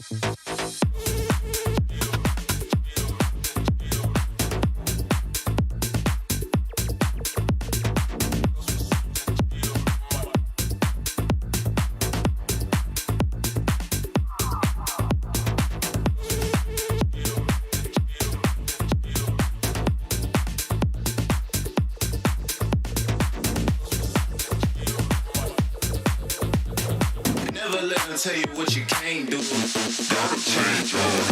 Tell you what you can't do. Gotta change all that.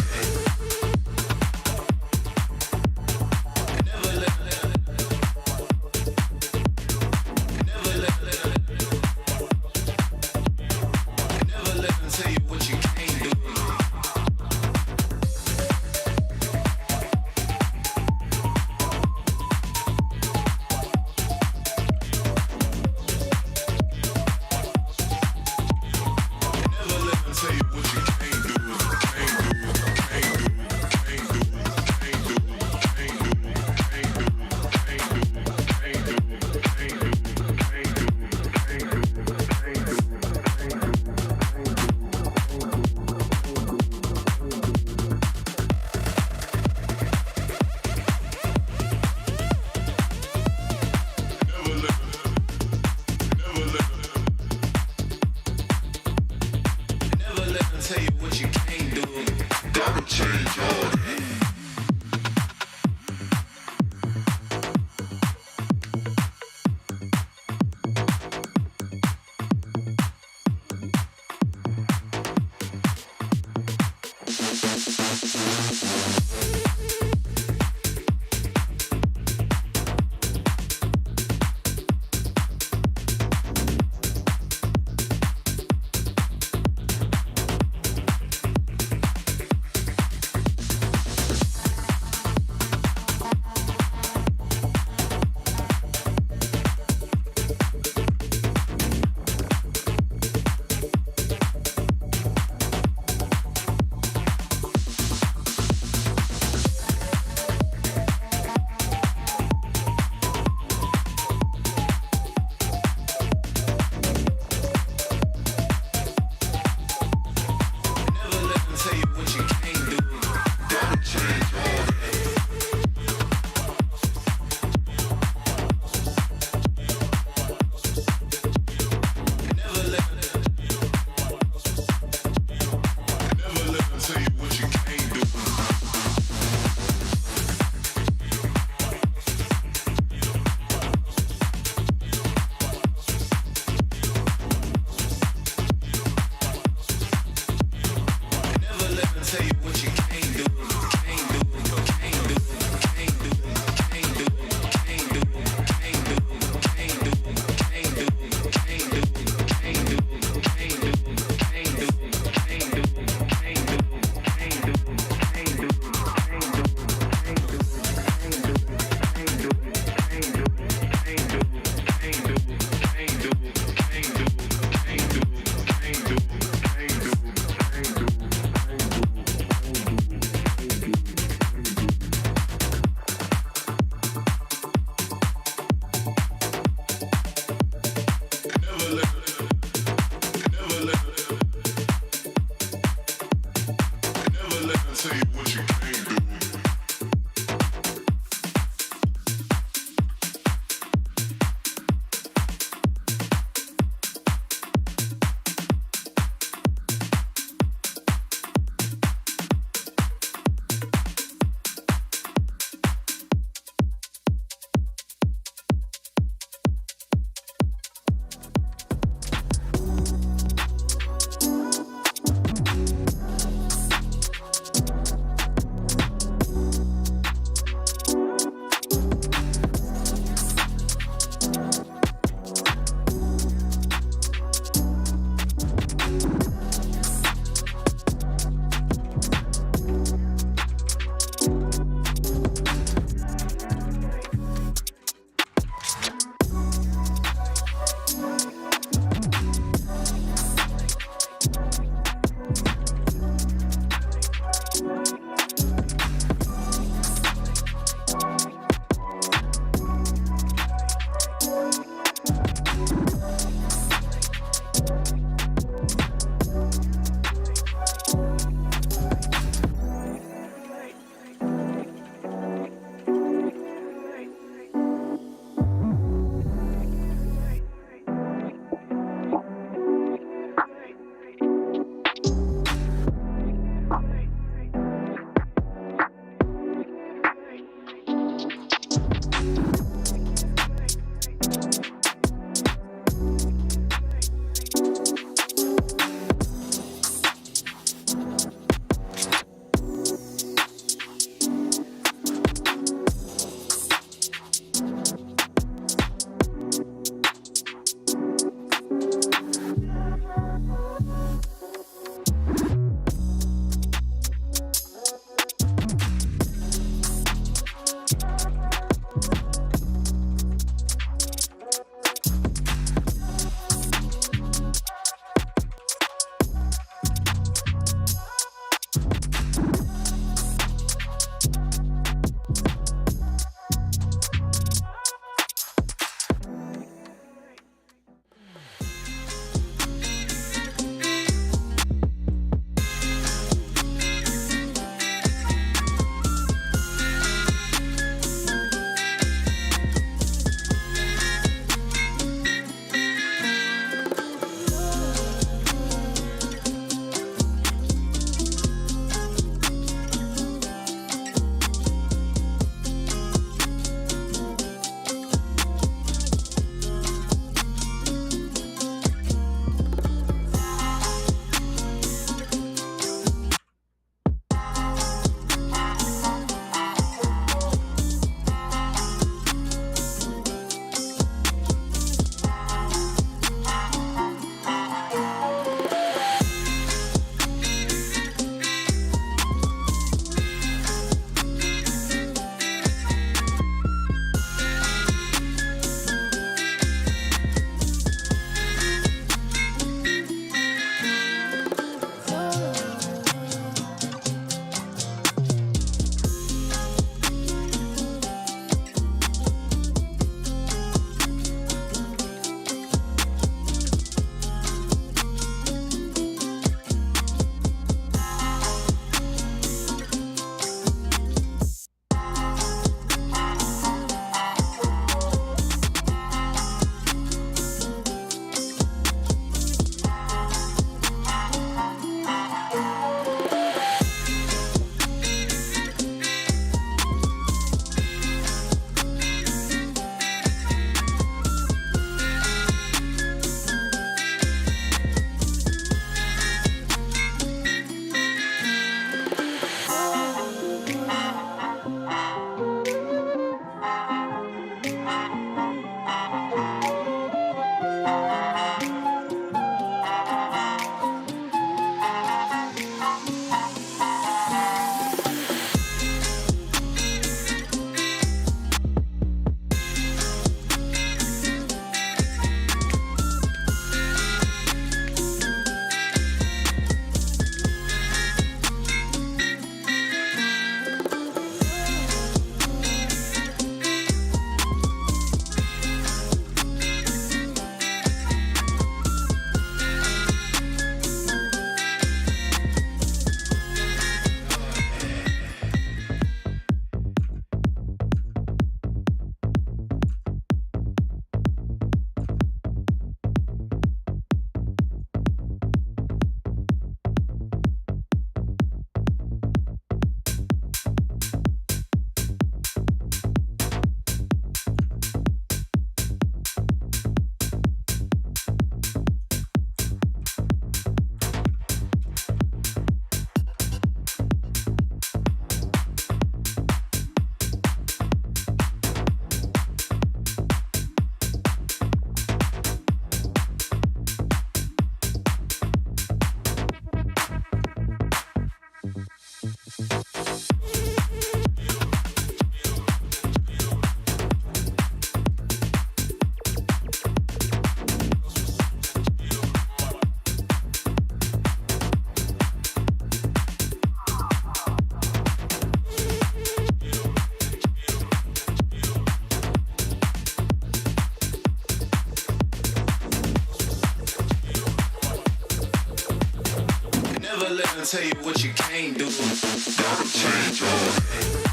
tell you what you can't do. Gotta change your head.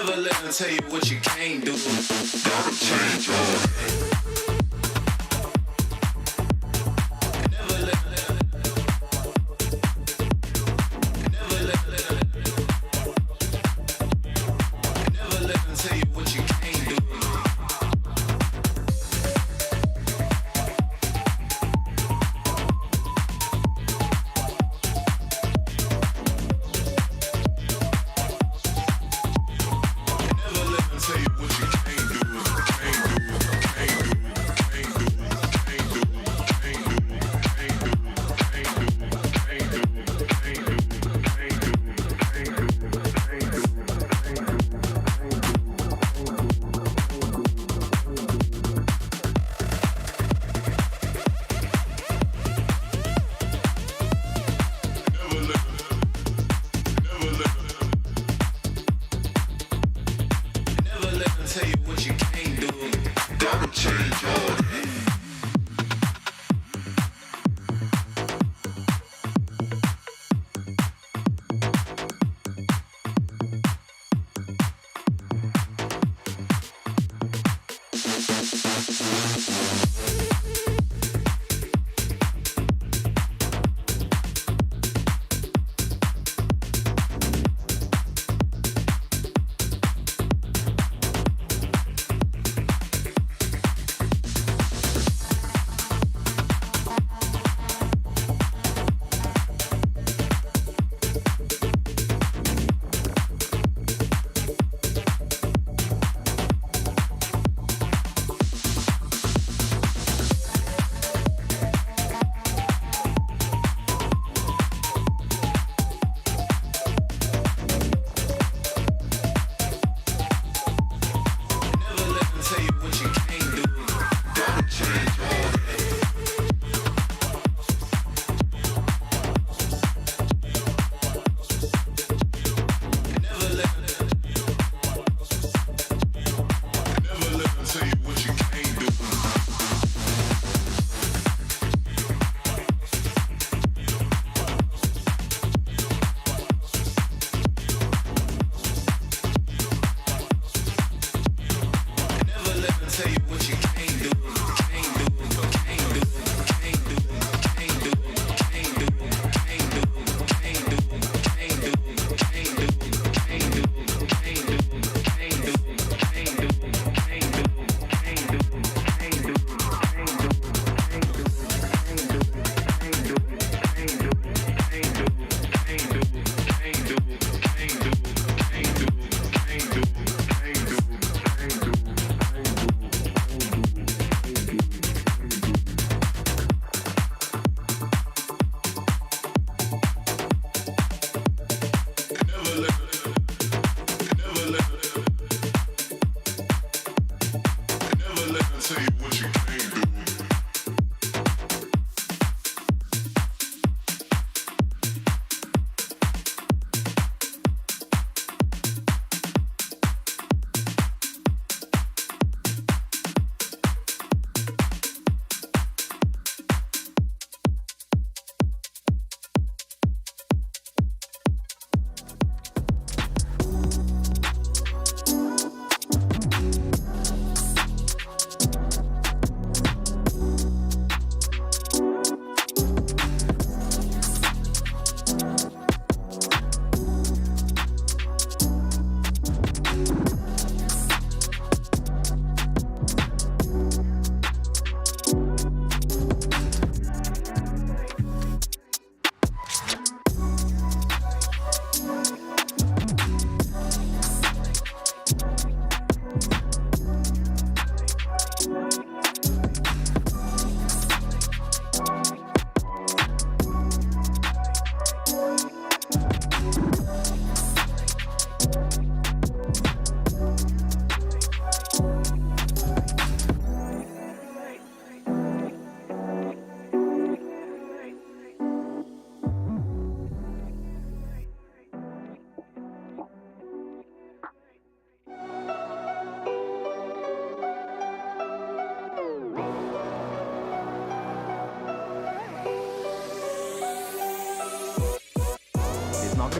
Never let them tell you what you can't do. Gotta change your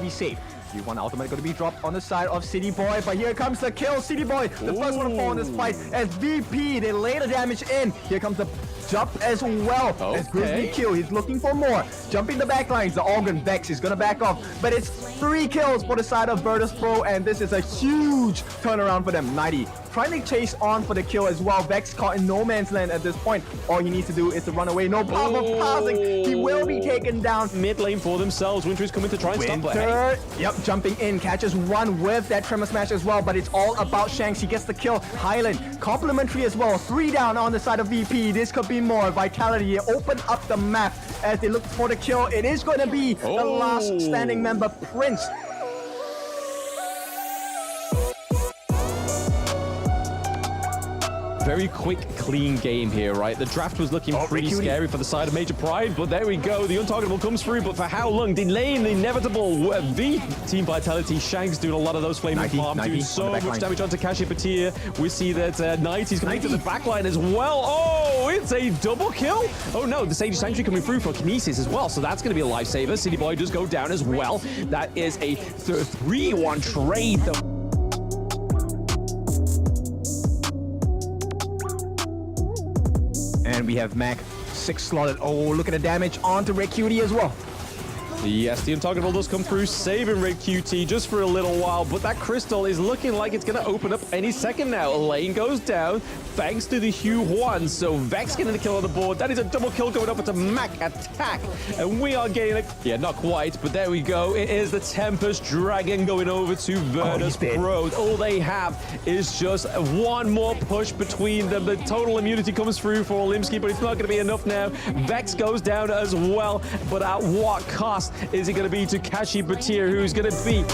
be safe. G1 ultimate going to be dropped on the side of City Boy, but here comes the kill. City Boy, the first one to fall in this fight as VP, they lay the damage in. Here comes the jump as well as Grizzly Q. He's looking for more. Jumping the back lines, the Organ Vex is going to back off, but it's 3 kills for the side of Virtus.pro, and this is a huge turnaround for them. 90 trying to chase on for the kill as well. Vex caught in no man's land at this point. All he needs to do is to run away. No powerful passing. He will be taken down. Mid lane for themselves. Winter is coming to try and stop it. Yep, jumping in, catches one with that Tremor Smash as well, but it's all about Shanks. He gets the kill. Highland, complimentary as well. 3 down on the side of VP. This could be more. Vitality open up the map as they look for the kill. It is going to be the last standing member, Prince. Very quick, clean game here, right? The draft was looking pretty scary for the side of Major Pride, but there we go. The untargetable comes through, but for how long? Delaying the inevitable. Team Vitality, Shanks doing a lot of those flaming farms, doing so much damage onto Kashi Patir. We see that 90's coming to the backline as well. Oh, it's a double kill. Oh no, the Sage Sanctuary coming through for Kinesis as well, so that's going to be a lifesaver. City Boy does go down as well. That is a 3-1 trade, though. And we have Mac 6 slotted. Oh, look at the damage onto Red Cutie as well. Yes, the untargetable does come through, saving Red QT just for a little while, but that crystal is looking like it's going to open up any second now. Lane goes down thanks to the Hugh Juan, so Vex getting the kill on the board. That is a double kill going up into Mac attack, and we are getting a... Yeah, not quite, but there we go. It is the Tempest Dragon going over to Virtus.pro. All they have is just one more push between them. The total immunity comes through for Limsky, but it's not going to be enough now. Vex goes down as well, but at what cost is it going to be to Kashi Patir, who's going to be...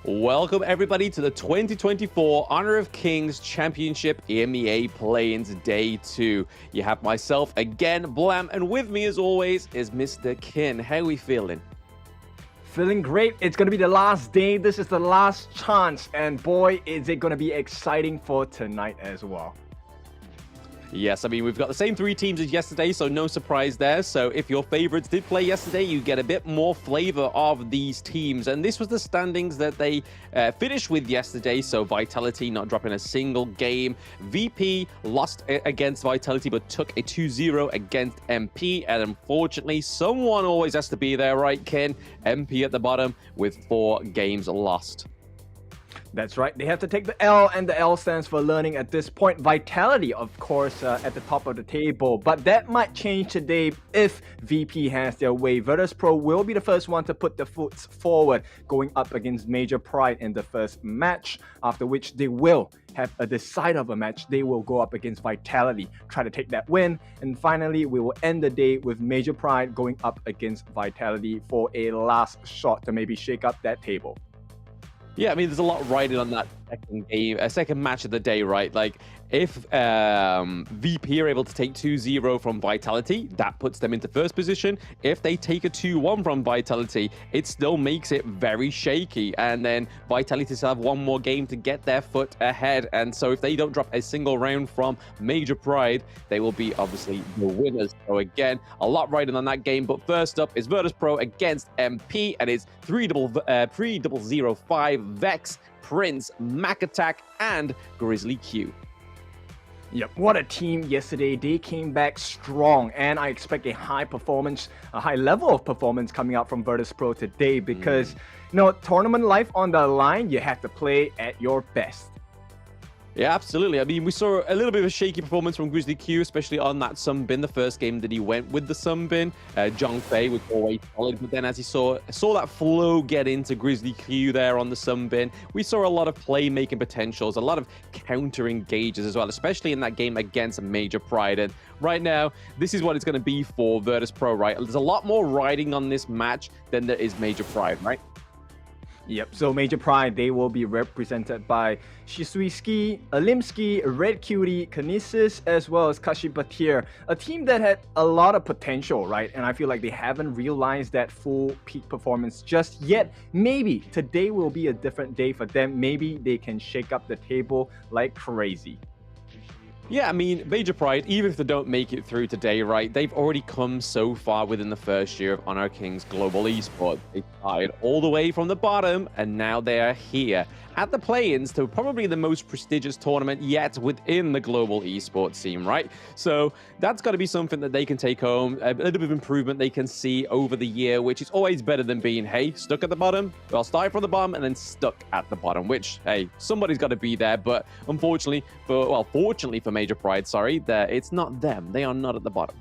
Welcome everybody to the 2024 Honor of Kings Championship EMEA Play-ins Day 2. You have myself again, Blam, and with me as always is Mr. Kin. How are we feeling? Feeling great. It's going to be the last day. This is the last chance. And boy, is it going to be exciting for tonight as well. Yes, I mean, we've got the same 3 teams as yesterday, so no surprise there. So if your favorites did play yesterday, you get a bit more flavor of these teams. And this was the standings that they finished with yesterday. So Vitality not dropping a single game. VP lost against Vitality, but took a 2-0 against MP. And unfortunately, someone always has to be there, right, Ken? MP at the bottom with 4 games lost. That's right. They have to take the L, and the L stands for learning at this point. Vitality, of course, at the top of the table. But that might change today if VP has their way. Virtus.pro will be the first one to put the foot forward, going up against Major Pride in the first match, after which they will have a decide of a match. They will go up against Vitality, try to take that win. And finally, we will end the day with Major Pride going up against Vitality for a last shot to maybe shake up that table. Yeah, I mean, there's a lot riding on that second match of the day, right? Like, if VP are able to take 2-0 from Vitality, that puts them into first position. If they take a 2-1 from Vitality, it still makes it very shaky. And then Vitality still have one more game to get their foot ahead. And so if they don't drop a single round from Major Pride, they will be obviously the winners. So again, a lot riding on that game. But first up is Virtus.pro against MP, and it's 3-0-5 Vex, Prince, Mac Attack, and Grizzly Q. Yep, what a team yesterday. They came back strong, and I expect a high performance, a high level of performance coming out from Virtus.pro today because, you know, tournament life on the line, you have to play at your best. Yeah, absolutely. I mean, we saw a little bit of a shaky performance from Grizzly Q, especially on that Sunbin, the first game that he went with the Sunbin. Zhang Fei was always solid, but then as he saw that flow get into Grizzly Q there on the Sunbin, we saw a lot of playmaking potentials, a lot of counter engages as well, especially in that game against Major Pride. And right now, this is what it's going to be for Virtus.pro, right? There's a lot more riding on this match than there is Major Pride, right? Yep, so Major Pride, they will be represented by Shisuiski, Alimski, Red Cutie, Kinesis, as well as Kashi Batir, a team that had a lot of potential, right? And I feel like they haven't realized that full peak performance just yet. Maybe today will be a different day for them. Maybe they can shake up the table like crazy. Yeah, I mean, Major Pride, even if they don't make it through today, right, they've already come so far within the first year of Honor Kings Global Esports. They started all the way from the bottom, and now they are here at the play-ins to probably the most prestigious tournament yet within the global esports scene, right? So that's got to be something that they can take home, a little bit of improvement they can see over the year, which is always better than being, hey, stuck at the bottom. Well, start from the bottom and then stuck at the bottom, which, hey, somebody's got to be there. But unfortunately, fortunately for Major Pride, sorry, it's not them. They are not at the bottom.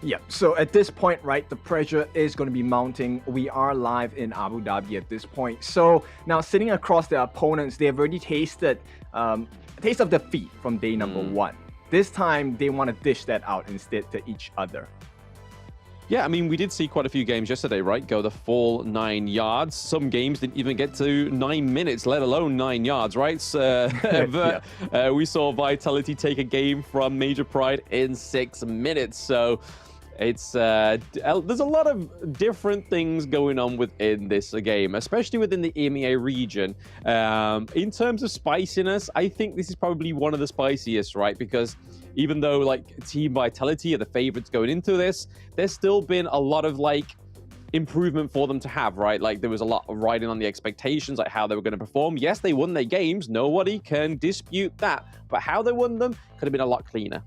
Yeah, so at this point, right, the pressure is going to be mounting. We are live in Abu Dhabi at this point. So now sitting across their opponents, they have already tasted a taste of defeat from day number one. This time, they want to dish that out instead to each other. Yeah, I mean, we did see quite a few games yesterday, right? Go the full 9 yards. Some games didn't even get to 9 minutes, let alone 9 yards, right? We saw Vitality take a game from Major Pride in 6 minutes. So it's there's a lot of different things going on within this game, especially within the EMEA region. In terms of spiciness, I think this is probably one of the spiciest, right? Because even though like Team Vitality are the favorites going into this, there's still been a lot of like improvement for them to have, right? Like there was a lot of riding on the expectations, like how they were going to perform. Yes, they won their games. Nobody can dispute that. But how they won them could have been a lot cleaner.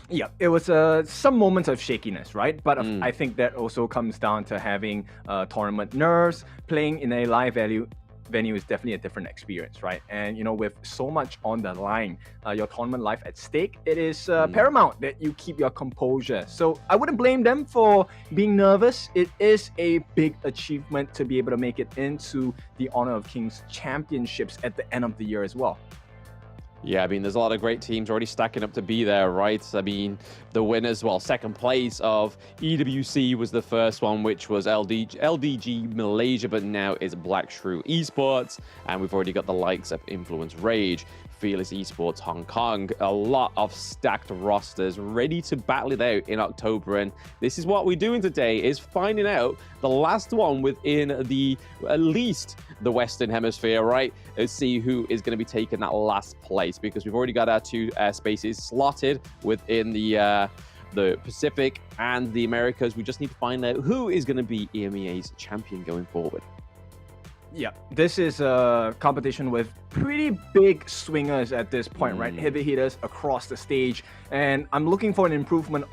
Yeah, it was some moments of shakiness, right? But I think that also comes down to having tournament nerves. Playing in a live venue is definitely a different experience, right? And, you know, with so much on the line, your tournament life at stake, it is paramount that you keep your composure. So I wouldn't blame them for being nervous. It is a big achievement to be able to make it into the Honor of Kings Championships at the end of the year as well. Yeah, I mean, there's a lot of great teams already stacking up to be there, right? I mean, the winners, well, second place of EWC was the first one, which was LDG Malaysia, but now is Black Shrew Esports. And we've already got the likes of Influence Rage, Fearless Esports Hong Kong, a lot of stacked rosters ready to battle it out in October. And this is what we're doing today, is finding out the last one within at least the Western Hemisphere, right? Let's see who is going to be taking that last place, because we've already got our 2 spaces slotted within the Pacific and the Americas. We just need to find out who is going to be EMEA's champion going forward. Yeah, this is a competition with pretty big swingers at this point, right? Heavy hitters across the stage. And I'm looking for an improvement,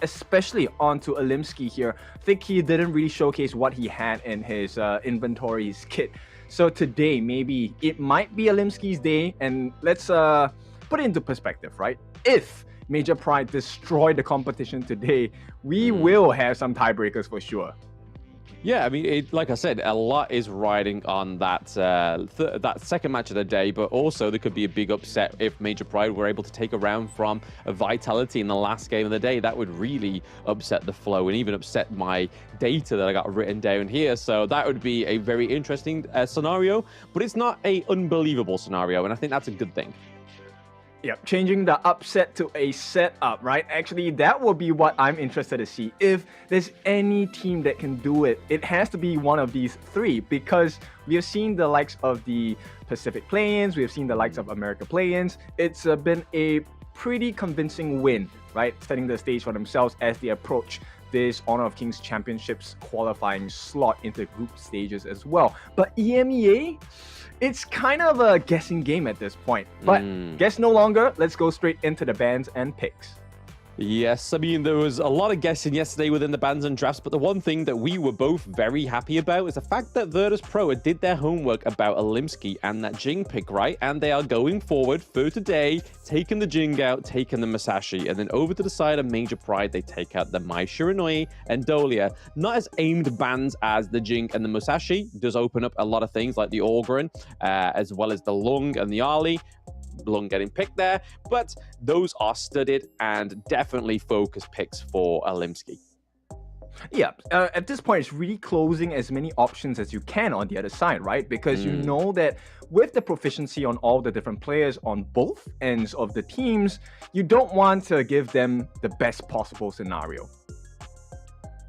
especially onto Alimski here. I think he didn't really showcase what he had in his inventory's kit. So today, maybe it might be Alimski's day. And let's put it into perspective, right? If Major Pride destroy the competition today, we will have some tiebreakers for sure. Yeah, I mean, like I said, a lot is riding on that that second match of the day, but also there could be a big upset if Major Pride were able to take a round from a Vitality in the last game of the day. That would really upset the flow and even upset my data that I got written down here. So that would be a very interesting scenario, but it's not a unbelievable scenario, and I think that's a good thing. Yep, changing the upset to a setup, right? Actually, that will be what I'm interested to see. If there's any team that can do it, it has to be one of these 3, because we have seen the likes of the Pacific play-ins, we have seen the likes of America play-ins. It's been a pretty convincing win, right? Setting the stage for themselves as they approach this Honor of Kings Championships qualifying slot into group stages as well. But EMEA, it's kind of a guessing game at this point. But guess no longer. Let's go straight into the bans and picks. Yes, I mean, there was a lot of guessing yesterday within the bans and drafts, but the one thing that we were both very happy about is the fact that Virtus.pro did their homework about Alimski and that Jing pick, right? And they are going forward for today, taking the Jing out, taking the Masashi, and then over to the side of Major Pride, they take out the Mai Shiranui and Dolia. Not as aimed bans as the Jing and the Musashi. Does open up a lot of things like the Orgren, as well as the Lung and the Ali. Lung getting picked there, but those are studied and definitely focus picks for Alimski. Yeah, at this point, it's really closing as many options as you can on the other side, right? Because you know that with the proficiency on all the different players on both ends of the teams, you don't want to give them the best possible scenario.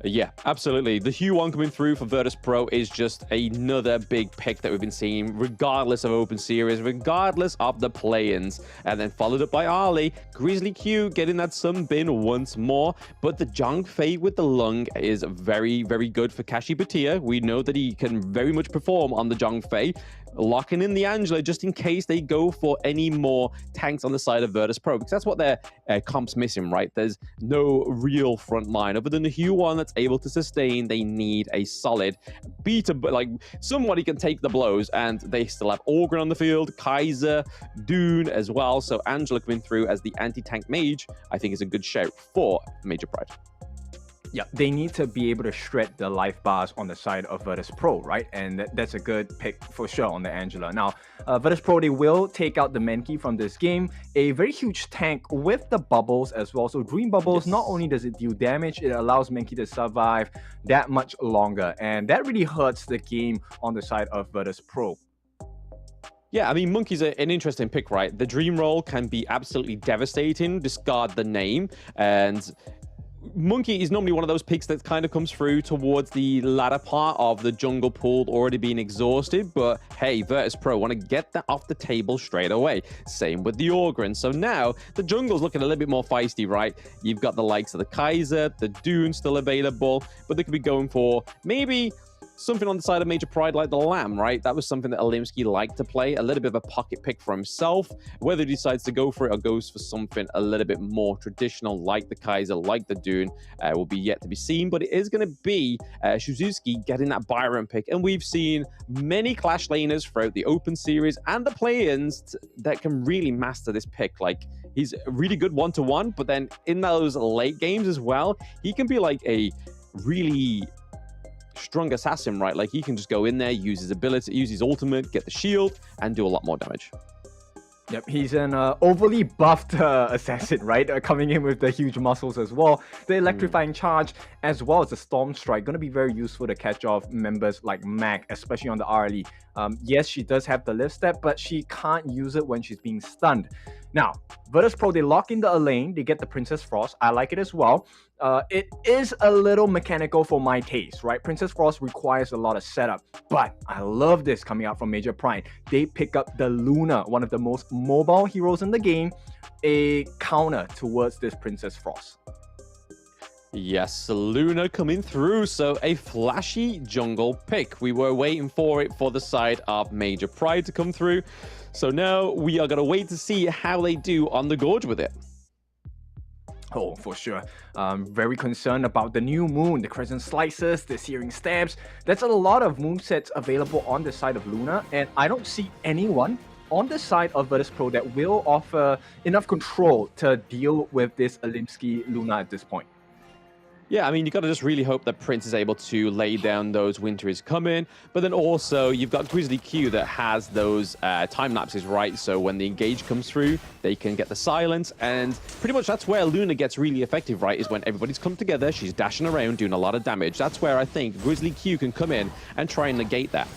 Yeah, absolutely. The Hue-1 coming through for Virtus.pro is just another big pick that we've been seeing, regardless of Open Series, regardless of the play-ins. And then followed up by Ali, Grizzly Q getting that Sunbin once more. But the Zhang Fei with the Lung is very, very good for Kashi Bhatia. We know that he can very much perform on the Zhang Fei. Locking in the Angela just in case they go for any more tanks on the side of Virtus.pro, because that's what their comp's missing, right? There's no real front line. Other than the Hue-1 that's able to sustain, they need a solid beater, but like somebody can take the blows, and they still have Orgren on the field, Kaiser, Dune as well. So Angela coming through as the anti-tank mage, I think is a good shout for Major Pride. Yeah, they need to be able to shred the life bars on the side of Virtus.pro, right? And that's a good pick for sure on the Angela. Now, Virtus.pro, they will take out the Menki from this game. A very huge tank with the bubbles as well. So Dream Bubbles, not only does it deal damage, it allows Menki to survive that much longer. And that really hurts the game on the side of Virtus.pro. Yeah, I mean, Monkey's an interesting pick, right? The Dream Roll can be absolutely devastating, discard the name, and Monkey is normally one of those picks that kind of comes through towards the latter part of the jungle pool already being exhausted, but hey, Virtus.pro want to get that off the table straight away. Same with the Orgren. So now the jungle's looking a little bit more feisty, right? You've got the likes of the Kaiser, the Dune still available, but they could be going for maybe something on the side of Major Pride like the Lamb, right? That was something that Alimsky liked to play, a little bit of a pocket pick for himself. Whether he decides to go for it or goes for something a little bit more traditional like the Kaiser, like the Dune, will be yet to be seen. But it is going to be Shuzuki getting that Byron pick. And we've seen many Clash laners throughout the Open Series and the play-ins that can really master this pick. Like, he's really good one-to-one, but then in those late games as well, he can be like a really strong assassin, right? Like, he can just go in there, use his ability, use his ultimate, get the shield, and do a lot more damage. Yep, he's an overly buffed assassin, right? Coming in with the huge muscles as well. The electrifying charge as well as the storm strike, going to be very useful to catch off members like Mac, especially on the RLE. Yes, she does have the lift step, but she can't use it when she's being stunned. Now, Virtus.pro, they lock in the lane, they get the Princess Frost. I like it as well. It is a little mechanical for my taste, right? Princess Frost requires a lot of setup, but I love this coming out from Major Pride. They pick up the Luna, one of the most mobile heroes in the game, a counter towards this Princess Frost. Yes, Luna coming through, so a flashy jungle pick. We were waiting for it for the side of Major Pride to come through. So now we are going to wait to see how they do on the Gorge with it. Oh, for sure. Very concerned about the new moon, the crescent slices, the searing stabs. There's a lot of movesets available on the side of Luna, and I don't see anyone on the side of Virtus.pro that will offer enough control to deal with this Alimsky Luna at this point. Yeah, I mean, you got to just really hope that Prince is able to lay down those Winter is Coming, but then also you've got Grizzly Q that has those time lapses, right? So when the engage comes through, they can get the silence, and pretty much that's where Luna gets really effective, right? Is when everybody's come together, she's dashing around, doing a lot of damage. That's where I think Grizzly Q can come in and try and negate that.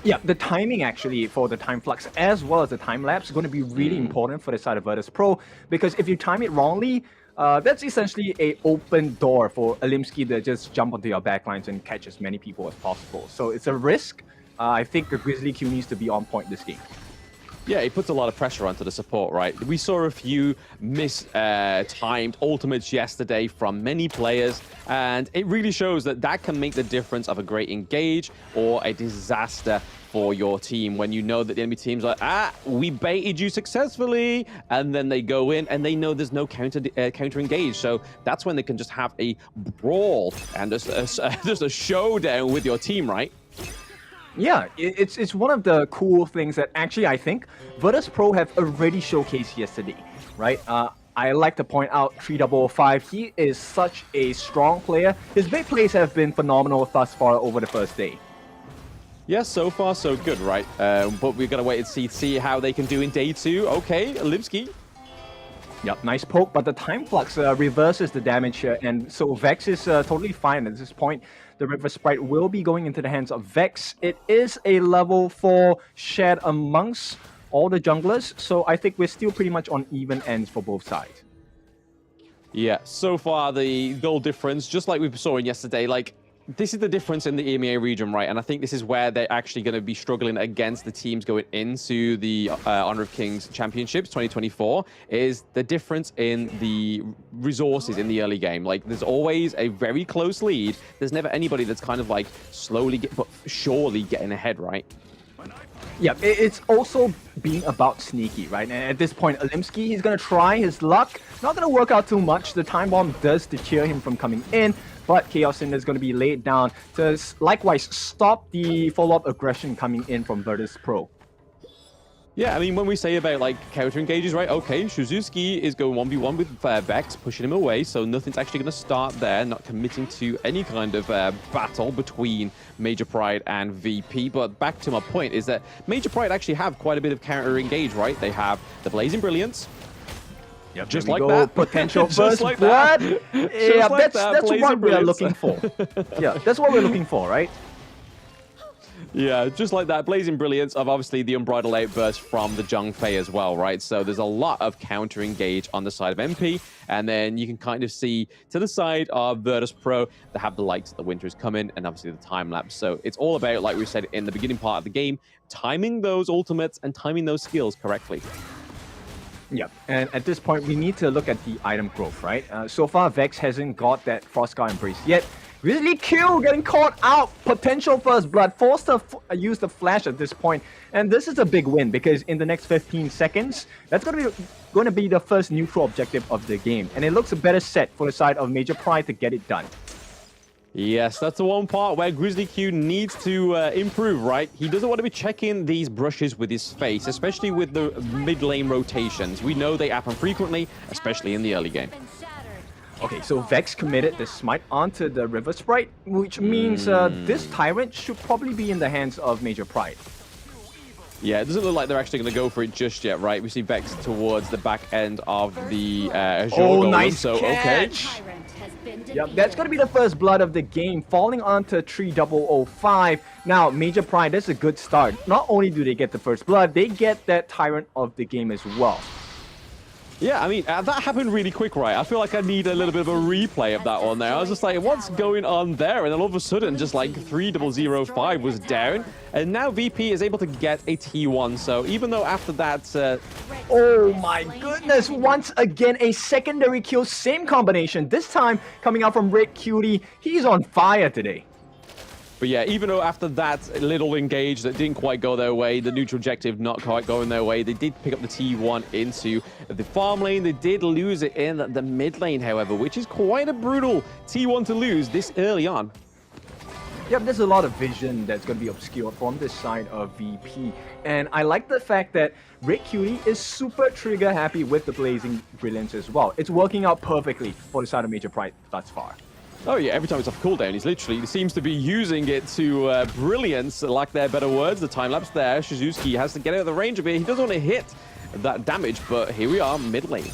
Yeah, the timing actually for the time flux as well as the time lapse is going to be really important for the side of Virtus.pro, because if you time it wrongly, that's essentially an open door for Alimsky to just jump onto your backlines and catch as many people as possible. So it's a risk. I think the Grizzly Q needs to be on point this game. Yeah, it puts a lot of pressure onto the support, right? We saw a few timed ultimates yesterday from many players, and it really shows that that can make the difference of a great engage or a disaster for your team when you know that the enemy team's like, we baited you successfully, and then they go in and they know there's no counter engage. So that's when they can just have a brawl and just a showdown with your team, right? Yeah, it's one of the cool things that actually I think Virtus.pro have already showcased yesterday, right? I like to point out 3005. He is such a strong player. His big plays have been phenomenal thus far over the first day. Yeah, so far so good, right? But we're gonna wait and see how they can do in day two. Okay, Alimsky. Yep, nice poke, but the time flux reverses the damage here, and so Vex is totally fine at this point. The River Sprite will be going into the hands of Vex. It is a level 4 shared amongst all the junglers, so I think we're still pretty much on even ends for both sides. Yeah, so far the goal difference, just like we saw in yesterday, like, this is the difference in the EMEA region, right? And I think this is where they're actually going to be struggling against the teams going into the Honor of Kings Championships 2024, is the difference in the resources in the early game. Like, there's always a very close lead. There's never anybody that's kind of like slowly, but surely getting ahead, right? Yeah, it's also being about sneaky, right? And at this point, Alimsky, he's going to try his luck. Not going to work out too much. The time bomb does deter him from coming in, but Chaos Cinder is going to be laid down to likewise stop the follow-up aggression coming in from Virtus.pro. Yeah, I mean, when we say about, like, counter engages, right? Okay, Shuzuki is going 1v1 with Vex, pushing him away, so nothing's actually going to start there, not committing to any kind of battle between Major Pride and VP. But back to my point is that Major Pride actually have quite a bit of counter engage, right? They have the Blazing Brilliance. Yep, just like that. Potential first like blood. That. Yeah, like that's what we are looking for. Yeah, that's what we're looking for, right? Yeah, just like that. Blazing Brilliance of obviously the Unbridled Outburst from the Zhong Fei as well, right? So there's a lot of counter engage on the side of MP. And then you can kind of see to the side of Virtus.pro, they have the likes of the Winter is coming and obviously the time lapse. So it's all about, like we said in the beginning part of the game, timing those ultimates and timing those skills correctly. Yeah, and at this point, we need to look at the item growth, right? So far, Vex hasn't got that Frostscar Embrace yet. Really Q getting caught out. Potential first blood. Forced to use the flash at this point. And this is a big win because in the next 15 seconds, that's going to be the first neutral objective of the game. And it looks a better set for the side of Major Pride to get it done. Yes, that's the one part where Grizzly Q needs to improve, right? He doesn't want to be checking these brushes with his face, especially with the mid lane rotations. We know they happen frequently, especially in the early game. Okay, so Vex committed the smite onto the River Sprite, which means this Tyrant should probably be in the hands of Major Pride. Yeah, it doesn't look like they're actually going to go for it just yet, right? We see Vex towards the back end of the Azure Golem, nice so catch. Okay. Yep, that's going to be the first blood of the game, falling onto 3005. Now, Major Pride, that's a good start. Not only do they get the first blood, they get that Tyrant of the game as well. Yeah, I mean, that happened really quick, right? I feel like I need a little bit of a replay of that one there. I was just like, what's going on there? And then all of a sudden, just like 3005 was down. And now VP is able to get a T1. So even though after that... Oh my goodness, once again, a secondary kill, same combination. This time coming out from Red Cutie. He's on fire today. But yeah, even though after that little engage that didn't quite go their way, the neutral objective not quite going their way, they did pick up the T1 into the farm lane. They did lose it in the mid lane, however, which is quite a brutal T1 to lose this early on. Yep, there's a lot of vision that's going to be obscured from this side of VP. And I like the fact that Red Cutie is super trigger happy with the Blazing Brilliance as well. It's working out perfectly for the side of Major Pride thus far. Oh yeah, every time it's off cooldown, he seems to be using it to brilliance, lack there better words. The time lapse there, Shizuki has to get out of the range of it. He doesn't want to hit that damage, but here we are, mid lane.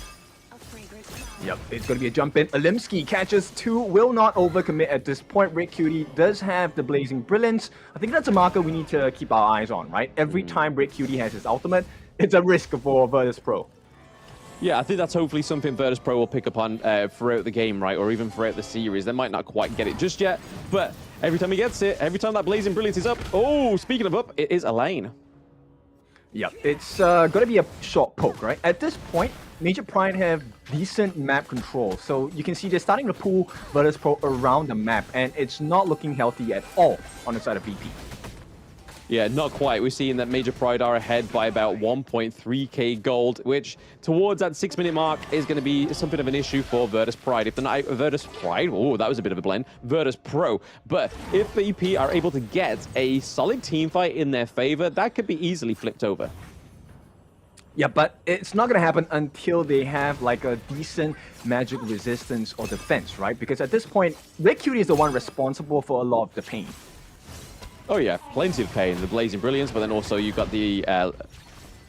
Yep, it's going to be a jump in. Alimsky catches two, will not overcommit at this point. Red Cutie does have the Blazing Brilliance. I think that's a marker we need to keep our eyes on, right? Every time Red Cutie has his ultimate, it's a risk for Virtus.pro. Yeah, I think that's hopefully something Virtus.pro will pick up on throughout the game, right? Or even throughout the series. They might not quite get it just yet, but every time he gets it, every time that Blazing Brilliance is up, oh, speaking of up, it is a lane. Yeah, it's going to be a short poke, right? At this point, Major Pride have decent map control, so you can see they're starting to pull Virtus.pro around the map, and it's not looking healthy at all on the side of VP. Yeah, not quite. We're seeing that Major Pride are ahead by about 1.3k gold, which towards that 6-minute mark is going to be something of an issue for Virtus Pride. If they're not Virtus Pride, oh, that was a bit of a blend, Virtus.pro. But if VP are able to get a solid team fight in their favor, that could be easily flipped over. Yeah, but it's not going to happen until they have like a decent magic resistance or defense, right? Because at this point, Red Cutie is the one responsible for a lot of the pain. Oh yeah, plenty of pain, the Blazing Brilliance, but then also you've got the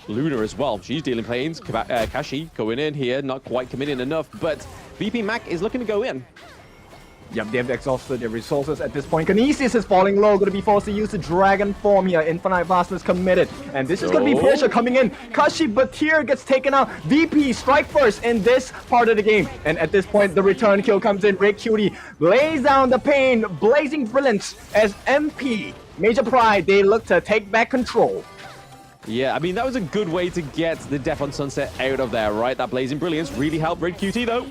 Luna as well. She's dealing pains. Kashi going in here, not quite committing enough, but VP Mac is looking to go in. Yep, they've exhausted their resources at this point. Kinesis is falling low, going to be forced to use the Dragon form here. Infinite Vastness committed. And this is going to be pressure coming in. Kashi Batir gets taken out. VP strike first in this part of the game. And at this point, the return kill comes in. Red Cutie lays down the pain. Blazing Brilliance as MP. Major Pride, they look to take back control. Yeah, I mean, that was a good way to get the Death on Sunset out of there, right? That Blazing Brilliance really helped Red QT, though.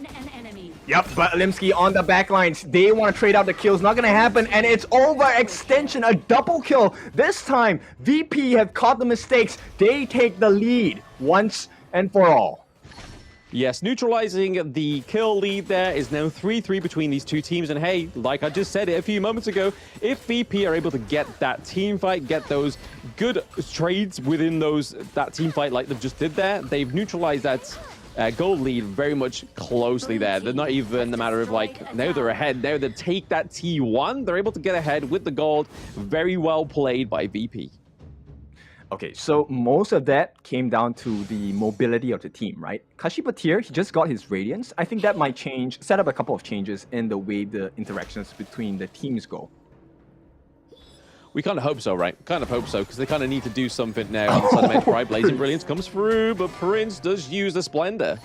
Yep, but Limsky on the backlines. They want to trade out the kills. Not going to happen. And it's overextension. A double kill. This time, VP have caught the mistakes. They take the lead once and for all. Yes, neutralizing the kill lead there is now 3-3 between these two teams. And hey, like I just said it a few moments ago, if VP are able to get that team fight, get those good trades within that team fight like they just did there, they've neutralized that gold lead very much closely there. They're not even a matter of like, now they're ahead. Now they take that T1. They're able to get ahead with the gold. Very well played by VP. Okay, so most of that came down to the mobility of the team, right? Kashi Batir, he just got his Radiance. I think that might set up a couple of changes in the way the interactions between the teams go. We kind of hope so, right? Kind of hope so, because they kind of need to do something now on the side of Major Pride. Blazing Brilliance comes through, but Prince does use the Splendor.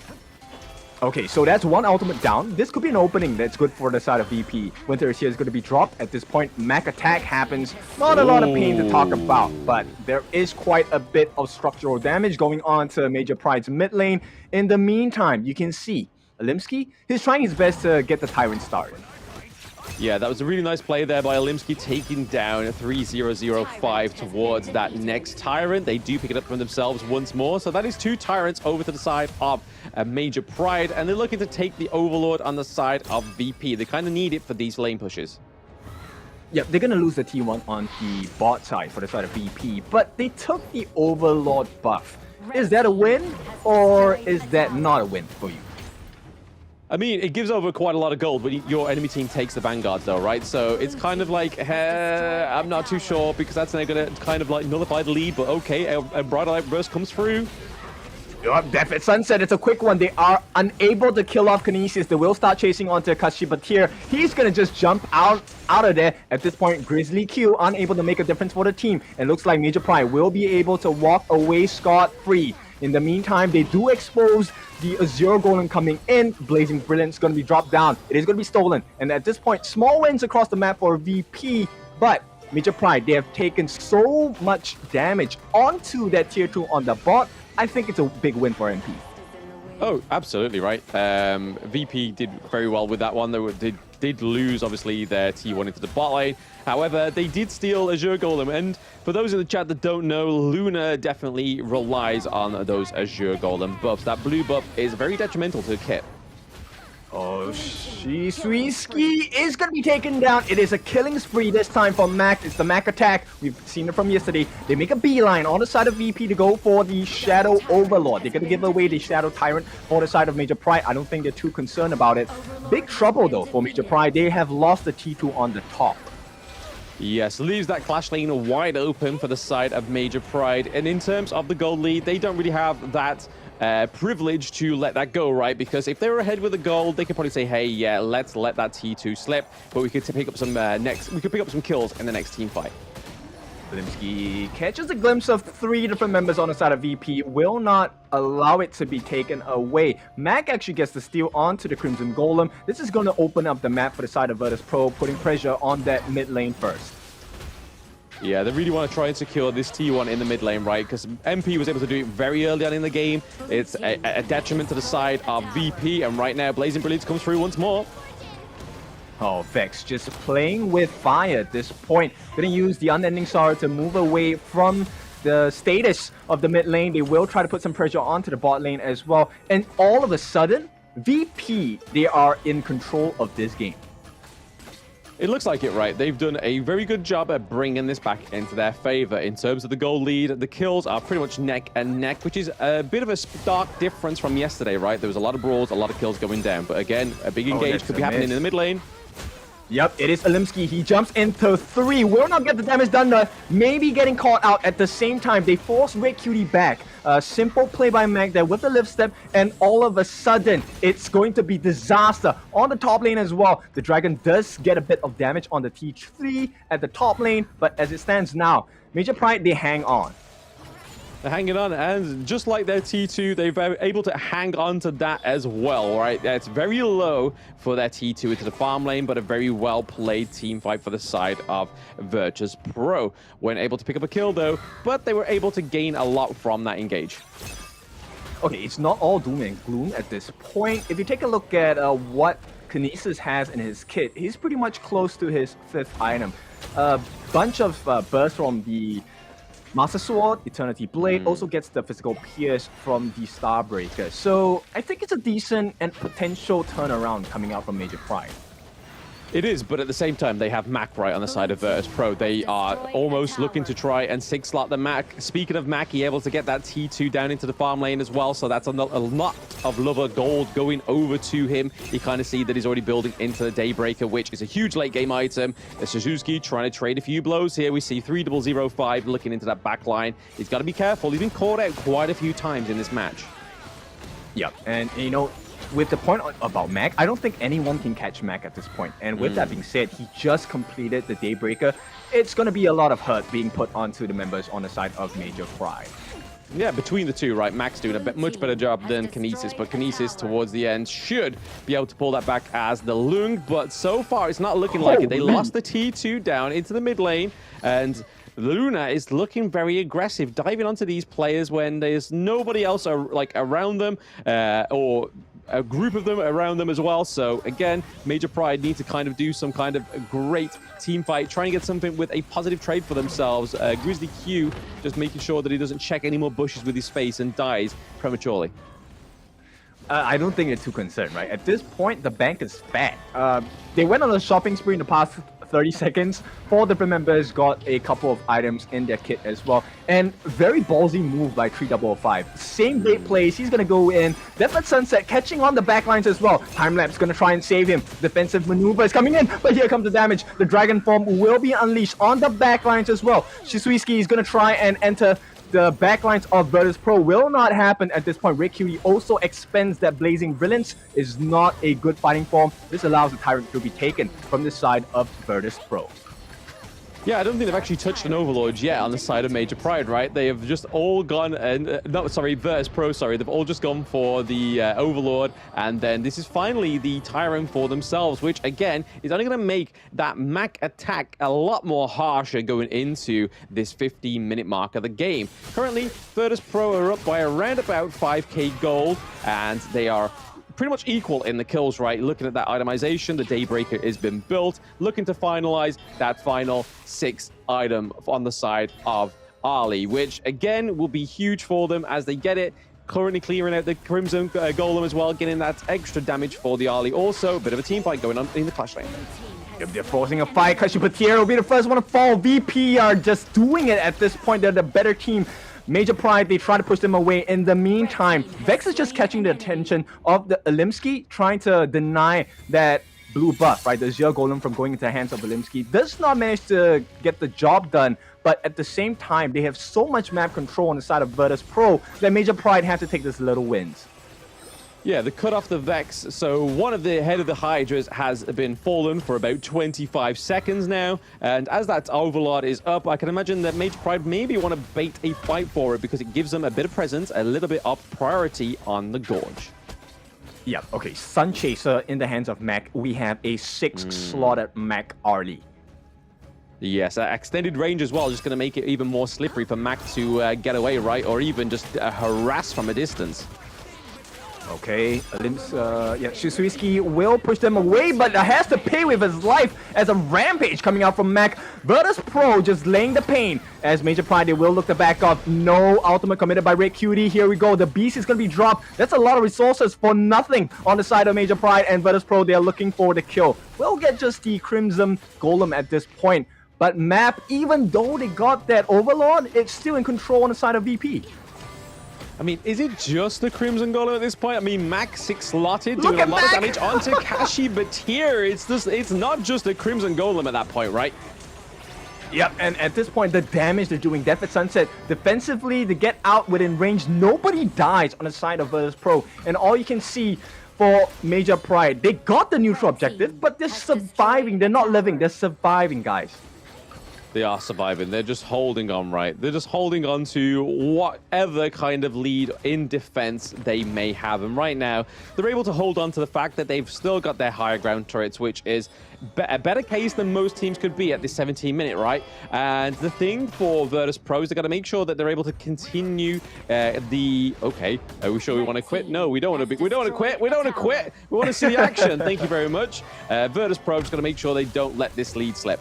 Okay, so that's one ultimate down. This could be an opening that's good for the side of VP. Winter is here is going to be dropped. At this point, Mac attack happens. Not a lot of pain to talk about, but there is quite a bit of structural damage going on to Major Pride's mid lane. In the meantime, you can see Alimsky, he's trying his best to get the Tyrant started. Yeah, that was a really nice play there by Alimsky, taking down 3005 towards that next Tyrant. They do pick it up from themselves once more. So that is 2 Tyrants over to the side of Major Pride. And they're looking to take the Overlord on the side of VP. They kind of need it for these lane pushes. Yep, they're going to lose the T1 on the bot side for the side of VP. But they took the Overlord buff. Is that a win or is that not a win for you? I mean, it gives over quite a lot of gold, but your enemy team takes the Vanguards, though, right? So it's kind of like, I'm not too sure, because that's now going to kind of like nullify the lead, but okay, a Brighter Light Burst comes through. Death at Sunset, it's a quick one. They are unable to kill off Kinesis. They will start chasing onto Kashi Batir. He's going to just jump out of there. At this point, Grizzly Q unable to make a difference for the team. It looks like Major Pride will be able to walk away scot-free. In the meantime, they do expose the Azure Golem coming in. Blazing Brilliance is going to be dropped down. It is going to be stolen. And at this point, small wins across the map for VP. But Major Pride, they have taken so much damage onto that tier 2 on the bot. I think it's a big win for MP. Oh, absolutely right. VP did very well with that one. They did lose, obviously, their T1 into the bot lane. However, they did steal Azure Golem. And for those in the chat that don't know, Luna definitely relies on those Azure Golem buffs. That blue buff is very detrimental to Kit. Oh, Shisui is going to be taken down. It is a killing spree this time for Mac. It's the Mac attack. We've seen it from yesterday. They make a beeline on the side of VP to go for the Shadow Overlord. They're going to give away the Shadow Tyrant for the side of Major Pride. I don't think they're too concerned about it. Big trouble, though, for Major Pride. They have lost the T2 on the top. Yes, leaves that Clash lane wide open for the side of Major Pride. And in terms of the gold lead, they don't really have that privilege to let that go, right? Because if they were ahead with the gold, they could probably say, hey, yeah, let's let that T2 slip, but we could pick up some some kills in the next team fight. Limsky catches a glimpse of 3 different members on the side of VP, will not allow it to be taken away. Mac actually gets the steal onto the Crimson Golem. This is going to open up the map for the side of Virtus.pro, putting pressure on that mid lane first. Yeah, they really want to try and secure this T1 in the mid lane, right? Because MP was able to do it very early on in the game. It's a detriment to the side of VP, and right now Blazing Brilliance comes through once more. Oh, Vex just playing with fire at this point. Gonna use the Unending Sorrow to move away from the status of the mid lane. They will try to put some pressure onto the bot lane as well. And all of a sudden, VP, they are in control of this game. It looks like it, right? They've done a very good job at bringing this back into their favor. In terms of the gold lead, the kills are pretty much neck and neck, which is a bit of a stark difference from yesterday, right? There was a lot of brawls, a lot of kills going down. But again, a big engage could be happening in the mid lane. Yep, it is Alimsky. He jumps into 3. Will not get the damage done, though. Maybe getting caught out at the same time. They force Red Cutie back. Simple play by Mac there with the lift step, and all of a sudden, it's going to be disaster on the top lane as well. The Dragon does get a bit of damage on the T3 at the top lane, but as it stands now, Major Pride, they hang on. They're hanging on, and just like their T2, they're able to hang on to that as well, right? It's very low for their T2 into the farm lane, but a very well-played team fight for the side of Virtus.pro. Weren't able to pick up a kill, though, but they were able to gain a lot from that engage. Okay, it's not all doom and gloom at this point. If you take a look at what Kinesis has in his kit, he's pretty much close to his 5th item. A bunch of bursts from the Master Sword, Eternity Blade, also gets the physical pierce from the Starbreaker. So I think it's a decent and potential turnaround coming out from Major Pride. It is, but at the same time, they have Mac right on the side of Virtus.pro. They are almost looking to try and 6-slot the Mac. Speaking of Mac, he able to get that T2 down into the farm lane as well, so that's a lot of lover gold going over to him. You kind of see that he's already building into the Daybreaker, which is a huge late-game item. Suzuki trying to trade a few blows here. We see 3005 looking into that back line. He's got to be careful. He's been caught out quite a few times in this match. Yep, and you know, with the point about Mac, I don't think anyone can catch Mac at this point. And with that being said, he just completed the Daybreaker. It's going to be a lot of hurt being put onto the members on the side of Major Pride. Yeah, between the two, right? Mac's doing a much better job than Kinesis, but Kinesis towards the end should be able to pull that back as the Lung, but so far it's not looking like it. They lost the T2 down into the mid lane, and Luna is looking very aggressive, diving onto these players when there's nobody else around them, or a group of them around them as well. So again, Major Pride need to kind of do some kind of great team fight, trying to get something with a positive trade for themselves. Grizzly Q just making sure that he doesn't check any more bushes with his face and dies prematurely. I don't think they're too concerned, right? At this point, the bank is fat. They went on a shopping spree in the past 30 seconds. 4 different members got a couple of items in their kit as well. And very ballsy move by 3005. Same bait plays. He's going to go in. Deathlet Sunset catching on the backlines as well. Timelapse going to try and save him. Defensive maneuver is coming in, but here comes the damage. The Dragon Form will be unleashed on the backlines as well. Shisui is going to try and enter the backlines of Virtus.pro. Will not happen at this point. Red QD also expends that Blazing Brilliance. Is not a good fighting form. This allows the Tyrant to be taken from the side of Virtus.pro. Yeah, I don't think they've actually touched an Overlord yet on the side of Major Pride, right? They have just all gone, and Virtus.pro, sorry. They've all just gone for the Overlord, and then this is finally the Tyrant for themselves, which, again, is only going to make that Mac attack a lot more harsher going into this 15-minute mark of the game. Currently, Virtus.pro are up by around about 5k gold, and they are pretty much equal in the kills, right? Looking at that itemization, the Daybreaker has been built, looking to finalize that final 6th item on the side of Ali, which again will be huge for them as they get it. Currently clearing out the Crimson Golem as well, getting that extra damage for the Ali. Also, a bit of a team fight going on in the Clash lane. If they're forcing a fight, Kashipatier will be the first one to fall. VP are just doing it at this point. They're the better team. Major Pride, they try to push them away. In the meantime, Vex is just catching the attention of the Olimsky, trying to deny that blue buff, right? The Azure Golem from going into the hands of Olimsky. Does not manage to get the job done, but at the same time, they have so much map control on the side of Virtus.pro that Major Pride have to take this little wins. Yeah, the cut off the Vex. So one of the head of the Hydras has been fallen for about 25 seconds now. And as that Overlord is up, I can imagine that Major Pride maybe want to bait a fight for it because it gives them a bit of presence, a little bit of priority on the Gorge. Yeah, okay. Sun Chaser in the hands of Mac. We have a 6-slotted Mac Arlie. Yes, extended range as well, just going to make it even more slippery for Mac to get away, right? Or even just harass from a distance. Okay, Shisui will push them away, but has to pay with his life as a rampage coming out from Mac. Virtus.pro just laying the pain as Major Pride, they will look to back off. No ultimate committed by Red QD. Here we go. The beast is going to be dropped. That's a lot of resources for nothing on the side of Major Pride, and Virtus.pro, they are looking for the kill. We'll get just the Crimson Golem at this point. But Map, even though they got that Overlord, it's still in control on the side of VP. I mean, is it just the Crimson Golem at this point? I mean, Mac 6-slotted, doing a lot of damage onto Kashi, but here it's not just the Crimson Golem at that point, right? Yep, and at this point, the damage they're doing, Death at Sunset, defensively, to get out within range, nobody dies on the side of Virtus.pro. And all you can see for Major Pride, they got the neutral objective, but they're surviving. They're not living, they're surviving, guys. They are surviving. They're just holding on, right? They're just holding on to whatever kind of lead in defense they may have. And right now, they're able to hold on to the fact that they've still got their higher ground turrets, which is a better case than most teams could be at this 17-minute, right? And the thing for Virtus.pro is they've got to make sure that they're able to continue Okay, are we sure we want to quit? No, we don't want to. We don't want to quit. We don't want to quit. We want to see the action. Thank you very much. Virtus.pro just got to make sure they don't let this lead slip.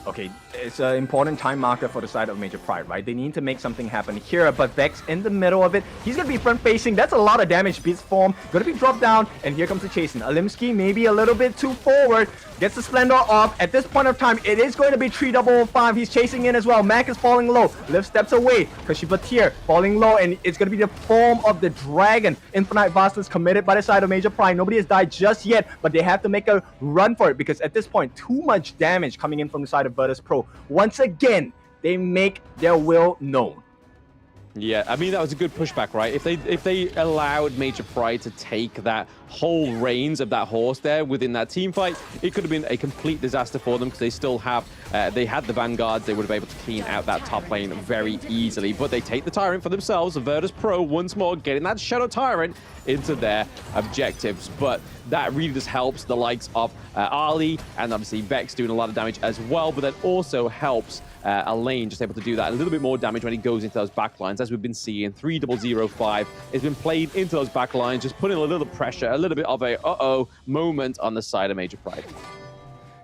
Okay, it's an important time marker for the side of Major Pride, right? They need to make something happen here, but Vex in the middle of it. He's going to be front-facing. That's a lot of damage. Beats form. Going to be dropped down, and here comes the chasing. Alimsky maybe a little bit too forward. Gets the Splendor off. At this point of time, it is going to be 3005. He's chasing in as well. Mac is falling low. Liv steps away. Kashibatir falling low, and it's going to be the form of the Dragon. Infinite Vastness committed by the side of Major Pride. Nobody has died just yet, but they have to make a run for it because at this point, too much damage coming in from the side of Virtus.pro. Once again, they make their will known. Yeah, I mean, that was a good pushback, right? If they allowed Major Pride to take that whole reins of that horse there within that team fight, it could have been a complete disaster for them because they still have, they had the Vanguards. They would have been able to clean out that top lane very easily. But they take the Tyrant for themselves. Virtus.pro once more getting that Shadow Tyrant into their objectives. But that really just helps the likes of Ali and obviously Vex doing a lot of damage as well. But that also helps Elaine just able to do that a little bit more damage when he goes into those backlines. As we've been seeing, 3005 has been played into those backlines, just putting a little pressure, a little bit of a uh-oh moment on the side of Major Pride.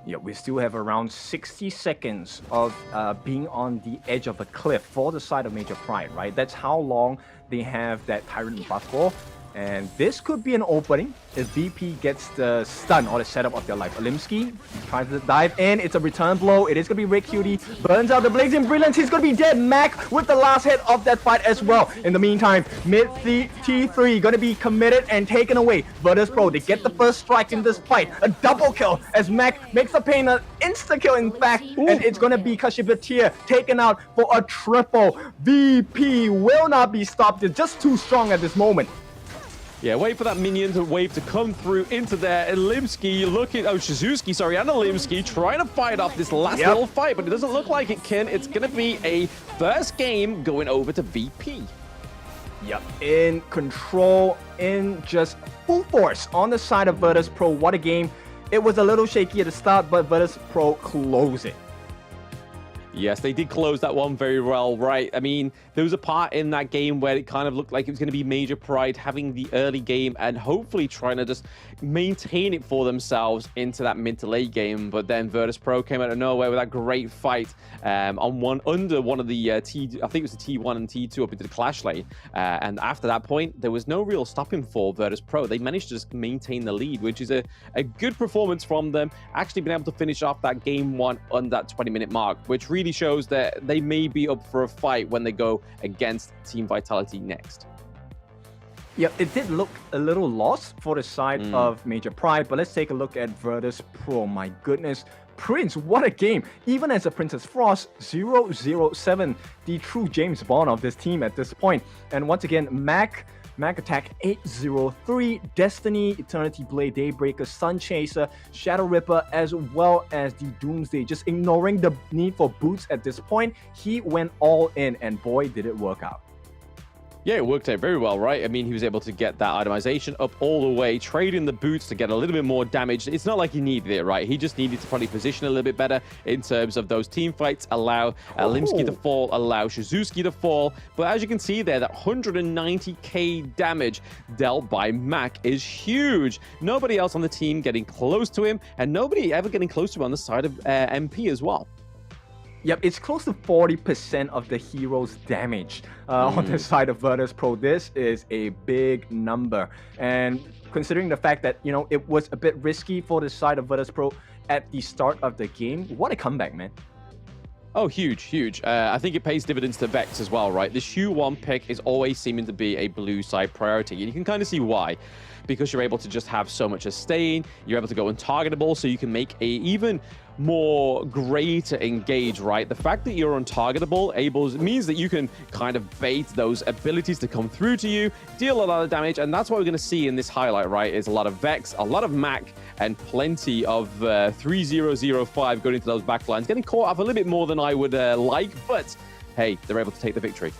Yeah, we still have around 60 seconds of being on the edge of a cliff for the side of Major Pride, right? That's how long they have that Tyrant buff for. And this could be an opening if VP gets the stun or the setup of their life. Alimsky tries to dive in. It's a return blow. It is going to be Rick Cutie. Burns out the Blazing Brilliance. He's going to be dead. Mac with the last hit of that fight as well. In the meantime, mid T3 going to be committed and taken away. Virtus.pro, they get the first strike in this fight. A double kill as Mac makes the pain an insta-kill in fact. And it's going to be Kashibatir taken out for a triple. VP will not be stopped. They're just too strong at this moment. Yeah, wait for that minion wave to come through into there. Limsky looking, Shizuki, sorry, and Limsky trying to fight off this last little fight, but it doesn't look like it, Ken. It's going to be a first game going over to VP. Yep, in control, in just full force on the side of Virtus.pro. What a game. It was a little shaky at the start, but Virtus.pro closed it. Yes, they did close that one very well, right? I mean, there was a part in that game where it kind of looked like it was going to be Major Pride having the early game and hopefully trying to just maintain it for themselves into that mid to late game. But then Virtus.pro came out of nowhere with that great fight under one of the I think it was the T1 and T2 up into the clash lane. And after that point, there was no real stopping for Virtus.pro. They managed to just maintain the lead, which is a good performance from them. Actually been able to finish off that game one on that 20-minute mark, which really shows that they may be up for a fight when they go against Team Vitality next. Yeah, it did look a little lost for the side of Major Pride, but let's take a look at Virtus.pro. My goodness, Prince, what a game! Even as a Princess Frost, 007, the true James Bond of this team at this point. And once again, Mac Attack 803, Destiny, Eternity Blade, Daybreaker, Sun Chaser, Shadow Ripper, as well as the Doomsday. Just ignoring the need for boots at this point, he went all in, and boy, did it work out. Yeah, it worked out very well, right? I mean, he was able to get that itemization up all the way, trading the boots to get a little bit more damage. It's not like he needed it, right? He just needed to probably position a little bit better in terms of those team fights, allow Limsky to fall, allow Shizuki to fall. But as you can see there, that 190k damage dealt by Mac is huge. Nobody else on the team getting close to him, and nobody ever getting close to him on the side of MP as well. Yep, it's close to 40% of the hero's damage on the side of Virtus.pro. This is a big number. And considering the fact that, you know, it was a bit risky for the side of Virtus.pro at the start of the game, what a comeback, man. Oh, huge, huge. I think it pays dividends to Vex as well, right? This Q1 pick is always seeming to be a blue side priority, and you can kind of see why. Because you're able to just have so much sustain, you're able to go untargetable, so you can make a even more gray to engage, right? The fact that you're untargetable means that you can kind of bait those abilities to come through to you, deal a lot of damage, and that's what we're going to see in this highlight, right? Is a lot of Vex, a lot of Mac, and plenty of 3005 going into those backlines, getting caught up a little bit more than I would like, but hey, they're able to take the victory.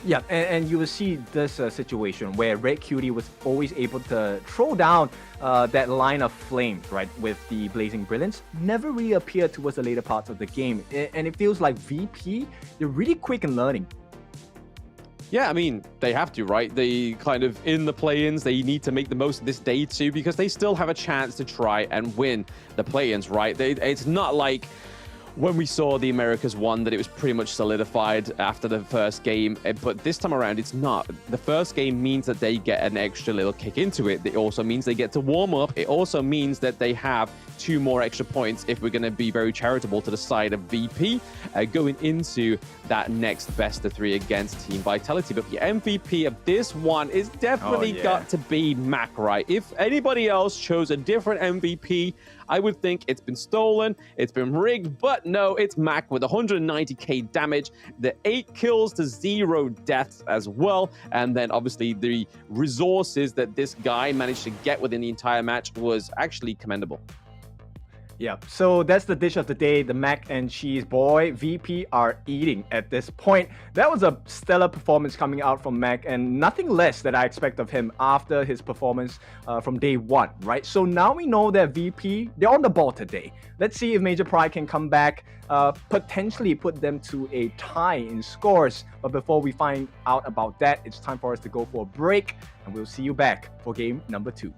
Yeah, and you will see this situation where Red Cutie was always able to throw down that line of flames, right, with the Blazing Brilliance, never really appeared towards the later parts of the game. And it feels like VP, they're really quick in learning. Yeah, I mean, they have to, right? They kind of, in the play-ins, they need to make the most of this day too, because they still have a chance to try and win the play-ins, right? It's not like when we saw the Americas won that it was pretty much solidified after the first game, but this time around it's not. The first game means that they get an extra little kick into it. It also means they get to warm up. It also means that they have 2 more extra points, if we're going to be very charitable, to the side of VP going into that next best of 3 against Team Vitality. But the MVP of this one is definitely got to be Mac, right? If anybody else chose a different MVP, I would think it's been stolen, it's been rigged, but no, it's Mac with 190k damage, the 8 kills to 0 deaths as well, and then obviously the resources that this guy managed to get within the entire match was actually commendable. Yeah, so that's the dish of the day, the mac and cheese. Boy, VP are eating at this point. That was a stellar performance coming out from Mac, and nothing less that I expect of him after his performance from day 1, right? So now we know that VP, they're on the ball today. Let's see if Major Pride can come back, potentially put them to a tie in scores. But before we find out about that, it's time for us to go for a break, and we'll see you back for game number 2.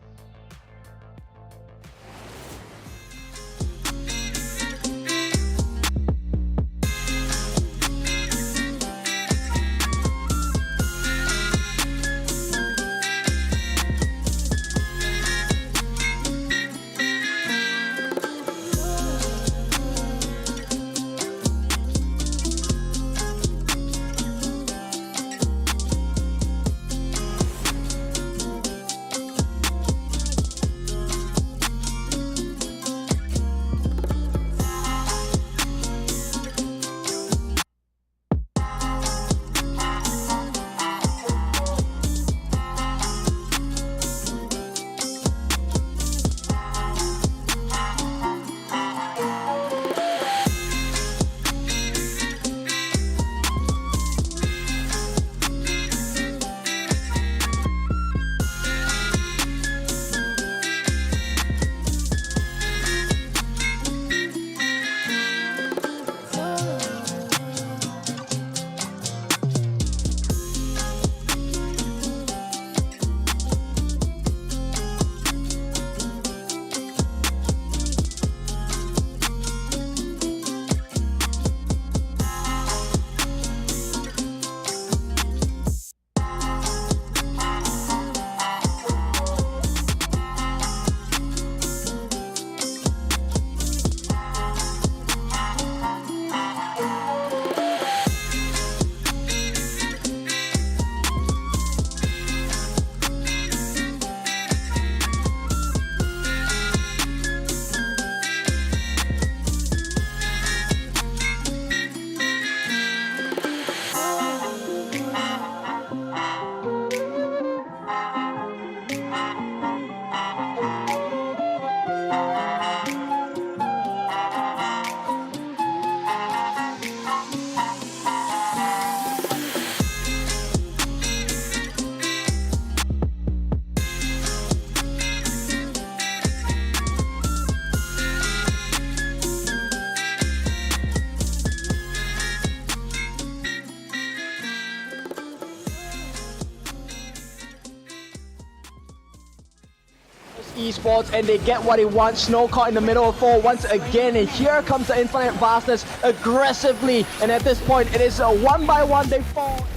Esports, and they get what they want. Snow caught in the middle of 4 once again, and here comes the Infinite Vastness aggressively, and at this point it is a 1 by 1 they fall.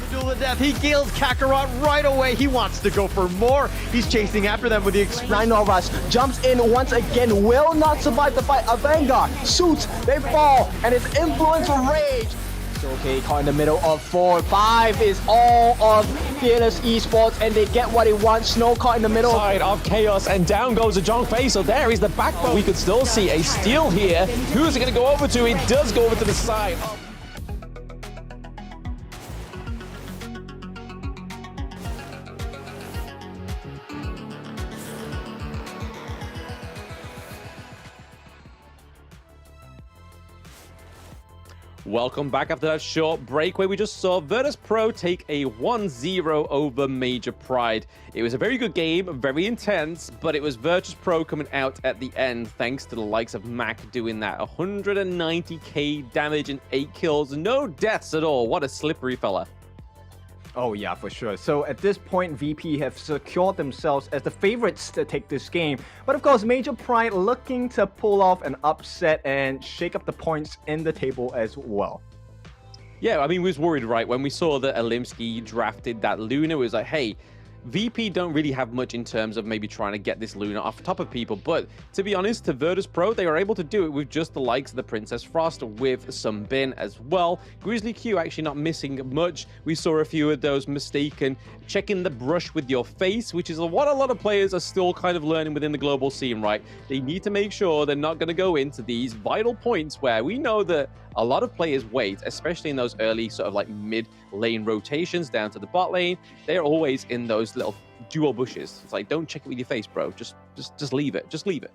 Duel to death. He kills Kakarot right away. He wants to go for more. He's chasing after them with the Rhinorush jumps in once again, will not survive the fight. A Vanguard shoots, they fall, and it's Influence Rage. Okay, caught in the middle of 4. 5 is all of Fearless Esports, and they get what they want. Snow caught in the middle. Side of Chaos, and down goes a John Fei. So there is the backbone. We could still see a steal here. Who's it going to go over to? It does go over to the side. Welcome back after that short break where we just saw Virtus.pro take a 1-0 over Major Pride. It was a very good game, very intense, but it was Virtus.pro coming out at the end thanks to the likes of Mac doing that 190k damage and 8 kills. No deaths at all. What a slippery fella. Oh yeah, for sure. So at this point, VP have secured themselves as the favorites to take this game. But of course, Major Pride looking to pull off an upset and shake up the points in the table as well. Yeah, I mean, we was worried, right? When we saw that Alimsky drafted that Luna, it was like, hey, VP don't really have much in terms of maybe trying to get this Luna off top of people, but to be honest, to Virtus.pro, they are able to do it with just the likes of the Princess Frost, with some Bin as well. Grizzly Q actually not missing much. We saw a few of those mistaken checking the brush with your face, which is what a lot of players are still kind of learning within the global scene, right? They need to make sure they're not going to go into these vital points where we know that a lot of players wait, especially in those early sort of like mid lane rotations down to the bot lane. They're always in those little dual bushes. It's like, don't check it with your face, bro. Just leave it. Just leave it.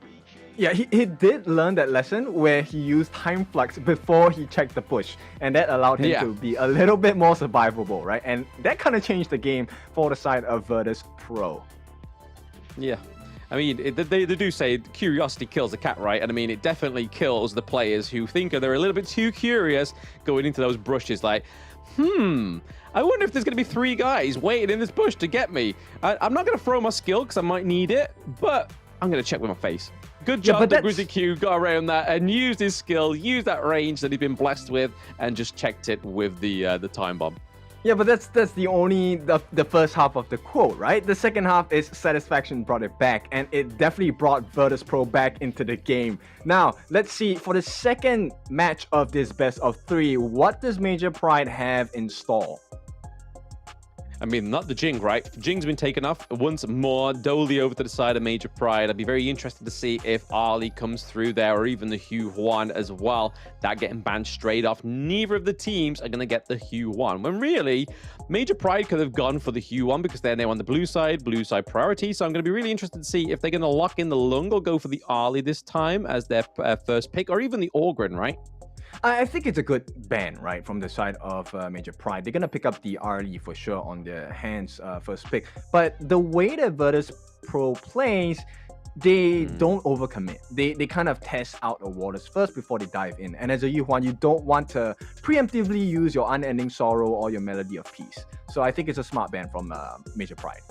Yeah, he did learn that lesson where he used Time Flux before he checked the push, and that allowed him to be a little bit more survivable, right? And that kind of changed the game for the side of Virtus.pro. Yeah. I mean, they do say curiosity kills the cat, right? And I mean, it definitely kills the players who think they're a little bit too curious going into those brushes like, I wonder if there's going to be 3 guys waiting in this bush to get me. I'm not going to throw my skill because I might need it, but I'm going to check with my face. Good job that Grizzly Q got around that and used his skill, used that range that he'd been blessed with, and just checked it with the time bomb. Yeah, but that's the only the first half of the quote, right? The second half is Satisfaction brought it back, and it definitely brought Virtus.pro back into the game. Now, let's see, for the second match of this best of 3, what does Major Pride have in store? I mean, not the Jing, right? Jing's been taken off once more. Dolly over to the side of Major Pride. I'd be very interested to see if Ali comes through there, or even the Hugh Huan as well. That getting banned straight off. Neither of the teams are going to get the Hugh Huan. When really, Major Pride could have gone for the Hugh Huan because they're now on the blue side priority. So I'm going to be really interested to see if they're going to lock in the Lung or go for the Ali this time as their first pick, or even the Orgren, right? I think it's a good ban, right, from the side of Major Pride. They're going to pick up the Arlie for sure on their hands first pick. But the way that Virtus.pro plays, they don't overcommit. They kind of test out the waters first before they dive in. And as a Yuhuan, you don't want to preemptively use your Unending Sorrow or your Melody of Peace. So I think it's a smart ban from Major Pride.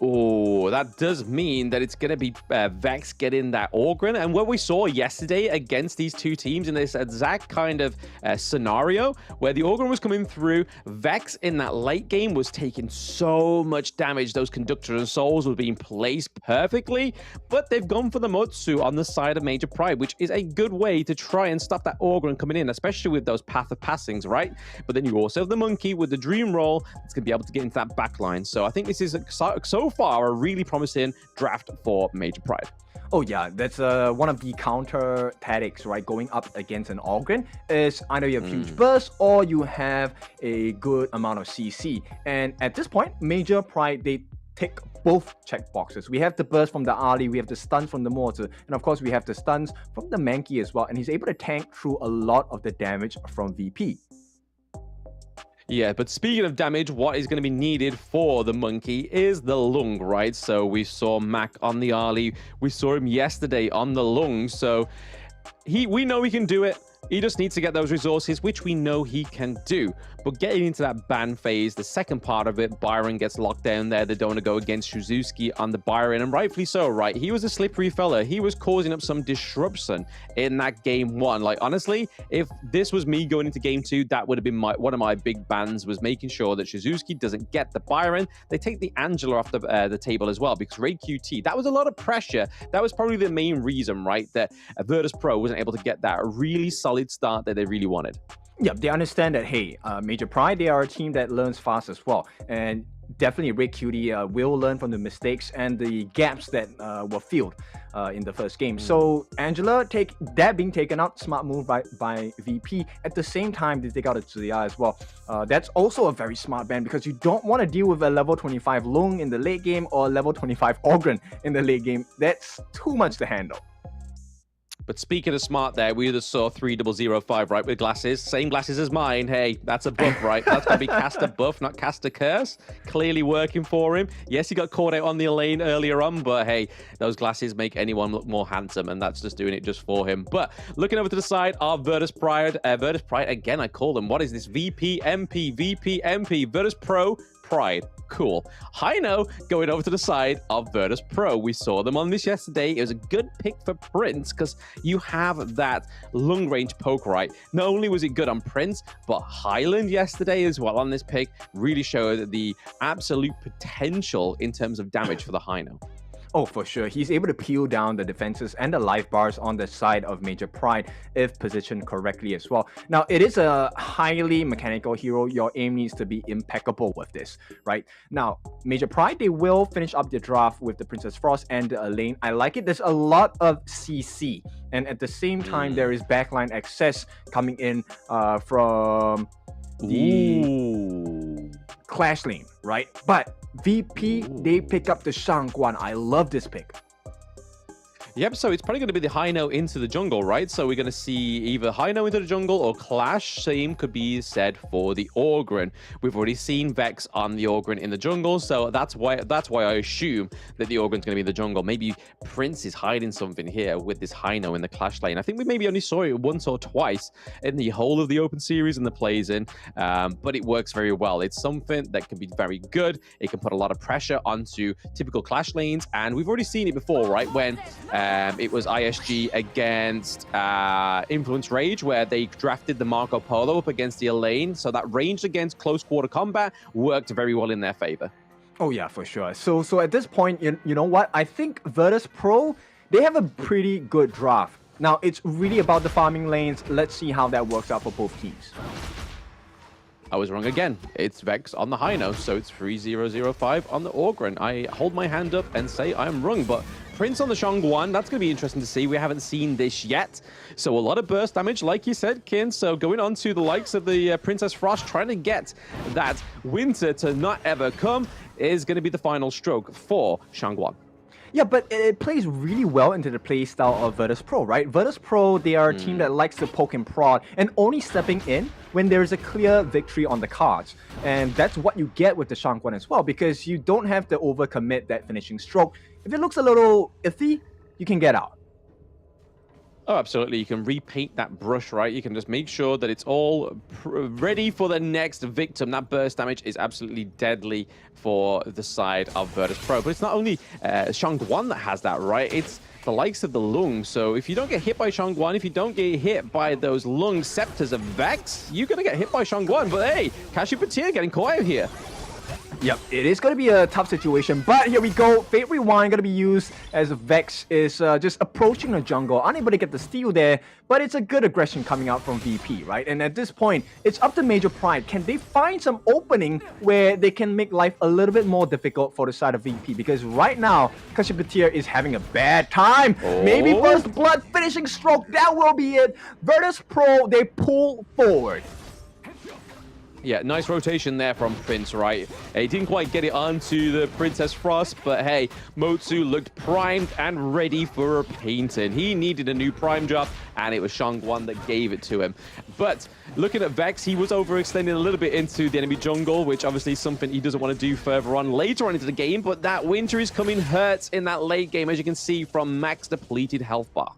Oh, that does mean that it's going to be Vex getting that Orgren. And what we saw yesterday against these two teams in this exact kind of scenario where the Orgren was coming through, Vex in that late game was taking so much damage. Those Conductors and Souls were being placed perfectly, but they've gone for the Mutsu on the side of Major Pride, which is a good way to try and stop that Orgren coming in, especially with those Path of Passings, right? But then you also have the Monkey with the Dream Roll. It's going to be able to get into that back line. So I think this is so far a really promising draft for Major Pride. Oh yeah, that's one of the counter tactics, right? Going up against an Orgren is either you have huge burst or you have a good amount of CC. And at this point, Major Pride, they tick both checkboxes. We have the burst from the Ali, we have the stuns from the Mortar, and of course we have the stuns from the Mankey as well. And he's able to tank through a lot of the damage from VP. Yeah, but speaking of damage, what is going to be needed for the Monkey is the Lung, right? So we saw Mac on the Ali. We saw him yesterday on the Lung. So we know he can do it. He just needs to get those resources, which we know he can do. But getting into that ban phase, the second part of it, Byron gets locked down there. They don't want to go against Shuzuki on the Byron, and rightfully so, right? He was a slippery fella. He was causing up some disruption in that game 1. Like, honestly, if this was me going into game 2, that would have been one of my big bans, was making sure that Shuzuki doesn't get the Byron. They take the Angela off the table as well, because Raid QT, that was a lot of pressure. That was probably the main reason, right, that Virtus.pro wasn't able to get that really solid start that they really wanted. Yeah, they understand that, hey, Major Pride, they are a team that learns fast as well. And definitely Red Cutie will learn from the mistakes and the gaps that were filled in the first game. So Angela, that being taken out, smart move by VP. At the same time, they take out a Tsuya as well. That's also a very smart ban because you don't want to deal with a level 25 Lung in the late game or a level 25 Ogren in the late game. That's too much to handle. But speaking of smart there, we just saw 3005, right, with glasses. Same glasses as mine. Hey, that's a buff, right? That's going to be cast a buff, not cast a curse. Clearly working for him. Yes, he got caught out on the lane earlier on, but hey, those glasses make anyone look more handsome, and that's just doing it just for him. But looking over to the side of Virtus Pride, again, I call them. What is this? VPMP, Virtus.pro, Pride. Cool. Hino going over to the side of Virtus.pro. We saw them on this yesterday. It was a good pick for Prince because you have that long range poke, right? Not only was it good on Prince, but Highland yesterday as well on this pick really showed the absolute potential in terms of damage for the Hino. Oh, for sure. He's able to peel down the defenses and the life bars on the side of Major Pride if positioned correctly as well. Now, it is a highly mechanical hero. Your aim needs to be impeccable with this, right? Now, Major Pride, they will finish up the draft with the Princess Frost and the Elaine. I like it. There's a lot of CC. And at the same time, there is backline access coming in from the Clash lane, right? But VP, they pick up the Shangguan. I love this pick. Yep, so it's probably going to be the Hino into the jungle, right? So we're going to see either Hino into the jungle or Clash. Same could be said for the Ogryn. We've already seen Vex on the Ogryn in the jungle, so that's why I assume that the Ogryn's going to be in the jungle. Maybe Prince is hiding something here with this Hino in the Clash lane. I think we maybe only saw it once or twice in the whole of the Open Series and the plays in, but it works very well. It's something that can be very good. It can put a lot of pressure onto typical Clash lanes, and we've already seen it before, right? When it was ISG against Influence Rage, where they drafted the Marco Polo up against the Elaine. So that ranged against close quarter combat worked very well in their favor. Oh yeah, for sure. So at this point, you know what? I think Virtus.pro, they have a pretty good draft. Now, it's really about the farming lanes. Let's see how that works out for both teams. I was wrong again. It's Vex on the Hino, so it's 3005 on the Ogryn. I hold my hand up and say I'm wrong, but Prince on the Shangguan, that's going to be interesting to see. We haven't seen this yet. So a lot of burst damage, like you said, Kin. So going on to the likes of the Princess Frost, trying to get that winter to not ever come is going to be the final stroke for Shangguan. Yeah, but it plays really well into the play style of Virtus.pro, right? Virtus.pro, they are a team that likes to poke and prod and only stepping in when there's a clear victory on the cards. And that's what you get with the Shangguan as well, because you don't have to overcommit that finishing stroke. If it looks a little iffy, you can get out. Oh, absolutely. You can repaint that brush, right? You can just make sure that it's all ready for the next victim. That burst damage is absolutely deadly for the side of Virtus.pro. But it's not only Shangguan that has that, right? It's the likes of the Lung. So if you don't get hit by Shangguan, if you don't get hit by those Lung Scepters of Vex, you're going to get hit by Shangguan. But hey, Cassiopeia getting caught out here. Yep, it is going to be a tough situation, but here we go. Fate Rewind going to be used as Vex is just approaching the jungle, unable to get the steal there, but it's a good aggression coming out from VP, right? And at this point, it's up to Major Pride. Can they find some opening where they can make life a little bit more difficult for the side of VP? Because right now, Cassiopeia is having a bad time. Maybe first blood finishing stroke, that will be it. Virtus.pro, they pull forward. Yeah, nice rotation there from Prince, right? He didn't quite get it onto the Princess Frost, but hey, Motsu looked primed and ready for a painting. He needed a new prime job, and it was Shangguan that gave it to him. But looking at Vex, he was overextending a little bit into the enemy jungle, which obviously is something he doesn't want to do further on later on into the game, but that winter is coming hurts in that late game, as you can see from Max depleted health bar.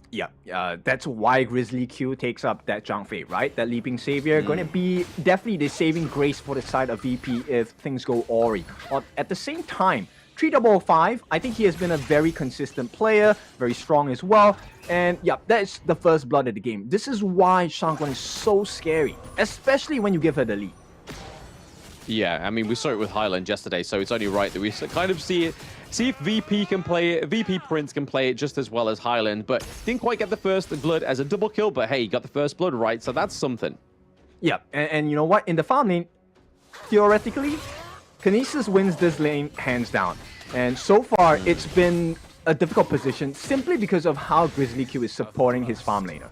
Yeah, that's why Grizzly Q takes up that Zhang Fei, right? That Leaping Savior, going to be definitely the saving grace for the side of VP if things go awry. At the same time, 3005, I think he has been a very consistent player, very strong as well. And yeah, that's the first blood of the game. This is why Shangguan is so scary, especially when you give her the lead. Yeah, I mean, we saw it with Highland yesterday, so it's only right that we kind of see if VP can play it, VP Prince can play it just as well as Highland, but didn't quite get the first blood as a double kill, but hey, he got the first blood right, so that's something. Yeah, and you know what? In the farm lane, theoretically, Kinesis wins this lane hands down. And so far, it's been a difficult position simply because of how Grizzly Q is supporting his farm laner.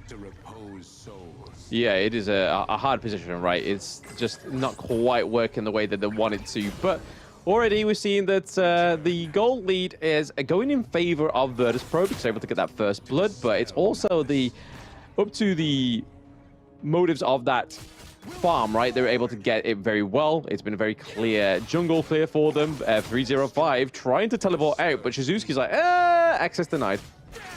Yeah, it is a hard position, right? It's just not quite working the way that they want it to. But already we're seeing that the gold lead is going in favor of Virtus.pro because they're able to get that first blood. But it's also up to the motives of that farm, right? They were able to get it very well. It's been a very clear jungle clear for them. 305 trying to teleport out, but Shizuki's like, access denied.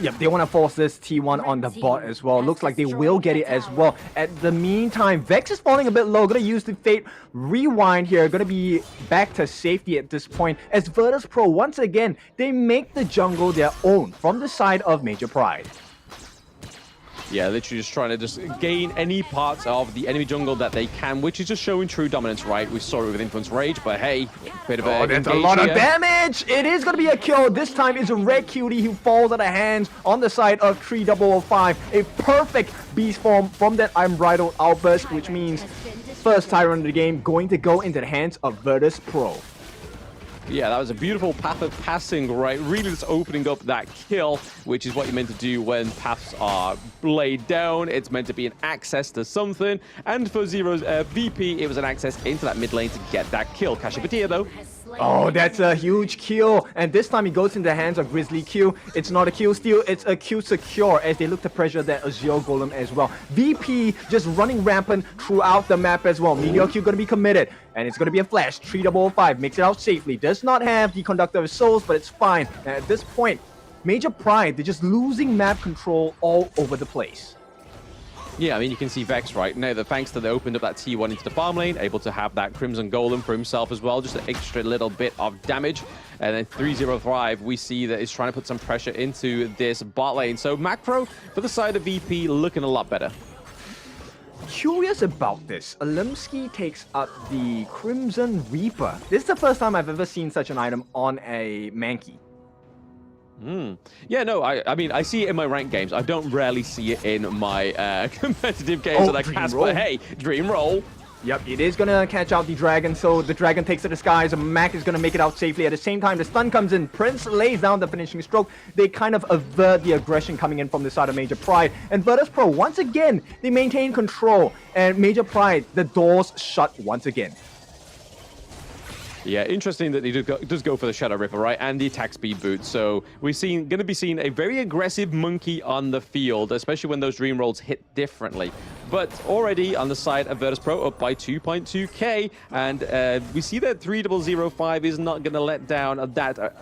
Yep, they want to force this T1 on the bot as well. Looks like they will get it as well. At the meantime, Vex is falling a bit low. Gonna use the Fate Rewind here. Gonna be back to safety at this point. As Virtus.pro, once again, they make the jungle their own from the side of Major Pride. Yeah, literally just trying to just gain any parts of the enemy jungle that they can, which is just showing true dominance, right? We saw it with Influence Rage, but hey, bit of a that's a lot of damage! It is going to be a kill. This time it's a Red Cutie who falls out of hands on the side of 3005. A perfect beast form from that Unbridled Outburst, which means first Tyrant of the game going to go into the hands of Virtus.pro. Yeah, that was a beautiful path of passing, right? Really just opening up that kill, which is what you're meant to do when paths are laid down. It's meant to be an access to something. And for Zero's VP, it was an access into that mid lane to get that kill. Cassiopeia, though. Oh, that's a huge kill. And this time he goes in the hands of Grizzly Q. It's not a kill steal, it's a kill secure as they look to pressure that Azure Golem as well. VP just running rampant throughout the map as well. Meteor Q going to be committed. And it's going to be a flash. 3005 makes it out safely. Does not have the Conductor of Souls, but it's fine. And at this point, Major Pride, they're just losing map control all over the place. Yeah, I mean, you can see Vex right now that thanks to they opened up that T1 into the farm lane, able to have that Crimson Golem for himself as well, just an extra little bit of damage. And then 305, we see that he's trying to put some pressure into this bot lane. So Macro, for the side of VP, looking a lot better. Curious about this. Alimsky takes up the Crimson Reaper. This is the first time I've ever seen such an item on a Mankey. Yeah, no, I mean, I see it in my ranked games. I don't rarely see it in my competitive games that I cast, but hey, dream roll. Yep, it is going to catch out the dragon, so the dragon takes to the skies, and Mac is going to make it out safely. At the same time, the stun comes in. Prince lays down the finishing stroke. They kind of avert the aggression coming in from the side of Major Pride. And Virtus.pro, once again, they maintain control. And Major Pride, the doors shut once again. Yeah, interesting that he does go for the Shadow Ripper, right? And the attack speed boot. So we're going to be seeing a very aggressive monkey on the field, especially when those dream rolls hit differently. But already on the side of Virtus.pro, up by 2.2k. And we see that 3005 is not going to let down that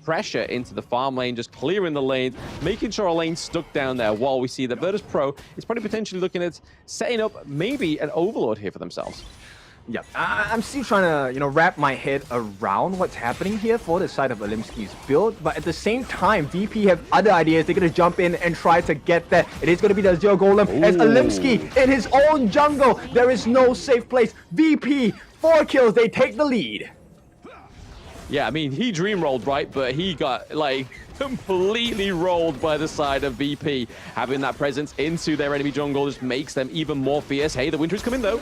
pressure into the farm lane, just clearing the lane, making sure our lane's stuck down there, while we see that Virtus.pro is probably potentially looking at setting up maybe an Overlord here for themselves. Yeah, I'm still trying to, wrap my head around what's happening here for the side of Alimsky's build, but at the same time, VP have other ideas. They're going to jump in and try to get that. It is going to be the Azure Golem as Alimsky in his own jungle. There is no safe place. VP, 4 kills, they take the lead. Yeah, I mean, he dream rolled, right? But he got, like, completely rolled by the side of VP. Having that presence into their enemy jungle just makes them even more fierce. Hey, the winter is coming, though.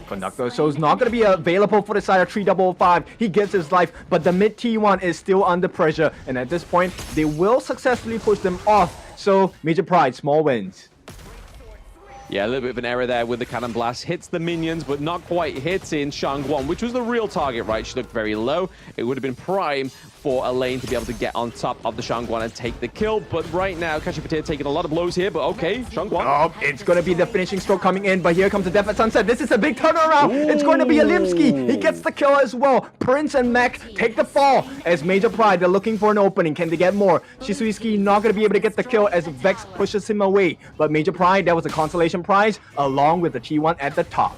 Conductor, so it's not going to be available for the side of 3005. He gives his life, but the mid T1 is still under pressure. And at this point, they will successfully push them off. So, Major Pride, small wins. Yeah, a little bit of an error there with the Cannon Blast. Hits the minions, but not quite hitting Shangguan, which was the real target, right? She looked very low. It would have been prime for a lane to be able to get on top of the Shangguan and take the kill. But right now, Cassiopeia taking a lot of blows here, but okay, Shangguan. Oh, it's going to be the finishing stroke coming in, but here comes the Death at Sunset. This is a big turnaround. Ooh. It's going to be Alimsky. He gets the kill as well. Prince and Mac take the fall as Major Pride. They're looking for an opening. Can they get more? Shizuki not going to be able to get the kill as Vex pushes him away. But Major Pride, that was a consolation prize along with the T1 at the top.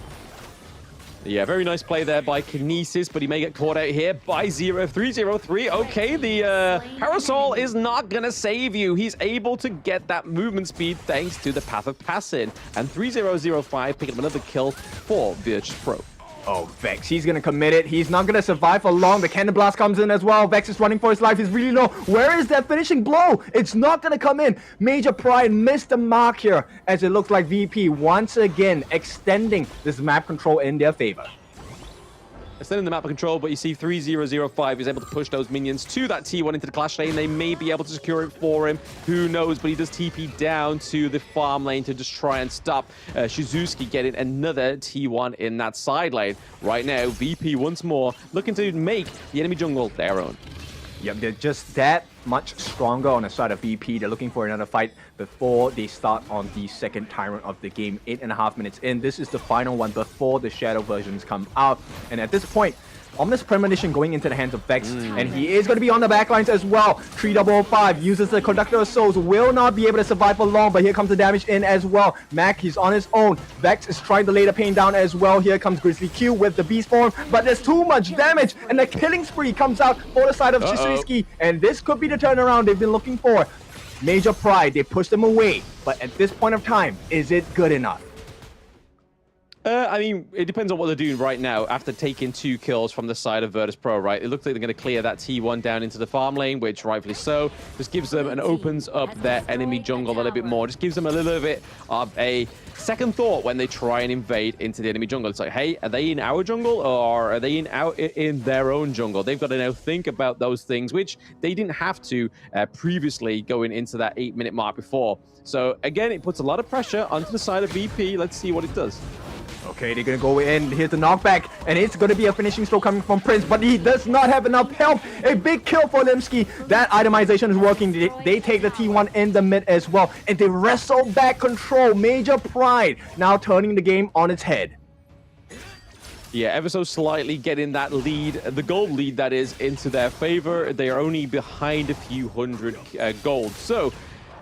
Yeah, very nice play there by Kinesis, but he may get caught out here by 0303. Okay, the Parasol is not going to save you. He's able to get that movement speed thanks to the Path of Passing. And 3005 picking up another kill for Virtus.pro. Oh, Vex, he's gonna commit it. He's not gonna survive for long. The Cannon Blast comes in as well. Vex is running for his life. He's really low. Where is that finishing blow? It's not gonna come in. Major Pride missed the mark here, as it looks like VP once again extending this map control in their favor. Extending the map of control, but you see 3005 is able to push those minions to that T1 into the clash lane. They may be able to secure it for him. Who knows? But he does TP down to the farm lane to just try and stop Shizuki getting another T1 in that side lane. Right now, VP once more looking to make the enemy jungle their own. Yep, they're just that much stronger on the side of VP. They're looking for another fight before they start on the second Tyrant of the game. 8.5 minutes in. This is the final one before the Shadow versions come out. And at this point, Ominous Premonition going into the hands of Vex, and he is going to be on the backlines as well. 3005 uses the Conductor of Souls, will not be able to survive for long, but here comes the damage in as well. Mac, he's on his own. Vex is trying to lay the pain down as well. Here comes Grizzly Q with the Beast Form, but there's too much damage, and the killing spree comes out for the side of Shizuki, and this could be the turnaround they've been looking for. Major Pride, they pushed them away, but at this point of time, is it good enough? I mean, it depends on what they're doing right now after taking 2 kills from the side of Virtus.pro, right? It looks like they're going to clear that T1 down into the farm lane, which rightfully so. Just gives them and opens up their enemy jungle a little bit more. Just gives them a little bit of a second thought when they try and invade into the enemy jungle. It's like, hey, are they in our jungle or are they in their own jungle? They've got to now think about those things, which they didn't have to previously going into that 8-minute mark before. So again, it puts a lot of pressure onto the side of VP. Let's see what it does. Okay, they're gonna go in. Here's the knockback, and it's gonna be a finishing stroke coming from Prince, but he does not have enough health. A big kill for Limsky. That itemization is working. They take the T1 in the mid as well, and they wrestle back control. Major Pride now turning the game on its head. Yeah, ever so slightly getting that lead, the gold lead that is, into their favor. They are only behind a few hundred gold. So,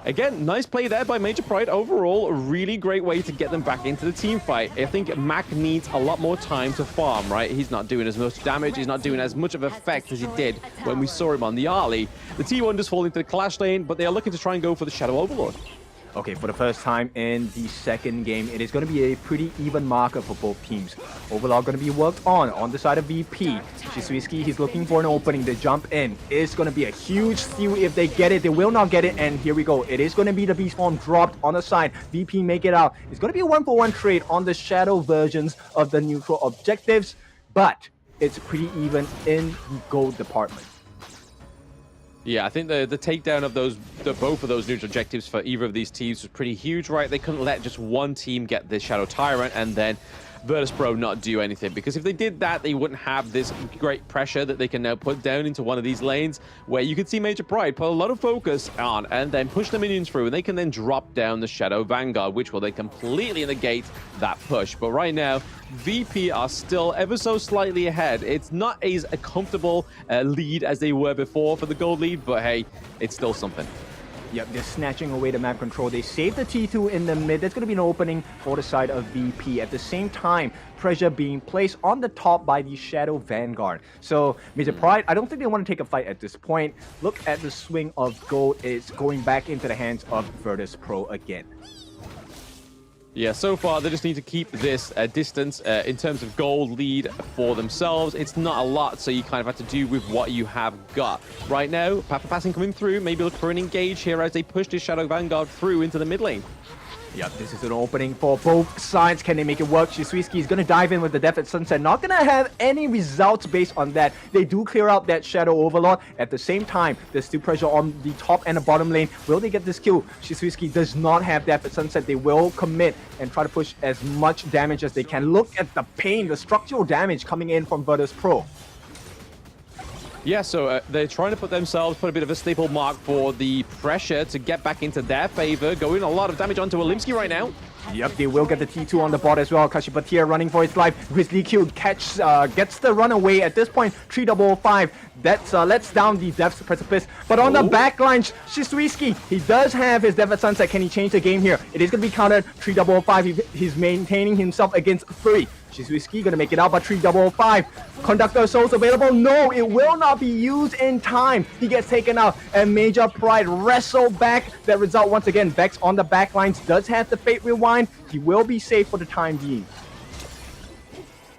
again, nice play there by Major Pride. Overall, a really great way to get them back into the team fight. I think Mac needs a lot more time to farm, right? He's not doing as much damage. He's not doing as much of effect as he did when we saw him on the early. The T1 does fall into the clash lane, but they are looking to try and go for the Shadow Overlord. Okay, for the first time in the second game, it is going to be a pretty even marker for both teams. Overall, going to be worked on the side of VP. Shizuki, he's looking for an opening to jump in. It's going to be a huge steal if they get it. They will not get it, and here we go. It is going to be the Beast Form dropped on the side. VP make it out. It's going to be a 1-for-1 trade on the Shadow versions of the neutral objectives, but it's pretty even in the gold department. Yeah, I think the takedown of both of those neutral objectives for either of these teams was pretty huge, right? They couldn't let just one team get the Shadow Tyrant and then Virtus.pro not do anything, because if they did that, they wouldn't have this great pressure that they can now put down into one of these lanes where you could see Major Pride put a lot of focus on and then push the minions through, and they can then drop down the Shadow Vanguard, which will then completely negate that push. But right now, VP are still ever so slightly ahead. It's not as a comfortable lead as they were before for the gold lead, but hey, it's still something. Yep, they're snatching away the map control. They save the T2 in the mid. There's going to be an opening for the side of VP. At the same time, pressure being placed on the top by the Shadow Vanguard. So, Major Pride, I don't think they want to take a fight at this point. Look at the swing of gold. It's going back into the hands of Virtus.pro again. Yeah, so far they just need to keep this distance in terms of gold lead for themselves. It's not a lot, so you kind of have to do with what you have got. Right now, Papa Passing coming through, maybe look for an engage here as they push this Shadow Vanguard through into the mid lane. Yep, this is an opening for both sides. Can they make it work? Shizuki is going to dive in with the Death at Sunset. Not going to have any results based on that. They do clear out that Shadow Overlord. At the same time, there's still pressure on the top and the bottom lane. Will they get this kill? Shizuki does not have Death at Sunset. They will commit and try to push as much damage as they can. Look at the pain, the structural damage coming in from Virtus.pro. Yeah, so they're trying to put a bit of a staple mark for the pressure to get back into their favor. Going a lot of damage onto Olimsky right now. Yep, they will get the T2 on the bot as well. Kashipatia running for his life. Grizzly Q gets the runaway at this point. 3005. That lets down the Death's Precipice. But on the back line, Shizuki, he does have his Death at Sunset. Can he change the game here? It is going to be countered. 3005. He's maintaining himself against 3. Shizuki gonna make it out, but 3005. Conductor Souls available? No, it will not be used in time. He gets taken out, and Major Pride wrestle back that result once again. Vex on the back lines does have the Fate Rewind. He will be safe for the time being.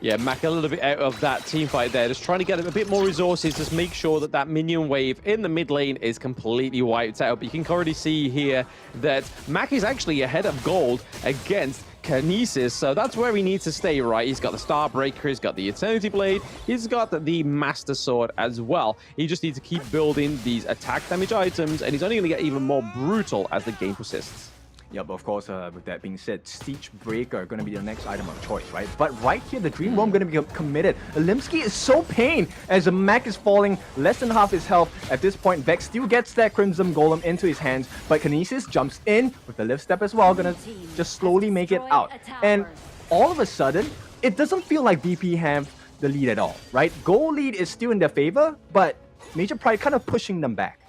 Yeah, Mac a little bit out of that team fight there, just trying to get a bit more resources, just make sure that that minion wave in the mid lane is completely wiped out. But you can already see here that Mac is actually ahead of gold against Kinesis, so that's where he needs to stay, right? He's got the Starbreaker, he's got the Eternity Blade, he's got the Master Sword as well. He just needs to keep building these attack damage items, and he's only going to get even more brutal as the game persists. Yep, of course, with that being said, Siege Breaker going to be the next item of choice, right? But right here, the Dream Roam going to be committed. Limsky is so pained as the Mac is falling less than half his health. At this point, Vex still gets that Crimson Golem into his hands, but Kinesis jumps in with the lift step as well, going to just slowly make it out. And all of a sudden, it doesn't feel like VP have the lead at all, right? Goal lead is still in their favor, but Major Pride kind of pushing them back.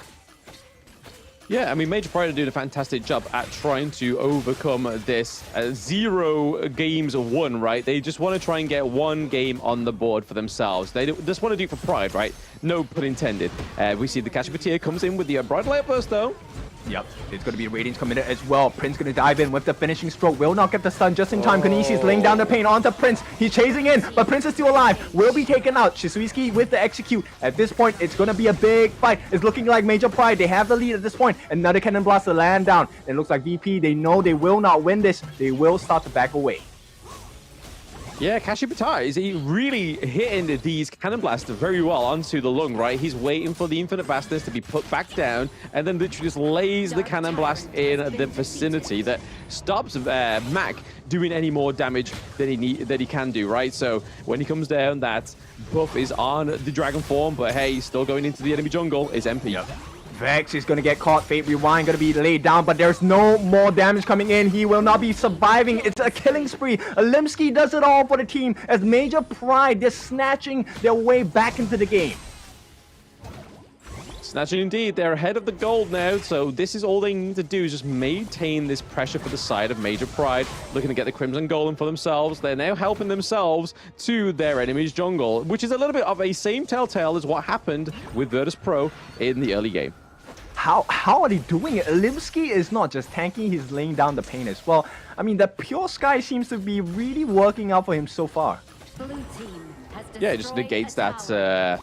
Yeah, I mean, Major Pride are doing a fantastic job at trying to overcome this 0 games won, right? They just want to try and get 1 game on the board for themselves. They just want to do it for pride, right? No pun intended. We see the Cassiopeia comes in with the Bridal Outburst, though. Yep, it's going to be Radiance committed as well. Prince going to dive in with the finishing stroke. Will not get the stun just in time. Kinesis laying down the pain onto Prince. He's chasing in, but Prince is still alive. Will be taken out. Shisuiski with the execute. At this point, it's going to be a big fight. It's looking like Major Pride. They have the lead at this point. Another Cannon Blast to land down. It looks like VP, they know they will not win this. They will start to back away. Yeah, Cassiopeia is really hitting these Cannon Blasts very well onto the lung, right? He's waiting for the Infinite Bastards to be put back down, and then literally just lays the Cannon Blast in the vicinity that stops Mac doing any more damage than he can do, right? So when he comes down, that buff is on the Dragon form, but hey, he's still going into the enemy jungle is MP. Yep. Vex is going to get caught. Fate Rewind going to be laid down, but there's no more damage coming in. He will not be surviving. It's a killing spree. Limsky does it all for the team as Major Pride, they're snatching their way back into the game. Snatching indeed. They're ahead of the gold now, so this is all they need to do is just maintain this pressure for the side of Major Pride, looking to get the Crimson Golem for themselves. They're now helping themselves to their enemy's jungle, which is a little bit of a same telltale as what happened with Virtus.pro in the early game. How are they doing it? Limsky is not just tanking, he's laying down the pain as well. I mean, the Pure Sky seems to be really working out for him so far. Yeah, it just negates that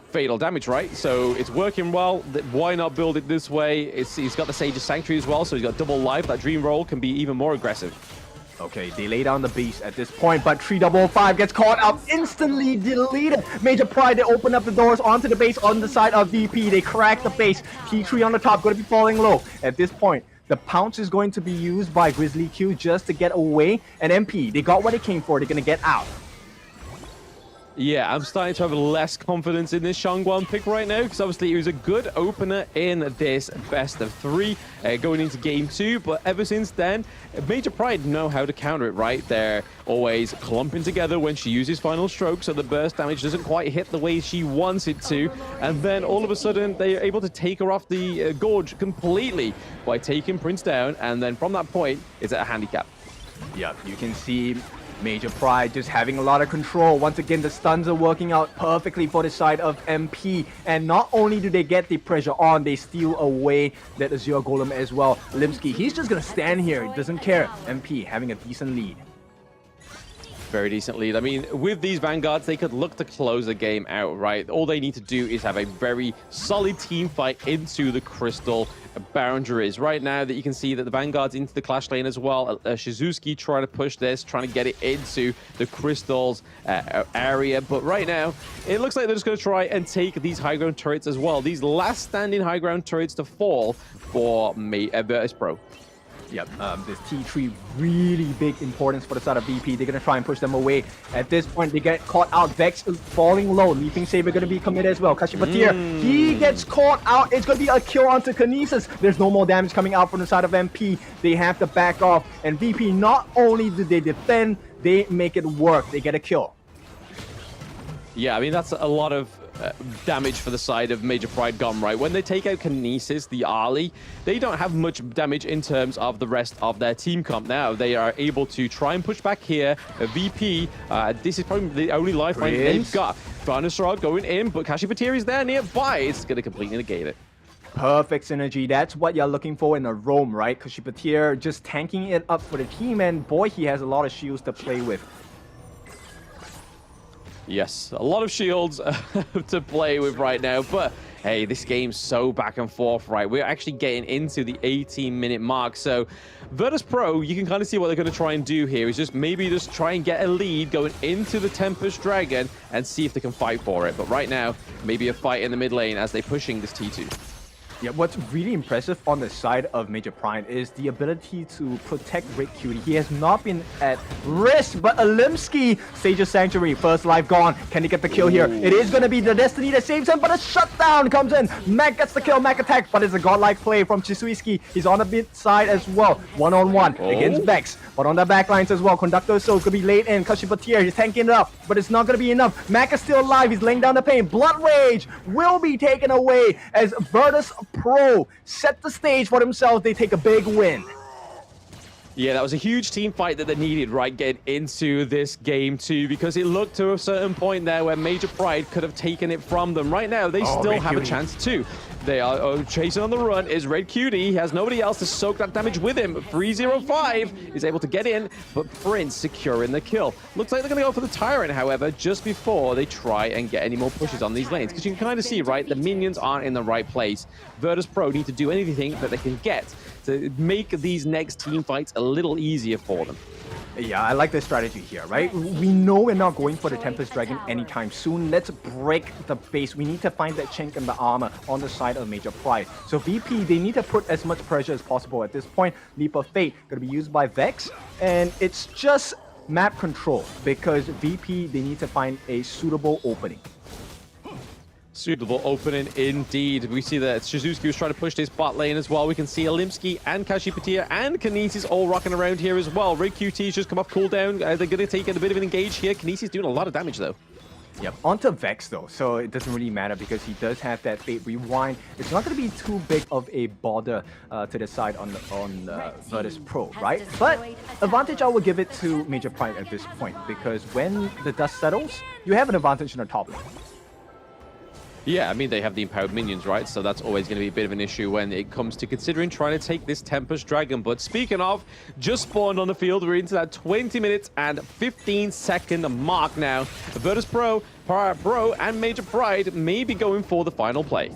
fatal damage, right? So it's working well. Why not build it this way? He's got the Sage's Sanctuary as well, so he's got double life. That Dream Roll can be even more aggressive. Okay, they lay down the beast at this point, but 355 gets caught up, instantly deleted. Major Pride, they open up the doors onto the base on the side of VP. They crack the base. T3 on the top, going to be falling low. At this point, the pounce is going to be used by Grizzly Q just to get away. And MP, they got what they came for. They're going to get out. Yeah, I'm starting to have less confidence in this Shangguan pick right now, because obviously it was a good opener in this best of 3 going into game 2, but ever since then, Major Pride know how to counter it, right? They're always clumping together when she uses final stroke, so the burst damage doesn't quite hit the way she wants it to, and then all of a sudden they are able to take her off the gorge completely by taking Prince down, and then from that point, it's at a handicap. Yep, you can see Major Pride just having a lot of control. Once again, the stuns are working out perfectly for the side of MP. And not only do they get the pressure on, they steal away that Azure Golem as well. Limsky, he's just going to stand here. He doesn't care. MP having a decent lead. Very decent lead. I mean, with these Vanguards, they could look to close the game out, right? All they need to do is have a very solid team fight into the Crystal boundaries. Right now that you can see that the Vanguard's into the Clash lane as well. Shizuki trying to push this, trying to get it into the Crystal's area. But right now, it looks like they're just going to try and take these high ground turrets as well. These last standing high ground turrets to fall for Virtus.pro. Yep, this T3 really big importance for the side of VP. They're going to try and push them away. At this point, they get caught out. Vex is falling low. Leaping Saber going to be committed as well. Cassiopeia, he gets caught out. It's going to be a kill onto Kinesis. There's no more damage coming out from the side of MP. They have to back off. And VP, not only do they defend, they make it work. They get a kill. Yeah, I mean, that's a lot of damage for the side of Major Pride gone, right? When they take out Kinesis, the Ali, they don't have much damage in terms of the rest of their team comp. Now, they are able to try and push back here. VP, this is probably the only lifeline they've got. Vanessrod going in, but Cassiopeia is there nearby. It's going to completely negate it. Perfect synergy. That's what you're looking for in a roam, right? Cassiopeia just tanking it up for the team, and boy, he has a lot of shields to play with. Yes, a lot of shields to play with right now, but hey, this game's so back and forth, right? We're actually getting into the 18-minute mark, so Virtus.pro, you can kind of see what they're going to try and do here is just maybe just try and get a lead going into the Tempest Dragon and see if they can fight for it. But right now, maybe a fight in the mid lane as they're pushing this T2. Yeah, what's really impressive on the side of Major Prime is the ability to protect Red Cutie. He has not been at risk, but Alimsky, Sage's Sanctuary, first life gone. Can he get the kill here? It is going to be the Destiny that saves him, but a shutdown comes in. Mac gets the kill, Mac attack, but it's a godlike play from Chisuiski. He's on the mid side as well, one-on-one against Vex, but on the back lines as well. Conductor Soul could be late in. Kashipatir, he's tanking it up, but it's not going to be enough. Mac is still alive, he's laying down the pain. Blood Rage will be taken away as Virtus.pro set the stage for themselves. They take a big win. Yeah, that was a huge team fight that they needed, right, getting into this game too, because it looked to a certain point there where Major Pride could have taken it from them. Right now, they still have a chance too. They are chasing on the run is Red Cutie. He has nobody else to soak that damage with him. 305 is able to get in, but Prince securing the kill. Looks like they're going to go for the Tyrant, however, just before they try and get any more pushes on these lanes. Because you can kind of see, right, the minions aren't in the right place. Virtus.pro need to do anything that they can get to make these next team fights a little easier for them. Yeah, I like the strategy here, right? We know we're not going for the Tempest Dragon anytime soon. Let's break the base. We need to find that chink in the armor on the side of Major Pride. So VP, they need to put as much pressure as possible at this point. Leap of Fate going to be used by Vex, and it's just map control because VP, they need to find a suitable opening. Suitable opening indeed. We see that Shizuki was trying to push this bot lane as well. We can see Alimsky and Kashipatir and Kinesis all rocking around here as well. Red QT's just come off cooldown. They're going to take a bit of an engage here. Kinesis doing a lot of damage though. Yep, onto Vex though, so it doesn't really matter because he does have that Fate Rewind. It's not going to be too big of a bother to the side on Virtus.pro, right? But advantage I will give it to Major Pride at this point because when the dust settles, you have an advantage in the top lane. Yeah, I mean, they have the empowered minions, right? So that's always going to be a bit of an issue when it comes to considering trying to take this Tempest Dragon. But speaking of, just spawned on the field. We're into that 20 minutes and 15-second mark now. Virtus.pro, Pro, and Major Pride may be going for the final play.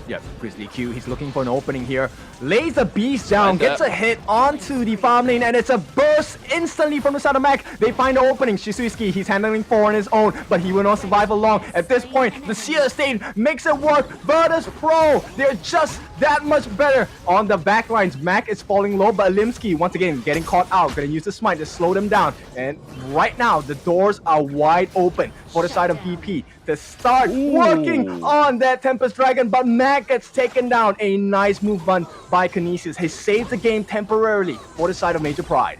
Yep, Grizzly Q, he's looking for an opening here. Lays the beast down, gets a hit onto the farm lane, and it's a burst instantly from the side of Mac. They find the opening. Shisuiski, he's handling 4 on his own, but he will not survive along. At this point, the Seer State makes it work. Virtus.pro, they're just that much better on the back lines. Mac is falling low, but Alimsky, once again, getting caught out. Gonna use the smite to slow them down. And right now, the doors are wide open for the side of BP to start working on that Tempest Dragon, but Mac gets taken down. A nice move done by Kinesis. He saves the game temporarily for the side of Major Pride.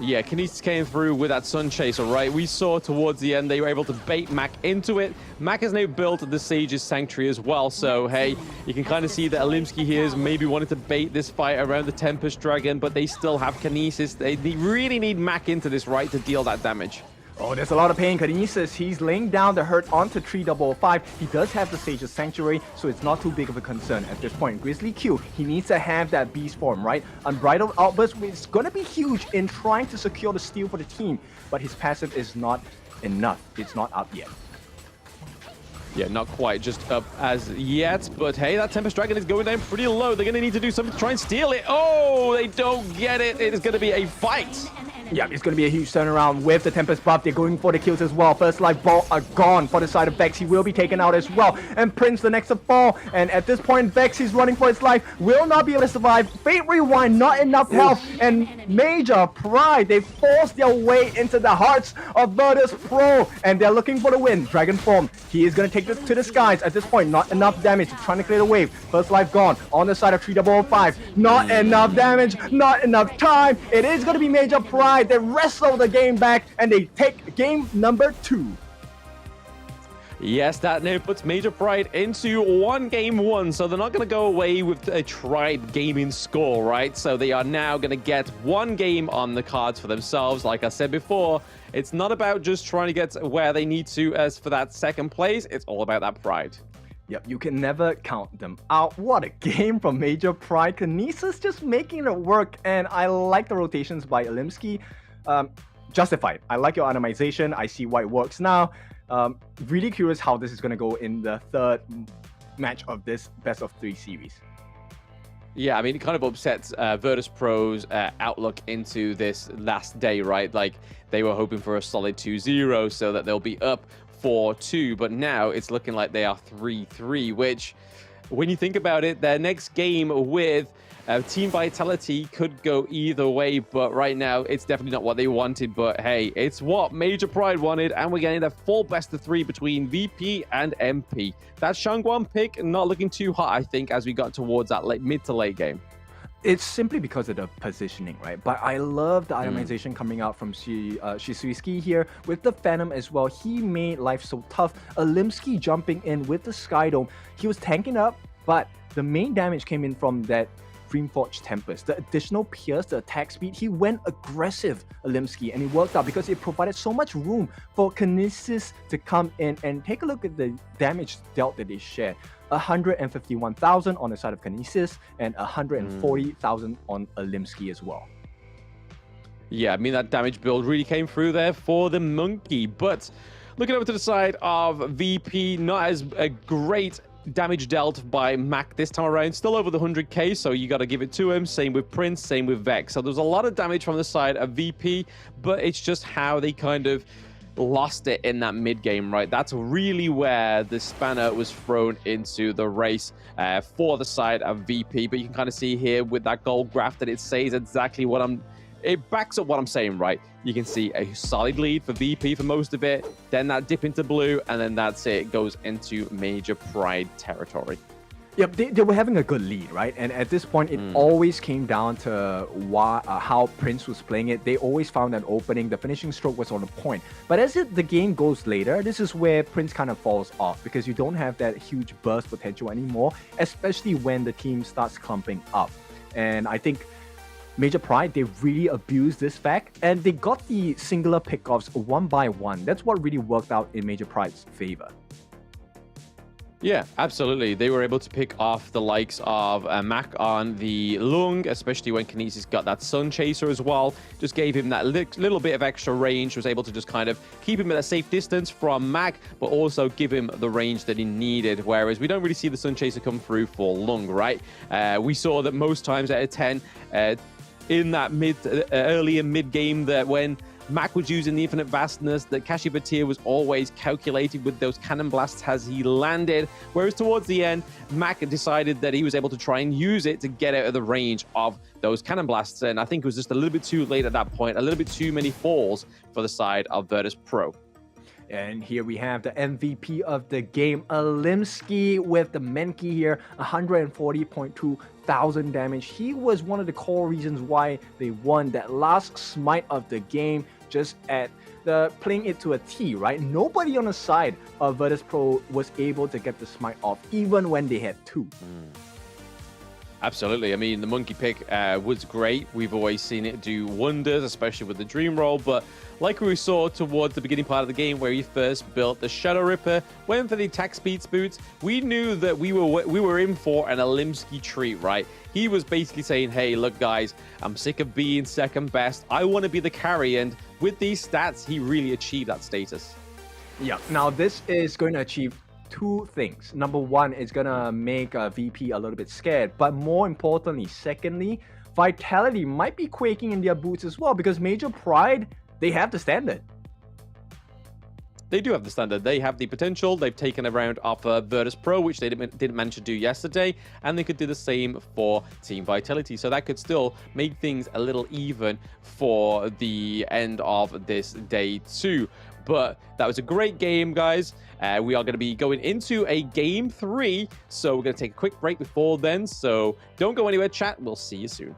Yeah, Kinesis came through with that Sun Chaser, right? We saw towards the end they were able to bait Mac into it. Mac has now built the Sage's Sanctuary as well, so hey, you can kind of see that Alimsky here is maybe wanting to bait this fight around the Tempest Dragon, but they still have Kinesis. They really need Mac into this, right, to deal that damage. Oh, there's a lot of pain. Kinesis, he's laying down the hurt onto 3005. He does have the Sage's Sanctuary, so it's not too big of a concern at this point. Grizzly Q, he needs to have that beast form, right? Unbridled Outburst is going to be huge in trying to secure the steal for the team, but his passive is not enough. It's not up yet. Yeah, not quite just up as yet, but hey, that Tempest Dragon is going down pretty low. They're going to need to do something to try and steal it. Oh, they don't get it. It is going to be a fight. Yeah, it's going to be a huge turnaround with the Tempest buff. They're going for the kills as well. First life ball are gone for the side of Vex. He will be taken out as well. And Prince the next to fall. And at this point, Vex is running for his life. Will not be able to survive. Fate Rewind, not enough health. And Major Pride, they force their way into the hearts of Virtus.pro. And they're looking for the win. Dragon form. He is going to take this to the skies. At this point, not enough damage. Trying to clear the wave. First life gone. On the side of 3005. Not enough damage. Not enough time. It is going to be Major Pride. They wrestle the game back and they take game number 2. Yes, that now puts Major Pride into game 1, so they're not going to go away with a tried gaming score, right? So they are now going to get 1 game on the cards for themselves. Like I said before, it's not about just trying to get where they need to as for that second place. It's all about that pride. Yep, you can never count them out. What a game from Major Pride. Kinesis just making it work, and I like the rotations by Alimsky. justified. I like your itemization. I see why it works now. Really curious how this is going to go in the third match of this best of 3 series. Yeah, I mean, it kind of upsets Virtus.pro's outlook into this last day, right? Like, they were hoping for a solid 2-0 so that they'll be up 4-2, but now it's looking like they are 3-3, which, when you think about it, their next game with Team Vitality could go either way, but right now it's definitely not what they wanted. But hey, it's what Major Pride wanted, and we're getting a full best of 3 between VP and MP. That Shangguan pick not looking too hot, I think, as we got towards that mid to late game. It's simply because of the positioning, right? But I love the itemization coming out from Shisuiski here with the Phantom as well. He made life so tough. Alimsky jumping in with the Skydome. He was tanking up, but the main damage came in from that Dreamforge Tempest. The additional pierce, the attack speed, he went aggressive, Alimsky, and it worked out because it provided so much room for Kinesis to come in. And take a look at the damage dealt that they shared. 151,000 on the side of Kinesis and 140,000 on Alimsky as well. Yeah, I mean, that damage build really came through there for the Monkey. But looking over to the side of VP, not as a great damage dealt by Mac this time around. Still over the 100k, so you got to give it to him. Same with Prince, same with Vex. So there's a lot of damage from the side of VP, but it's just how they kind of lost it in that mid game, right? That's really where the spanner was thrown into the race for the side of VP. But you can kind of see here with that gold graph that it says exactly what it backs up what I'm saying, right? You can see a solid lead for VP for most of it, then that dip into blue, and then that's it. It goes into Major Pride territory. Yep, they were having a good lead, right? And at this point, it always came down to how Prince was playing it. They always found an opening. The finishing stroke was on the point. But as the game goes later, this is where Prince kind of falls off because you don't have that huge burst potential anymore, especially when the team starts clumping up. And I think Major Pride, they really abused this fact, and they got the singular pickoffs one by one. That's what really worked out in Major Pride's favor. Yeah, absolutely. They were able to pick off the likes of Mac on the Lung, especially when Kinesis got that Sun Chaser as well. Just gave him that little bit of extra range, was able to just kind of keep him at a safe distance from Mac, but also give him the range that he needed. Whereas we don't really see the Sun Chaser come through for Lung, right? We saw that most times out of 10, in that earlier mid game, that when Mac was using the Infinite Vastness, that Kashi Batir was always calculated with those cannon blasts as he landed. Whereas towards the end, Mac decided that he was able to try and use it to get out of the range of those cannon blasts. And I think it was just a little bit too late at that point, a little bit too many falls for the side of Virtus.pro. And here we have the MVP of the game, Alimsky, with the Menki here, 140.2 thousand damage. He was one of the core reasons why they won that last smite of the game, just at playing it to a T, right? Nobody on the side of Virtus.pro was able to get the smite off, even when they had 2. Absolutely. I mean, the Monkey pick was great. We've always seen it do wonders, especially with the Dream Roll. But like we saw towards the beginning part of the game, where he first built the Shadow Ripper, went for the attack speed boots, we knew that we were in for an Alimsky treat, right? He was basically saying, hey, look, guys, I'm sick of being second best. I want to be the carry. And with these stats, he really achieved that status. Yeah. Now, this is going to achieve 2 things. Number one, it's gonna make VP a little bit scared, but more importantly, secondly, Vitality might be quaking in their boots as well, because Major Pride, they have the standard. They do have the standard. They have the potential. They've taken a round off Virtus.pro, which they didn't manage to do yesterday, and they could do the same for Team Vitality. So that could still make things a little even for the end of this day 2. But that was a great game, guys. We are going to be going into a game 3, so we're going to take a quick break before then. So don't go anywhere, chat. We'll see you soon.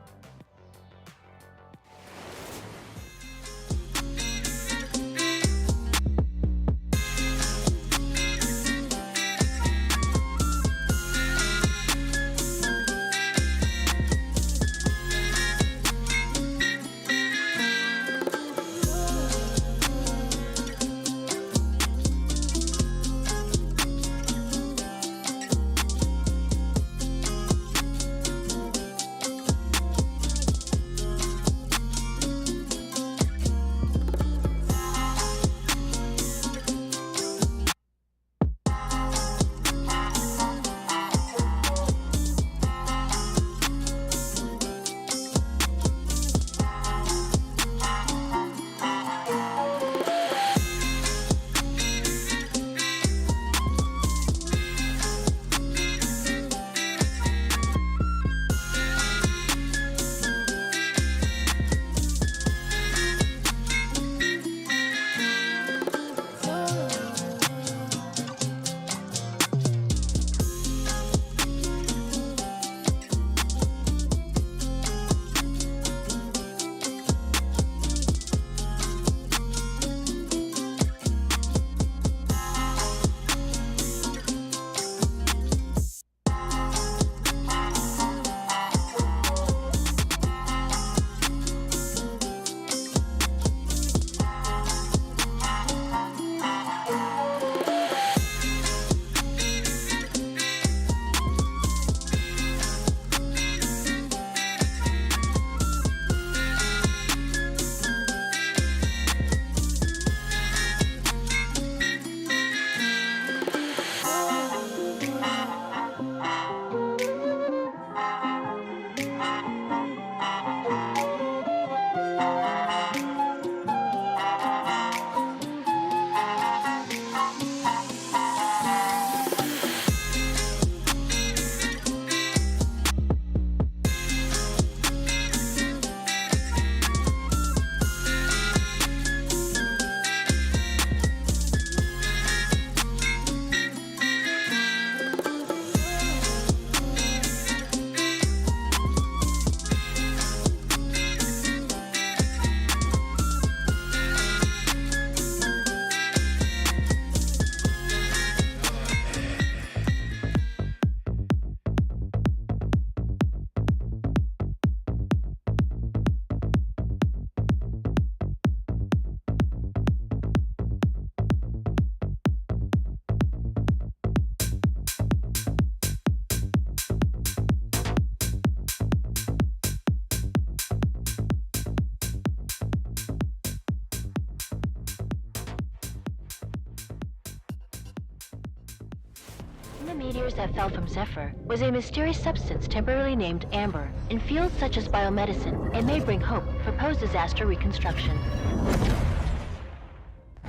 The meteors that fell from Zephyr was a mysterious substance temporarily named Amber. In fields such as biomedicine, it may bring hope for post-disaster reconstruction.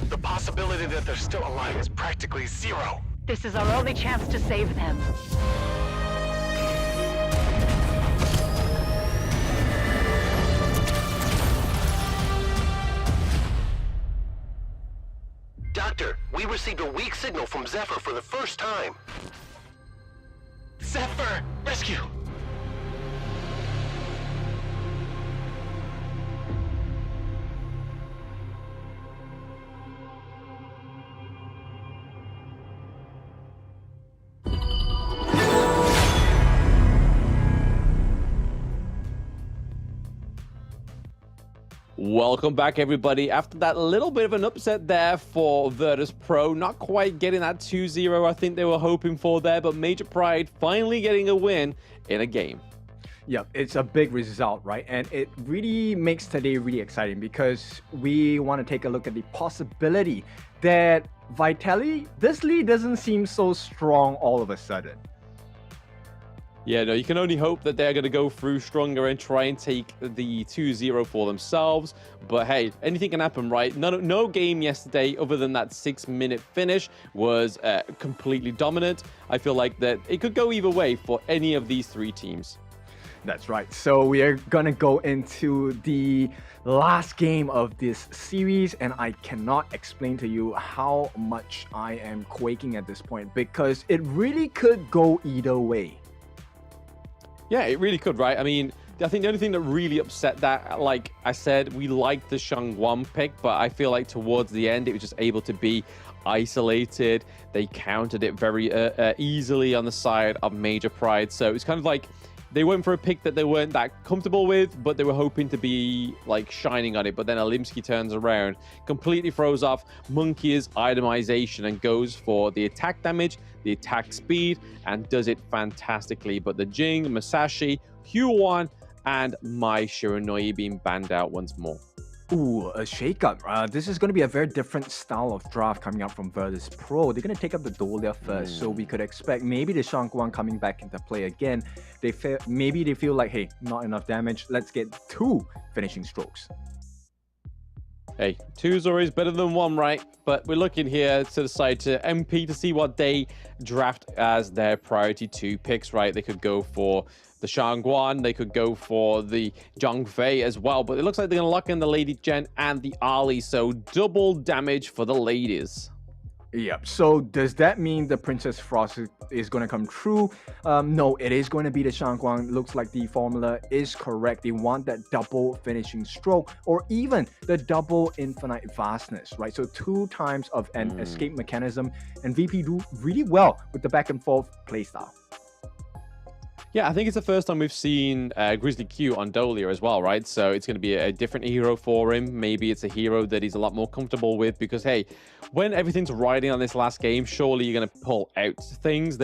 The possibility that they're still alive is practically zero. This is our only chance to save them. Doctor, we received a weak signal from Zephyr for the first time. Zephyr! Rescue! Welcome back, everybody. After that little bit of an upset there for Virtus.pro, not quite getting that 2-0 I think they were hoping for there, but Major Pride finally getting a win in a game. Yeah, it's a big result, right? And it really makes today really exciting because we want to take a look at the possibility that Vitality, this lead doesn't seem so strong all of a sudden. Yeah, no, you can only hope that they're going to go through stronger and try and take the 2-0 for themselves. But hey, anything can happen, right? No game yesterday, other than that 6-minute finish, was completely dominant. I feel like that it could go either way for any of these three teams. That's right. So we are going to go into the last game of this series, and I cannot explain to you how much I am quaking at this point because it really could go either way. Yeah, it really could, right? I mean, I think the only thing that really upset that, like I said, we liked the Shangguan pick, but I feel like towards the end, it was just able to be isolated. They countered it very easily on the side of Major Pride. So it's kind of like they went for a pick that they weren't that comfortable with, but they were hoping to be like shining on it. But then Alimsky turns around, completely throws off Monkey's itemization and goes for the attack damage, the attack speed, and does it fantastically. But the Jing, Masashi, Huan, and Mai Shiranui being banned out once more. Ooh, a shakeup. This is going to be a very different style of draft coming out from Virtus.pro. They're going to take up the Dolia first, so we could expect maybe the Shangguan coming back into play again. Maybe they feel like, hey, not enough damage. Let's get 2 finishing strokes. Hey, 2 is always better than 1, right? But we're looking here to the side to MP to see what they draft as their priority 2 picks, right? They could go for the Shangguan, they could go for the Zhongfei as well, but it looks like they're going to lock in the Lady Jen and the Ali, so double damage for the ladies. Yep, so does that mean the Princess Frost is going to come true? No, it is going to be the Shangguan. Looks like the formula is correct. They want that double finishing stroke or even the double infinite vastness, right? So 2 times of an escape mechanism, and VP do really well with the back and forth playstyle. Yeah, I think it's the first time we've seen Grizzly Q on Dolia as well, right? So it's going to be a different hero for him. Maybe it's a hero that he's a lot more comfortable with because, hey, when everything's riding on this last game, surely you're going to pull out things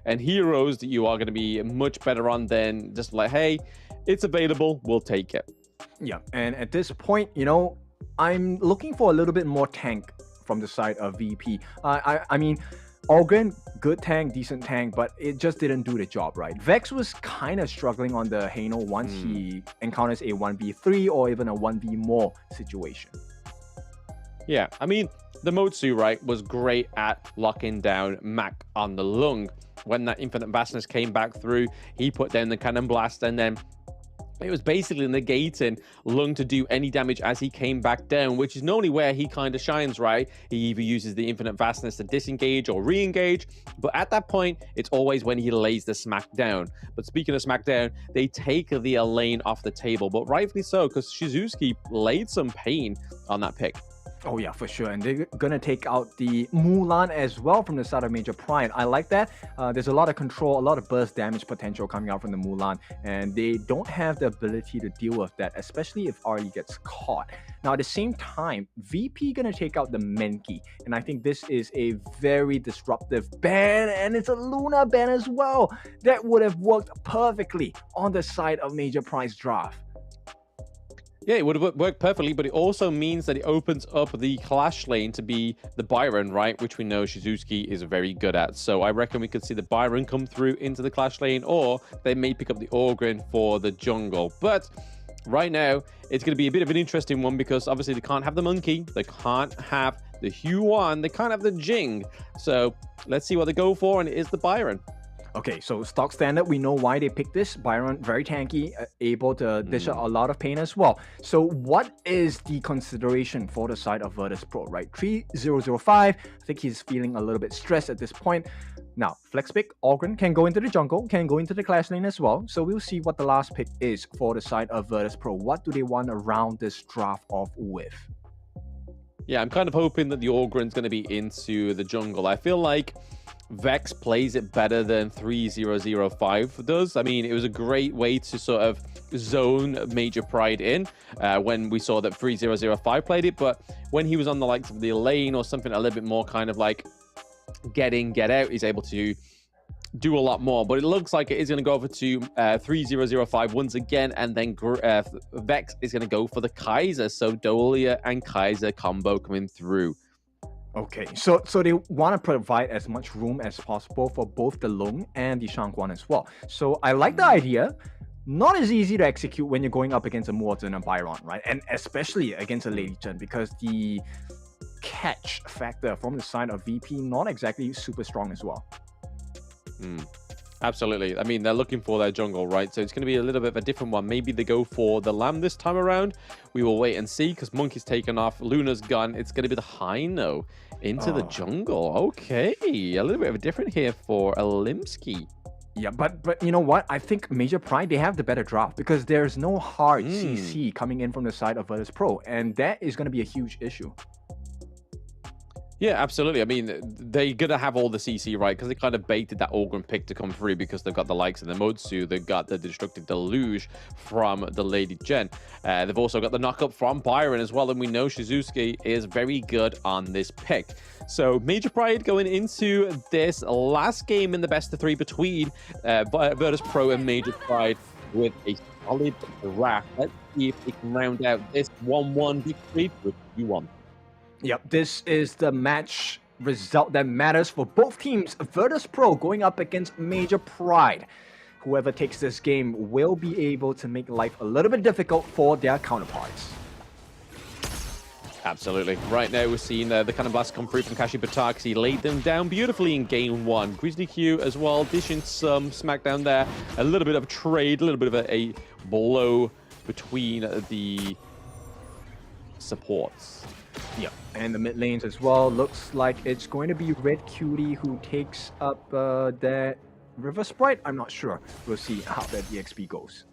and heroes that you are going to be much better on than just like, hey, it's available, we'll take it. Yeah, and at this point, you know, I'm looking for a little bit more tank from the side of VP. I mean, Ogren, good tank, decent tank, but it just didn't do the job, right? Vex was kind of struggling on the Hano once he encounters a 1v3 or even a 1v more situation. Yeah, I mean, the Motsu, right, was great at locking down Mac on the lung. When that Infinite Vastness came back through, he put down the Cannon Blast, and then it was basically negating Lung to do any damage as he came back down, which is normally where he kind of shines, right? He either uses the Infinite Vastness to disengage or re-engage, but at that point, it's always when he lays the smack down. But speaking of smackdown, they take the Elaine off the table, but rightfully so, because Shizuki laid some pain on that pick. Oh yeah, for sure. And they're gonna take out the Mulan as well from the side of Major Pride. I like that. There's a lot of control, a lot of burst damage potential coming out from the Mulan, and they don't have the ability to deal with that, especially if Arlie gets caught. Now, at the same time, VP gonna take out the Menki, and I think this is a very disruptive ban, and it's a Luna ban as well. That would have worked perfectly on the side of Major Pride's draft. Yeah, it would have worked perfectly, but it also means that it opens up the Clash lane to be the Byron, right? Which we know Shizuki is very good at. So I reckon we could see the Byron come through into the Clash lane, or they may pick up the Orgrin for the jungle. But right now, it's going to be a bit of an interesting one because obviously they can't have the Monkey, they can't have the Huan, they can't have the Jing. So let's see what they go for, and it is the Byron. Okay, so stock standard, we know why they picked this. Byron, very tanky, able to dish out a lot of pain as well. So what is the consideration for the side of Virtus.pro, right? 3005, I think he's feeling a little bit stressed at this point. Now, flex pick, Orgrin can go into the jungle, can go into the Clash lane as well. So we'll see what the last pick is for the side of Virtus.pro. What do they want around this draft off with? Yeah, I'm kind of hoping that the Orgrin's going to be into the jungle. I feel like Vex plays it better than 3005 does. I mean, it was a great way to sort of zone Major Pride in when we saw that 3005 played it, but when he was on the likes of the lane or something a little bit more kind of like get in, get out, he's able to do a lot more. But it looks like it is going to go over to 3005 once again, and then Vex is going to go for the Kaiser. So Dolia and Kaiser combo coming through. Okay, so they want to provide as much room as possible for both the Long and the Shangguan as well. So I like the idea. Not as easy to execute when you're going up against a Morton and a Byron, right? And especially against a Lady Chen, because the catch factor from the side of VP not exactly super strong as well. Absolutely. I mean, they're looking for their jungle, right? So it's going to be a little bit of a different one. Maybe they go for the Lamb this time around. We will wait and see, because Monkey's taken off. Luna's gone. It's going to be the Hino into the jungle. Okay. A little bit of a different here for Alimsky. Yeah, but you know what? I think Major Pride, they have the better draft because there's no hard CC coming in from the side of Virtus.pro, and that is going to be a huge issue. Yeah, absolutely. I mean, they're going to have all the CC, right? Because they kind of baited that Orgrin pick to come through because they've got the likes of the Motsu, they've got the Destructive Deluge from the Lady Jen. They've also got the knockup from Byron as well, and we know Shizuki is very good on this pick. So Major Pride going into this last game in the best of three between Virtus.pro and Major Pride with a solid draft. Let's see if they can round out this 1-1 victory with 2-1. Yep, this is the match result that matters for both teams. Virtus.pro going up against Major Pride. Whoever takes this game will be able to make life a little bit difficult for their counterparts. Absolutely. Right now, we're seeing the Cannon Blast come through from Kashi Batak. He laid them down beautifully in game one. Grizzly Q as well, dishing some smackdown there. A little bit of trade, a little bit of a blow between the supports. Yeah, and the mid lanes as well. Looks like it's going to be Red Cutie who takes up that River Sprite. I'm not sure. We'll see how that EXP goes.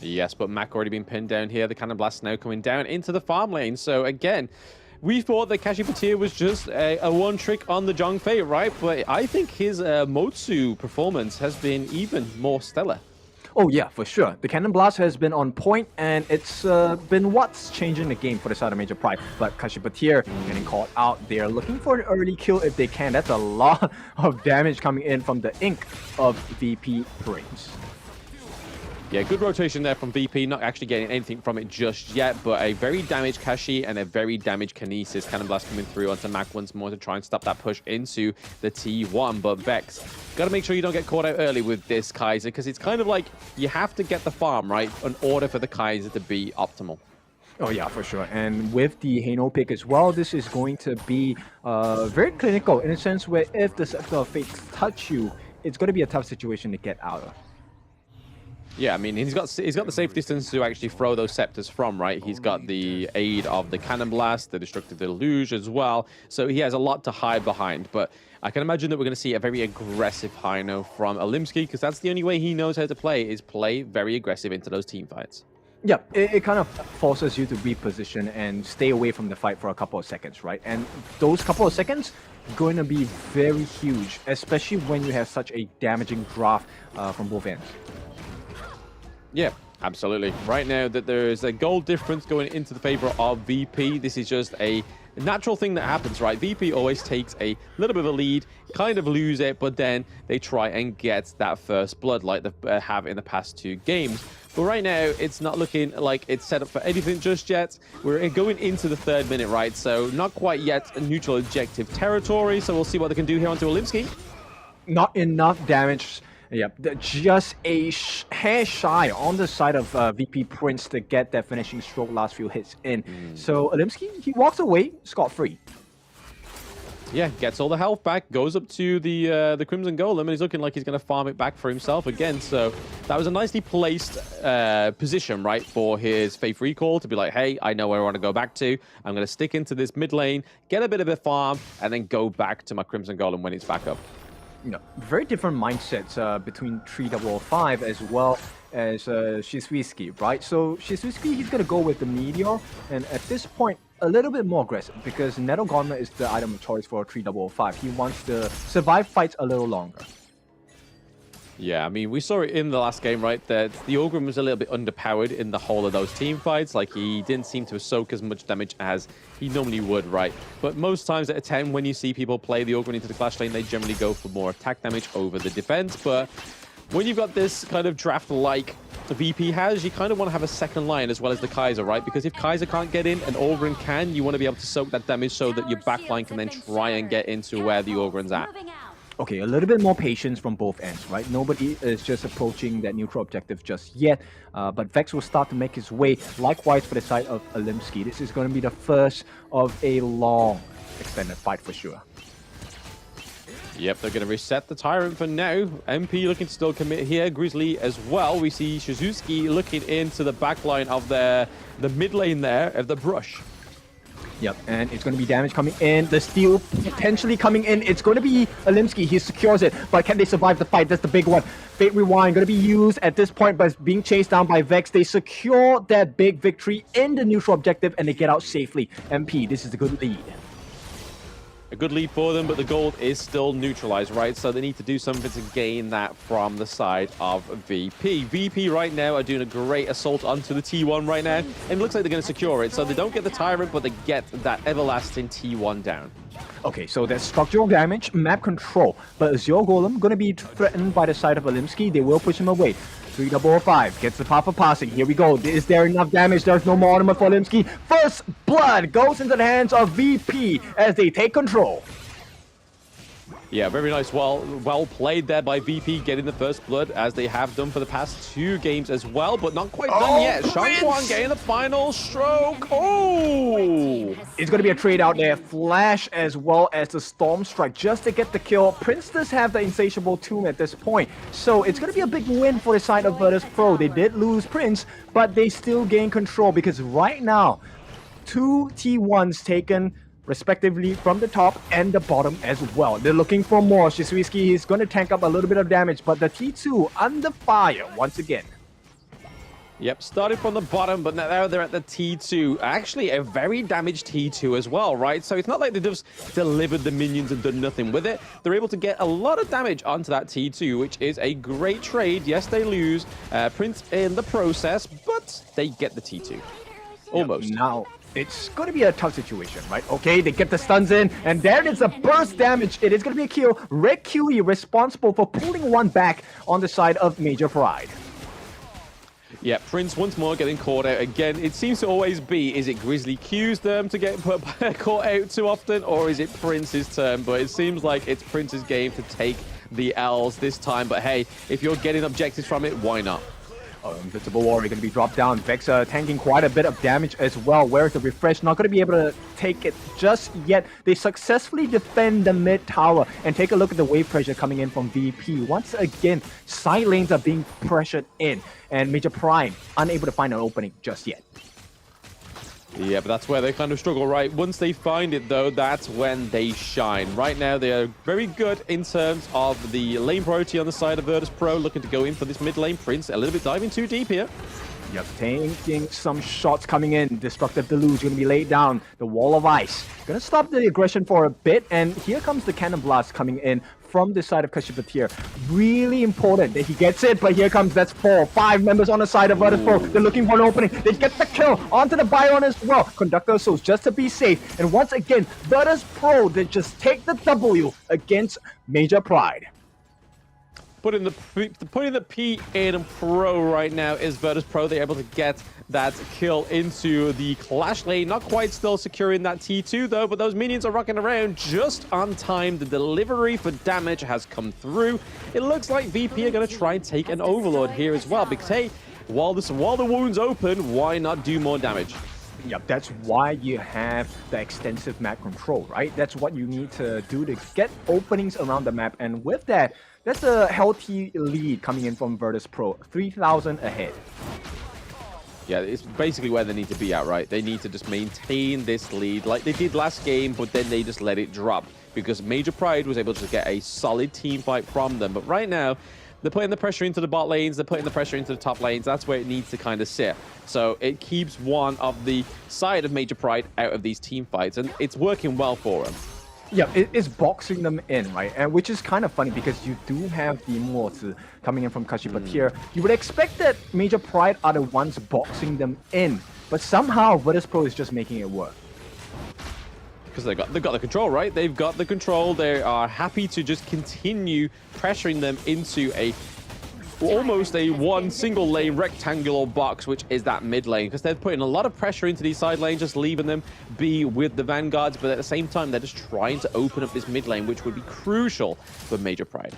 Yes, but Mac already been pinned down here. The Cannon Blast now coming down into the farm lane. So again, we thought that Kashi Patir was just a one trick on the Zhongfei, right? But I think his Motsu performance has been even more stellar. Oh yeah, for sure. The Cannon Blast has been on point, and it's been what's changing the game for the side of Major Pride. But Kashi Patir getting caught out. They're looking for an early kill if they can. That's a lot of damage coming in from the ink of VP Brains. Yeah, good rotation there from VP, not actually getting anything from it just yet, but a very damaged Kashi and a very damaged Kinesis. Cannon Blast coming through onto Mac once more to try and stop that push into the T1, but Vex, got to make sure you don't get caught out early with this Kaiser, because it's kind of like you have to get the farm, right, in order for the Kaiser to be optimal. Oh yeah, for sure. And with the Hano pick as well, this is going to be very clinical in a sense where if the Scepter of Fate touch you, it's going to be a tough situation to get out of. Yeah, I mean, he's got the safe distance to actually throw those scepters from, right? He's got the aid of the Cannon Blast, the Destructive Deluge as well. So he has a lot to hide behind. But I can imagine that we're going to see a very aggressive Hino from Alimsky, because that's the only way he knows how to play, is play very aggressive into those team fights. Yeah, it kind of forces you to reposition and stay away from the fight for a couple of seconds, right? And those couple of seconds going to be very huge, especially when you have such a damaging draft from both ends. Yeah, absolutely. Right now that there is a goal difference going into the favor of VP. This is just a natural thing that happens, right? VP always takes a little bit of a lead, kind of lose it, but then they try and get that first blood like they have in the past two games. But right now, it's not looking like it's set up for anything just yet. We're going into the 3rd minute, right? So not quite yet a neutral objective territory. So we'll see what they can do here onto Olimsky. Not enough damage. Yep, just a hair shy on the side of VP Prince to get that finishing stroke last few hits in. So Olimsky, he walks away scot-free. Yeah, gets all the health back, goes up to the Crimson Golem, and he's looking like he's going to farm it back for himself again. So that was a nicely placed position, right, for his Faith Recall to be like, hey, I know where I want to go back to. I'm going to stick into this mid lane, get a bit of a farm, and then go back to my Crimson Golem when it's back up. No, very different mindsets between 3005 as well as Shizwisky, right? So Shizwisky, he's going to go with the Meteor, and at this point, a little bit more aggressive because Nettle Gauntlet is the item of choice for 3005. He wants to survive fights a little longer. Yeah, I mean, we saw it in the last game, right, that the Ogre was a little bit underpowered in the whole of those team fights. Like, he didn't seem to soak as much damage as he normally would, right? But most times at 10, when you see people play the Ogre into the Clash lane, they generally go for more attack damage over the defense. But when you've got this kind of draft like the VP has, you kind of want to have a second line as well as the Kaiser, right? Because if Kaiser can't get in and Ogryn can, you want to be able to soak that damage so that your backline can then try and get into where the Ogryn's at. Okay, a little bit more patience from both ends, right? Nobody is just approaching that neutral objective just yet, but Vex will start to make his way. Likewise for the side of Olimsky. This is going to be the first of a long extended fight for sure. Yep, they're going to reset the Tyrant for now. MP looking to still commit here. Grizzly as well. We see Shizuki looking into the backline of the mid lane there of the Brush. Yep, and it's going to be damage coming in. The steal potentially coming in. It's going to be Olimsky. He secures it, but can they survive the fight? That's the big one. Fate Rewind going to be used at this point, but being chased down by Vex. They secure that big victory in the neutral objective, and they get out safely. MP, this is a good lead. A good lead for them, but the gold is still neutralized, right? So they need to do something to gain that from the side of VP. VP right now are doing a great assault onto the T1 right now, and it looks like they're going to secure it. So they don't get the Tyrant, but they get that everlasting T1 down. Okay, so there's structural damage, map control, but Azure Golem going to be threatened by the side of Olimsky. They will push him away. 3005 gets the pop of passing. Here we go. Is there enough damage? There's no more armor for Olimsky. First blood goes into the hands of VP as they take control. Yeah, very nice. Well played there by VP, getting the first blood, as they have done for the past 2 games as well, but not quite done yet. Shangguan getting the final stroke. Oh! It's going to be a trade out there. Flash as well as the Storm Strike just to get the kill. Prince does have the Insatiable Tomb at this point, so it's going to be a big win for the side of Virtus.pro. They did lose Prince, but they still gain control because right now, 2 T1s taken respectively from the top and the bottom as well. They're looking for more. Shizwisky is going to tank up a little bit of damage, but the T2 under fire once again. Yep, started from the bottom, but now they're at the T2. Actually, a very damaged T2 as well, right? So it's not like they just delivered the minions and done nothing with it. They're able to get a lot of damage onto that T2, which is a great trade. Yes, they lose Prince in the process, but they get the T2. Almost. Yep, now, it's going to be a tough situation, right? Okay, they get the stuns in, and there it is, a burst damage. It is going to be a kill. Red QE responsible for pulling one back on the side of Major Pride. Yeah, Prince once more getting caught out again. It seems to always be, is it Grizzly Q's them to get caught out too often, or is it Prince's turn? But it seems like it's Prince's game to take the L's this time. But hey, if you're getting objectives from it, why not? Invisible Warrior going to be dropped down. Vex tanking quite a bit of damage as well. Where's the refresh? Not going to be able to take it just yet. They successfully defend the mid tower. And take a look at the wave pressure coming in from VP. Once again, side lanes are being pressured in. And Major Prime unable to find an opening just yet. Yeah, but that's where they kind of struggle, right? Once they find it, though, that's when they shine. Right now, they are very good in terms of the lane priority on the side of Virtus.pro, looking to go in for this mid lane. Prince a little bit diving too deep here. Yep, taking some shots coming in. Destructive Deluge going to be laid down. The Wall of Ice going to stop the aggression for a bit. And here comes the Cannon Blast coming in from the side of Kashipatir. Really important that he gets it, but here comes, that's 4, 5 members on the side of Virtus.pro. They're looking for an opening. They get the kill onto the Bion as well. Conductor Souls just to be safe. And once again, Virtus.pro, they just take the W against Major Pride. Putting the P in Pro right now is Virtus.pro. They're able to get that kill into the Clash lane. Not quite still securing that T2 though, but those minions are rocking around just on time. The delivery for damage has come through. It looks like VP are going to try and take an Overlord here as well, because hey, while the wound's open, why not do more damage? Yep, that's why you have the extensive map control, right? That's what you need to do to get openings around the map. And with that, that's a healthy lead coming in from Virtus.pro, 3,000 ahead. Yeah, it's basically where they need to be at, right? They need to just maintain this lead like they did last game, but then they just let it drop because Major Pride was able to get a solid team fight from them. But right now, they're putting the pressure into the bot lanes, they're putting the pressure into the top lanes. That's where it needs to kind of sit. So it keeps one of the side of Major Pride out of these team fights, and it's working well for them. Yeah, it's boxing them in, right? And which is kind of funny because you do have the Immortal coming in from Kashipatir. You would expect that Major Pride are the ones boxing them in, but somehow Virtus.pro is just making it work. Because they've got the control, right? They've got the control. They are happy to just continue pressuring them into almost a one single lane rectangular box, which is that mid lane, because they're putting a lot of pressure into these side lanes, just leaving them be with the Vanguards, but at the same time they're just trying to open up this mid lane, which would be crucial for Major Pride.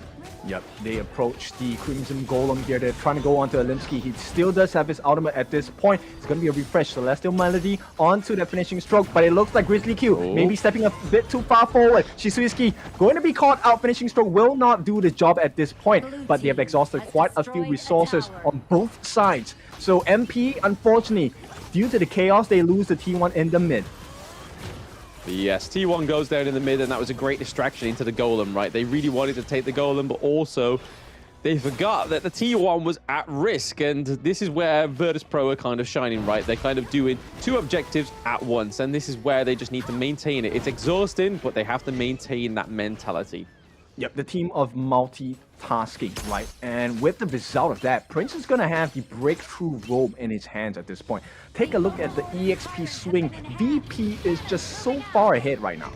Yep, they approach the Crimson Golem here. They're trying to go onto Alimsky. He still does have his ultimate at this point. It's going to be a refresh. Celestial Melody onto the finishing stroke, but it looks like Grizzly Q maybe stepping a bit too far forward. Shisui going to be caught out. Finishing stroke will not do the job at this point, but they have exhausted quite a few resources on both sides. So MP, unfortunately, due to the chaos, they lose the T1 in the mid. Yes, T1 goes down in the mid, and that was a great distraction into the Golem, right? They really wanted to take the Golem, but also they forgot that the T1 was at risk, and this is where Virtus.pro are kind of shining, right? They're kind of doing two objectives at once, and this is where they just need to maintain it. It's exhausting, but they have to maintain that mentality. Yep, the team of multitasking, right? And with the result of that, Prince is going to have the breakthrough robe in his hands at this point. Take a look at the EXP swing. VP is just so far ahead right now.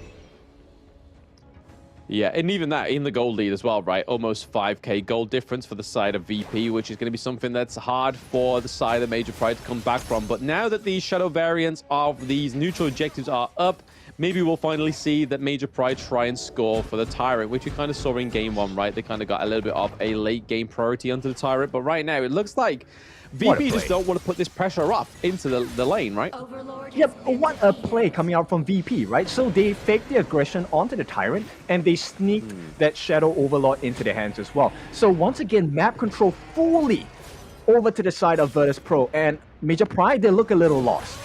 Yeah, and even that in the gold lead as well, right? Almost 5k gold difference for the side of VP, which is going to be something that's hard for the side of Major Pride to come back from. But now that these shadow variants of these neutral objectives are up, maybe we'll finally see that Major Pride try and score for the Tyrant, which we kind of saw in game one, right? They kind of got a little bit of a late game priority onto the Tyrant, but right now it looks like VP just don't want to put this pressure up into the lane, right? Yep, what a play coming out from VP, right? So they faked the aggression onto the Tyrant, and they sneaked that Shadow Overlord into their hands as well. So once again, map control fully over to the side of Virtus.pro, and Major Pride, they look a little lost.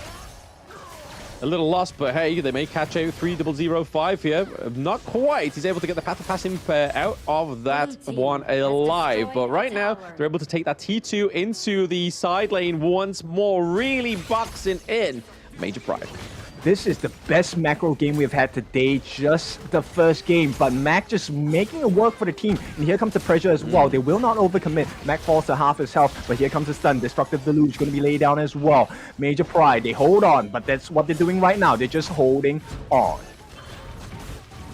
A little lost, but hey, they may catch out 3005 here. Not quite. He's able to get the path of passing out of that one alive. But right now, they're able to take that T2 into the side lane once more, really boxing in Major Pride. This is the best macro game we've had today, just the first game, but Mac just making it work for the team. And here comes the pressure as well. They will not overcommit. Mac falls to half his health, but here comes the stun. Destructive Deluge going to be laid down as well. Major Pride, they hold on, but that's what they're doing right now. They're just holding on.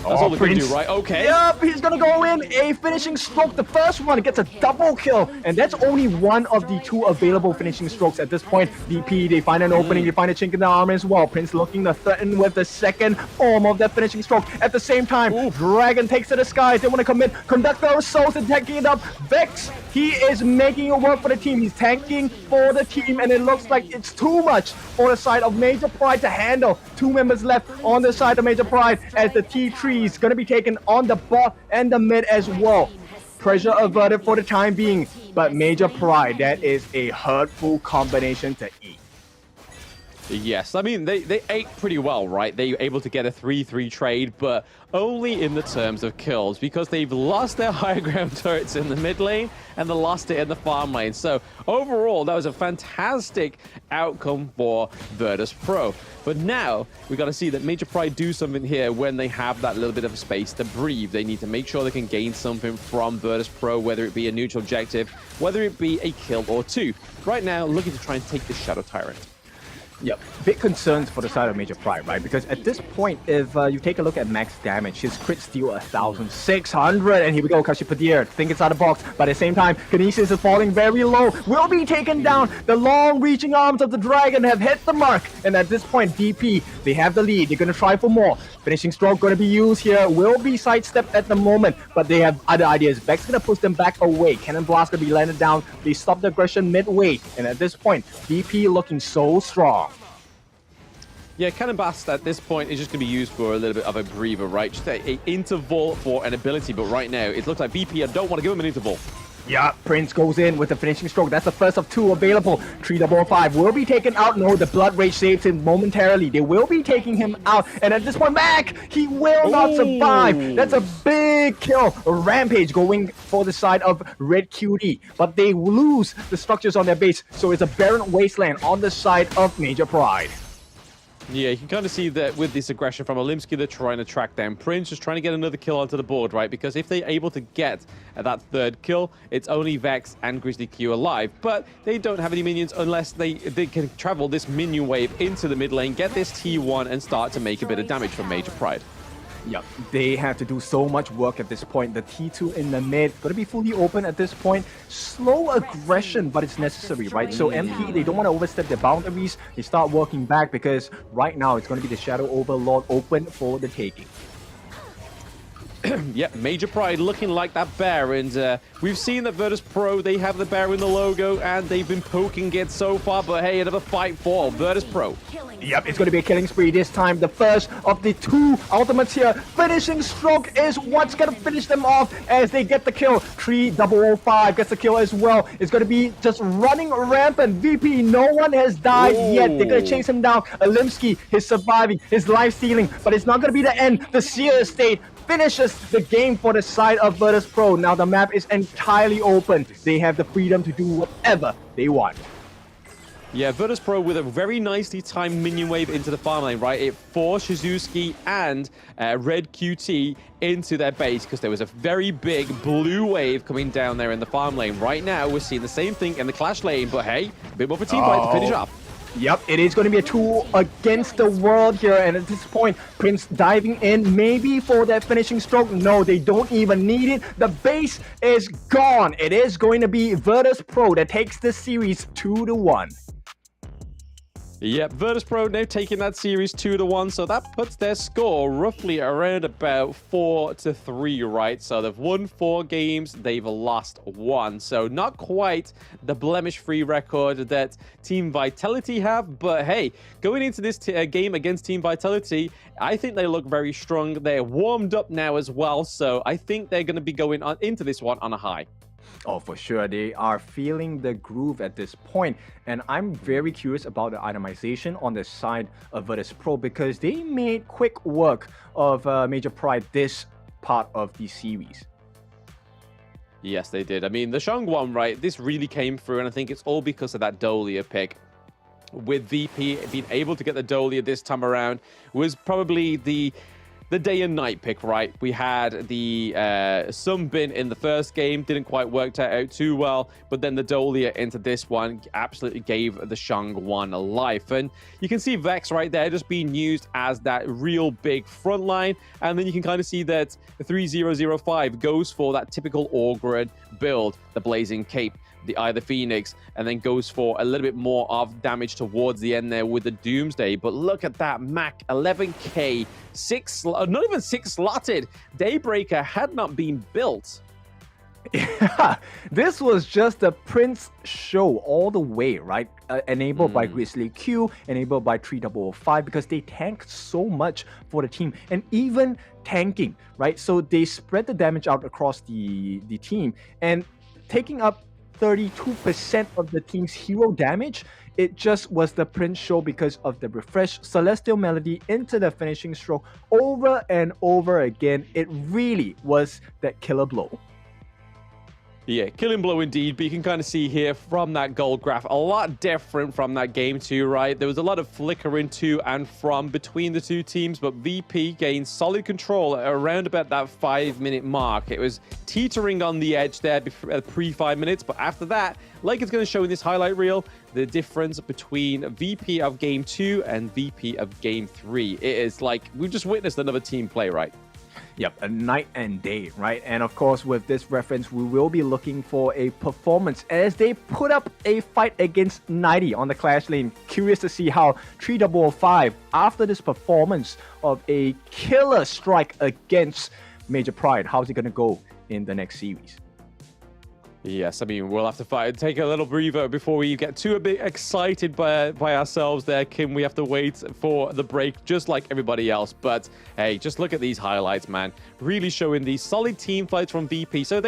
That's all they're going to do, right? Okay. Yep, he's going to go in. A finishing stroke. The first one gets a double kill. And that's only one of the two available finishing strokes at this point. VP, they find an opening. They find a chink in the armor as well. Prince looking to threaten with the second form of that finishing stroke. At the same time, Dragon takes to the skies. They want to commit. Conductor Souls is tanking it up. Vex, he is making it work for the team. He's tanking for the team. And it looks like it's too much for the side of Major Pride to handle. Two members left on the side of Major Pride as the T3 is going to be taken on the bot and the mid as well. Pressure averted for the time being, but Major Pride, that is a hurtful combination to eat. Yes, I mean, they ate pretty well, right? They were able to get a 3-3 trade, but only in the terms of kills, because they've lost their high ground turrets in the mid lane and they lost it in the farm lane. So overall, that was a fantastic outcome for Virtus.pro. But now we got to see that Major Pride do something here when they have that little bit of space to breathe. They need to make sure they can gain something from Virtus.pro, whether it be a neutral objective, whether it be a kill or two. Right now, looking to try and take this Shadow Tyrant. Yep, big concerns for the side of Major Pride, right? Because at this point, if you take a look at max damage, his crit steal 1,600, and here we go, Kashipadir, think it's out of the box, but at the same time, Canisius is falling very low, will be taken down. The long-reaching arms of the dragon have hit the mark, and at this point, DP, they have the lead, they're gonna try for more. Finishing stroke gonna be used here, will be sidestepped at the moment, but they have other ideas. Vex gonna push them back away, Cannon Blast gonna be landed down, they stop the aggression midway, and at this point, DP looking so strong. Yeah, Cannon Blast at this point is just going to be used for a little bit of a breather, right? Just a interval for an ability, but right now it looks like VP don't want to give him an interval. Yeah, Prince goes in with the finishing stroke. That's the first of two available. 355 will be taken out. No, the Blood Rage saves him momentarily. They will be taking him out. And at this point, Mac, he will not survive. That's a big kill. A Rampage going for the side of Red QD. But they lose the structures on their base. So it's a barren wasteland on the side of Major Pride. Yeah, you can kind of see that with this aggression from Olimsky, they're trying to track down Prince, just trying to get another kill onto the board, right? Because if they're able to get that third kill, it's only Vex and Grizzly Q alive. But they don't have any minions unless they can travel this minion wave into the mid lane, get this T1, and start to make a bit of damage for Major Pride. Yep, they have to do so much work at this point. The T2 in the mid, going to be fully open at this point. Slow aggression, but it's necessary, right? So MP, they don't want to overstep their boundaries. They start working back because right now it's going to be the Shadow Overlord open for the taking. Yeah, Major Pride looking like that bear, and we've seen that Virtus.pro, they have the bear in the logo, and they've been poking it so far, but hey, another fight for Virtus.pro. Yep, it's going to be a killing spree this time. The first of the two ultimates here. Finishing stroke is what's going to finish them off as they get the kill. 3005 gets the kill as well. It's going to be just running rampant. VP, no one has died yet. They're going to chase him down. Olimsky is surviving, his life stealing, but it's not going to be the end. The Seer Estate finishes the game for the side of Virtus.pro. Now the map is entirely open. They have the freedom to do whatever they want. Yeah, Virtus.pro with a very nicely timed minion wave into the farm lane, right? It forced Shizuki and Red QT into their base because there was a very big blue wave coming down there in the farm lane. Right now, we're seeing the same thing in the clash lane, but hey, a bit more of a team fight to finish off. Yep, it is going to be a 2 against the world here, and at this point, Prince diving in, maybe for that finishing stroke. No, they don't even need it. The base is gone. It is going to be Virtus.pro that takes this series 2-1. Yep, Virtus.pro now taking that series 2-1, so that puts their score roughly around about 4-3, right? So they've won 4 games, they've lost 1. So not quite the blemish-free record that Team Vitality have, but hey, going into this game against Team Vitality, I think they look very strong. They're warmed up now as well, so I think they're going to be going into this one on a high. Oh, for sure. They are feeling the groove at this point. And I'm very curious about the itemization on the side of Virtus.pro because they made quick work of Major Pride this part of the series. Yes, they did. I mean, the Shang one, right? This really came through, and I think it's all because of that Dolia pick. With VP being able to get the Dolia this time around was probably the day and night pick, right? We had the Sunbin in the first game, didn't quite work out too well, but then the Dolia into this one absolutely gave the Shang one a life. And you can see Vex right there just being used as that real big front line, and then you can kind of see that the 3005 goes for that typical Orgrid build, the Blazing Cape, the Eye of the Phoenix, and then goes for a little bit more of damage towards the end there with the Doomsday. But look at that, Mac 11k, not even 6 slotted. Daybreaker had not been built. Yeah, this was just a Prince show all the way, right? Enabled by Grizzly Q, enabled by 3005, because they tanked so much for the team, and even tanking, right? So they spread the damage out across the team, and taking up 32% of the team's hero damage. It just was the Prince show because of the refresh Celestial Melody into the finishing stroke over and over again. It really was that killer blow. Yeah, killing blow indeed, but you can kind of see here from that gold graph, a lot different from that game too, right? There was a lot of flickering to and from between the two teams, but VP gained solid control at around about that 5-minute mark. It was teetering on the edge there pre 5 minutes, but after that, like it's going to show in this highlight reel, the difference between VP of Game 2 and VP of Game 3. It is like, we've just witnessed another team play, right? Yep, a night and day, right? And of course, with this reference, we will be looking for a performance as they put up a fight against 90 on the Clash lane. Curious to see how 3005, after this performance of a killer strike against Major Pride, how's it going to go in the next series? Yes, I mean, we'll have to take a little breather before we get too a bit excited by ourselves there, Kim. We have to wait for the break just like everybody else. But hey, just look at these highlights, man. Really showing these solid team fights from VP. So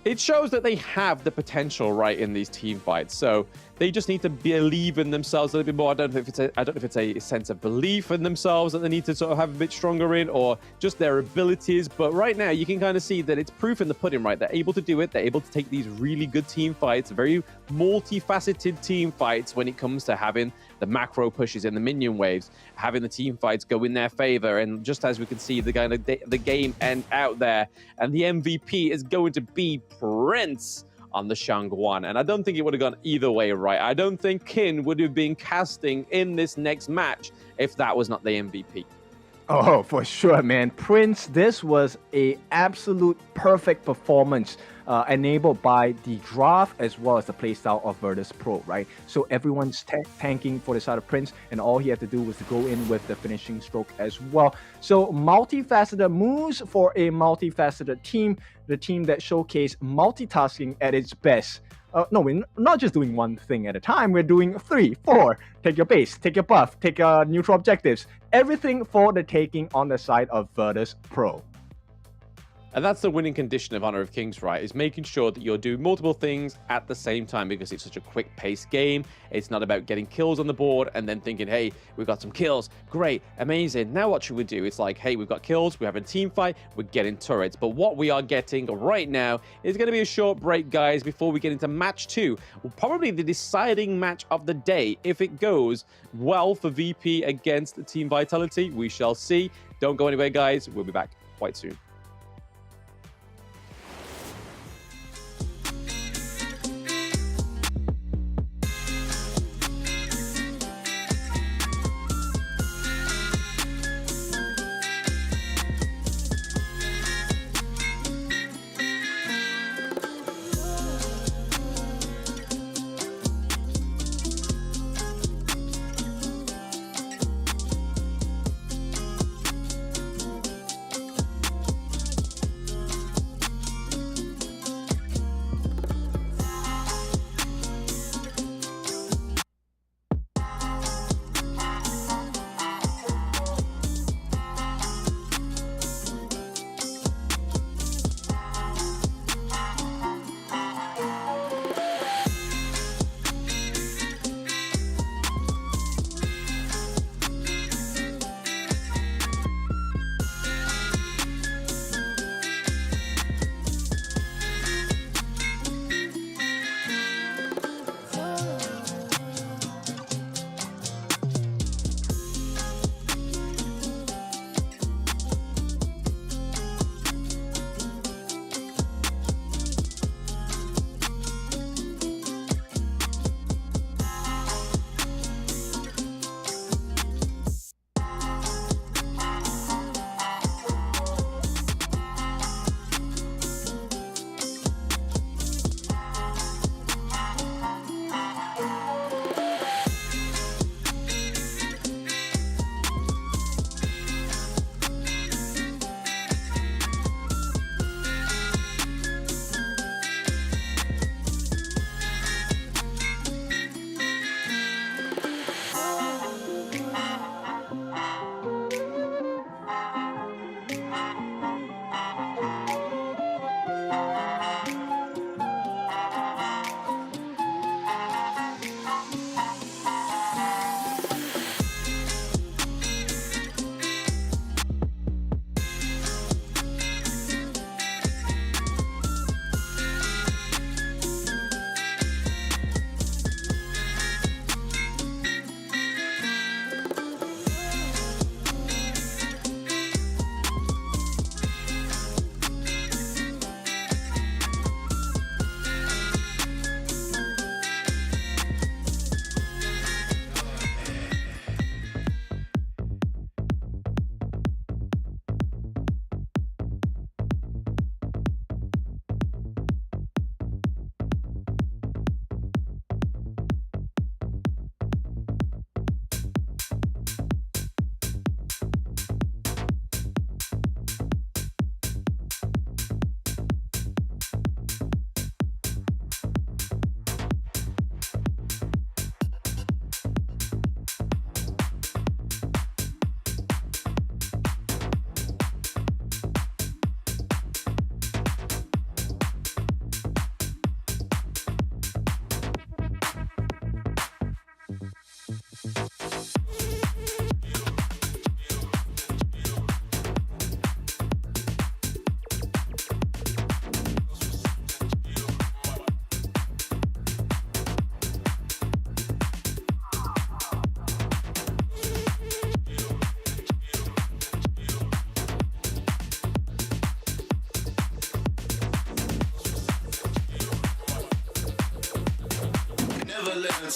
it shows that they have the potential right in these team fights. So they just need to believe in themselves a little bit more. I don't know if it's a sense of belief in themselves that they need to sort of have a bit stronger in, or just their abilities. But right now, you can kind of see that it's proof in the pudding, right? They're able to do it. They're able to take these really good team fights, very multifaceted team fights when it comes to having the macro pushes and the minion waves, having the team fights go in their favor. And just as we can see, the kind of the game end out there, and the MVP is going to be Prince on the Shang-Guan. And I don't think it would have gone either way, right? I don't think Kin would have been casting in this next match if that was not the MVP. Oh, for sure, man. Prince, this was a absolute perfect performance enabled by the draft as well as the playstyle of Virtus.pro, right? So everyone's tanking for the side of Prince, and all he had to do was to go in with the finishing stroke as well. So multifaceted moves for a multifaceted team, the team that showcased multitasking at its best. No, we're not just doing one thing at a time. We're doing 3, 4. Take your base, take your buff, take neutral objectives. Everything for the taking on the side of Virtus.pro. And that's the winning condition of Honor of Kings, right? Is making sure that you're doing multiple things at the same time, because it's such a quick-paced game. It's not about getting kills on the board and then thinking, hey, we've got some kills. Great, amazing. Now what should we do? It's like, hey, we've got kills. We're having a team fight. We're getting turrets. But what we are getting right now is going to be a short break, guys, before we get into match 2. Probably the deciding match of the day. If it goes well for VP against Team Vitality, we shall see. Don't go anywhere, guys. We'll be back quite soon.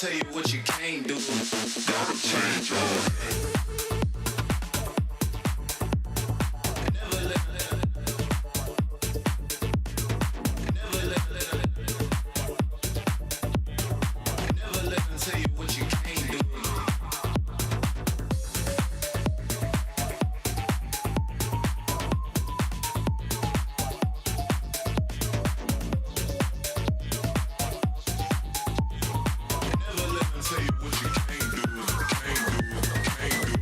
tell you what you can't do. Gotta change your ways. Tell you what you can't do, can't do, can't do.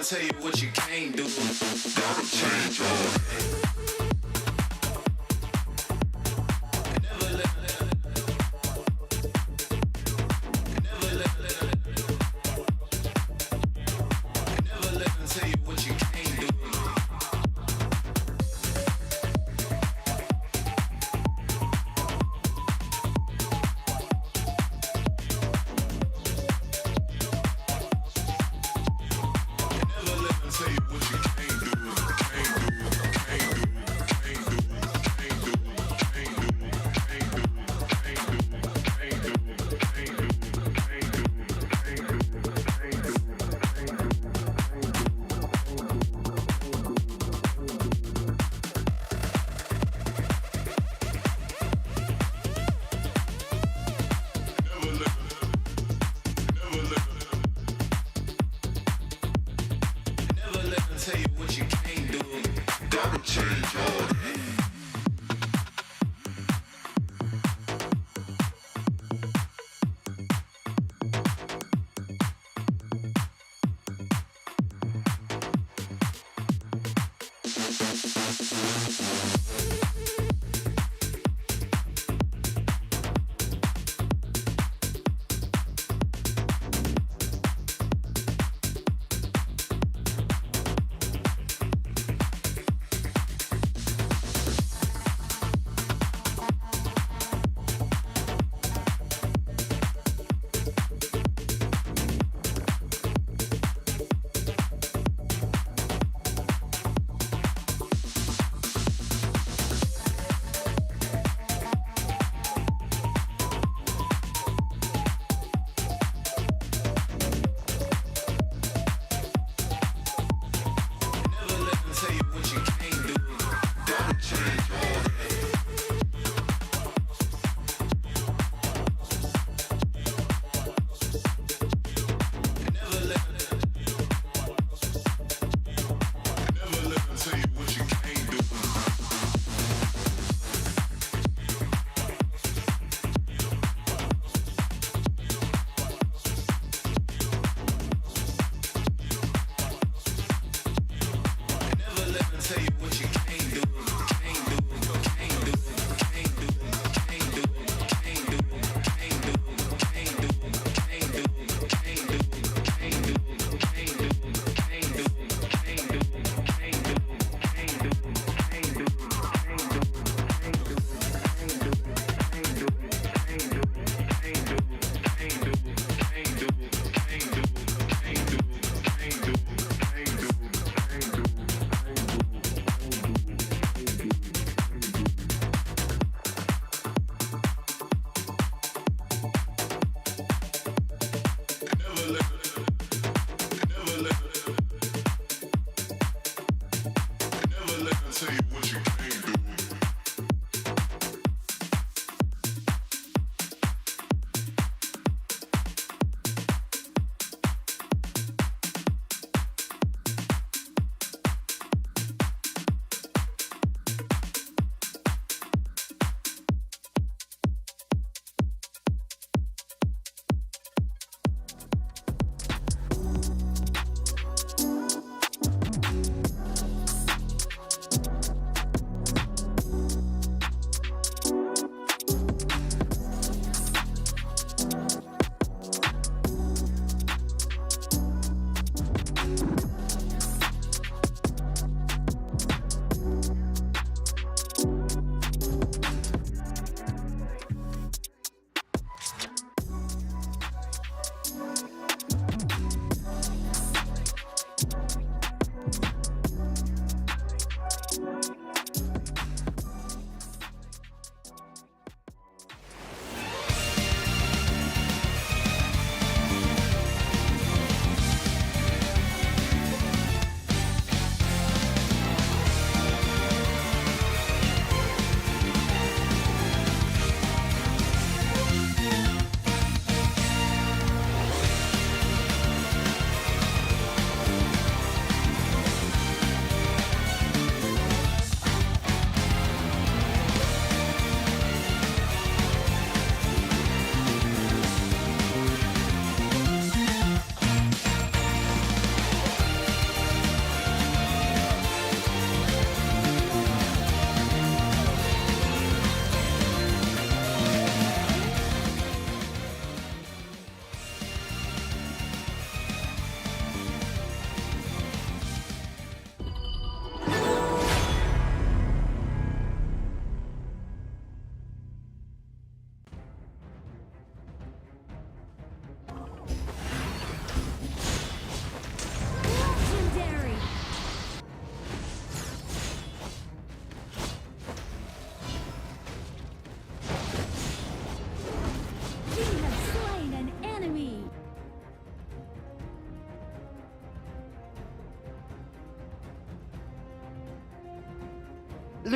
tell you what you can't do. Gotta change your ways. Never let them tell you what you can't do. Never let them tell you what you can't do, can't do, can't do.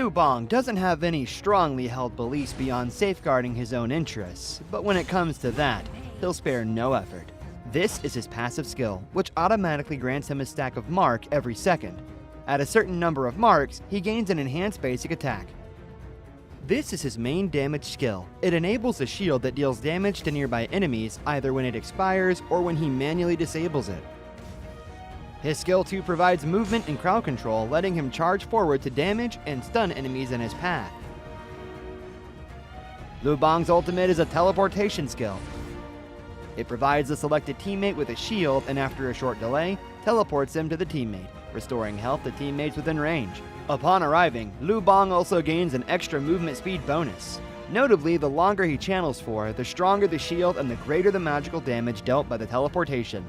Lu Bang doesn't have any strongly held beliefs beyond safeguarding his own interests, but when it comes to that, he'll spare no effort. This is his passive skill, which automatically grants him a stack of mark every second. At a certain number of marks, he gains an enhanced basic attack. This is his main damage skill. It enables a shield that deals damage to nearby enemies either when it expires or when he manually disables it. His skill 2 provides movement and crowd control, letting him charge forward to damage and stun enemies in his path. Lu Bang's ultimate is a teleportation skill. It provides the selected teammate with a shield and after a short delay, teleports them to the teammate, restoring health to teammates within range. Upon arriving, Lu Bang also gains an extra movement speed bonus. Notably, the longer he channels for, the stronger the shield and the greater the magical damage dealt by the teleportation.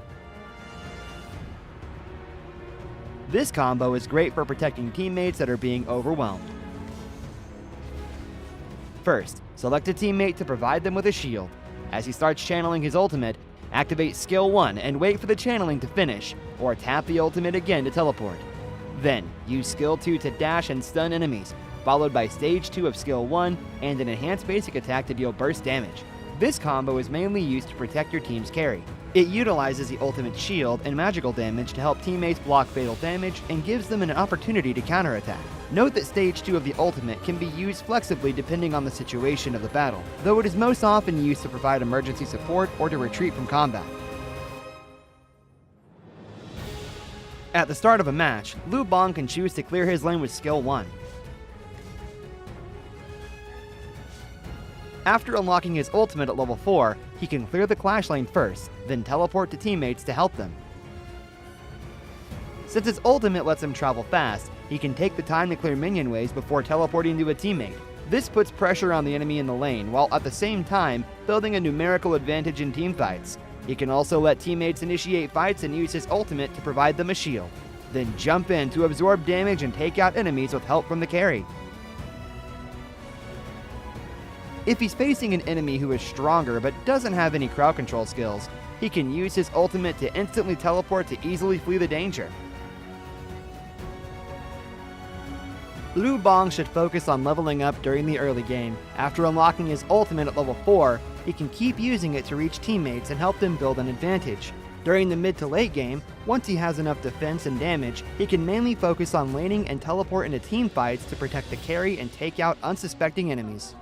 This combo is great for protecting teammates that are being overwhelmed. First, select a teammate to provide them with a shield. As he starts channeling his ultimate, activate skill 1 and wait for the channeling to finish, or tap the ultimate again to teleport. Then, use skill 2 to dash and stun enemies, followed by stage 2 of skill 1 and an enhanced basic attack to deal burst damage. This combo is mainly used to protect your team's carry. It utilizes the ultimate shield and magical damage to help teammates block fatal damage and gives them an opportunity to counterattack. Note that stage 2 of the ultimate can be used flexibly depending on the situation of the battle, though it is most often used to provide emergency support or to retreat from combat. At the start of a match, Lu Bang can choose to clear his lane with skill 1. After unlocking his ultimate at level 4, he can clear the clash lane first, then teleport to teammates to help them. Since his ultimate lets him travel fast, he can take the time to clear minion waves before teleporting to a teammate. This puts pressure on the enemy in the lane, while at the same time building a numerical advantage in teamfights. He can also let teammates initiate fights and use his ultimate to provide them a shield, then jump in to absorb damage and take out enemies with help from the carry. If he's facing an enemy who is stronger but doesn't have any crowd control skills, he can use his ultimate to instantly teleport to easily flee the danger. Lu Bang should focus on leveling up during the early game. After unlocking his ultimate at level 4, he can keep using it to reach teammates and help them build an advantage. During the mid to late game, once he has enough defense and damage, he can mainly focus on laning and teleport into team fights to protect the carry and take out unsuspecting enemies.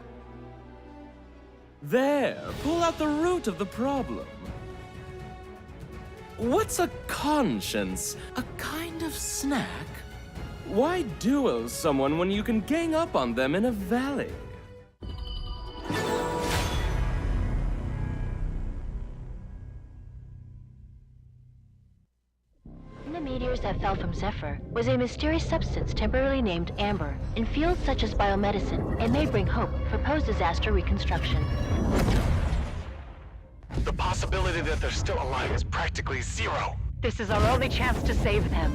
There, pull out the root of the problem. What's a conscience? A kind of snack? Why duel someone when you can gang up on them in a valley? The meteors that fell from Zephyr was a mysterious substance temporarily named Amber. In fields such as biomedicine, it may bring hope for post-disaster reconstruction. The possibility that they're still alive is practically zero. This is our only chance to save them.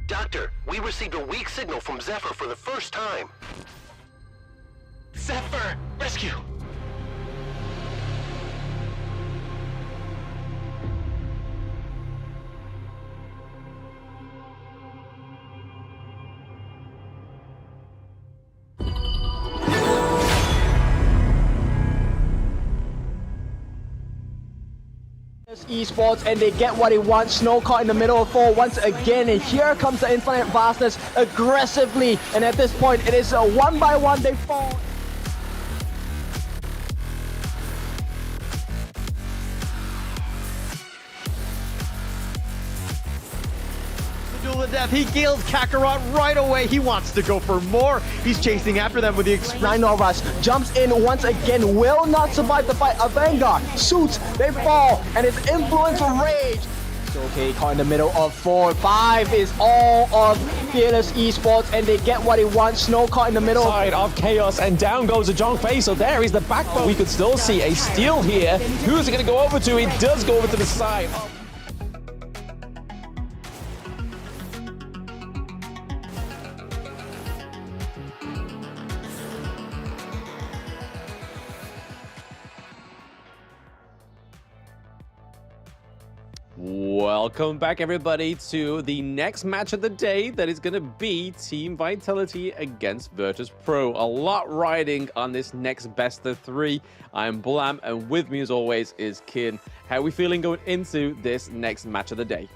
Doctor, we received a weak signal from Zephyr for the first time. Zephyr! Rescue! Esports, and they get what they want. Snow caught in the middle of 4 once again, and here comes the Infinite Vastness aggressively, and at this point it is a 1-by-1 they fall. Duel to death, he kills Kakarot right away. He wants to go for more. He's chasing after them with the Nine of us jumps in once again, will not survive the fight. A Vanguard shoots, they fall, and his influence rage. Okay, caught in the middle of 4. 5 is all of Fearless Esports, and they get what they want. Snow caught in the middle Side of Chaos, and down goes a John Fei. So there is the backbone. We could still see a steal here. Who's it going to go over to? It does go over to the side. Welcome back, everybody, to the next match of the day that is going to be Team Vitality against Virtus.pro. A lot riding on this next best of three. I'm Blam, and with me, as always, is Kin. How are we feeling going into this next match of the day?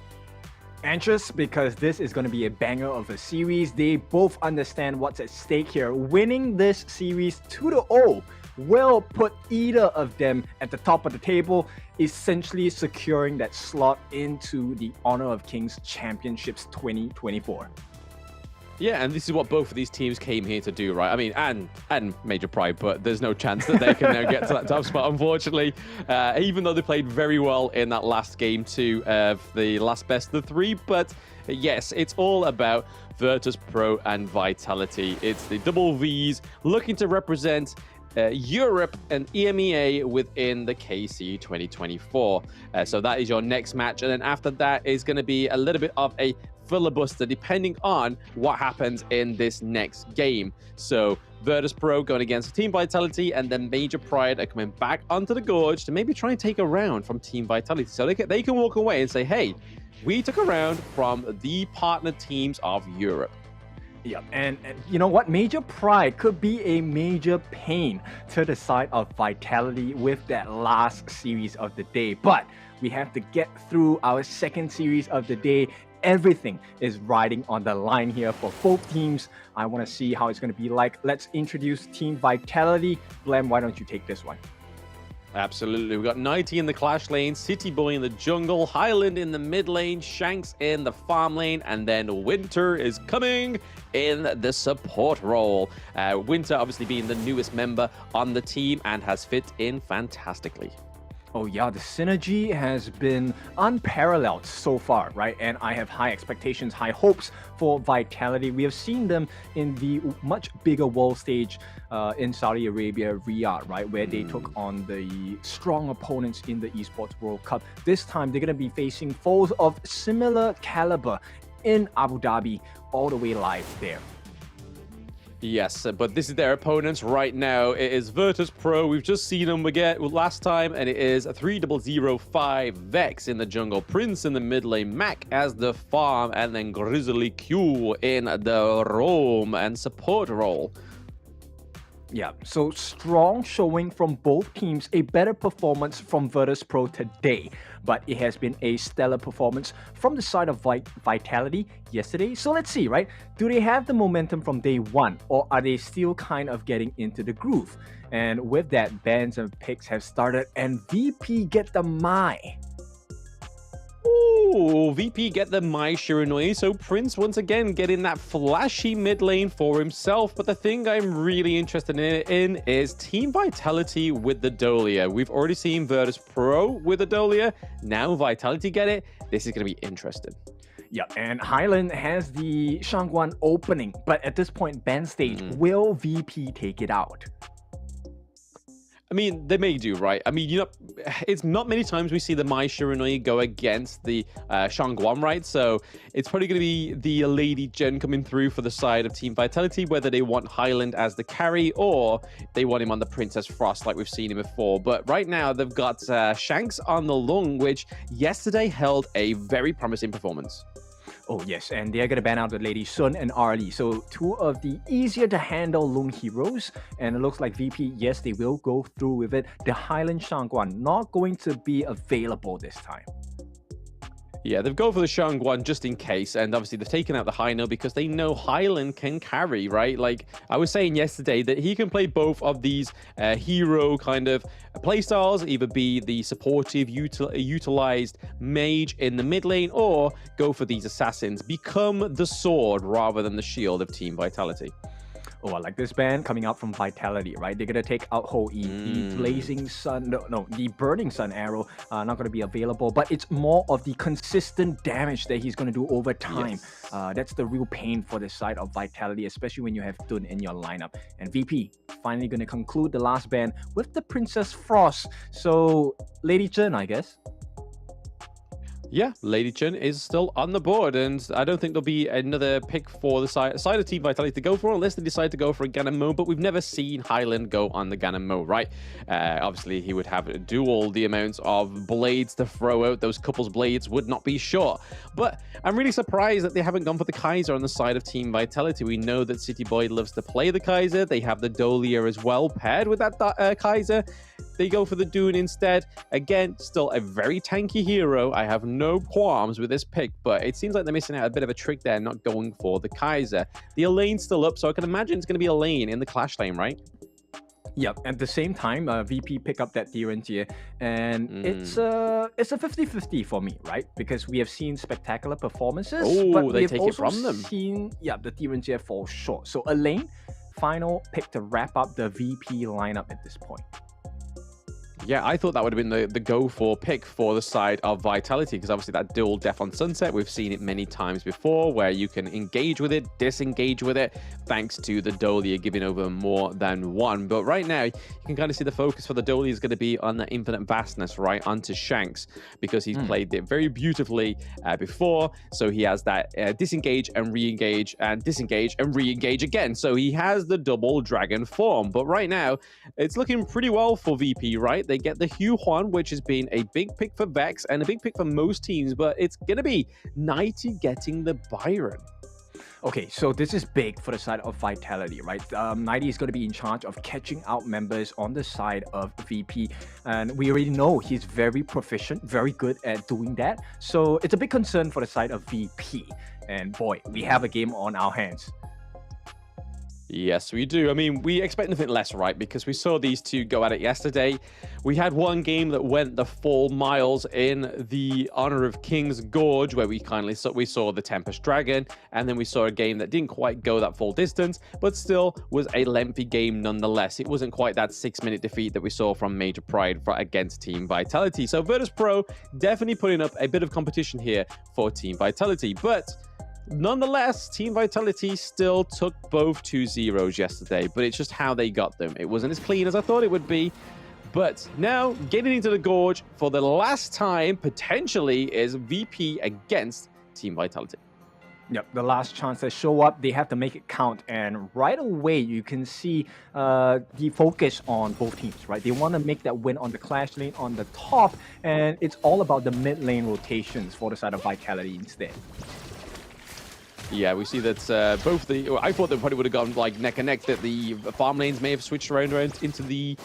Anxious, because this is going to be a banger of a series. They both understand what's at stake here. Winning this series 2-0 will put either of them at the top of the table, essentially securing that slot into the Honor of Kings Championships 2024. Yeah, and this is what both of these teams came here to do, right? I mean, and Major Pride, but there's no chance that they can now get to that top spot, unfortunately. Even though they played very well in that last game too of the last best of three. But yes, it's all about Virtus.pro and Vitality. It's the double Vs looking to represent Europe and EMEA within the KC 2024. So that is your next match. And then after that is going to be a little bit of a filibuster depending on what happens in this next game. So Virtus.pro going against Team Vitality, and then Major Pride are coming back onto the Gorge to maybe try and take a round from Team Vitality. So they can walk away and say, hey, we took a round from the partner teams of Europe. Yeah, and you know what? Major Pride could be a major pain to the side of Vitality with that last series of the day. But we have to get through our second series of the day. Everything is riding on the line here for both teams. I want to see how it's going to be like. Let's introduce Team Vitality. Blam, why don't you take this one? Absolutely. We've got 90 in the clash lane, City Boy in the jungle, Highland in the mid lane, Shanks in the farm lane, and then Winter is coming in the support role. Winter obviously being the newest member on the team and has fit in fantastically. Oh yeah, the synergy has been unparalleled so far, right? And I have high expectations, high hopes for Vitality. We have seen them in the much bigger world stage in Saudi Arabia, Riyadh, right? Where they took on the strong opponents in the Esports World Cup. This time, they're going to be facing foes of similar caliber in Abu Dhabi, all the way live there. Yes, but this is their opponents right now. It is Virtus.pro. We've just seen them again last time, and it is 3005 Vex in the jungle, Prince in the mid lane, Mac as the farm, and then Grizzly Q in the roam and support role. Yeah, so strong showing from both teams, a better performance from Virtus.pro today, but it has been a stellar performance from the side of Vitality yesterday. So let's see, right? Do they have the momentum from day one, or are they still kind of getting into the groove? And with that, bans and picks have started, and VP get the Mai. Ooh, VP get the Mai Shiranui. So Prince once again getting that flashy mid lane for himself. But the thing I'm really interested in is Team Vitality with the Dolia. We've already seen Virtus.pro with the Dolia. Now Vitality get it. This is going to be interesting. Yeah, and Highland has the Shangguan opening. But at this point, ban stage, will VP take it out? I mean, they may do, right? I mean, you know, it's not many times we see the Mai Shiranui go against the Shangguan, right? So it's probably going to be the Lady Jen coming through for the side of Team Vitality, whether they want Highland as the carry or they want him on the Princess Frost like we've seen him before. But right now, they've got Shanks on the Lung, which yesterday held a very promising performance. Oh yes, and they're going to ban out the Lady Sun and Arlie. So two of the easier to handle Lung heroes. And it looks like VP, yes, they will go through with it. The Highland Shangguan not going to be available this time. Yeah, they've gone for the Shangguan just in case, and obviously they've taken out the Hino because they know Highland can carry, right? Like I was saying yesterday that he can play both of these hero kind of playstyles, either be the supportive, utilized mage in the mid lane, or go for these assassins, become the sword rather than the shield of Team Vitality. Oh, I like this ban coming out from Vitality, right? They're going to take out Ho E. The Blazing Sun, no, the Burning Sun arrow, not going to be available, but it's more of the consistent damage that he's going to do over time. Yes. That's the real pain for the side of Vitality, especially when you have Dun in your lineup. And VP finally going to conclude the last ban with the Princess Frost. So, Lady Chen, I guess. Yeah, Lady Chen is still on the board, and I don't think there'll be another pick for the side of Team Vitality to go for unless they decide to go for a Ganon Mo, but we've never seen Highland go on the Ganon Mo, right? Obviously, he would have dual the amounts of blades to throw out. Those couples blades would not be short. But I'm really surprised that they haven't gone for the Kaiser on the side of Team Vitality. We know that City Boy loves to play the Kaiser. They have the Dolia as well, paired with that Kaiser. They go for the Dune instead. Again, still a very tanky hero. I have no qualms with this pick, but it seems like they're missing out a bit of a trick there, not going for the Kaiser. The Elane's still up, so I can imagine it's going to be Elaine in the Clash lane, right? Yep. At the same time, VP pick up that Tier, and it's a 50-50 for me, right? Because we have seen spectacular performances, but they we have take it also from them. seen the Tier fall short. So Elaine, final pick to wrap up the VP lineup at this point. Yeah, I thought that would have been the go-for pick for the side of Vitality, because obviously that dual Death on Sunset, we've seen it many times before, where you can engage with it, disengage with it, thanks to the Dolia giving over more than one. But right now, you can kind of see the focus for the Dolia is going to be on the Infinite Vastness, right, onto Shanks, because he's played it very beautifully before. So he has that disengage and re-engage, and disengage and re-engage again. So he has the double dragon form. But right now, it's looking pretty well for VP, right? They get the Hugh Huan, which has been a big pick for Vex and a big pick for most teams, but it's going to be Nighty getting the Byron. Okay, so this is big for the side of Vitality, right? Nighty is going to be in charge of catching out members on the side of VP. And we already know he's very proficient, very good at doing that. So it's a big concern for the side of VP. And boy, we have a game on our hands. Yes, we do. I mean, we expect nothing less, right? Because we saw these two go at it yesterday. We had one game that went the full miles in the Honor of King's Gorge, where we saw the Tempest Dragon, and then we saw a game that didn't quite go that full distance, but still was a lengthy game nonetheless. It wasn't quite that 6-minute defeat that we saw from Major Pride against Team Vitality. So Virtus.pro definitely putting up a bit of competition here for Team Vitality, but nonetheless, Team Vitality still took both 2-0s yesterday, but it's just how they got them. It wasn't as clean as I thought it would be. But now, getting into the Gorge for the last time, potentially, is VP against Team Vitality. Yep, the last chance they show up, they have to make it count. And right away, you can see the focus on both teams, right? They want to make that win on the Clash lane on the top, and it's all about the mid lane rotations for the side of Vitality instead. Yeah, we see that I thought they probably would have gone like neck and neck, that the farm lanes may have switched around into the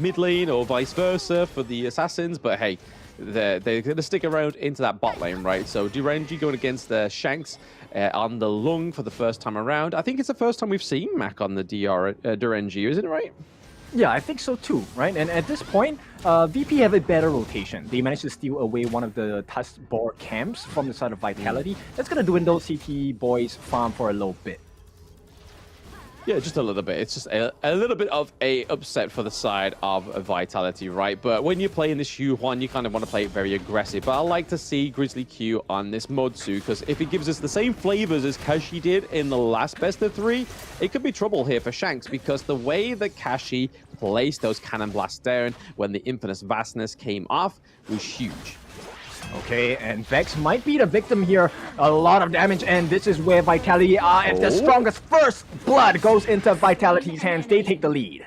mid lane or vice versa for the assassins, but hey, they're going to stick around into that bot lane, right? So Duranji going against the Shanks on the Lung for the first time around. I think it's the first time we've seen Mac on the Duranji, isn't it right? Yeah, I think so too, right? And at this point, VP have a better rotation. They managed to steal away one of the Tusk board camps from the side of Vitality. That's going to dwindle CT Boys' farm for a little bit. Yeah, just a little bit. It's just a little bit of a upset for the side of Vitality, right? But when you're playing this Hugh Huan, you kind of want to play it very aggressive. But I like to see Grizzly Q on this Modsu, because if it gives us the same flavors as Kashi did in the last best of 3, it could be trouble here for Shanks, because the way that Kashi placed those cannon blasts down when the Infinite Vastness came off was huge. Okay, and Vex might be the victim here. A lot of damage, and this is where Vitality are at the strongest. First blood goes into Vitality's hands. They take the lead.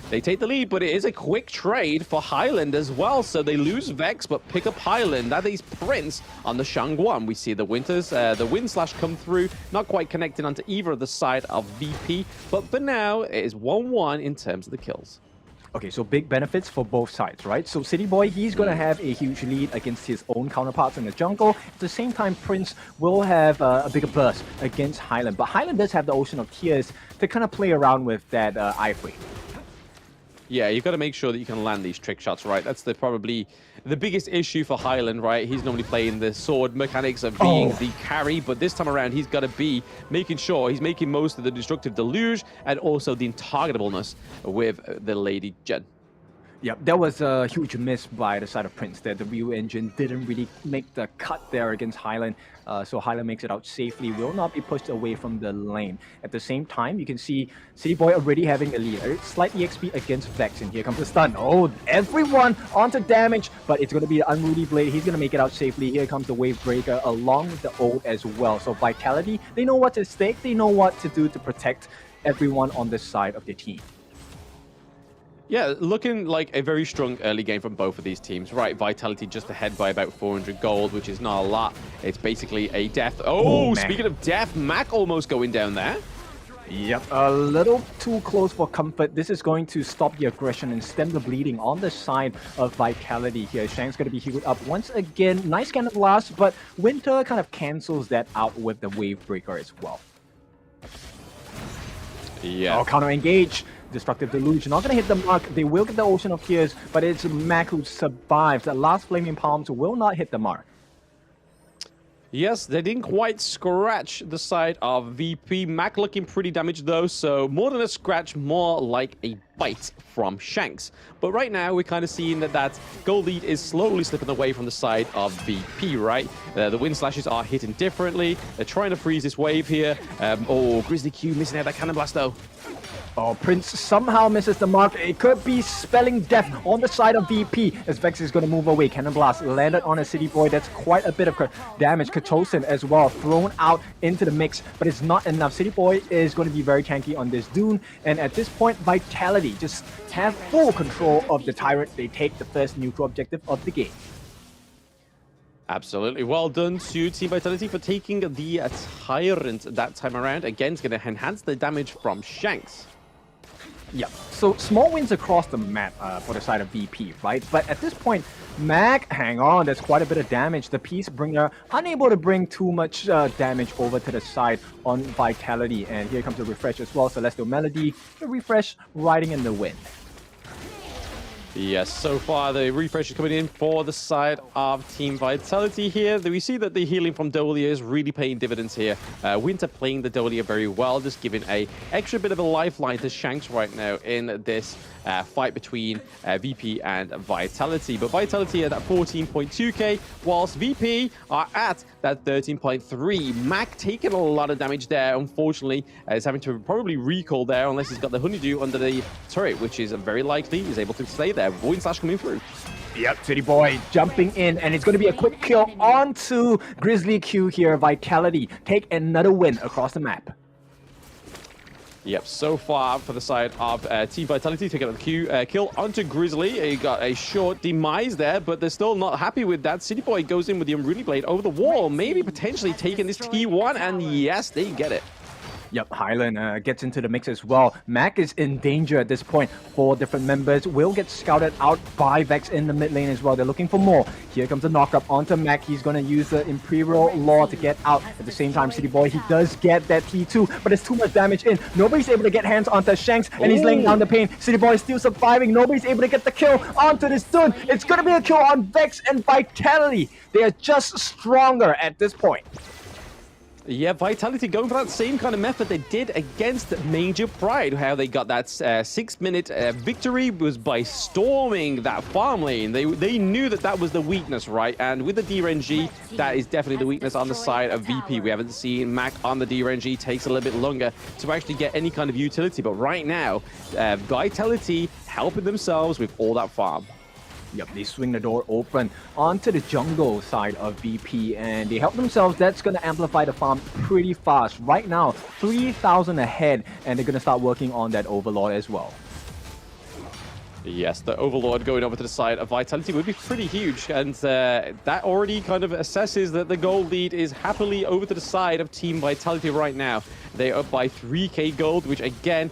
They take the lead, but it is a quick trade for Highland as well. So they lose Vex, but pick up Highland. That is Prince on the Shangguan. We see the Wind Slash come through, not quite connecting onto either of the side of VP. But for now, it is 1-1 in terms of the kills. Okay, so big benefits for both sides, right? So City Boy, he's going to have a huge lead against his own counterparts in the jungle. At the same time, Prince will have a bigger burst against Highland. But Highland does have the Ocean of Tears to kind of play around with that iframe. Yeah, you've got to make sure that you can land these trick shots, right? That's probably the biggest issue for Highland, right? He's normally playing the sword mechanics of being the carry, but this time around, he's got to be making sure he's making most of the destructive deluge and also the intargetableness with the Lady Jen. Yep, that was a huge miss by the side of Prince there. The WEU engine didn't really make the cut there against Highland, so Highland makes it out safely, will not be pushed away from the lane. At the same time, you can see City Boy already having a lead. Slight EXP against Vex, and here comes the stun. Oh, everyone onto damage, but it's going to be the Unruly Blade. He's going to make it out safely. Here comes the Wave Breaker along with the ult as well. So Vitality, they know what's at stake. They know what to do to protect everyone on this side of the team. Yeah, looking like a very strong early game from both of these teams. Right, Vitality just ahead by about 400 gold, which is not a lot. It's basically a death. Oh, speaking of death, Mac almost going down there. Yep, a little too close for comfort. This is going to stop the aggression and stem the bleeding on the side of Vitality here. Shang's going to be healed up once again. Nice Cannon Blast, but Winter kind of cancels that out with the Wave Breaker as well. Yeah. Oh, counter engage. Destructive Deluge, not going to hit the mark. They will get the Ocean of Tears, but it's Mac who survives. The last Flaming Palms will not hit the mark. Yes, they didn't quite scratch the side of VP. Mac looking pretty damaged though, so more than a scratch, more like a bite from Shanks. But right now, we're kind of seeing that gold lead is slowly slipping away from the side of VP, right? The Wind Slashes are hitting differently. They're trying to freeze this wave here. Oh, Grizzly Q missing out that Cannon Blast though. Oh, Prince somehow misses the mark. It could be spelling death on the side of VP as Vex is going to move away. Cannon Blast landed on a City Boy. That's quite a bit of damage. Katosin as well thrown out into the mix, but it's not enough. City Boy is going to be very tanky on this Dune, and at this point, Vitality just have full control of the Tyrant. They take the first neutral objective of the game. Absolutely. Well done to Team Vitality for taking the Tyrant that time around. Again, it's going to enhance the damage from Shanks. Yeah, so small wins across the map for the side of VP, right? But at this point, Mac, hang on, there's quite a bit of damage. The Peacebringer unable to bring too much damage over to the side on Vitality. And here comes the refresh as well. Celestial Melody, the refresh riding in the wind. Yes, so far the refresh is coming in for the side of Team Vitality here. We see that the healing from Dolia is really paying dividends here. Winter playing the Dolia very well, just giving a extra bit of a lifeline to Shanks right now in this fight between VP and Vitality. But Vitality at that 14.2k, whilst VP are at that 13.3. Mac taking a lot of damage there, unfortunately. Is having to probably recall there unless he's got the Honeydew under the turret, which is very likely he's able to stay there. Void Slash coming through. Yep, City Boy jumping in, and it's going to be a quick kill onto Grizzly Q here. Vitality take another win across the map. Yep, so far for the side of Team Vitality, taking out the kill onto Grizzly. He got a short demise there, but they're still not happy with that. City Boy goes in with the Unruly Blade over the wall, maybe potentially taking this T1, and yes, they get it. Yep, Highland gets into the mix as well. Mac is in danger at this point. 4 different members will get scouted out by Vex in the mid lane as well. They're looking for more. Here comes the knockup onto Mac. He's going to use the Imperial Law to get out. At the same time, City Boy, he does get that T2, but there's too much damage in. Nobody's able to get hands onto Shanks, and he's laying down the pain. City Boy is still surviving. Nobody's able to get the kill onto this Dun. It's going to be a kill on Vex and Vitality. They are just stronger at this point. Yeah, Vitality going for that same kind of method they did against Major Pride. How they got that 6-minute victory was by storming that farm lane. They knew that was the weakness, right? And with the DRNG, that is definitely the weakness on the side of VP. We haven't seen Mac on the DRNG. Takes a little bit longer to actually get any kind of utility. But right now, Vitality helping themselves with all that farm. Yep, they swing the door open onto the jungle side of VP, and they help themselves. That's going to amplify the farm pretty fast. Right now, 3,000 ahead, and they're going to start working on that Overlord as well. Yes, the Overlord going over to the side of Vitality would be pretty huge, and that already kind of assesses that the gold lead is happily over to the side of Team Vitality right now. They're up by 3k gold, which again,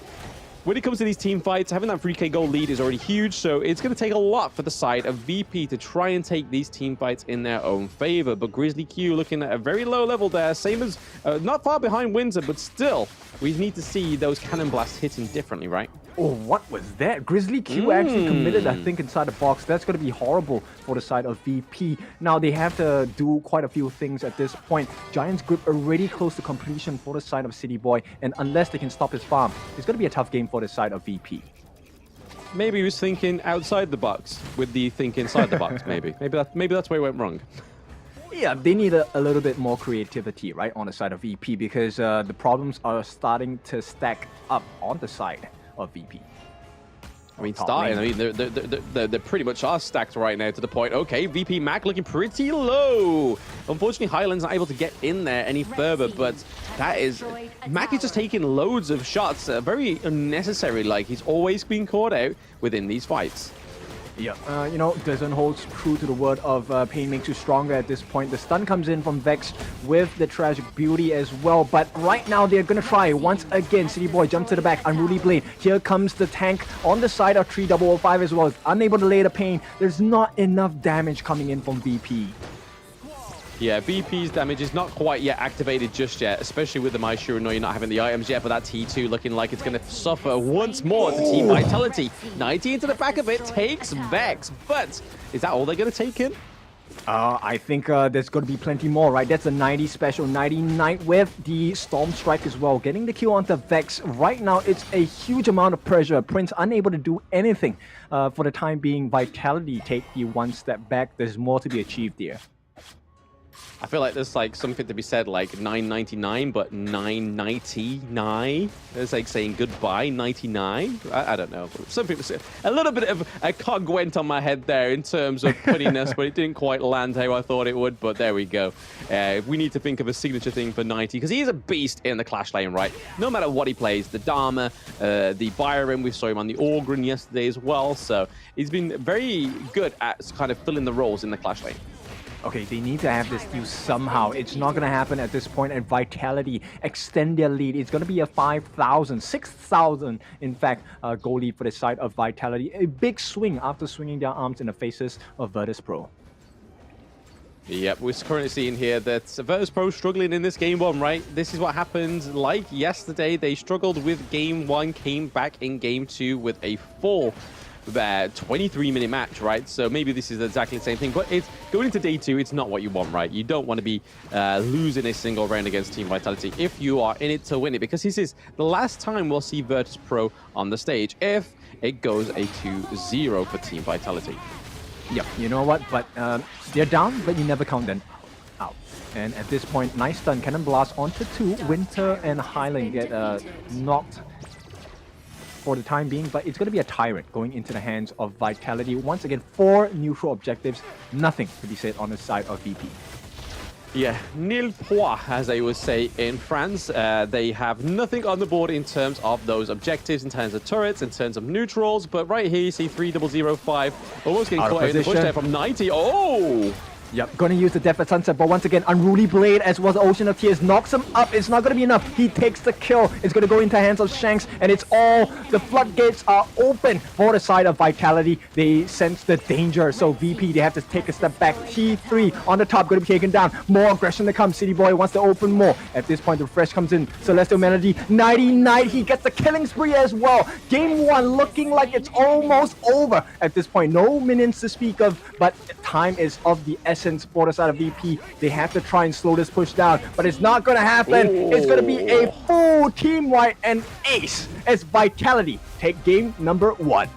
when it comes to these team fights, having that 3k gold lead is already huge, so it's going to take a lot for the side of VP to try and take these team fights in their own favor. But Grizzly Q looking at a very low level there, same as not far behind Windsor, but still, we need to see those cannon blasts hitting differently, right? Oh, what was that? Grizzly Q actually committed, I think, inside the box. That's going to be horrible for the side of VP. Now, they have to do quite a few things at this point. Giant's Grip already close to completion for the side of City Boy, and unless they can stop his farm, it's going to be a tough game for the side of VP. maybe he was thinking outside the box with the think inside the box. Maybe that's where he went wrong. Yeah, they need a little bit more creativity, right, on the side of VP because the problems are starting to stack up on the side of VP. I mean, starting. I mean, they pretty much are stacked right now to the point. Okay, VP Mac looking pretty low. Unfortunately, Highland's not able to get in there any further, but that is... Mac is just taking loads of shots, very unnecessary, like he's always been caught out within these fights. Yeah, you know, doesn't hold true to the word of pain makes you stronger at this point. The stun comes in from Vex with the Tragic Beauty as well. But right now, they're going to try once again. City Boy jumps to the back. Unruly Blade. Here comes the tank on the side of 3005 as well. It's unable to lay the pain. There's not enough damage coming in from VP. Yeah, VP's damage is not quite yet activated just yet, especially with the Maishiro no, you're not having the items yet, but that T2 looking like it's going to suffer once more to Team Vitality. 90 into the back of it, takes Vex, but is that all they're going to take in? I think there's going to be plenty more, right? That's a 90 special, 99 with the Storm Strike as well. Getting the kill onto Vex. Right now, it's a huge amount of pressure. Prince unable to do anything. For the time being, Vitality take the one step back. There's more to be achieved here. I feel like there's like something to be said, like 999, but 999. It's like saying goodbye, 99. I don't know. Some people say a little bit of a cog went on my head there in terms of punniness, but it didn't quite land how I thought it would. But there we go. We need to think of a signature thing for 90 because he is a beast in the Clash lane, right? No matter what he plays, the Dharma, the Byron, we saw him on the Orgrin yesterday as well. So he's been very good at kind of filling the roles in the Clash lane. Okay, they need to have this deal somehow. It's not going to happen at this point, and Vitality extend their lead. It's going to be a 5,000, 6,000, in fact, goal lead for the side of Vitality. A big swing after swinging their arms in the faces of Virtus.pro. Yep, we're currently seeing here that Virtus.pro struggling in this game one, right? This is what happened like yesterday. They struggled with game one, came back in game two with a full 23-minute match, right? So maybe this is exactly the same thing, but it's going into day two, it's not what you want, right? You don't want to be losing a single round against Team Vitality if you are in it to win it, because this is the last time we'll see Virtus.pro on the stage if it goes a 2-0 for Team Vitality. Yep, you know what? But they're down, but you never count them out. And at this point, nice stun, Cannon Blast onto 2. Winter and Highland get knocked for the time being, but it's going to be a Tyrant going into the hands of Vitality. Once again, 4 neutral objectives, nothing to be said on the side of VP. Yeah, nil point, as they would say in France. They have nothing on the board in terms of those objectives, in terms of turrets, in terms of neutrals, but right here you see 3005 almost getting caught in the push there from 90. Oh! Yep, gonna use the Death at Sunset, but once again, Unruly Blade, as well as Ocean of Tears, knocks him up. It's not gonna be enough. He takes the kill. It's gonna go into the hands of Shanks, and it's all, the floodgates are open for the side of Vitality. They sense the danger, so VP, they have to take a step back. T3 on the top, gonna be taken down. More aggression to come. City Boy wants to open more. At this point, the Refresh comes in. Celestial Melody, 99, he gets the killing spree as well. Game 1 looking like it's almost over. At this point, no minions to speak of, but time is of the essence for the side of VP. They have to try and slow this push down, but it's not going to happen. Ooh. It's going to be a full team wipe and ace as Vitality take game number 1.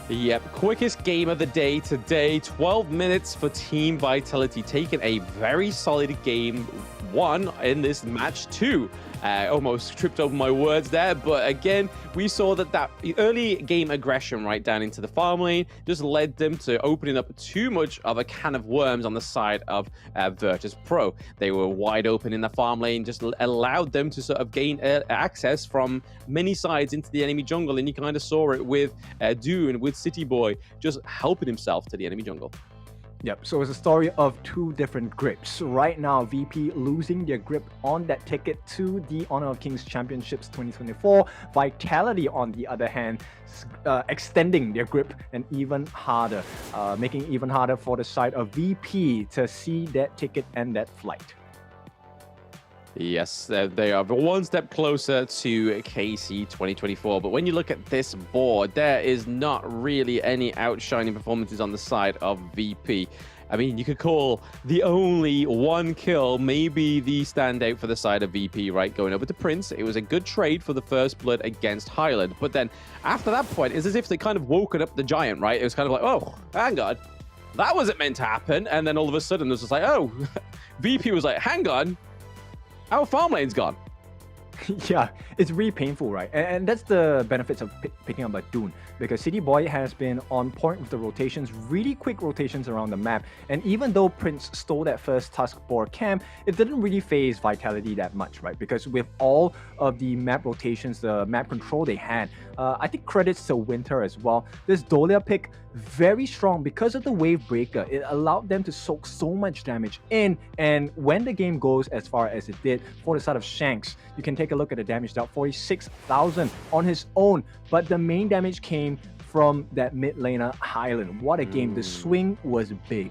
Yep, quickest game of the day today. 12 minutes for Team Vitality, taking a very solid game 1 in this match 2. Almost tripped over my words there, but again, we saw that early game aggression right down into the farm lane just led them to opening up too much of a can of worms on the side of Virtus.pro. They were wide open in the farm lane, just allowed them to sort of gain access from many sides into the enemy jungle, and you kind of saw it with Dune, with City Boy, just helping himself to the enemy jungle. Yep, so it's a story of 2 different grips. Right now, VP losing their grip on that ticket to the Honor of Kings Championships 2024. Vitality, on the other hand, extending their grip and even harder, making it even harder for the side of VP to see that ticket and that flight. Yes, they are one step closer to KC 2024. But when you look at this board, there is not really any outshining performances on the side of VP. I mean, you could call the only one kill maybe the standout for the side of VP, right? Going over to Prince. It was a good trade for the first blood against Highland. But then after that point, it's as if they kind of woken up the giant, right? It was kind of like, oh, hang on. That wasn't meant to happen. And then all of a sudden, it was just like, oh, VP was like, hang on. Our farm lane's gone. Yeah, it's really painful, right? And that's the benefits of picking up a Dune, because City Boy has been on point with the rotations, really quick rotations around the map. And even though Prince stole that first Tusk Boar camp, it didn't really phase Vitality that much, right? Because with all of the map rotations, the map control they had, I think credits to Winter as well. This Dolia pick, very strong because of the wave breaker. It allowed them to soak so much damage in, and when the game goes as far as it did for the side of Shanks, you can take a look at the damage dealt, 46,000 on his own, but the main damage came from that mid laner Highland. What a game. The swing was big.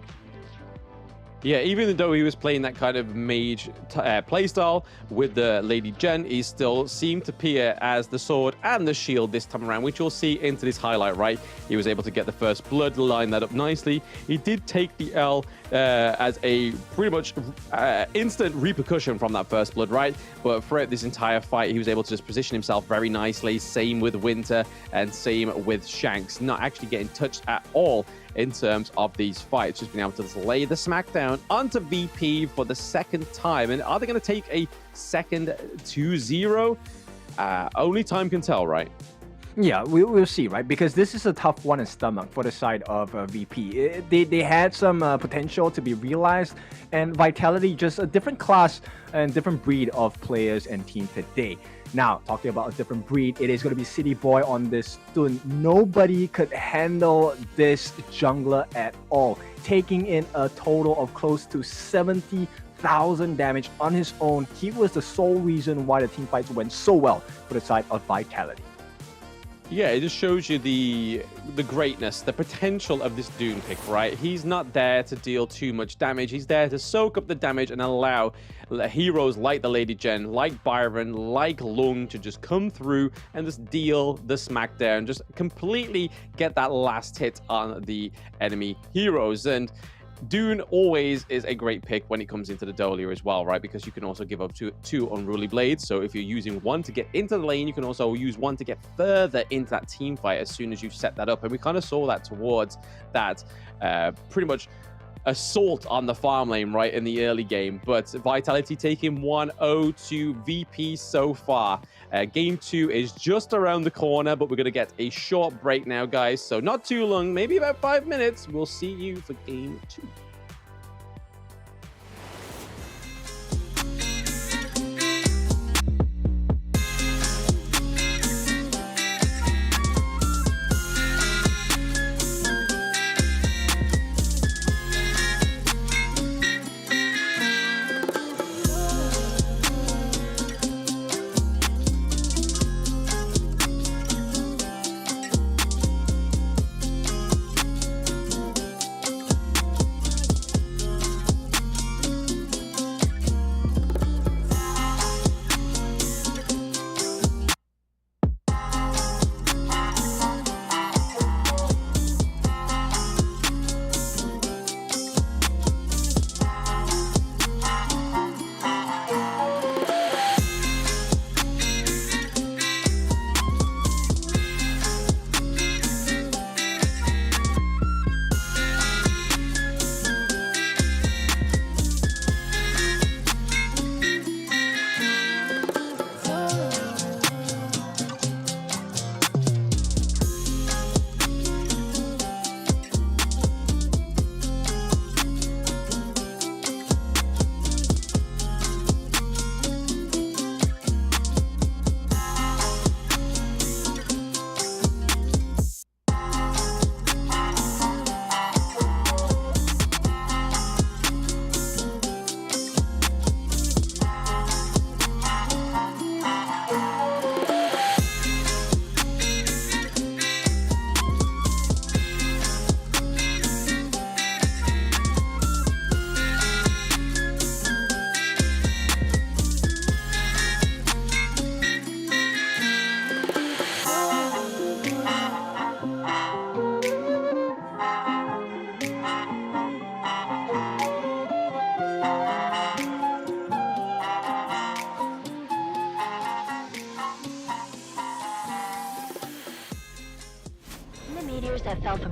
Yeah, even though he was playing that kind of mage playstyle with the Lady Jen, he still seemed to appear as the sword and the shield this time around, which you'll see into this highlight, right? He was able to get the first blood, line that up nicely. He did take the L as a pretty much instant repercussion from that first blood, right? But throughout this entire fight, he was able to just position himself very nicely. Same with Winter and same with Shanks, not actually getting touched at all in terms of these fights. Just being able to lay the smackdown onto VP for the second time. And are they going to take a second 2-0? Only time can tell, right? Yeah, we'll see, right? Because this is a tough one in stomach for the side of VP. They had some potential to be realized, and Vitality just a different class and different breed of players and team today. Now, talking about a different breed, it is going to be City Boy on this Stun. Nobody could handle this jungler at all, taking in a total of close to 70,000 damage on his own. He was the sole reason why the team fights went so well for the side of Vitality. Yeah, it just shows you the greatness, the potential of this Dune pick, right? He's not there to deal too much damage. He's there to soak up the damage and allow heroes like the Lady Jen, like Byron, like Lung to just come through and just deal the smackdown, just completely get that last hit on the enemy heroes. And Dune always is a great pick when it comes into the Dolia as well, right? Because you can also give up two Unruly Blades. So if you're using one to get into the lane, you can also use one to get further into that team fight as soon as you've set that up. And we kind of saw that towards that pretty much assault on the farm lane right in the early game. But Vitality taking 1-0 to VP so far. Game 2 is just around the corner, but we're going to get a short break now, guys. So not too long, maybe about 5 minutes. We'll see you for Game 2.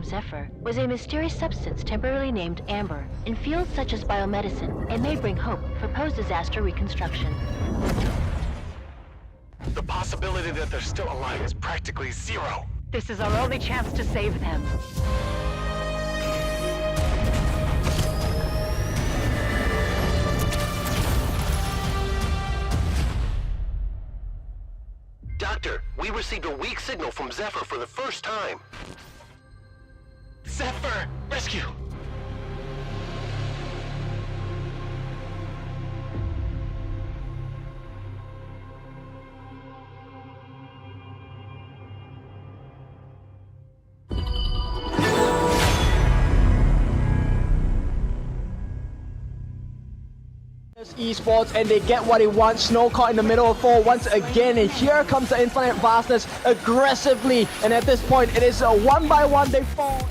Zephyr was a mysterious substance temporarily named Amber. In fields such as biomedicine, it may bring hope for post-disaster reconstruction. The possibility that they're still alive is practically zero. This is our only chance to save them. Doctor, we received a weak signal from Zephyr for the first time. Zephyr! Rescue! Esports, and they get what they want. Snow caught in the middle of 4 once again, and here comes the Infinite Vastness aggressively, and at this point it is a 1-by-1 they fall.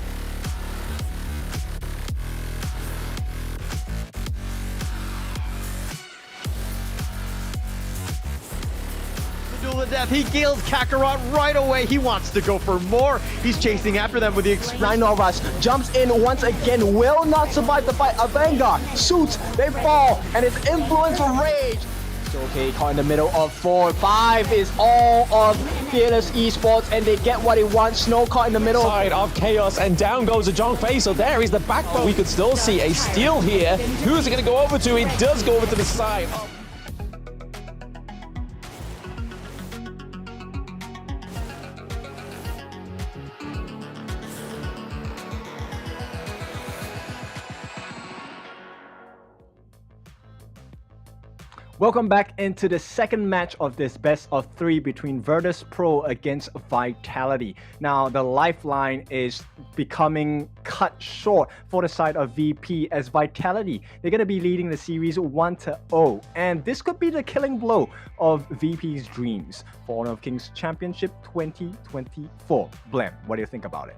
Duel to death. He gills Kakarot right away. He wants to go for more. He's chasing after them with the Rhinorus jumps in once again, will not survive the fight. A Vanguard shoots, they fall, and it's Influence Rage. So okay, caught in the middle of 4. 5 is all of Fearless Esports, and they get what they want. Snow caught in the middle. Side of Chaos, and down goes a Zhang Fei. So there is the backbone. We could still see a steal here. Who's it going to go over to? It does go over to the side. Welcome back into the second match of this best of 3 between Virtus.pro against Vitality. Now, the lifeline is becoming cut short for the side of VP as Vitality. They're going to be leading the series 1-0, and this could be the killing blow of VP's dreams for Honor of Kings Championship 2024. Blem, what do you think about it?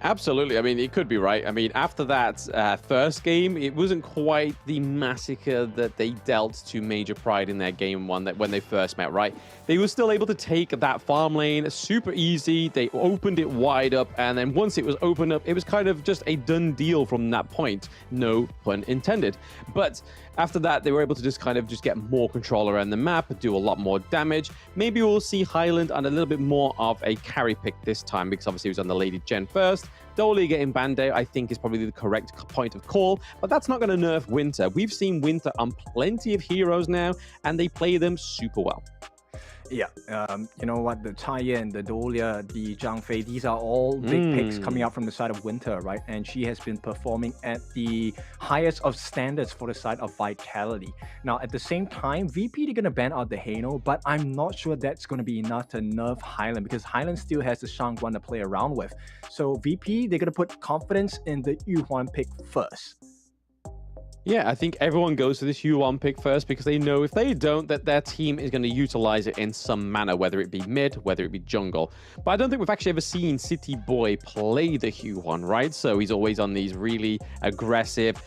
Absolutely. I mean, it could be right. I mean, after that first game, it wasn't quite the massacre that they dealt to Major Pride in their game one that when they first met, right? They were still able to take that farm lane super easy. They opened it wide up, and then once it was opened up, it was kind of just a done deal from that point. No pun intended. But after that, they were able to just get more control around the map, do a lot more damage. Maybe we'll see Highland on a little bit more of a carry pick this time, because obviously he was on the Lady Gen first. Dolly getting banned out, I think, is probably the correct point of call, but that's not going to nerf Winter. We've seen Winter on plenty of heroes now, and they play them super well. Yeah, you know what, the Taiyan, the Dolia, the Zhang Fei, these are all big picks coming out from the side of Winter, right? And she has been performing at the highest of standards for the side of Vitality. Now, at the same time, VP, they're going to ban out the Hano, but I'm not sure that's going to be enough to nerf Highland, because Highland still has the Shangguan to play around with. So VP, they're going to put confidence in the Yuhuan pick first. Yeah, I think everyone goes to this Huan pick first because they know if they don't, that their team is going to utilize it in some manner, whether it be mid, whether it be jungle. But I don't think we've actually ever seen City Boy play the Huan, right? So he's always on these really aggressive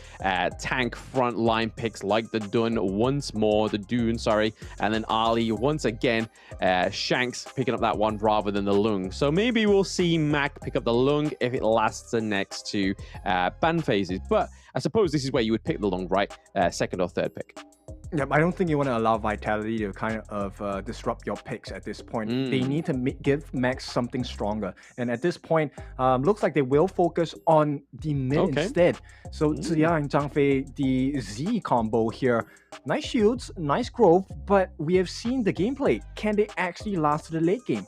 tank front line picks like the Dune once more, and then Ali once again, Shanks picking up that one rather than the Lung. So maybe we'll see Mac pick up the Lung if it lasts the next 2 ban phases. But I suppose this is where you would pick the Lung, right? Second or third pick. Yeah, I don't think you want to allow Vitality to kind of disrupt your picks at this point. They need to give Max something stronger. And at this point, looks like they will focus on the mid instead. So Ziya and Zhang Fei, the Z combo here, nice shields, nice growth, but we have seen the gameplay. Can they actually last to the late game?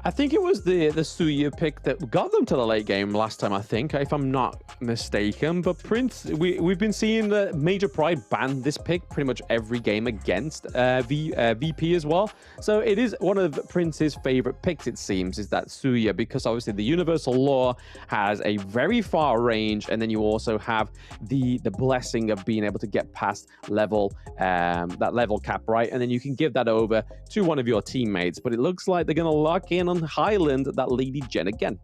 I think it was the Suya pick that got them to the late game last time, I think, if I'm not mistaken. But Prince, we've been seeing the Major Pride ban this pick pretty much every game against VP as well. So it is one of Prince's favorite picks, it seems, is that Suya, because obviously the Universal Law has a very far range, and then you also have the blessing of being able to get past level, that level cap, right? And then you can give that over to one of your teammates. But it looks like they're going to lock in on Highland, that Lady Gen again.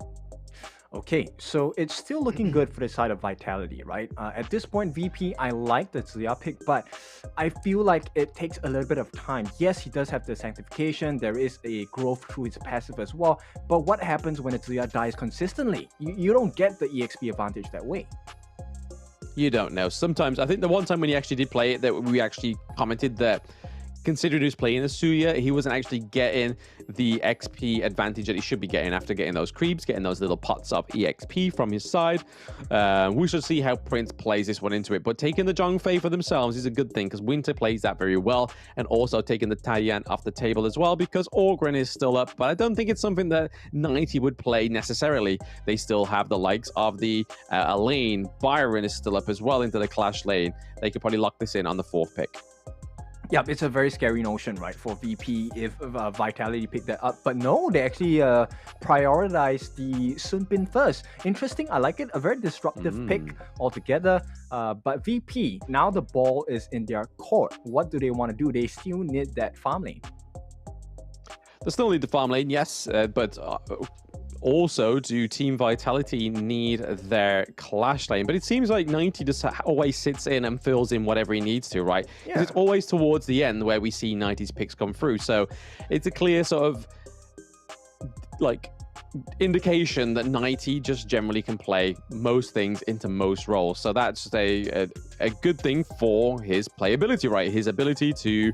Okay, so it's still looking good for the side of Vitality, right? At this point, VP, I like the Ziya pick, but I feel like it takes a little bit of time. Yes, he does have the sanctification, there is a growth through his passive as well, but what happens when a Ziya dies consistently? You don't get the EXP advantage that way. You don't know. Sometimes, I think the one time when he actually did play it, that we actually commented that considering he was playing as Suya, he wasn't actually getting the XP advantage that he should be getting after getting those creeps, getting those little pots of EXP from his side. We should see how Prince plays this one into it, but taking the Zhongfei for themselves is a good thing because Winter plays that very well, and also taking the Taiyan off the table as well because Orgren is still up, but I don't think it's something that 90 would play necessarily. They still have the likes of the Elaine. Byron is still up as well into the Clash lane. They could probably lock this in on the 4th pick. Yeah, it's a very scary notion, right, for VP if Vitality picked that up. But no, they actually prioritized the Sun Bin first. Interesting, I like it. A very disruptive pick altogether. But VP, now the ball is in their court. What do they want to do? They still need that farm lane. They still need the farm lane, yes, but also do Team Vitality need their Clash lane? But it seems like 90 just always sits in and fills in whatever he needs to, right? Because it's always towards the end where we see 90's picks come through. So it's a clear sort of like indication that 90 just generally can play most things into most roles. So that's a good thing for his playability, right? His ability to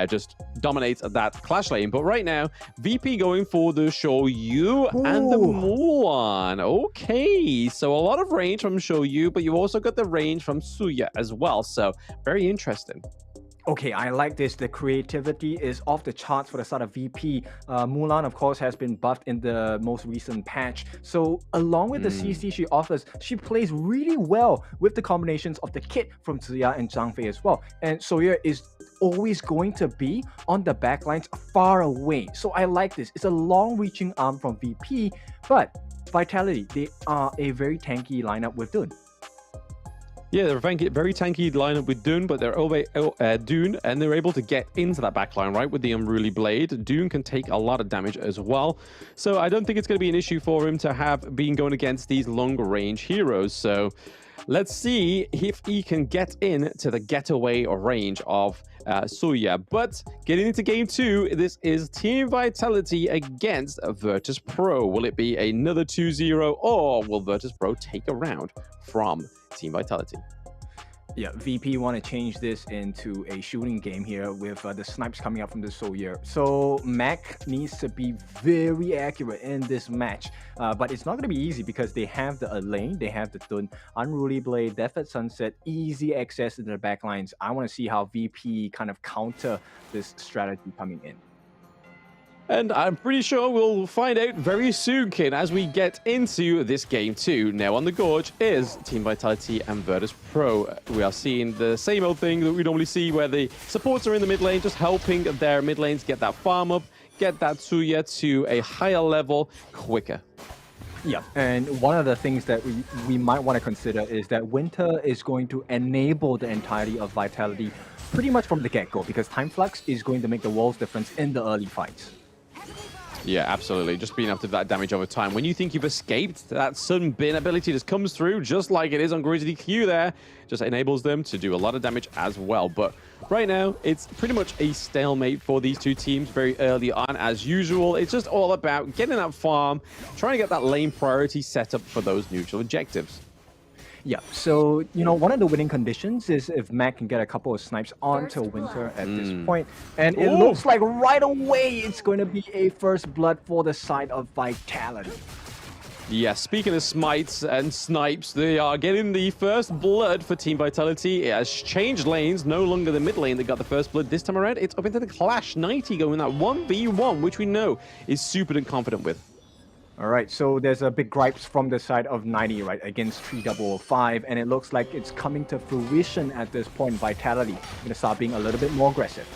just dominate that Clash lane. But right now, VP going for the Shoyu and the Mulan. Okay, so a lot of range from Shoyu, but you also got the range from Suya as well. So very interesting. Okay, I like this. The creativity is off the charts for the side of VP. Mulan, of course, has been buffed in the most recent patch. So along with the CC she offers, she plays really well with the combinations of the kit from Ziya and Zhangfei as well. And Soya is always going to be on the backlines far away. So I like this. It's a long-reaching arm from VP, but Vitality, they are a very tanky lineup with Dune. Yeah, they're a very tanky lineup with Dune, but they're over Dune, and they're able to get into that backline, right, with the Unruly Blade. Dune can take a lot of damage as well. So I don't think it's going to be an issue for him to have been going against these long-range heroes. So let's see if he can get into the getaway range of Suya. But getting into game 2, this is Team Vitality against Virtus.pro. Will it be another 2-0, or will Virtus.pro take a round from Team Vitality? Yeah, VP want to change this into a shooting game here with the snipes coming up from the Sawyer. So Mac needs to be very accurate in this match. But it's not going to be easy because they have the lane, they have the Dun, Unruly Blade, Death at Sunset, easy access into the backlines. I want to see how VP kind of counter this strategy coming in. And I'm pretty sure we'll find out very soon, Kin, as we get into this game 2. Now on the Gorge is Team Vitality and Virtus.pro. We are seeing the same old thing that we normally see where the supports are in the mid lane, just helping their mid lanes get that farm up, get that Tsuya to a higher level quicker. Yeah, and one of the things that we might want to consider is that Winter is going to enable the entirety of Vitality pretty much from the get-go, because Time Flux is going to make the world's difference in the early fights. Yeah, absolutely. Just being able to do that damage over time. When you think you've escaped, that Sun Bin ability just comes through, just like it is on Grizzly Q there. Just enables them to do a lot of damage as well. But right now, it's pretty much a stalemate for these two teams very early on. As usual, it's just all about getting that farm, trying to get that lane priority set up for those neutral objectives. Yeah, so, you know, one of the winning conditions is if Mac can get a couple of snipes onto Winter at this point. And it looks like right away it's going to be a first blood for the side of Vitality. Yeah, speaking of smites and snipes, they are getting the first blood for Team Vitality. It has changed lanes, no longer the mid lane that got the first blood. This time around, it's up into the Clash. 90 going that 1v1, which we know is super confident with. All right, so there's a big gripes from the side of 90, right, against 3005, and it looks like it's coming to fruition at this point. Vitality going to start being a little bit more aggressive.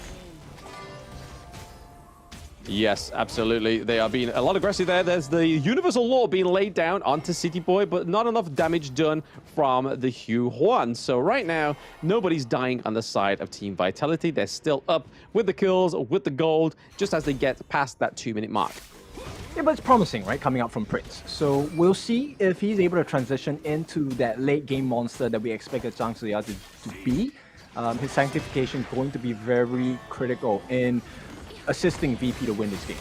Yes, absolutely. They are being a lot aggressive there. There's the Universal Law being laid down onto City Boy, but not enough damage done from the Hugh Huan. So right now, nobody's dying on the side of Team Vitality. They're still up with the kills, with the gold, just as they get past that 2-minute mark. Yeah, but it's promising, right, coming out from Prince. So we'll see if he's able to transition into that late game monster that we expected Zhang Ziya to be. His sanctification going to be very critical in assisting VP to win this game.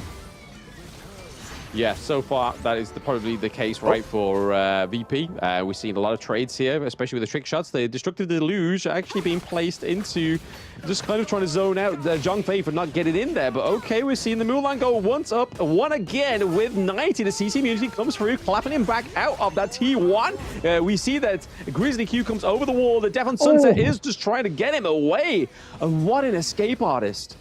Yeah, so far that is probably the case, right, for VP. We've seen a lot of trades here, especially with the trick shots. The Destructive Deluge actually being placed into just kind of trying to zone out Zhang Fei for not getting in there. But okay, we're seeing the Mulan go once up, one again with 90. The CC immunity comes through, clapping him back out of that T1. We see that Grizzly Q comes over the wall. The Death on Sunset is just trying to get him away. And what an escape artist.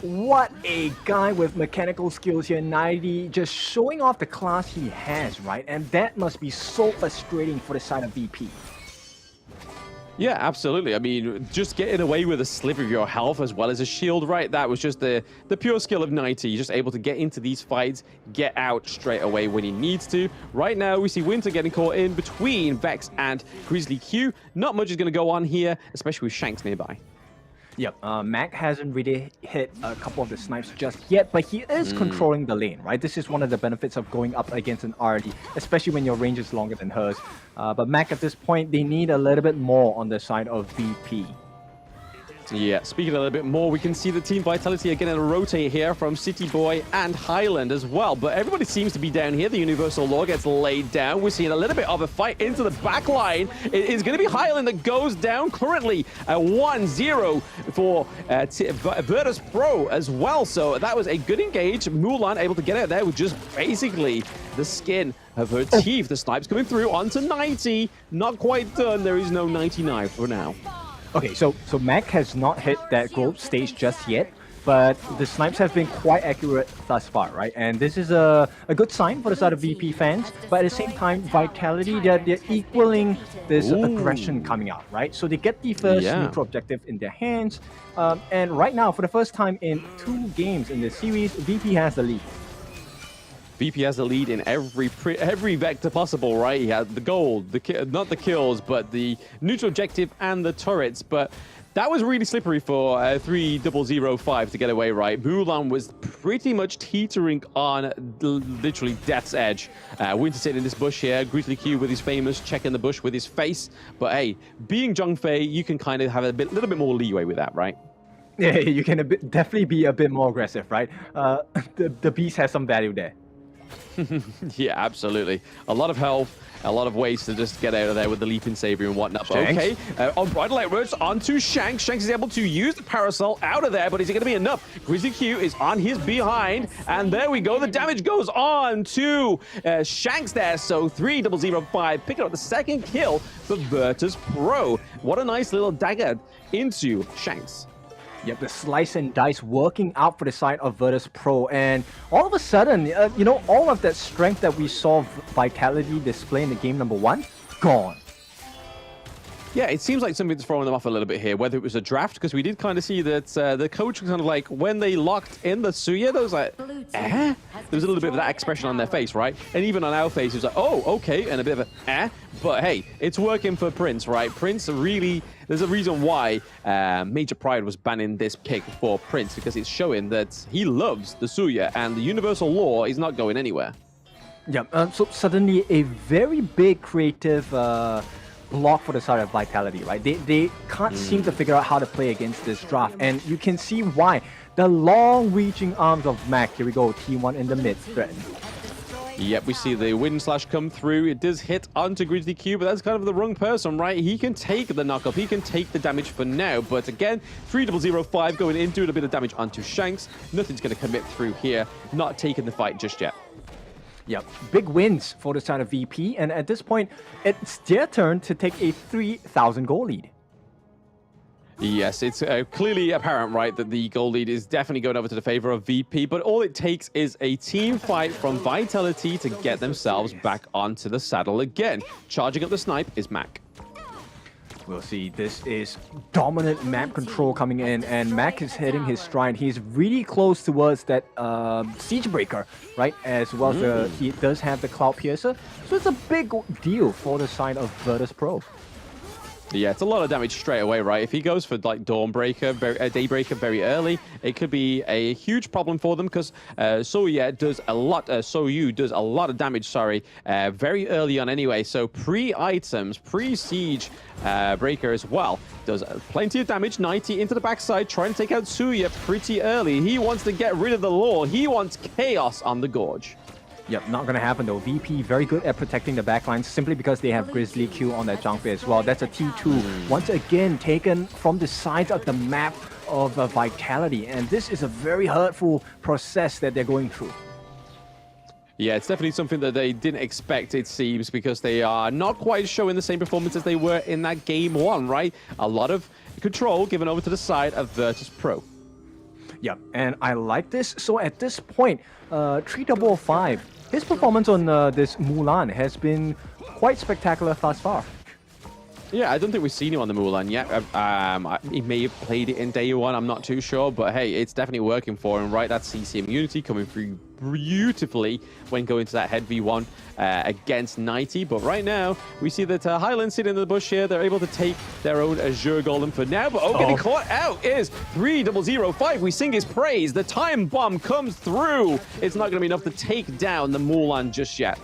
What a guy with mechanical skills here, 90, just showing off the class he has, right? And that must be so frustrating for the side of VP. Yeah, absolutely. I mean, just getting away with a sliver of your health as well as a shield, right? That was just the pure skill of 90. You're just able to get into these fights, get out straight away when he needs to. Right now, we see Winter getting caught in between Vex and Grizzly Q. Not much is going to go on here, especially with Shanks nearby. Yep, Mac hasn't really hit a couple of the snipes just yet, but he is controlling the lane, right? This is one of the benefits of going up against an RD, especially when your range is longer than hers. But Mac at this point, they need a little bit more on the side of VP. Yeah, speaking a little bit more, we can see the Team Vitality again in a rotate here from City Boy and Highland as well. But everybody seems to be down here. The Universal Law gets laid down. We're seeing a little bit of a fight into the back line. It is going to be Highland that goes down currently at 1-0 for Virtus.pro as well. So that was a good engage. Mulan able to get out there with just basically the skin of her teeth. The snipes coming through onto 90. Not quite done. There is no 99 for now. Okay, so Mac has not hit that growth stage just yet, but the snipes have been quite accurate thus far, right? And this is a good sign for the side of VP fans, but at the same time, Vitality, they're equaling this aggression coming out, right? So they get the first neutral objective in their hands, and right now, for the first time in 2 games in this series, VP has the lead. VP has the lead in every vector possible, right? He had the gold, not the kills, but the neutral objective and the turrets. But that was really slippery for 3005 to get away, right? Mulan was pretty much teetering on literally death's edge. Winter sitting in this bush here. Grizzly Q with his famous check in the bush with his face. But hey, being Zhang Fei, you can kind of have a little bit more leeway with that, right? Yeah, you can definitely be a bit more aggressive, right? The beast has some value there. Yeah, absolutely. A lot of health, a lot of ways to just get out of there with the leaping savior and whatnot. Shanks. Okay, on Bridal Light Roads onto Shanks. Shanks is able to use the parasol out of there, but is it going to be enough? Grizzly Q is on his behind, and there we go. The damage goes on to Shanks there. So 3005 picking up the second kill for Virtus.pro. What a nice little dagger into Shanks. Yep, the slice and dice working out for the side of Virtus.pro, and all of a sudden, you know, all of that strength that we saw Vitality display in the game number 1, gone. Yeah, it seems like something's throwing them off a little bit here, whether it was a draft, because we did kind of see that the coach was kind of like, when they locked in the Suya, there was like, eh? There was a little bit of that expression on their face, right? And even on our face, it was like, oh, okay, and a bit of a, eh? But hey, it's working for Prince, right? Prince really, there's a reason why Major Pride was banning this pick for Prince, because it's showing that he loves the Suya, and the Universal Law is not going anywhere. Yeah, so suddenly a very big creative block for the side of Vitality, right? They can't seem to figure out how to play against this draft, and you can see why. The long-reaching arms of Mac, here we go, T1 in the mid threat. Yep, we see the wind slash come through. It does hit onto Grizzly Q, but that's kind of the wrong person, right? He can take the knock-up, he can take the damage for now, but again, 3005 going in, doing a bit of damage onto Shanks. Nothing's going to commit through here, not taking the fight just yet. Yep, big wins for the side of VP, and at this point, it's their turn to take a 3,000 goal lead. Yes, it's clearly apparent, right, that the goal lead is definitely going over to the favor of VP, but all it takes is a team fight from Vitality to get themselves back onto the saddle again. Charging up the snipe is Mac. We'll see. This is dominant map control coming in, and Mac is hitting his stride. He's really close towards that Siege Breaker, right? As well as he does have the Cloud Piercer. So it's a big deal for the side of Virtus.pro. Yeah, it's a lot of damage straight away, right? If he goes for like Dawnbreaker, Daybreaker very early, it could be a huge problem for them because Soyu does a lot of damage, very early on anyway. So pre-items, pre-siege breaker as well, does plenty of damage. 90 into the backside, trying to take out Suya pretty early. He wants to get rid of the lore. He wants chaos on the Gorge. Yep, not gonna happen though. VP very good at protecting the backlines simply because they have Grizzly Q on that Junkfei as well. That's a T2. Once again, taken from the sides of the map of Vitality. And this is a very hurtful process that they're going through. Yeah, it's definitely something that they didn't expect, it seems, because they are not quite showing the same performance as they were in that game 1, right? A lot of control given over to the side of Virtus.pro. Yep, and I like this. So at this point, 3005, his performance on this Mulan has been quite spectacular thus far. Yeah, I don't think we've seen him on the Mulan yet. He may have played it in day 1, I'm not too sure, but hey, it's definitely working for him, right? That CC immunity coming through beautifully when going to that head V1 against 90. But right now, we see that Highland sitting in the bush here. They're able to take their own Azure Golem for now, but getting caught out is 3005. We sing his praise. The time bomb comes through. It's not going to be enough to take down the Mulan just yet.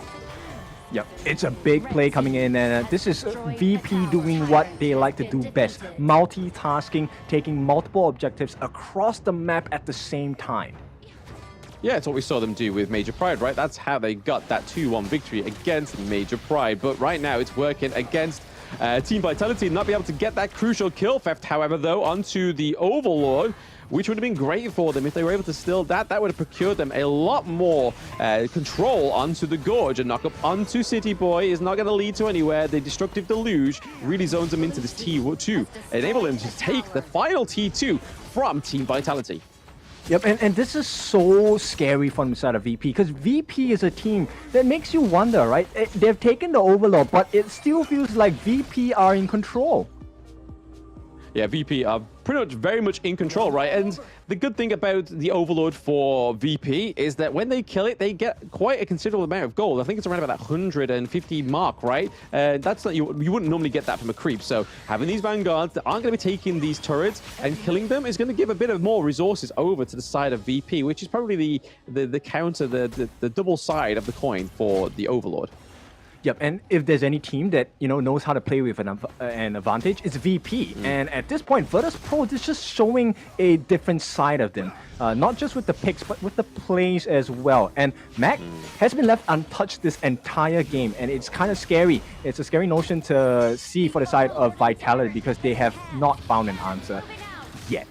Yep, it's a big play coming in, and this is VP doing what they like to do best. Multitasking, taking multiple objectives across the map at the same time. Yeah, it's what we saw them do with Major Pride, right? That's how they got that 2-1 victory against Major Pride. But right now, it's working against Team Vitality, not be able to get that crucial kill theft, however, though, onto the Overlord, which would have been great for them if they were able to steal that. That would have procured them a lot more control onto the Gorge. A knock-up onto City Boy is not going to lead to anywhere. The Destructive Deluge really zones them into this T2, enable them to take the final T2 from Team Vitality. Yep, and this is so scary from the side of VP, because VP is a team that makes you wonder, right? They've taken the Overlord, but it still feels like VP are in control. Yeah, VP are pretty much very much in control, right? And the good thing about the Overlord for VP is that when they kill it, they get quite a considerable amount of gold. I think it's around about that 150 mark, right? That's not, you wouldn't normally get that from a creep. So having these Vanguards that aren't going to be taking these turrets and killing them is going to give a bit of more resources over to the side of VP, which is probably the counter, the double side of the coin for the Overlord. Yep, and if there's any team that knows how to play with an advantage, it's VP. And at this point, Virtus.pro is just showing a different side of them, not just with the picks, but with the plays as well. And Mac has been left untouched this entire game, and it's kind of scary. It's a scary notion to see for the side of Vitality because they have not found an answer yet.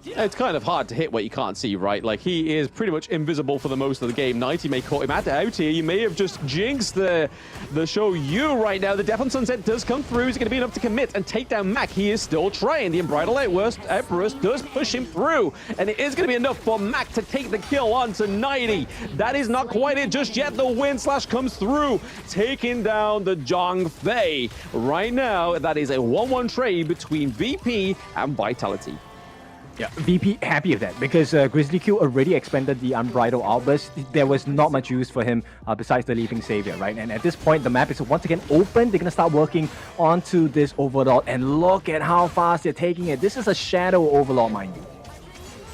It's kind of hard to hit what you can't see, right? Like, he is pretty much invisible for the most of the game. 90 may caught him out here. You may have just jinxed the show you right now. The Death on Sunset does come through. Is it going to be enough to commit and take down Mac? He is still trying. The Unbridled Outburst does push him through, and it is going to be enough for Mac to take the kill on to 90. That is not quite it just yet. The Wind Slash comes through, taking down the Zhongfei. Right now, that is a 1-1 trade between VP and Vitality. Yeah, VP happy with that because Grizzly Q already expended the Unbridled Outburst. There was not much use for him besides the Leaping Savior, right? And at this point, the map is once again open. They're going to start working onto this Overlord, and look at how fast they're taking it. This is a Shadow Overlord, mind you.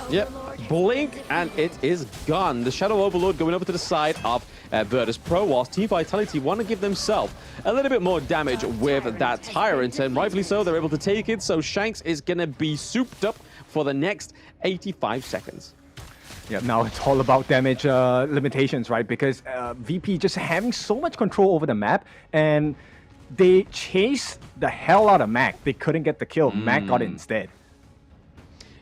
Yep, blink and it is gone. The Shadow Overlord going over to the side of Virtus.pro, whilst Team Vitality want to give themselves a little bit more damage with that Tyrant, and rightfully so, they're able to take it. So Shanks is going to be souped up for the next 85 seconds. Yeah, now it's all about damage limitations, right? Because VP just having so much control over the map, and they chased the hell out of Mac. They couldn't get the kill. Mac got it instead.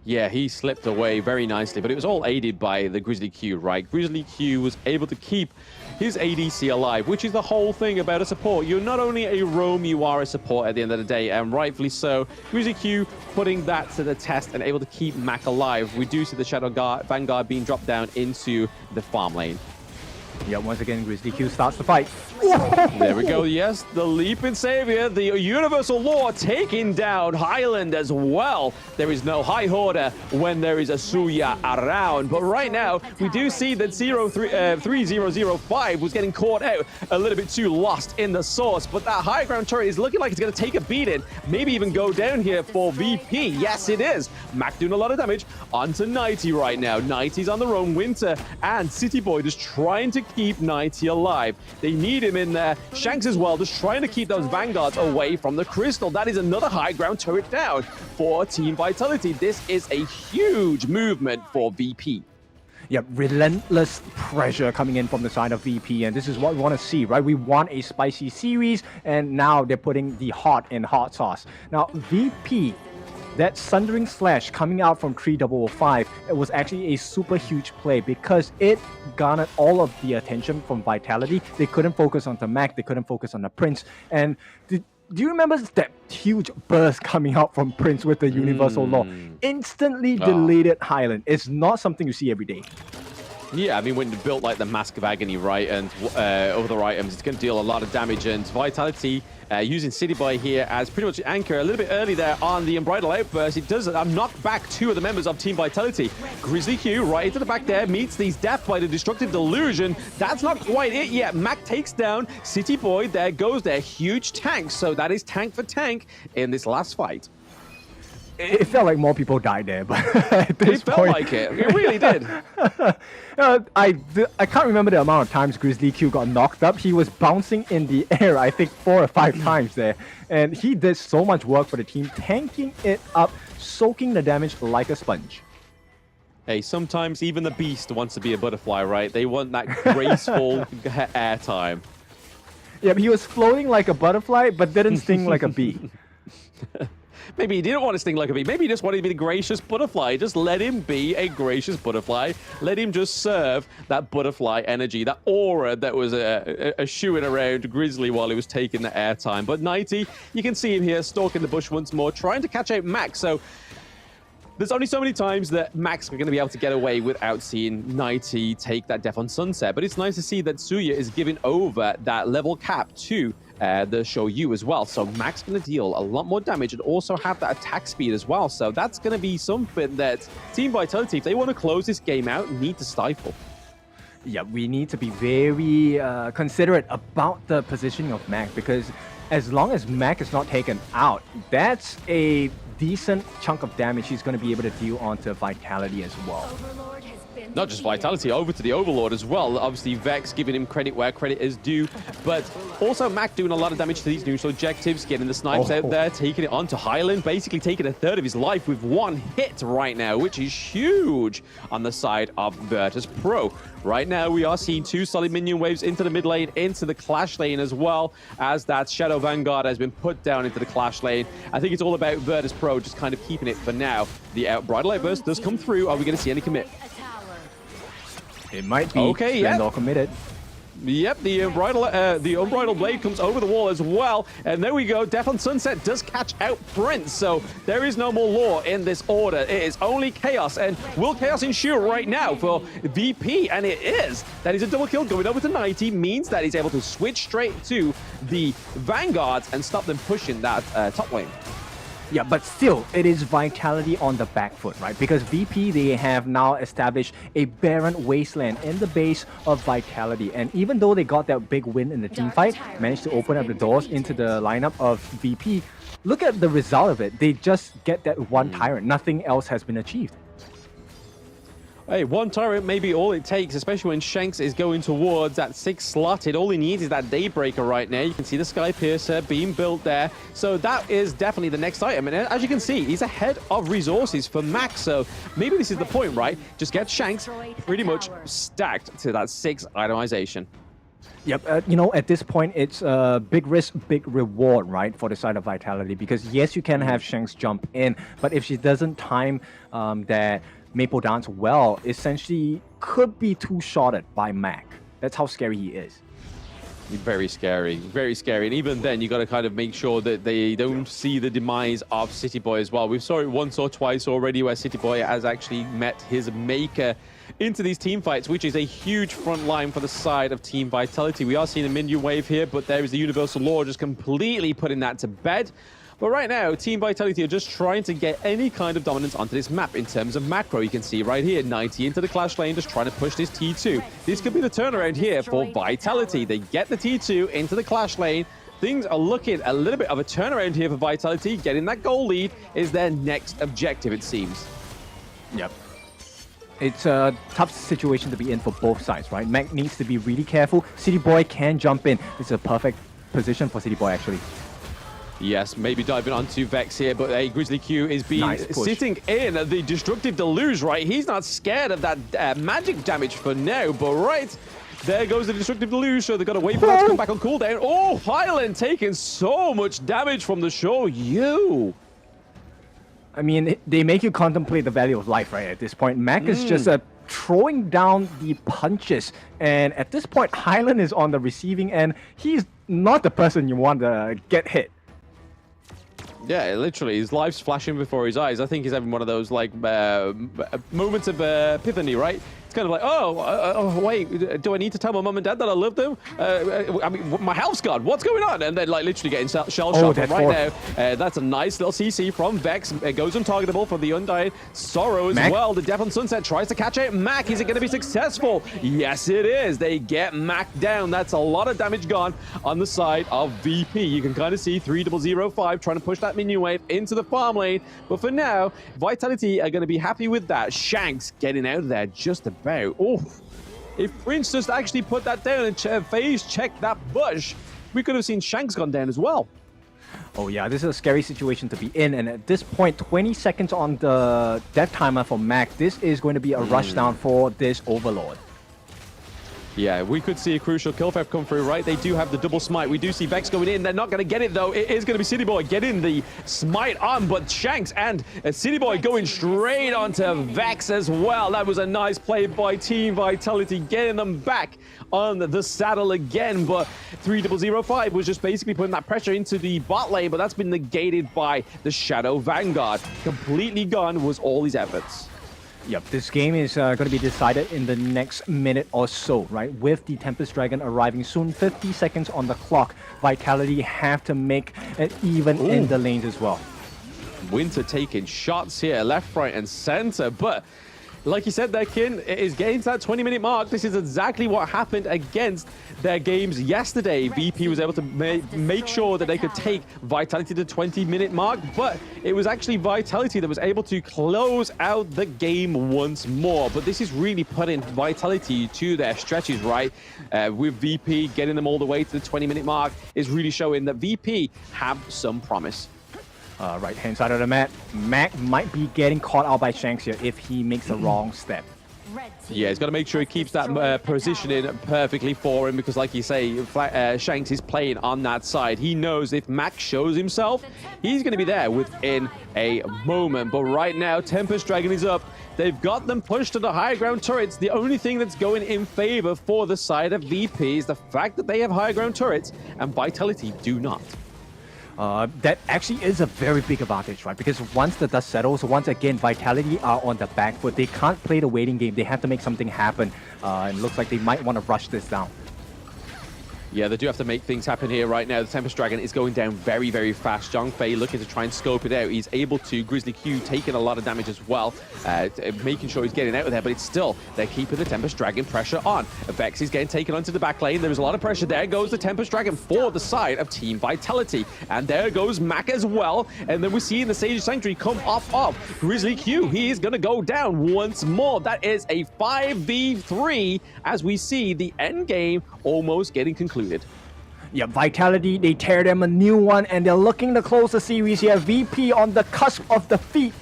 Yeah, he slipped away very nicely, but it was all aided by the Grizzly Q, right? Grizzly Q was able to keep his ADC alive, which is the whole thing about a support. You're not only a roam, you are a support at the end of the day, and rightfully so. Grizzly Q putting that to the test and able to keep Mac alive. We do see the Shadow Vanguard being dropped down into the farm lane. Yeah, once again, Grizzly Q starts the fight. There we go. Yes, the Leaping Savior, the Universal Law taking down Highland as well. There is no High Hoarder when there is a Suya around. But right now, we do see that 3005 was getting caught out a little bit too lost in the source. But that high ground turret is looking like it's going to take a beating. Maybe even go down here for VP. Yes, it is. Mac doing a lot of damage onto 90 right now. 90's on their own. Winter and City Boy just trying to keep 90 alive. They need him in there. Shanks as well, just trying to keep those Vanguards away from the Crystal. That is another high ground turret down for Team Vitality. This is a huge movement for VP. Yeah, relentless pressure coming in from the side of VP, and this is what we want to see, right? We want a spicy series, and now they're putting the hot in hot sauce. Now, VP, that Sundering Slash coming out from 3005, it was actually a super huge play because it garnered all of the attention from Vitality. They couldn't focus on the Mac, they couldn't focus on the Prince. And do you remember that huge burst coming out from Prince with the Universal Law? Instantly deleted Highland. It's not something you see every day. Yeah, I mean, when you built like the Mask of Agony, right, and other items, it's going to deal a lot of damage. And Vitality using City Boy here as pretty much anchor a little bit early there on the Unbridled Outburst. It does knock back two of the members of Team Vitality. Grizzly Q right into the back there, meets these death by the Destructive Delusion. That's not quite it yet. Mac takes down City Boy. There goes their huge tank. So that is tank for tank in this last fight. It felt like more people died there, but at this it felt like it. It really did. I can't remember the amount of times Grizzly Q got knocked up. He was bouncing in the air, I think 4 or 5 times there. And he did so much work for the team, tanking it up, soaking the damage like a sponge. Hey, sometimes even the beast wants to be a butterfly, right? They want that graceful air time. Yeah, he was floating like a butterfly, but didn't sting like a bee. Maybe he didn't want to sting like a bee. Maybe he just wanted to be the gracious butterfly. Just let him be a gracious butterfly. Let him just serve that butterfly energy, that aura that was shooing around Grizzly while he was taking the airtime. But 90, you can see him here stalking the bush once more, trying to catch out Max. So there's only so many times that Max are going to be able to get away without seeing 90 take that Death on Sunset. But it's nice to see that Suya is giving over that level cap to the Shoyu as well. So Max going to deal a lot more damage and also have that attack speed as well. So that's going to be something that Team Vitality, if they want to close this game out, need to stifle. Yeah, we need to be very considerate about the positioning of Mac, because as long as Mac is not taken out, that's a decent chunk of damage he's going to be able to deal onto Vitality as well. Not just Vitality, over to the Overlord as well. Obviously, Vex giving him credit where credit is due, but also Mac doing a lot of damage to these neutral objectives, getting the snipes out there, taking it onto Highland, basically taking a third of his life with one hit right now, which is huge on the side of Virtus.pro. Right now, we are seeing 2 solid minion waves into the mid lane, into the Clash lane as well, as that Shadow Vanguard has been put down into the Clash lane. I think it's all about Virtus.pro just kind of keeping it for now. The Unbridled Outburst does come through. Are we going to see any commit? It might be. Okay, yeah. All committed. Yep, the Unbridled Blade comes over the wall as well. And there we go. Death on Sunset does catch out Prince. So there is no more law in this order. It is only chaos. And will chaos ensure right now for VP? And it is. That is a double kill going over to 90. Means that he's able to switch straight to the Vanguards and stop them pushing that top lane. Yeah, but still, it is Vitality on the back foot, right? Because VP, they have now established a barren wasteland in the base of Vitality. And even though they got that big win in the team fight, managed to open up the doors into the lineup of VP, look at the result of it. They just get that one tyrant. Nothing else has been achieved. Hey, one turret may be all it takes, especially when Shanks is going towards that 6 slotted. All he needs is that Daybreaker right now. You can see the Sky Piercer being built there. So that is definitely the next item. And as you can see, he's ahead of resources for Max. So maybe this is the point, right? Just get Shanks pretty much stacked to that 6 itemization. Yep, you know, at this point, it's big risk, big reward, right, for the side of Vitality. Because yes, you can have Shanks jump in, but if she doesn't time that Maple Dance well, essentially could be two-shotted by Mac. That's how scary he is. Very scary, very scary. And even then, you got to kind of make sure that they don't see the demise of City Boy as well. We saw it once or twice already where City Boy has actually met his maker into these team fights, which is a huge front line for the side of Team Vitality. We are seeing a minion wave here, but there is the Universal Law just completely putting that to bed. But right now, Team Vitality are just trying to get any kind of dominance onto this map in terms of macro. You can see right here, 90 into the Clash lane, just trying to push this T2. This could be the turnaround here for Vitality. They get the T2 into the Clash lane. Things are looking a little bit of a turnaround here for Vitality. Getting that goal lead is their next objective, it seems. Yep. It's a tough situation to be in for both sides, right? Mac needs to be really careful. City Boy can jump in. It's a perfect position for City Boy, actually. Yes, maybe diving onto Vex here, but hey, Grizzly Q is sitting in the Destructive Deluge, right? He's not scared of that magic damage for now, but right, there goes the Destructive Deluge, so they've got to wait for that to come back on cooldown. Oh, Highland taking so much damage from the show. I mean, they make you contemplate the value of life, right? At this point, Mac is just throwing down the punches, and at this point, Highland is on the receiving end. He's not the person you want to get hit. Yeah, literally, his life's flashing before his eyes. I think he's having one of those, like, moments of epiphany, right? It's kind of like, oh, wait, do I need to tell my mum and dad that I love them? I mean, my health's gone. What's going on? And then, like, literally getting shell-shocked right now. That's a nice little CC from Vex. It goes untargetable for the Undying. Sorrow as well. The Death on Sunset tries to catch it. Mac, is it going to be successful? Yes, it is. They get Mac down. That's a lot of damage gone on the side of VP. You can kind of see 3005 trying to push that minion wave into the farm lane. But for now, Vitality are going to be happy with that. Shanks getting out of there just about. Oh, if Prince just actually put that down and phase checked that bush, we could have seen Shanks gone down as well. Oh yeah, this is a scary situation to be in, and at this point, 20 seconds on the death timer for Mac. This is going to be a rushdown for this Overlord. Yeah, we could see a crucial kill theft come through, right? They do have the double smite. We do see Vex going in. They're not going to get it, though. It is going to be City Boy getting the smite on, but Shanks and City Boy going straight onto Vex as well. That was a nice play by Team Vitality, getting them back on the saddle again, but 3005 was just basically putting that pressure into the bot lane, but that's been negated by the Shadow Vanguard. Completely gone was all his efforts. Yep, this game is going to be decided in the next minute or so, right? With the Tempest Dragon arriving soon, 50 seconds on the clock. Vitality have to make it even in the lanes as well. Winter taking shots here, left, right, and center, but like you said there, Kin, it is getting to that 20-minute mark. This is exactly what happened against their games yesterday. VP was able to make sure that they could take Vitality to the 20-minute mark, but it was actually Vitality that was able to close out the game once more. But this is really putting Vitality to their stretches, right? With VP getting them all the way to the 20-minute mark is really showing that VP have some promise. Right-hand side of the map, Mac might be getting caught out by Shanks here if he makes a wrong step. Yeah, he's got to make sure he keeps that positioning perfectly for him because, like you say, Shanks is playing on that side. He knows if Mac shows himself, he's going to be there within a moment. But right now, Tempest Dragon is up. They've got them pushed to the high ground turrets. The only thing that's going in favor for the side of VP is the fact that they have high ground turrets and Vitality do not. That actually is a very big advantage, right? Because once the dust settles, once again, Vitality are on the back foot. They can't play the waiting game. They have to make something happen. And it looks like they might want to rush this down. Yeah, they do have to make things happen here right now. The Tempest Dragon is going down very, very fast. Zhang Fei looking to try and scope it out. He's able to. Grizzly Q taking a lot of damage as well, making sure he's getting out of there, but it's still, they're keeping the Tempest Dragon pressure on. Vex is getting taken onto the back lane. There is a lot of pressure. There goes the Tempest Dragon for the side of Team Vitality. And there goes Mac as well. And then we see the Sage Sanctuary come off of Grizzly Q. He is going to go down once more. That is a 5v3 as we see the end game almost getting concluded. Yeah, Vitality, they tear them a new one, and they're looking to close the series here. VP on the cusp of defeat.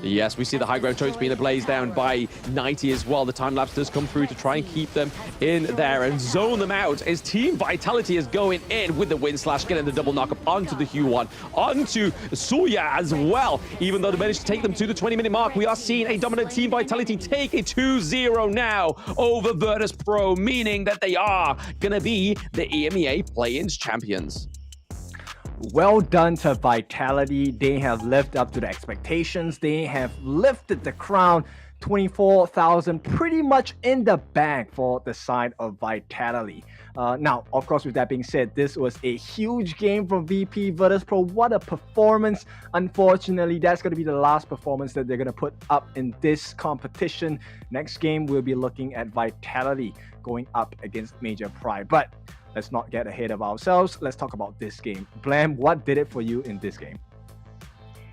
Yes, we see the high ground turrets being ablaze down by 90 as well. The time lapse does come through to try and keep them in there and zone them out as Team Vitality is going in with the wind slash, getting the double knock up onto the Hue1, onto Suya as well. Even though they managed to take them to the 20-minute mark, we are seeing a dominant Team Vitality take a 2-0 now over Virtus.pro, meaning that they are going to be the EMEA Play-ins champions. Well done to Vitality. They have lived up to the expectations. They have lifted the crown 24,000 pretty much in the bag for the side of Vitality. Now, of course, with that being said, this was a huge game from VP Virtus.pro. What a performance. Unfortunately, that's going to be the last performance that they're going to put up in this competition. Next game, we'll be looking at Vitality going up against Major Pride. But let's not get ahead of ourselves. Let's talk about this game. Blam, what did it for you in this game?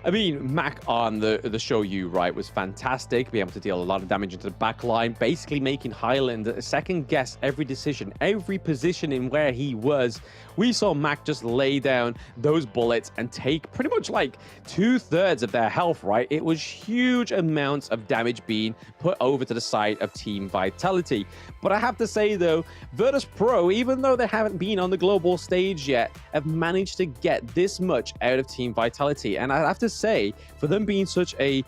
I mean, Mac on the show you, right, was fantastic. Being able to deal a lot of damage into the back line, basically making Highland second guess every decision, every position in where he was. We saw Mac just lay down those bullets and take pretty much like 2/3 of their health, right? It was huge amounts of damage being put over to the side of Team Vitality. But I have to say, though, Virtus.pro, even though they haven't been on the global stage yet, have managed to get this much out of Team Vitality. And I have to say, for them being such a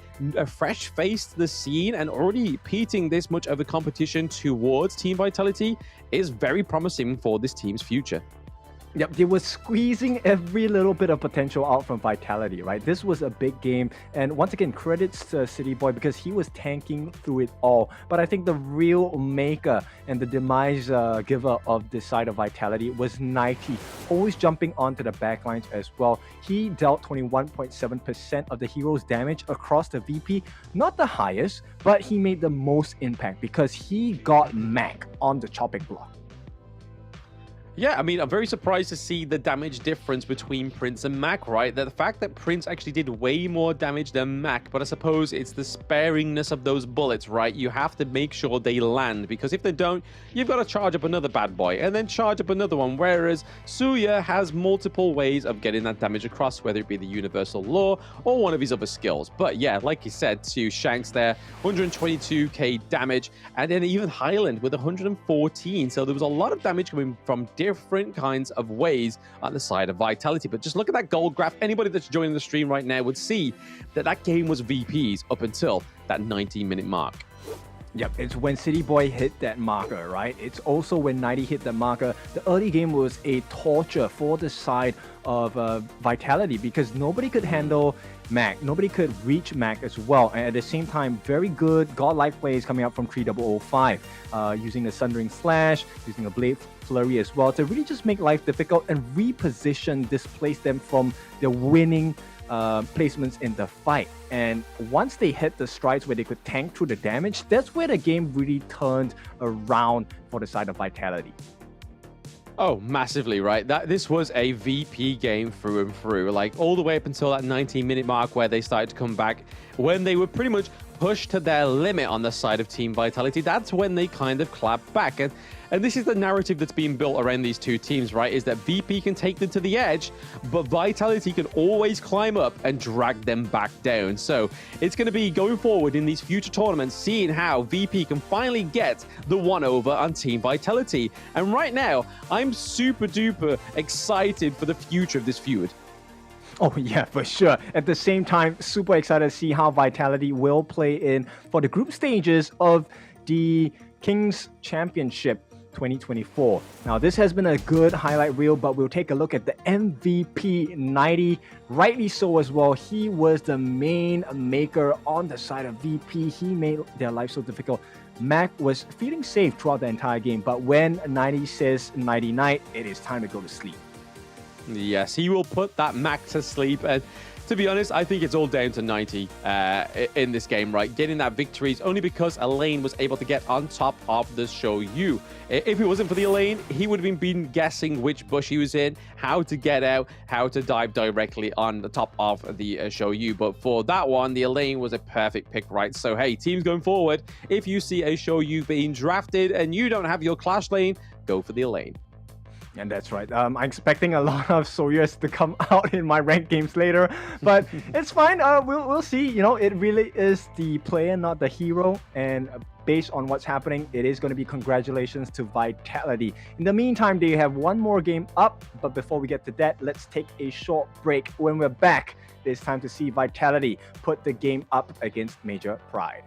fresh face to the scene and already repeating this much of a competition towards Team Vitality is very promising for this team's future. Yep, they were squeezing every little bit of potential out from Vitality, right? This was a big game, and once again, credits to City Boy because he was tanking through it all. But I think the real maker and the demise giver of this side of Vitality was 90, always jumping onto the backlines as well. He dealt 21.7% of the hero's damage across the VP, not the highest, but he made the most impact because he got Mac on the chopping block. Yeah, I mean, I'm very surprised to see the damage difference between Prince and Mac, right? The fact that Prince actually did way more damage than Mac, but I suppose it's the sparingness of those bullets, right? You have to make sure they land, because if they don't, you've got to charge up another bad boy and then charge up another one, whereas Suya has multiple ways of getting that damage across, whether it be the Universal Law or one of his other skills. But yeah, like you said, to Shanks there, 122k damage, and then even Highland with 114, so there was a lot of damage coming from different kinds of ways on the side of Vitality. But just look at that gold graph. Anybody that's joining the stream right now would see that that game was VP's up until that 19-minute mark. Yep, it's when City Boy hit that marker, right? It's also when 90 hit that marker. The early game was a torture for the side of Vitality because nobody could handle Mac. Nobody could reach Mac as well. And at the same time, very good godlike plays coming out from 3005, using the Sundering Slash, using a Blade Flurry as well to really just make life difficult and reposition, displace them from their winning placements in the fight. And once they hit the strides where they could tank through the damage, that's where the game really turned around for the side of Vitality. Oh, massively, right? This was a VP game through and through, like all the way up until that 19-minute mark where they started to come back, when they were pretty much pushed to their limit on the side of Team Vitality. That's when they kind of clapped back. And this is the narrative that's being built around these two teams, right? Is that VP can take them to the edge, but Vitality can always climb up and drag them back down. So it's going to be going forward in these future tournaments, seeing how VP can finally get the one over on Team Vitality. And right now, I'm super duper excited for the future of this feud. Oh yeah, for sure. At the same time, super excited to see how Vitality will play in for the group stages of the Kings Championship 2024. Now, this has been a good highlight reel, but we'll take a look at the MVP 90. Rightly so as well. He was the main maker on the side of VP. He made their life so difficult. Mac was feeling safe throughout the entire game, but when 90 says 90 night, it is time to go to sleep. Yes, he will put that Mac to sleep. And to be honest, I think it's all down to 90 in this game, right? Getting that victory is only because Elaine was able to get on top of the Shoyu. If it wasn't for the Elaine, he would have been guessing which bush he was in, how to get out, how to dive directly on the top of the Shoyu. But for that one, the Elaine was a perfect pick, right? So, hey, teams going forward, if you see a Shoyu being drafted and you don't have your Clash lane, go for the Elaine. And that's right. I'm expecting a lot of Soyuz to come out in my ranked games later, but it's fine. We'll see. You know, it really is the player, not the hero. And based on what's happening, it is going to be congratulations to Vitality. In the meantime, they have one more game up. But before we get to that, let's take a short break. When we're back, it's time to see Vitality put the game up against Major Pride.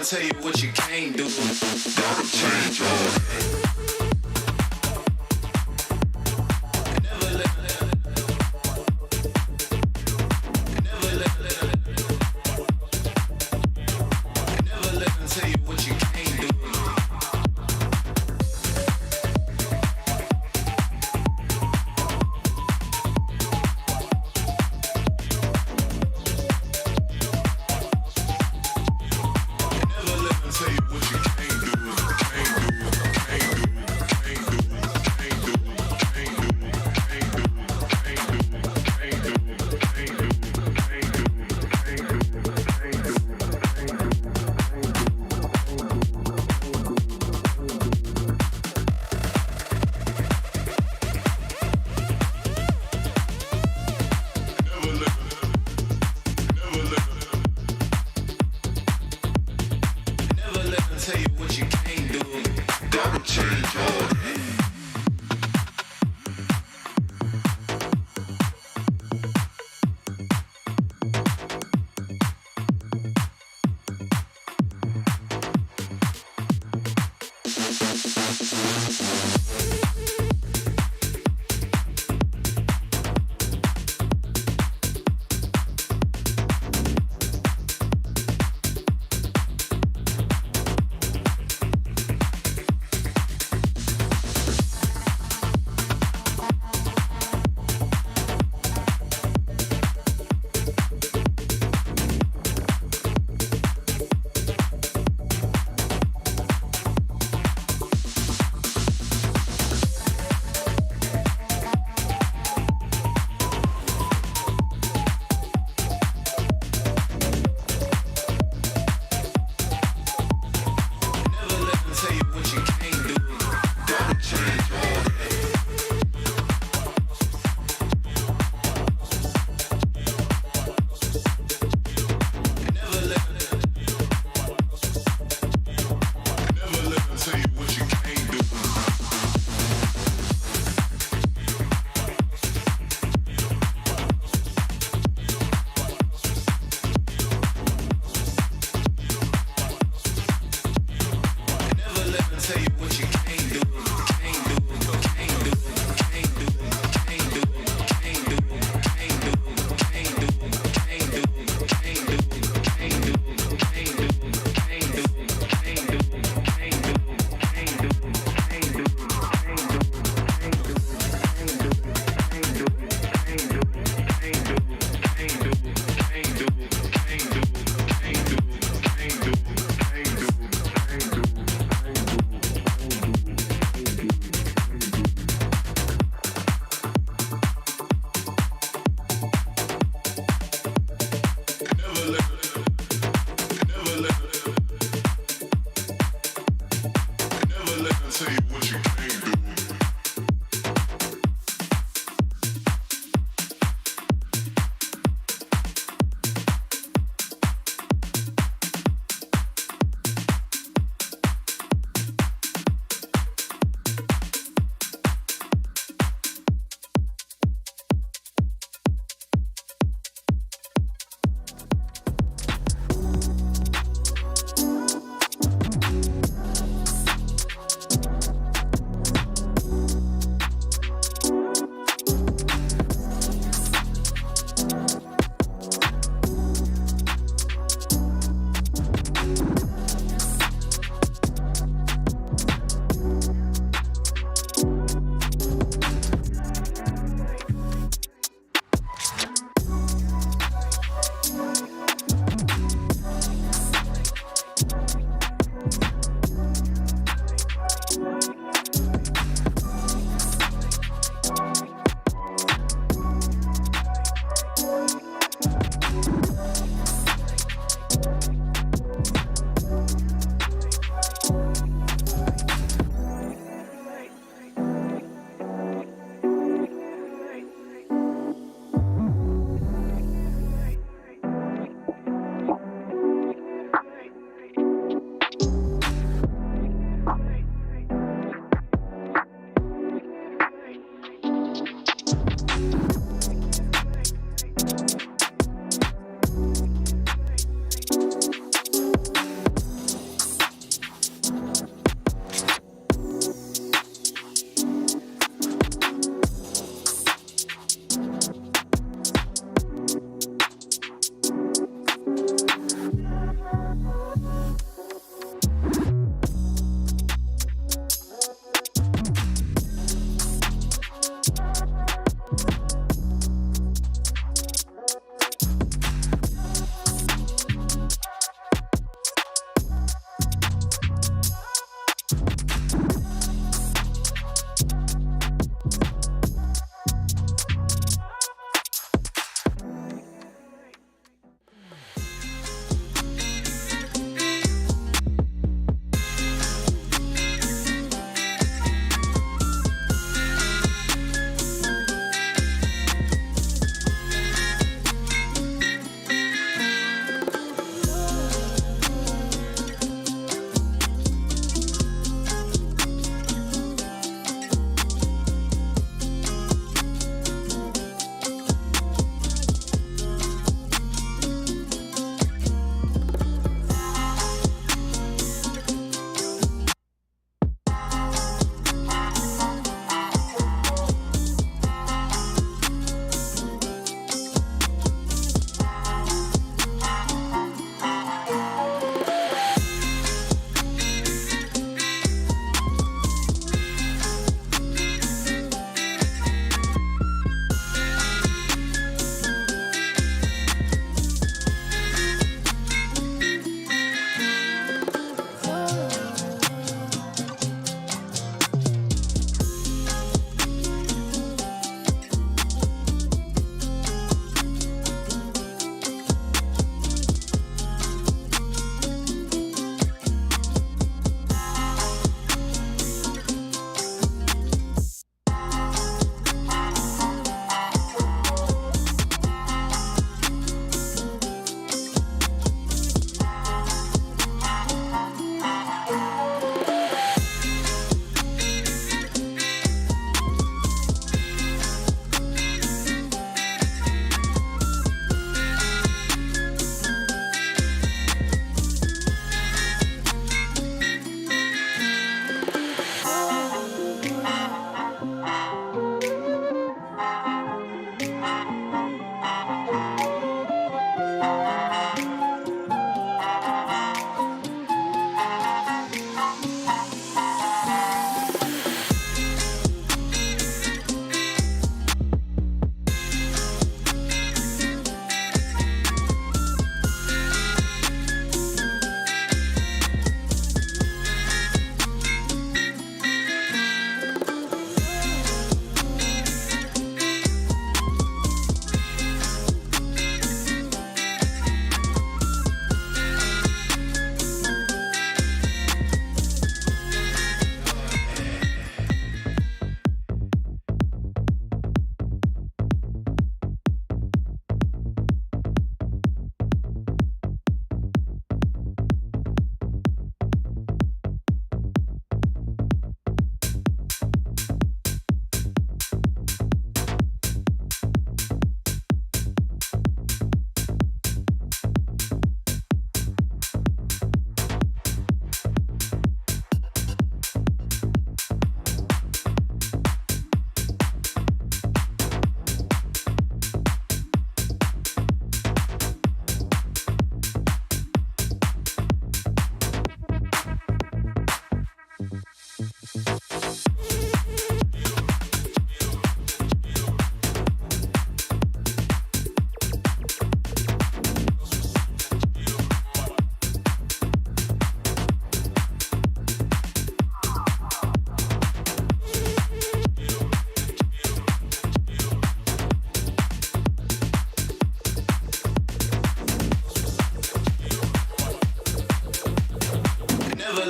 tell you what you can't do. Gotta change your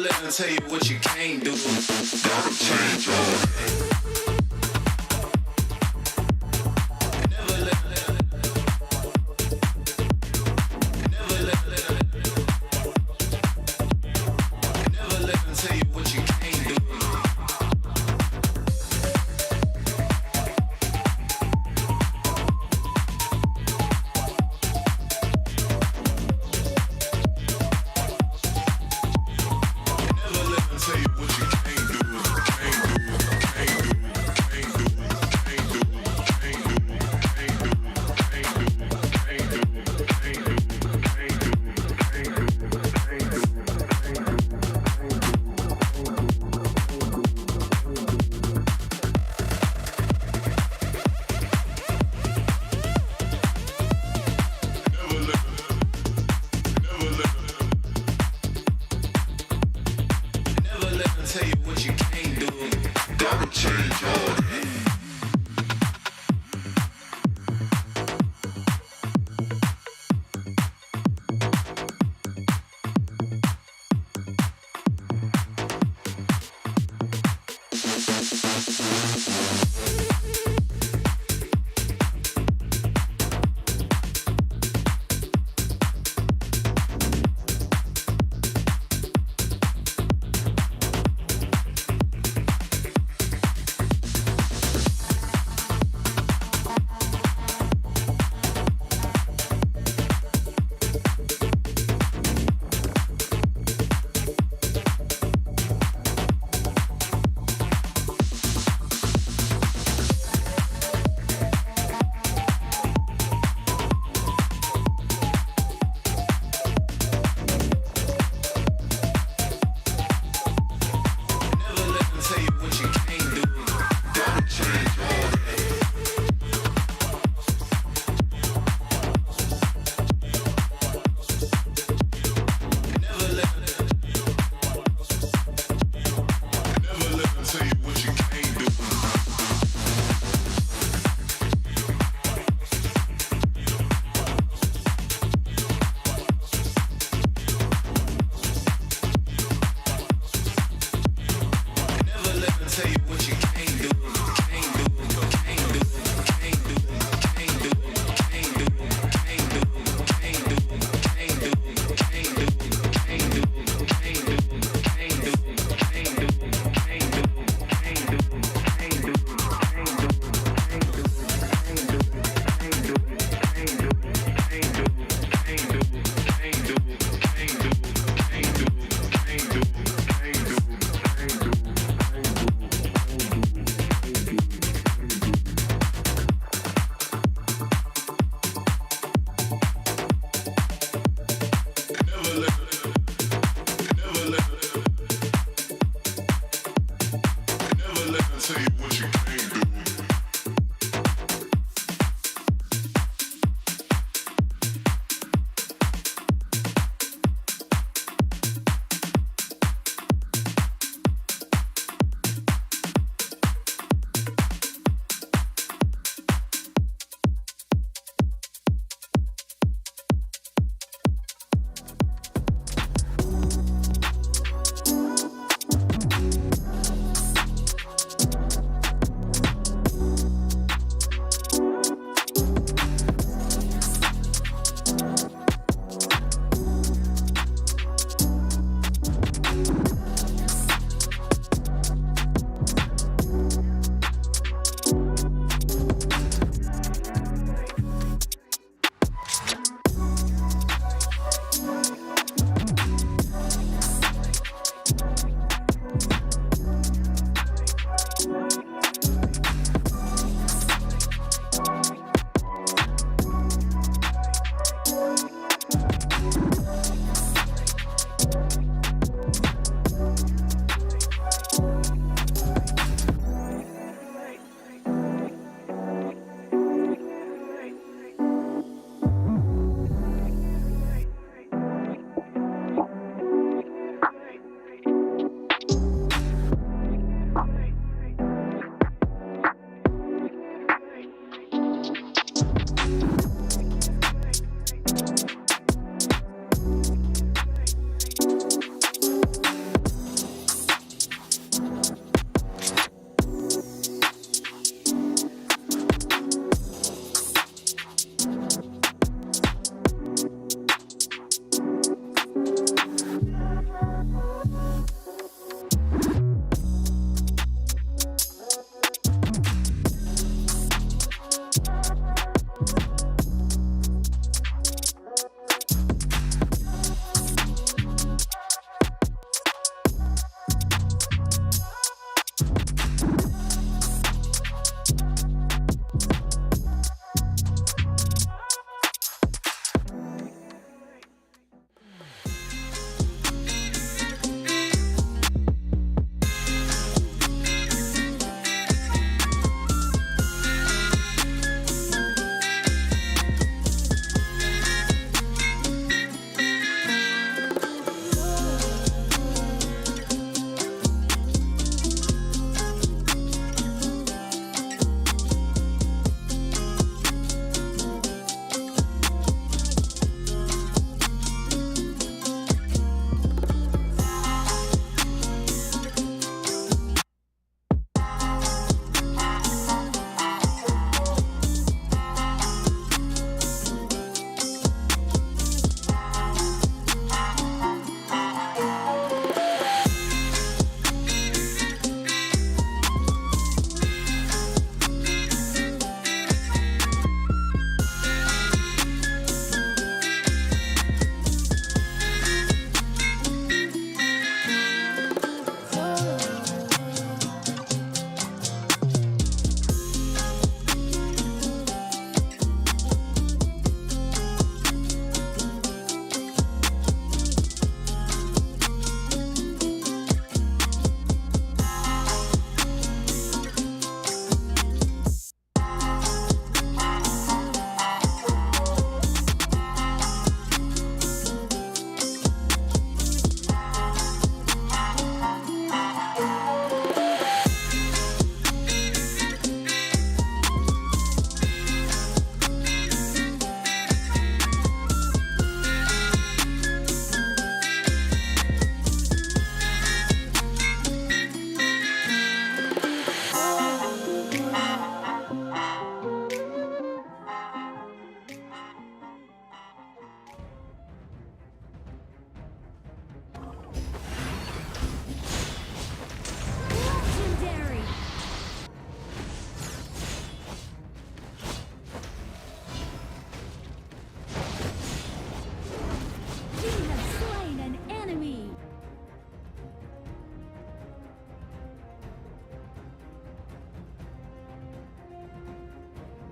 let them tell you what you can't do. Gotta change your head.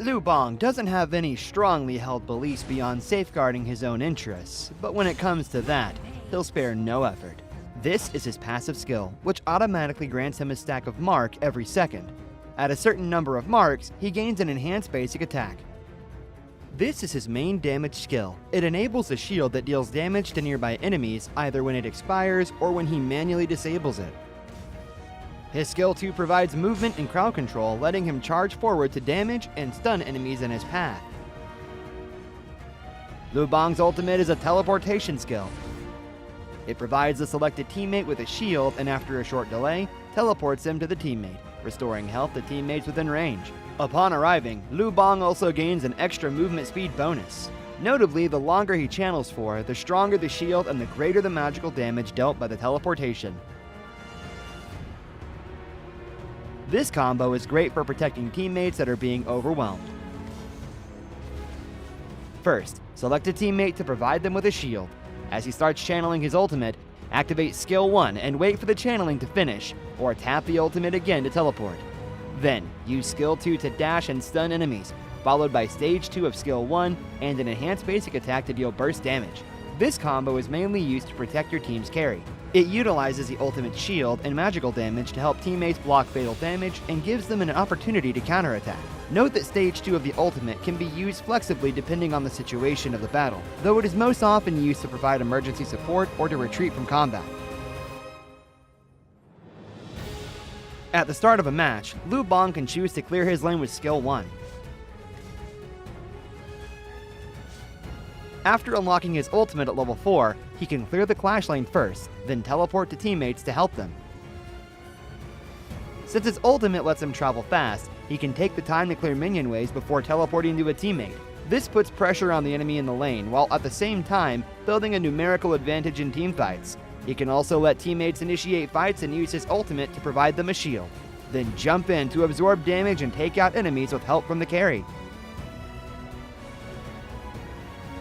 Liu Bang doesn't have any strongly held beliefs beyond safeguarding his own interests, but when it comes to that, he'll spare no effort. This is his passive skill, which automatically grants him a stack of mark every second. At a certain number of marks, he gains an enhanced basic attack. This is his main damage skill. It enables a shield that deals damage to nearby enemies either when it expires or when he manually disables it. His skill 2 provides movement and crowd control, letting him charge forward to damage and stun enemies in his path. Liu Bang's ultimate is a teleportation skill. It provides the selected teammate with a shield and after a short delay, teleports him to the teammate, restoring health to teammates within range. Upon arriving, Liu Bang also gains an extra movement speed bonus. Notably, the longer he channels for, the stronger the shield and the greater the magical damage dealt by the teleportation. This combo is great for protecting teammates that are being overwhelmed. First, select a teammate to provide them with a shield. As he starts channeling his ultimate, activate skill 1 and wait for the channeling to finish, or tap the ultimate again to teleport. Then, use skill 2 to dash and stun enemies, followed by stage 2 of skill 1 and an enhanced basic attack to deal burst damage. This combo is mainly used to protect your team's carry. It utilizes the ultimate shield and magical damage to help teammates block fatal damage and gives them an opportunity to counterattack. Note that stage 2 of the ultimate can be used flexibly depending on the situation of the battle, though it is most often used to provide emergency support or to retreat from combat. At the start of a match, Liu Bang can choose to clear his lane with skill 1. After unlocking his ultimate at level 4, he can clear the clash lane first, then teleport to teammates to help them. Since his ultimate lets him travel fast, he can take the time to clear minion waves before teleporting to a teammate. This puts pressure on the enemy in the lane, while at the same time building a numerical advantage in teamfights. He can also let teammates initiate fights and use his ultimate to provide them a shield, then jump in to absorb damage and take out enemies with help from the carry.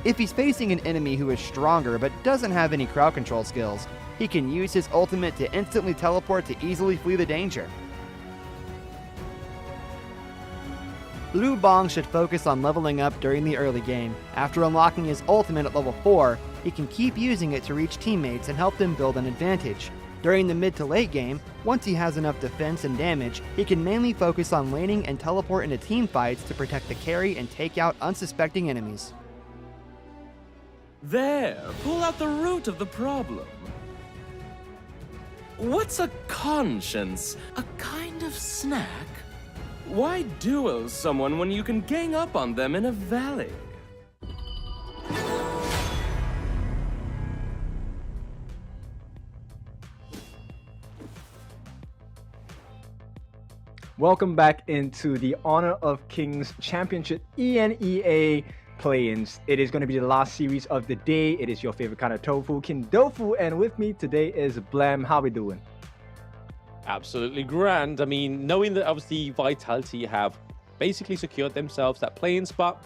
If he's facing an enemy who is stronger but doesn't have any crowd control skills, he can use his ultimate to instantly teleport to easily flee the danger. Liu Bang should focus on leveling up during the early game. After unlocking his ultimate at level 4, he can keep using it to reach teammates and help them build an advantage. During the mid to late game, once he has enough defense and damage, he can mainly focus on laning and teleport into team fights to protect the carry and take out unsuspecting enemies. There, pull out the root of the problem. What's a conscience? A kind of snack? Why duel someone when you can gang up on them in a valley? Welcome back into the Honor of Kings Championship EMEA play-ins. It is going to be the last series of the day. It is your favorite kind of tofu, King Dofu, and with me today is Blam. How we doing? Absolutely grand. I mean, knowing that obviously Vitality have basically secured themselves that play-in spot,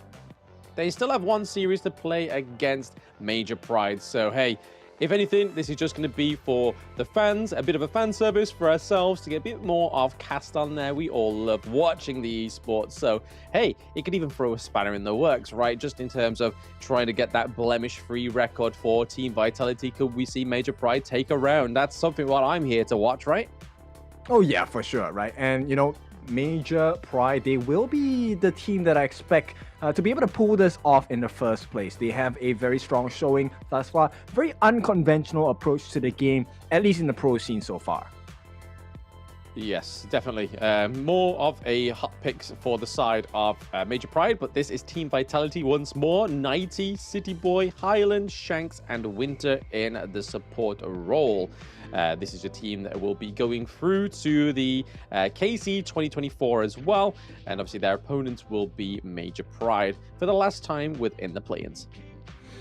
they still have one series to play against Major Pride. So hey, if anything, this is just going to be for the fans, a bit of a fan service for ourselves to get a bit more of cast on there. We all love watching the esports. So, hey, it could even throw a spanner in the works, right? Just in terms of trying to get that blemish-free record for Team Vitality. Could we see Major Pride take a round? That's something what I'm here to watch, right? Oh yeah, for sure, right? And you know, Major Pride, they will be the team that I expect to be able to pull this off in the first place. They have a very strong showing thus far, very unconventional approach to the game, at least in the pro scene so far. Yes, definitely. More of a hot picks for the side of Major Pride, but this is Team Vitality once more. 90, City Boy, Highland, Shanks, and Winter in the support role. This is a team that will be going through to the KC 2024 as well, and obviously their opponents will be Major Pride for the last time within the play-ins.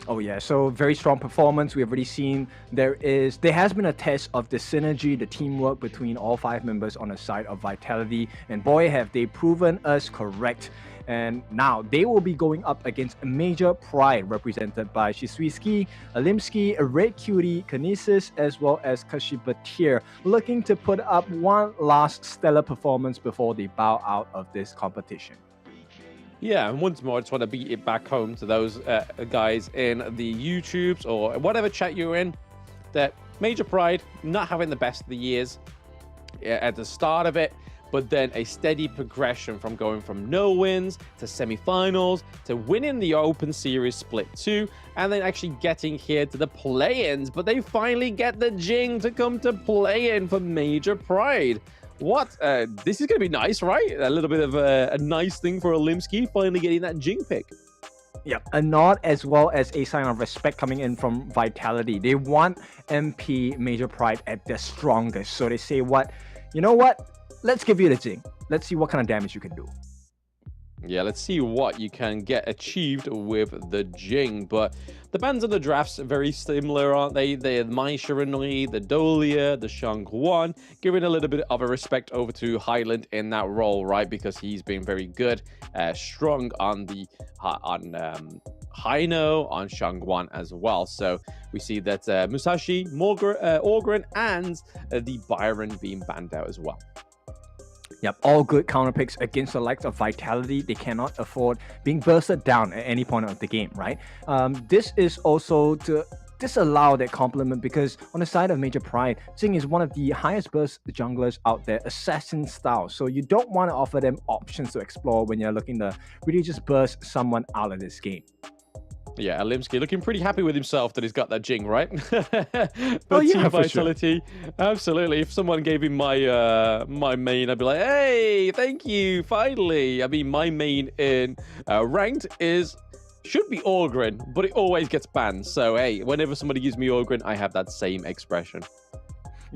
Oh yeah, so very strong performance. We have already seen there has been a test of the synergy, the teamwork between all 5 members on the side of Vitality, and boy have they proven us correct. And now they will be going up against Major Pride, represented by Shiswiski, Alimski, Red Cutie, Kinesis, as well as Kashibatir, looking to put up one last stellar performance before they bow out of this competition. Yeah, and once more, I just want to beat it back home to those guys in the YouTubes or whatever chat you're in, that Major Pride not having the best of the years at the start of it, but then a steady progression from going from no wins to semifinals to winning the Open Series Split 2 and then actually getting here to the play-ins. But they finally get the Jing to come to play-in for Major Pride. What? This is going to be nice, right? A little bit of a nice thing for Olimsky, finally getting that Jing pick. Yeah, a nod as well as a sign of respect coming in from Vitality. They want MP Major Pride at their strongest. So they say, you know what? Let's give you the Jing. Let's see what kind of damage you can do. Yeah, let's see what you can get achieved with the Jing. But the bans and the drafts are very similar, aren't they? They're Mai Shiranui, the Dolia, the Shangguan, giving a little bit of a respect over to Highland in that role, right? Because he's been very good, strong on the Haino, on Shangguan as well. So we see that Musashi, Orgren, and the Byron being banned out as well. Yep, all good counter picks against the likes of Vitality. They cannot afford being bursted down at any point of the game, right? This is also to disallow that compliment because on the side of Major Pride, Jing is one of the highest burst junglers out there, assassin style. So you don't want to offer them options to explore when you're looking to really just burst someone out of this game. Yeah, Olimsky looking pretty happy with himself that he's got that Jing, right? Oh, yeah, Team for Vitality, sure. Absolutely. If someone gave him my my main, I'd be like, hey, thank you, finally. I mean, my main in ranked should be Orgren, but it always gets banned. So, hey, whenever somebody gives me Orgren, I have that same expression.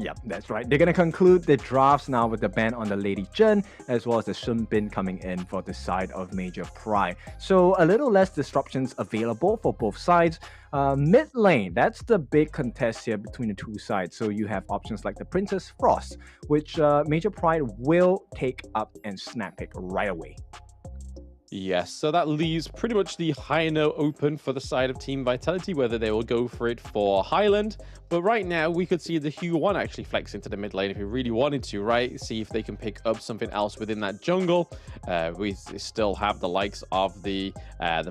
Yep, that's right. They're going to conclude the drafts now with the ban on the Lady Jin, as well as the Sun Bin coming in for the side of Major Pride. So a little less disruptions available for both sides. Mid lane, that's the big contest here between the two sides. So you have options like the Princess Frost, which Major Pride will take up and snap pick right away. Yes, so that leaves pretty much the Haino open for the side of Team Vitality, whether they will go for it for Highland. But right now, we could see the Hue1 actually flex into the mid lane if he really wanted to, right? See if they can pick up something else within that jungle. We still have the likes of the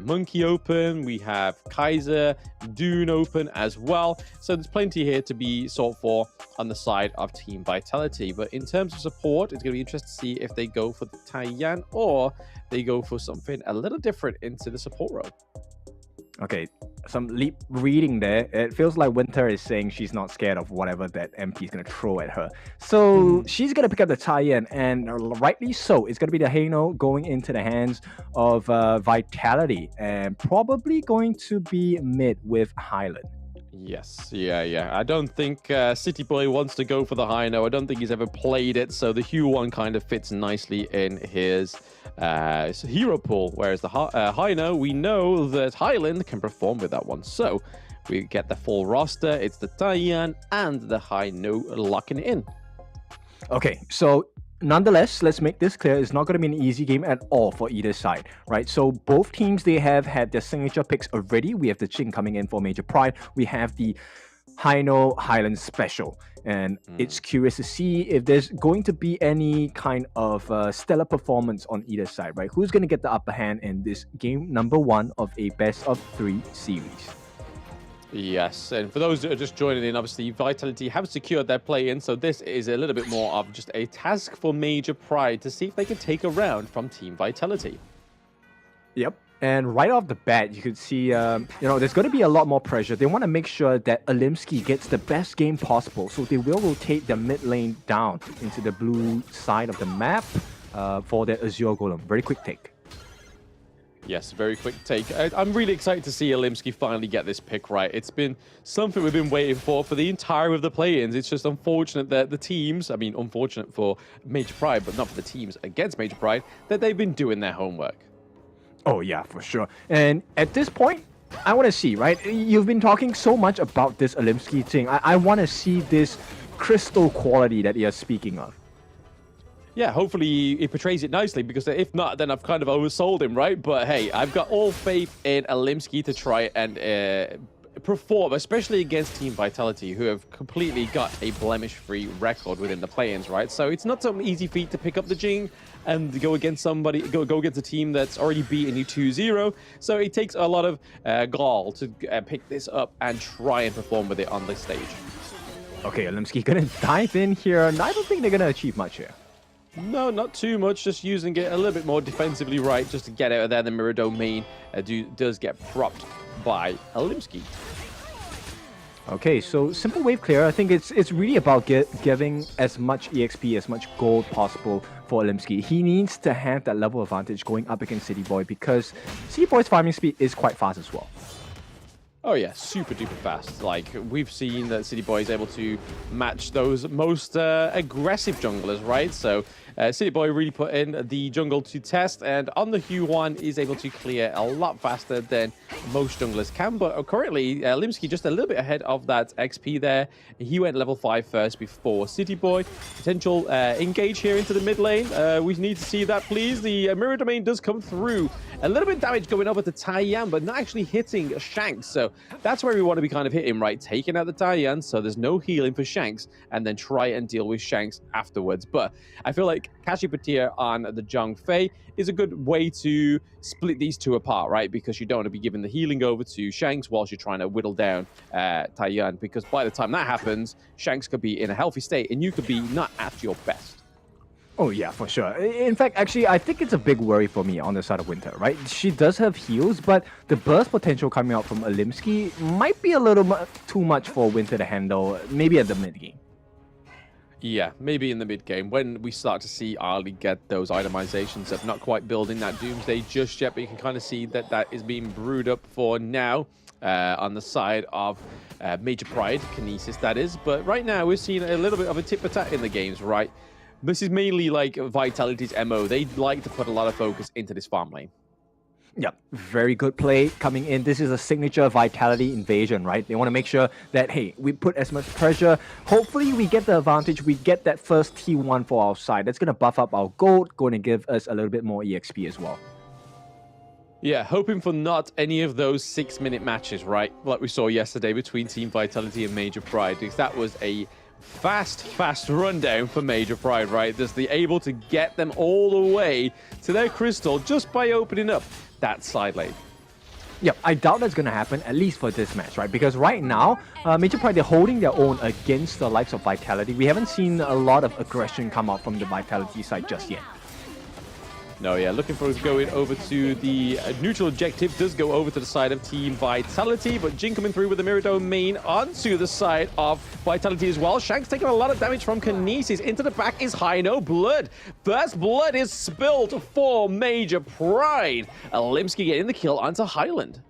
Monkey open. We have Kaiser, Dune open as well. So there's plenty here to be sought for on the side of Team Vitality. But in terms of support, it's going to be interesting to see if they go for the Taiyan or they go for something a little different into the support role. Okay, some leap reading there. It feels like Winter is saying she's not scared of whatever that MP is going to throw at her. So she's going to pick up the tie-in, and rightly so. It's going to be the Haino going into the hands of Vitality, and probably going to be mid with Highland. Yes, yeah. I don't think City Boy wants to go for the Haino. I don't think he's ever played it, so the Hue1 kind of fits nicely in his hero pool, whereas the Haino, we know that Highland can perform with that one. So we get the full roster. It's the Taiyan and the Haino locking in. Okay, so nonetheless, let's make this clear. It's not going to be an easy game at all for either side, right? So both teams, they have had their signature picks already. We have the Jing coming in for Major Pride. We have the Haino Highland Special. And it's curious to see if there's going to be any kind of stellar performance on either side, right? Who's going to get the upper hand in this game number 1 of a best-of-3 series? Yes, and for those that are just joining in, obviously, Vitality have secured their play-in, so this is a little bit more of just a task for Major Pride to see if they can take a round from Team Vitality. Yep. And right off the bat, you could see, there's going to be a lot more pressure. They want to make sure that Olimsky gets the best game possible. So they will rotate their mid lane down into the blue side of the map for their Azure Golem. Very quick take. Yes, very quick take. I'm really excited to see Olimsky finally get this pick right. It's been something we've been waiting for the entire of the play-ins. It's just unfortunate that the teams, unfortunate for Major Pride, but not for the teams against Major Pride, that they've been doing their homework. Oh, yeah, for sure. And at this point, I want to see, right? You've been talking so much about this Olimsky thing. I want to see this crystal quality that you're speaking of. Yeah, hopefully he portrays it nicely, because if not, then I've kind of oversold him, right? But hey, I've got all faith in Olimsky to try and perform, especially against Team Vitality, who have completely got a blemish-free record within the play-ins, right? So it's not some easy feat to pick up the Jing and go against somebody, go against a team that's already beaten you 2-0. So it takes a lot of gall to pick this up and try and perform with it on the stage. Okay, Alimsky gonna dive in here, and I don't think they're gonna achieve much here. No, not too much. Just using it a little bit more defensively right, just to get out of there. The mirror domain does get propped by Alimsky. Okay, so simple wave clear. I think it's really about giving as much EXP, as much gold possible for Alimsky. He needs to have that level advantage going up against City Boy, because City Boy's farming speed is quite fast as well. Oh yeah, super duper fast. Like, we've seen that City Boy is able to match those most aggressive junglers, right? So City Boy really put in the jungle to test, and on the Hue1 is able to clear a lot faster than most junglers can. But currently, Limsky just a little bit ahead of that XP there. He went level 5 first before City Boy. Potential engage here into the mid lane. We need to see that, please. The mirror domain does come through. A little bit of damage going over to Taiyan, but not actually hitting Shanks. So that's where we want to be kind of hitting, right? Taking out the Taiyan, so there's no healing for Shanks, and then try and deal with Shanks afterwards. But I feel like Kashipatir on the Zhang Fei is a good way to split these two apart, right? Because you don't want to be giving the healing over to Shanks whilst you're trying to whittle down Taiyan, because by the time that happens, Shanks could be in a healthy state, and you could be not at your best. Oh yeah, for sure. In fact, actually, I think it's a big worry for me on the side of Winter, right? She does have heals, but the burst potential coming out from Alimsky might be a little too much for Winter to handle, maybe at the mid game. Yeah, maybe in the mid game when we start to see Ali get those itemizations of not quite building that Doomsday just yet, but you can kind of see that that is being brewed up for now on the side of Major Pride, Kinesis that is. But right now we're seeing a little bit of a tit-for-tat in the games, right? This is mainly like Vitality's MO. They like to put a lot of focus into this farm lane. Yep, very good play coming in. This is a signature Vitality invasion, right? They want to make sure that, hey, we put as much pressure. Hopefully, we get the advantage. We get that first T1 for our side. That's going to buff up our gold, going to give us a little bit more EXP as well. Yeah, hoping for not any of those 6-minute matches, right? Like we saw yesterday between Team Vitality and Major Pride, because that was a fast rundown for Major Pride, right? Just the able to get them all the way to their crystal just by opening up that side lane. Yep, I doubt that's going to happen, at least for this match, right? Because right now, Major Pride, they're holding their own against the likes of Vitality. We haven't seen a lot of aggression come out from the Vitality side just yet. No, yeah, looking for going over to the neutral objective. Does go over to the side of Team Vitality, but Jin coming through with the Mirror Domain onto the side of Vitality as well. Shanks taking a lot of damage from Kinesis. Into the back is high, no blood. First blood is spilled for Major Pride. Alimsky getting the kill onto Highland.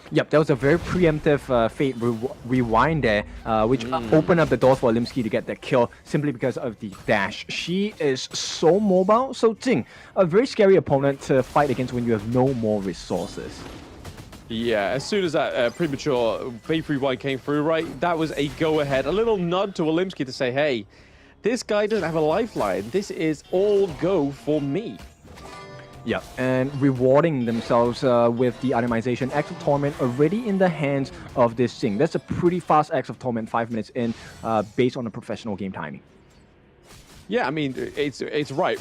Yep, that was a very preemptive Fate rewind there, which opened up the doors for Alimsky to get that kill simply because of the dash. She is so mobile. So Jing, a very scary opponent to fight against when you have no more resources. Yeah, as soon as that premature Fate rewind came through, right, that was a go-ahead. A little nod to Alimsky to say, hey, this guy doesn't have a lifeline. This is all go for me. Yeah, and rewarding themselves with the itemization. Axe of Torment already in the hands of this Jing. That's a pretty fast Axe of Torment, 5 minutes in, based on the professional game timing. Yeah, I mean, it's right.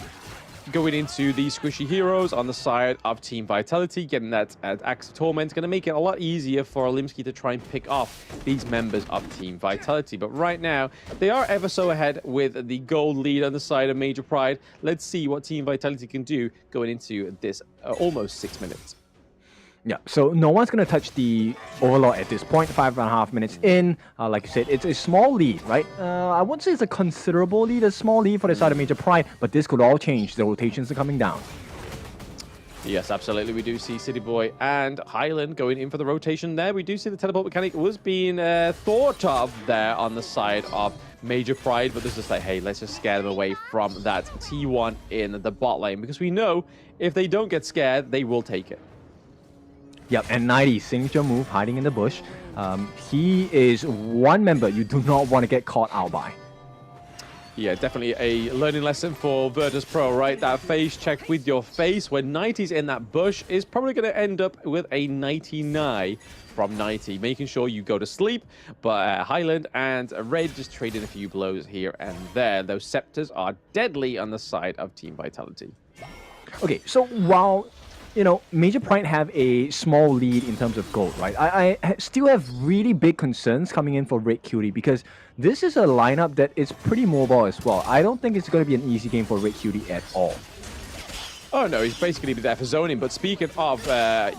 Going into the squishy heroes on the side of Team Vitality, getting that Axe of Torment is going to make it a lot easier for Alimsky to try and pick off these members of Team Vitality. But right now, they are ever so ahead with the gold lead on the side of Major Pride. Let's see what Team Vitality can do going into this almost 6 minutes. Yeah, so no one's going to touch the Overlord at this point, 5.5 minutes in. Like you said, it's a small lead, right? I wouldn't say it's a considerable lead, a small lead for the side of Major Pride, but this could all change. The rotations are coming down. Yes, absolutely. We do see City Boy and Highland going in for the rotation there. We do see the teleport mechanic was being thought of there on the side of Major Pride, but this is like, hey, let's just scare them away from that T1 in the bot lane, because we know if they don't get scared, they will take it. Yep, and 90, signature move, hiding in the bush. He is one member you do not want to get caught out by. Yeah, definitely a learning lesson for Virtus.pro, right? That face check with your face when 90's in that bush is probably going to end up with a 99 from 90, making sure you go to sleep. But Highland and Red just traded a few blows here and there. Those scepters are deadly on the side of Team Vitality. Okay, so while Major Pride have a small lead in terms of gold, right? I still have really big concerns coming in for Red Cutie because this is a lineup that is pretty mobile as well. I don't think it's going to be an easy game for Red Cutie at all. Oh no, he's basically there for zoning. But speaking of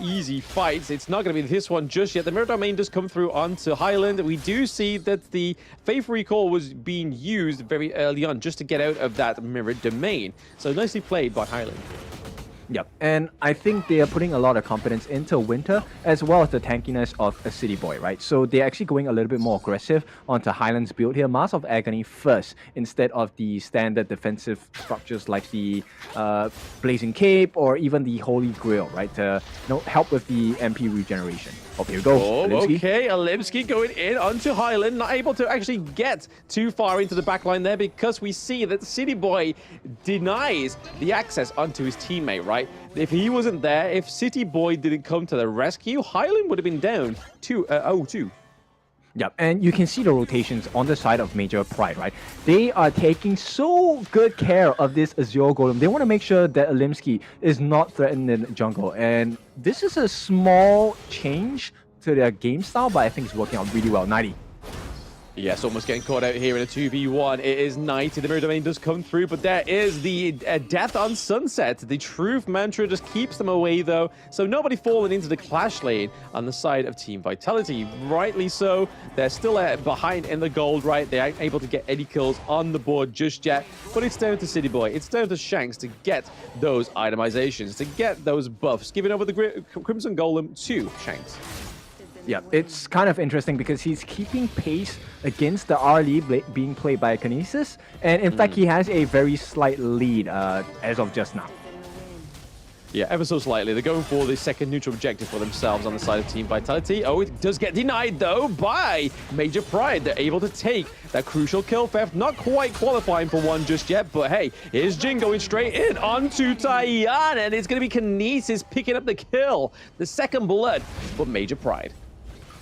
easy fights, it's not going to be this one just yet. The mirror domain does come through onto Highland. We do see that the Faith Recall was being used very early on just to get out of that mirror domain. So nicely played by Highland. Yep, and I think they are putting a lot of confidence into Winter as well as the tankiness of a City Boy, right? So they're actually going a little bit more aggressive onto Highland's build here. Mask of Agony first instead of the standard defensive structures like the Blazing Cape or even the Holy Grail, right? To help with the MP regeneration. Oh, here we go. Alimsky. Okay, Alimsky going in onto Highland, not able to actually get too far into the backline there because we see that City Boy denies the access onto his teammate, right? If he wasn't there, if City Boy didn't come to the rescue, Highland would have been down 0-2. Yep, and you can see the rotations on the side of Major Pride, right? They are taking so good care of this Azure Golem. They want to make sure that Alimsky is not threatened in jungle. And this is a small change to their game style, but I think it's working out really well. 90. Yes, almost getting caught out here in a 2v1. It is 90. The mirror domain does come through, but there is the death on Sunset. The truth mantra just keeps them away, though. So nobody falling into the clash lane on the side of Team Vitality. Rightly so. They're still behind in the gold, right? They aren't able to get any kills on the board just yet. But it's down to City Boy. It's down to Shanks to get those itemizations, to get those buffs, giving over the Crimson Golem to Shanks. Yeah, it's kind of interesting because he's keeping pace against the R lead being played by Kinesis. And in fact, he has a very slight lead as of just now. Yeah, ever so slightly. They're going for the second neutral objective for themselves on the side of Team Vitality. Oh, it does get denied, though, by Major Pride. They're able to take that crucial kill theft. Not quite qualifying for one just yet, but hey, here's Jin going straight in onto Taiyan, and it's going to be Kinesis picking up the kill. The second blood for Major Pride.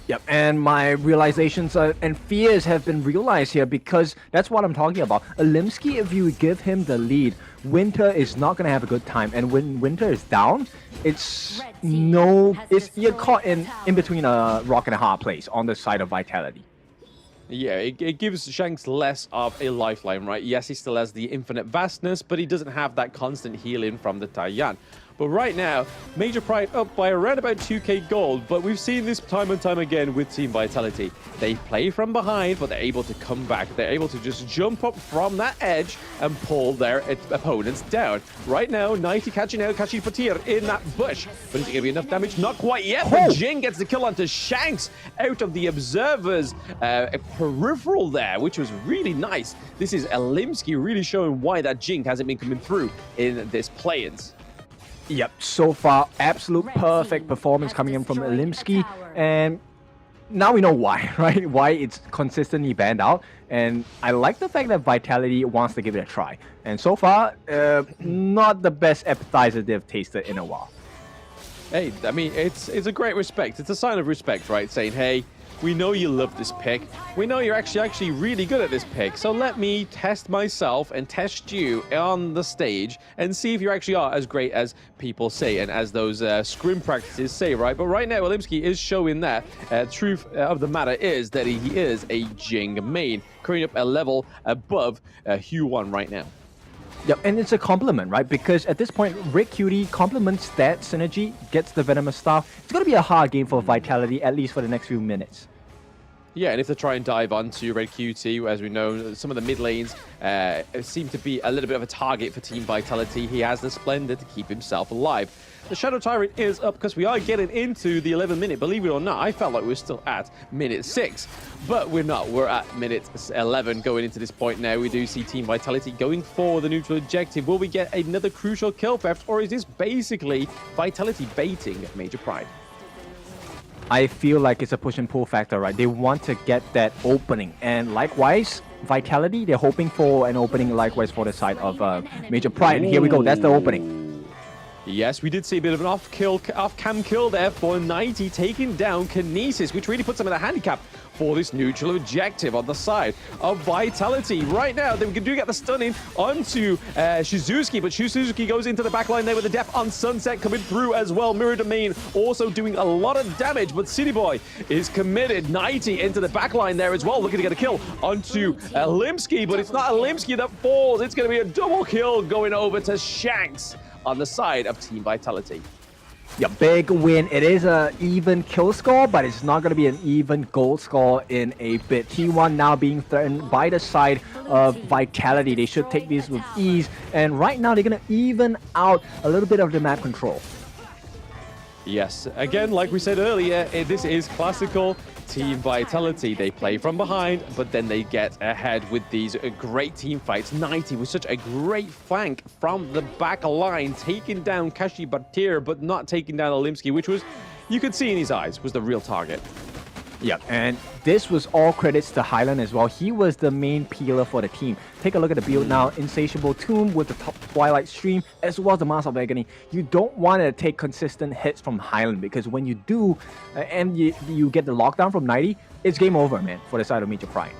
Yep, and my realizations and fears have been realized here because that's what I'm talking about. Alimsky, if you give him the lead, Winter is not going to have a good time. And when Winter is down, you're caught in between a rock and a hard place on the side of Vitality. Yeah, it gives Shanks less of a lifeline, right? Yes, he still has the infinite vastness, but he doesn't have that constant healing from the Taiyan. But right now, Major Pride up by around about 2k gold, but we've seen this time and time again with Team Vitality. They play from behind, but they're able to come back. They're able to just jump up from that edge and pull their opponents down. Right now, 90 catching Fatir in that bush. But is it going to be enough damage? Not quite yet, but Jin gets the kill onto Shanks out of the Observer's peripheral there, which was really nice. This is Alimsky really showing why that Jin hasn't been coming through in this play-ins. Yep, so far, absolute perfect performance coming in from Alimsky. And now we know why, right? Why it's consistently banned out. And I like the fact that Vitality wants to give it a try. And so far, not the best appetizer they've tasted in a while. Hey, I mean, it's a great respect. It's a sign of respect, right? Saying, hey, we know you love this pick. We know you're actually really good at this pick. So let me test myself and test you on the stage and see if you actually are as great as people say and as those scrim practices say, right? But right now, Alimsky is showing that truth of the matter is that he is a Jing main, currently up a level above Hue1 right now. Yep, and it's a compliment, right? Because at this point, Red Cutie complements that synergy, gets the Venomous Staff. It's going to be a hard game for Vitality, at least for the next few minutes. Yeah, and if they try and dive onto Red QT, as we know, some of the mid lanes seem to be a little bit of a target for Team Vitality. He has the Splendor to keep himself alive. The Shadow Tyrant is up because we are getting into the 11th minute. Believe it or not, I felt like we were still at minute 6, but we're not. We're at minute 11 going into this point now. We do see Team Vitality going for the neutral objective. Will we get another crucial kill theft, or is this basically Vitality baiting Major Pride? I feel like it's a push and pull factor, right? They want to get that opening. And likewise, Vitality, they're hoping for an opening likewise for the side of Major Pride. Here we go, that's the opening. Yes, we did see a bit of an off-cam kill there for 90, taking down Kinesis, which really puts them in a handicap for this neutral objective on the side of Vitality. Right now, they do get the stunning onto Shizuki, but Shizuki goes into the backline there with the death on Sunset coming through as well. Mirror Domain also doing a lot of damage, but City Boy is committed. 90 into the backline there as well, looking to get a kill onto Limsky, but it's not Limsky that falls. It's going to be a double kill going over to Shanks on the side of Team Vitality. Yeah, big win. It is an even kill score, but it's not going to be an even goal score in a bit. T1 now being threatened by the side of Vitality. They should take these with ease, and right now they're going to even out a little bit of the map control. Yes, again, like we said earlier, this is classical Team Vitality. They play from behind, but then they get ahead with these great team fights. 90 with such a great flank from the back line, taking down Kashi Batir, but not taking down Olimsky, which was, you could see in his eyes, was the real target. Yeah, and this was all credits to Highland as well. He was the main peeler for the team. Take a look at the build now. Insatiable Tomb with the top Twilight Stream, as well as the Mask of Agony. You don't want to take consistent hits from Highland, because when you do, and you get the lockdown from 90, it's game over, man, for the side of Major Pride.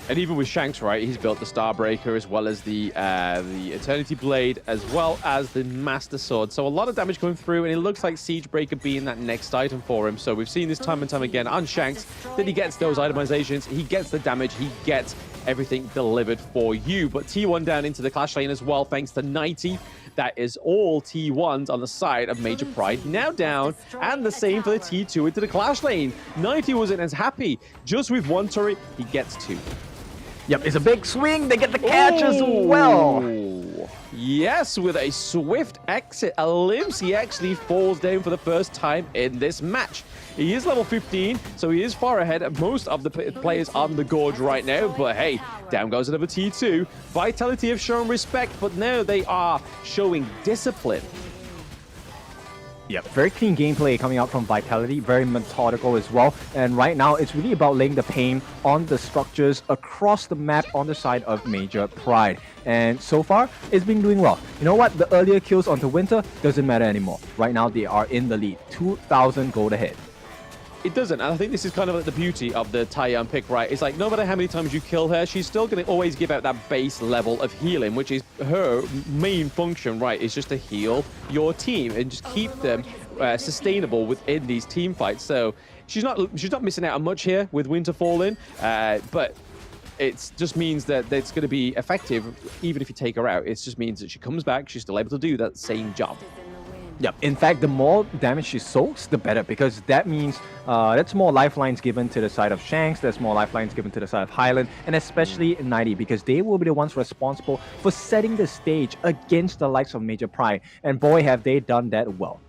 And even with Shanks, right, he's built the Starbreaker as well as the Eternity Blade, as well as the Master Sword. So a lot of damage coming through, and it looks like Siegebreaker being that next item for him. So we've seen this time and time again on Shanks that he gets those itemizations, he gets the damage, he gets everything delivered for you. But T1 down into the Clash lane as well, thanks to 90. That is all T1s on the side of Major Pride now down, and the same for the T2 into the Clash lane. 90 wasn't as happy. Just with one turret, he gets two. Yep, it's a big swing. They get the catch as well. Yes, with a swift exit, Olimsky actually falls down for the first time in this match. He is level 15, so he is far ahead of most of the players on the Gorge right now. But hey, down goes another T2. Vitality have shown respect, but now they are showing discipline. Yeah, very clean gameplay coming out from Vitality, very methodical as well. And right now, it's really about laying the pain on the structures across the map on the side of Major Pride. And so far, it's been doing well. You know what? The earlier kills onto Winter doesn't matter anymore. Right now, they are in the lead. 2,000 gold ahead. It doesn't, and I think this is kind of like the beauty of the Taiyang pick, right? It's like, no matter how many times you kill her, she's still going to always give out that base level of healing, which is her main function, right? Is just to heal your team and just keep them sustainable within these team fights. So she's not missing out on much here with Winter falling, but it just means that it's going to be effective even if you take her out. It just means that she comes back, she's still able to do that same job. Yep. In fact, the more damage she soaks, the better, because that means that's more lifelines given to the side of Shanks, there's more lifelines given to the side of Highland, and especially 90, because they will be the ones responsible for setting the stage against the likes of Major Pride. And boy, have they done that well.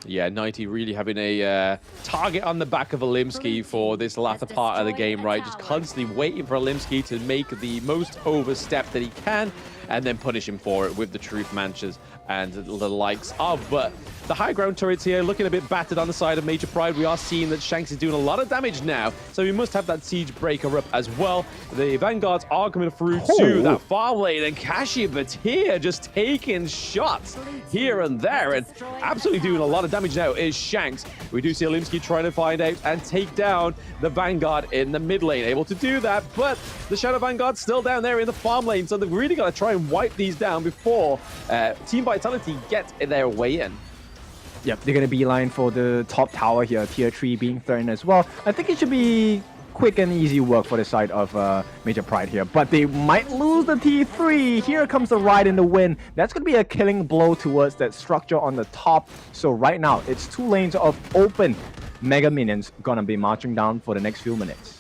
Yeah, 90 really having a target on the back of Olimsky for this latter part of the game, right? Just constantly waiting for Olimsky to make the most overstep that he can, and then punish him for it with the Truth Manchas and the likes of. But the high ground turrets here looking a bit battered on the side of Major Pride. We are seeing that Shanks is doing a lot of damage now, so we must have that siege breaker up as well. The Vanguards are coming through to that farm lane, and Kashi Batir just taking shots here and there, and absolutely doing a lot of damage now is Shanks. We do see Olimsky trying to find out and take down the Vanguard in the mid lane, able to do that, but the Shadow Vanguard's still down there in the farm lane, so they've really got to try and wipe these down before Team Vitality get their way in. Yep, they're going to beeline for the top tower here, tier 3 being threatened as well. I think it should be quick and easy work for the side of Major Pride here, but they might lose the T3. Here comes the ride in the wind. That's going to be a killing blow towards that structure on the top. So right now, it's 2 lanes of open Mega Minions going to be marching down for the next few minutes.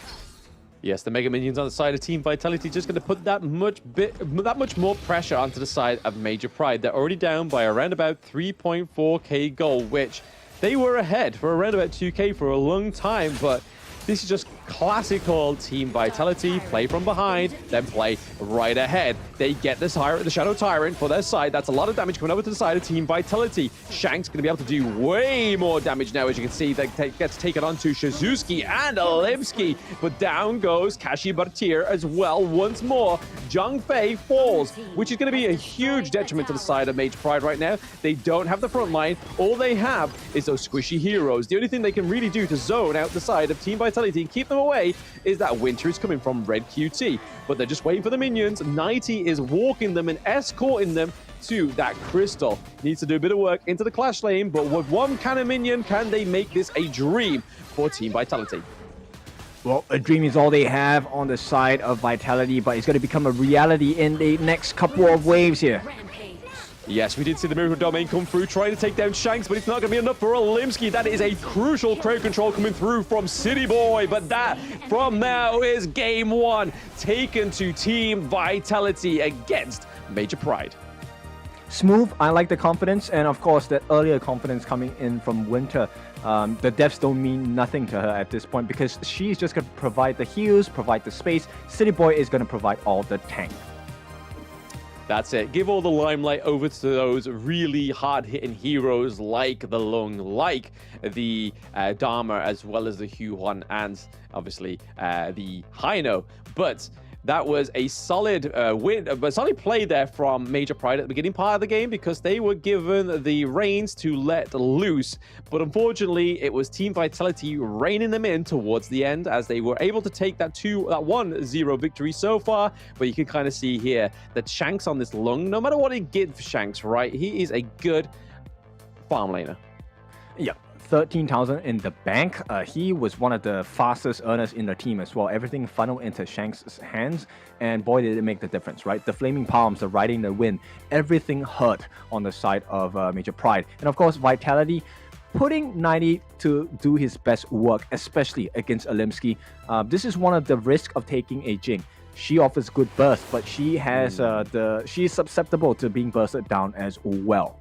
Yes, the Mega Minions on the side of Team Vitality just going to put that much more pressure onto the side of Major Pride. They're already down by around about 3.4k gold, which they were ahead for around about 2k for a long time, but this is just classical Team Vitality, play from behind, then play right ahead. They get the Shadow Tyrant for their side. That's a lot of damage coming over to the side of Team Vitality. Shank's going to be able to do way more damage now, as you can see. That gets taken onto Shizuki and Olimsky, but down goes Kashi Bartir as well once more. Zhang Fei falls, which is going to be a huge detriment to the side of Major Pride right now. They don't have the front line. All they have is those squishy heroes. The only thing they can really do to zone out the side of Team Vitality and keep them away is that Winter is coming from Red QT, but they're just waiting for the minions. Nighty is walking them and escorting them to that crystal. Needs to do a bit of work into the clash lane, but with one cannon minion, can they make this a dream for Team Vitality? Well, a dream is all they have on the side of Vitality, but it's going to become a reality in the next couple of waves here. Yes, we did see the Miracle Domain come through, trying to take down Shanks, but it's not going to be enough for Olimsky. That is a crucial crowd control coming through from City Boy, but that from now is game one, taken to Team Vitality against Major Pride. Smooth, I like the confidence, and of course that earlier confidence coming in from Winter. The deaths don't mean nothing to her at this point because she's just going to provide the heals, provide the space. City Boy is going to provide all the tank. That's it. Give all the limelight over to those really hard-hitting heroes like the Lung, like the Dharma, as well as the Huan, and obviously the Haino. But that was a solid solid play there from Major Pride at the beginning part of the game because they were given the reins to let loose. But unfortunately, it was Team Vitality reining them in towards the end as they were able to take that 1-0 victory so far. But you can kind of see here that Shanks on this Lung, no matter what he gives Shanks, right, he is a good farm laner. Yeah. 13,000 in the bank. He was one of the fastest earners in the team as well. Everything funneled into Shanks' hands, and boy, did it make the difference, right? The Flaming Palms, the riding the wind, everything hurt on the side of Major Pride. And of course, Vitality putting 90 to do his best work, especially against Olimsky. This is one of the risks of taking a Jing. She offers good burst, but she has she's susceptible to being bursted down as well.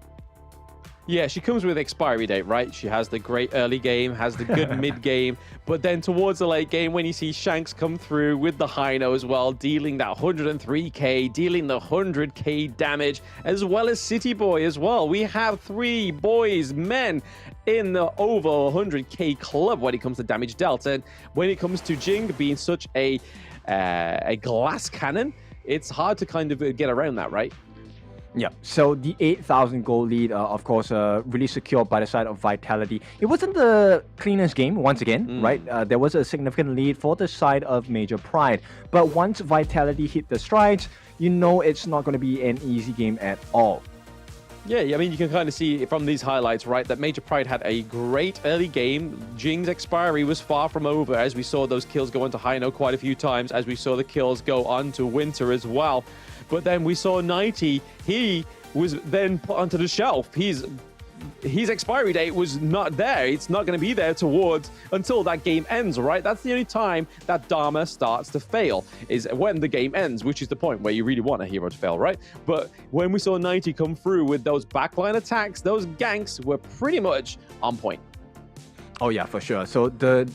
Yeah, she comes with expiry date, right? She has the great early game, has the good mid game, but then towards the late game, when you see Shanks come through with the Haino as well, dealing that 103k, dealing the 100k damage, as well as City Boy as well. We have 3 boys, men, in the over 100k club when it comes to damage dealt. And when it comes to Jing being such a glass cannon, it's hard to kind of get around that, right? Yeah, so the 8,000 gold lead, of course, really secured by the side of Vitality. It wasn't the cleanest game, once again, right? There was a significant lead for the side of Major Pride. But once Vitality hit the strides, you know it's not going to be an easy game at all. Yeah, I mean, you can kind of see from these highlights, right, that Major Pride had a great early game. Jing's expiry was far from over, as we saw those kills go onto Haino quite a few times, as we saw the kills go onto Winter as well. But then we saw 90, he was then put onto the shelf. His expiry date was not there. It's not going to be there until that game ends, right? That's the only time that Dharma starts to fail, is when the game ends, which is the point where you really want a hero to fail, right? But when we saw 90 come through with those backline attacks, those ganks were pretty much on point. Oh yeah, for sure. So the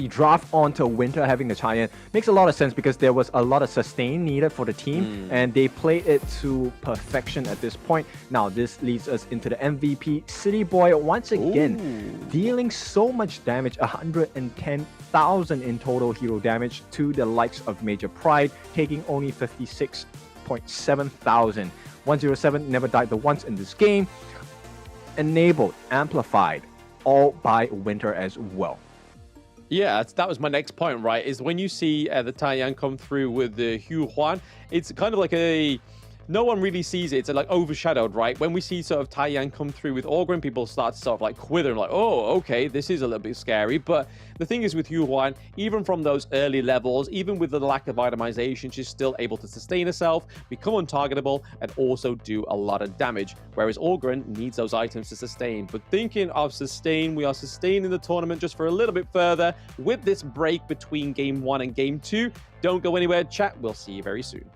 draft onto Winter having the tie-in makes a lot of sense because there was a lot of sustain needed for the team and they played it to perfection at this point. Now this leads us into the MVP. City Boy once again dealing so much damage, 110,000 in total hero damage to the likes of Major Pride, taking only 56.7 thousand. 107 never died the once in this game. Enabled, amplified, all by Winter as well. Yeah, that was my next point, right? Is when you see the Taiyan come through with the Huan, it's kind of like no one really sees it. It's like overshadowed, right? When we see sort of Taiyan come through with Orgrim, people start to sort of like quiver and like, oh, okay, this is a little bit scary. But the thing is with Huan, even from those early levels, even with the lack of itemization, she's still able to sustain herself, become untargetable, and also do a lot of damage. Whereas Orgrim needs those items to sustain. But thinking of sustain, we are sustaining the tournament just for a little bit further with this break between Game 1 and Game 2. Don't go anywhere, chat. We'll see you very soon.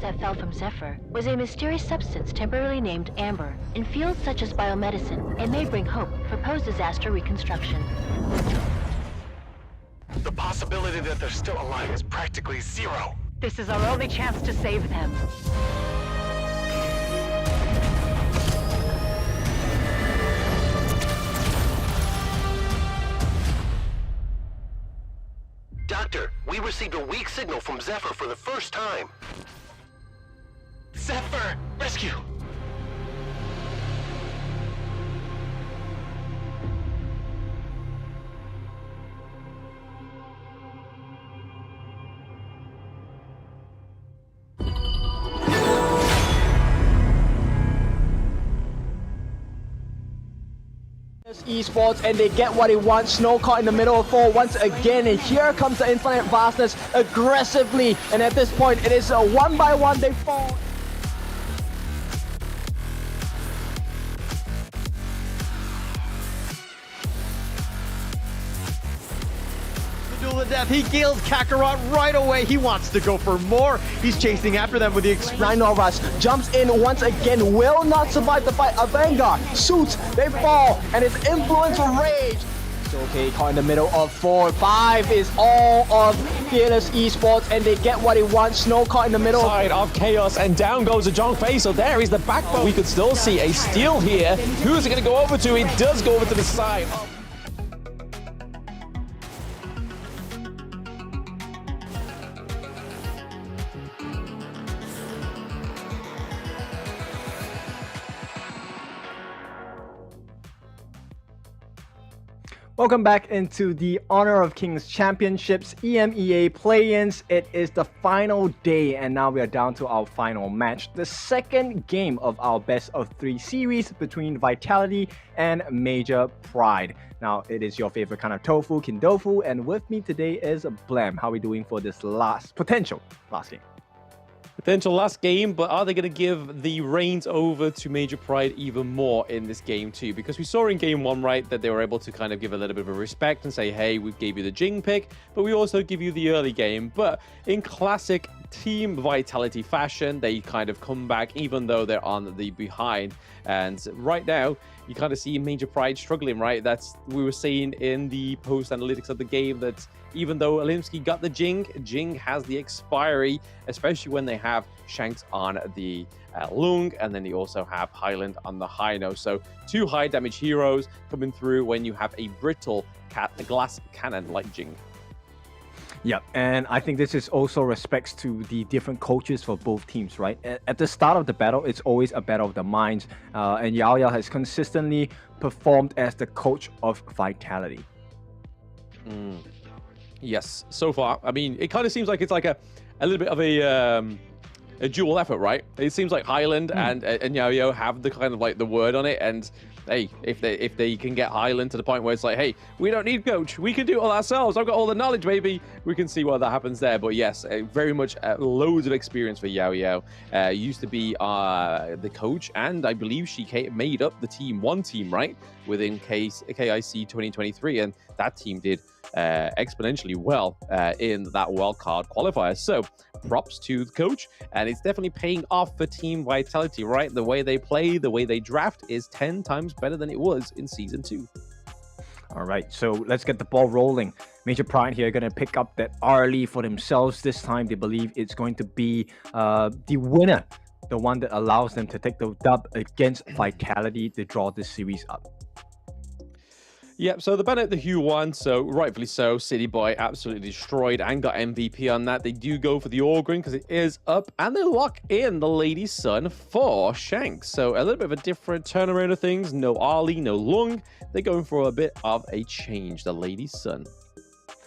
that fell from Zephyr was a mysterious substance temporarily named Amber. In fields such as biomedicine, it may bring hope for post-disaster reconstruction. The possibility that they're still alive is practically zero. This is our only chance to save them. Doctor, we received a weak signal from Zephyr for the first time. Zephyr, rescue! Esports, and they get what they want. Snow caught in the middle of 4 once again, and here comes the Infinite Vastness aggressively, and at this point it is a 1-by-1 they fall. The duel to death. He kills Kakarot right away. He wants to go for more. He's chasing after them with the Rhino Rush jumps in once again, will not survive the fight. A Vanguard shoots, they fall, and it's Influence Rage. So okay, caught in the middle of 4. 5 is all of Fearless Esports, and they get what they want. Snow caught in the middle. Side of Chaos, and down goes a John Fei. So there is the backbone. We could still see a steal here. Who's it going to go over to? It does go over to the side. Welcome back into the Honor of Kings Championships EMEA play-ins. It is the final day, and now we are down to our final match, the second game of our best of 3 series between Vitality and Major Pride. Now, it is your favorite kind of tofu, Kindofu, and with me today is Blam. How are we doing for this potential last game? Potential last game, but are they going to give the reins over to Major Pride even more in this game too? Because we saw in game 1, right, that they were able to kind of give a little bit of a respect and say, hey, we gave you the Jing pick, but we also give you the early game. But in classic Team Vitality fashion, they kind of come back even though they're on the behind. And right now, you kind of see Major Pride struggling, right? We were saying in the post analytics of the game that even though Olimsky got the Jing has the expiry, especially when they have Shanks on the Lung, and then they also have Highland on the Hino. So 2 high damage heroes coming through when you have a brittle glass cannon like Jing. Yeah, and I think this is also respects to the different coaches for both teams, right? At the start of the battle, it's always a battle of the minds, and Yao Yao has consistently performed as the coach of Vitality. Yes, so far. I mean, it kind of seems like it's like a little bit of a dual effort, right? It seems like Highland and Yao Yao have the kind of like the word on it, and hey, if they can get Highland to the point where it's like, hey, we don't need coach, we can do it all ourselves. I've got all the knowledge, baby. We can see what that happens there. But yes, very much loads of experience for Yao Yao. Used to be the coach, and I believe she made up the team, one team, right, within KIC 2023, and that team did exponentially well in that wildcard qualifier. So props to the coach, and it's definitely paying off for Team Vitality, right? The way they play, the way they draft is 10 times better than it was in Season 2. All right, so let's get the ball rolling. Major Pride here going to pick up that early for themselves. This time they believe it's going to be the winner, the one that allows them to take the dub against Vitality to draw this series up. Yep, so the Bennett, the Hugh won, so rightfully so. City Boy absolutely destroyed and got MVP on that. They do go for the Orgrin because it is up, and they lock in the Lady Sun for Shanks. So a little bit of a different turnaround of things. No Ali, no Lung. They're going for a bit of a change, the Lady Sun.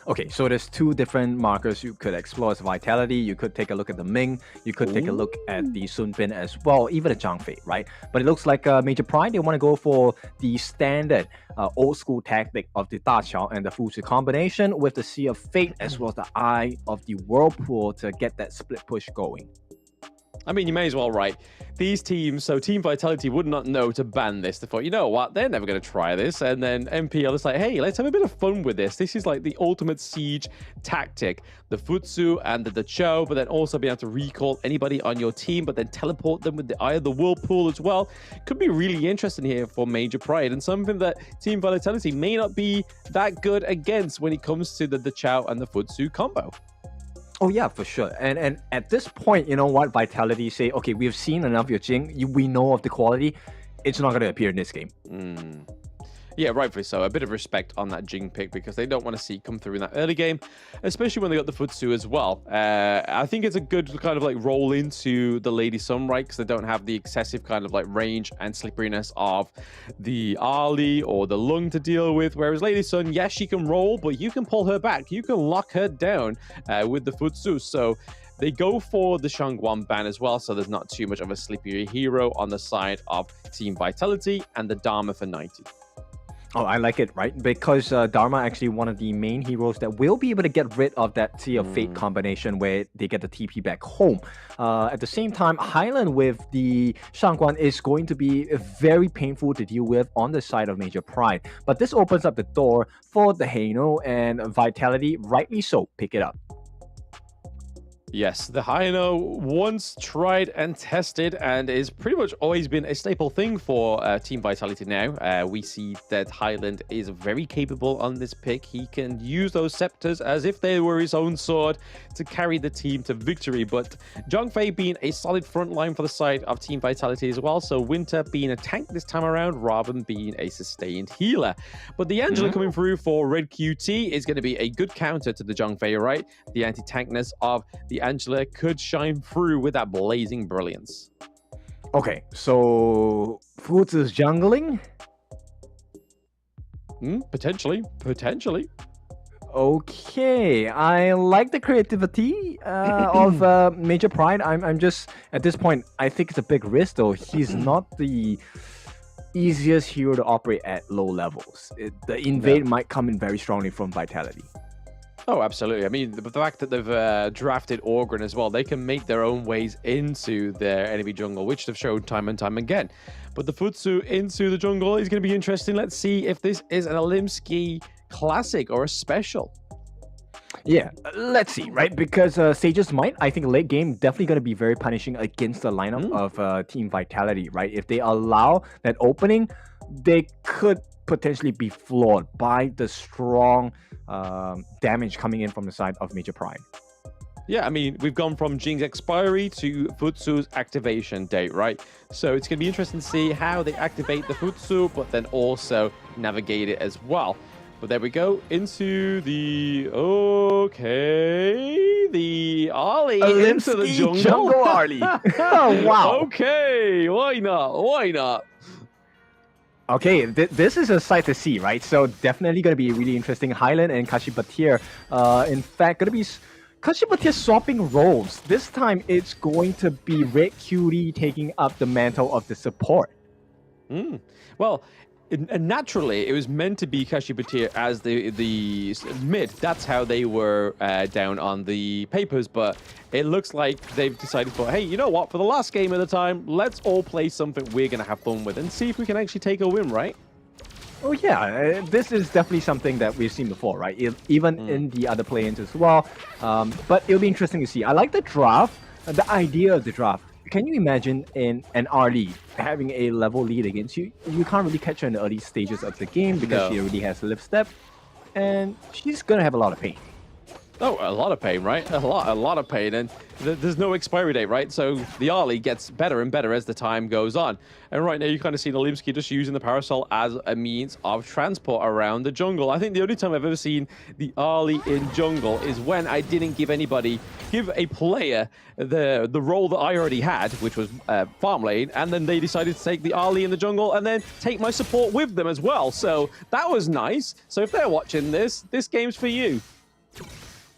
Okay, so there's 2 different markers you could explore as Vitality. You could take a look at the Ming. You could take a look at the Sun Bin as well, even the Zhang Fei, right? But it looks like Major Pride, they want to go for the standard old school tactic of the Da Qiao and the Fuzi combination with the Sea of Fate as well as the Eye of the Whirlpool to get that split push going. I mean, you may as well, right? These teams, so Team Vitality would not know to ban this. They thought, you know what? They're never going to try this. And then MPL is like, hey, let's have a bit of fun with this. This is like the ultimate siege tactic. The Futsu and the Cho, but then also being able to recall anybody on your team, but then teleport them with the Eye of the Whirlpool as well. Could be really interesting here for Major Pride, and something that Team Vitality may not be that good against when it comes to the Chow and the Futsu combo. Oh yeah, for sure. And at this point, you know what? Vitality say, okay, we've seen enough of your Jing. We know of the quality. It's not going to appear in this game. Yeah, rightfully so. A bit of respect on that Jing pick because they don't want to see it come through in that early game, especially when they got the Futsu as well. I think it's a good kind of like roll into the Lady Sun, right? Because they don't have the excessive kind of like range and slipperiness of the Ali or the Lung to deal with. Whereas Lady Sun, yes, she can roll, but you can pull her back. You can lock her down with the Futsu. So they go for the Shangguan ban as well, so there's not too much of a slippery hero on the side of Team Vitality and the Dharma for 90. Oh, I like it, right? Because Dharma actually one of the main heroes that will be able to get rid of that Sea of Fate combination where they get the TP back home. At the same time, Highland with the Shangguan is going to be very painful to deal with on the side of Major Pride. But this opens up the door for the Haino and Vitality, rightly so, pick it up. Yes, the Haino once tried and tested and is pretty much always been a staple thing for Team Vitality now. We see that Highland is very capable on this pick. He can use those scepters as if they were his own sword to carry the team to victory. But Zhongfei being a solid front line for the side of Team Vitality as well. So Winter being a tank this time around rather than being a sustained healer. But the Angela coming through for Red QT is going to be a good counter to the Zhongfei, right? The anti-tankness of the Angela could shine through with that blazing brilliance. Okay, so Futsu's jungling? Potentially. Okay, I like the creativity of Major Pride. I'm just, at this point, I think it's a big risk though. He's not the easiest hero to operate at low levels. The invade might come in very strongly from Vitality. Oh, absolutely. I mean, the fact that they've drafted Orgren as well, they can make their own ways into their enemy jungle, which they've shown time and time again. But the Futsu into the jungle is going to be interesting. Let's see if this is an Olimsky classic or a special. Yeah, let's see, right? Because Sage's Might, I think late game, definitely going to be very punishing against the lineup of Team Vitality, right? If they allow that opening, they could potentially be flawed by the strong damage coming in from the side of Major Pride. Yeah, I mean, we've gone from Jing's expiry to Futsu's activation date, right? So it's going to be interesting to see how they activate the Futsu, but then also navigate it as well. But there we go, into the... Okay, the Arlie into the jungle. Arlie. Oh, wow. Okay, why not? Okay, this is a sight to see, right? So definitely going to be really interesting. Highland and Kashipatir, in fact, going to be Kashipatir swapping roles. This time, it's going to be Red Cutie taking up the mantle of the support. Well, naturally, it was meant to be Kashipatir as the mid. That's how they were down on the papers, but it looks like they've decided for, hey, you know what? For the last game of the time, let's all play something we're going to have fun with and see if we can actually take a win, right? Oh yeah, this is definitely something that we've seen before, right? Even in the other play-ins as well. But it'll be interesting to see. I like the draft, the idea of the draft. Can you imagine in an early having a level lead against you? You can't really catch her in the early stages of the game because she already has a lift step, and she's gonna have a lot of pain. Oh, a lot of pain, right? A lot of pain, and there's no expiry date, right? So the Arlie gets better and better as the time goes on. And right now, you kind of see Olimsky just using the Parasol as a means of transport around the jungle. I think the only time I've ever seen the Arlie in jungle is when I didn't give a player the role that I already had, which was farm lane, and then they decided to take the Arlie in the jungle and then take my support with them as well. So that was nice. So if they're watching this game's for you.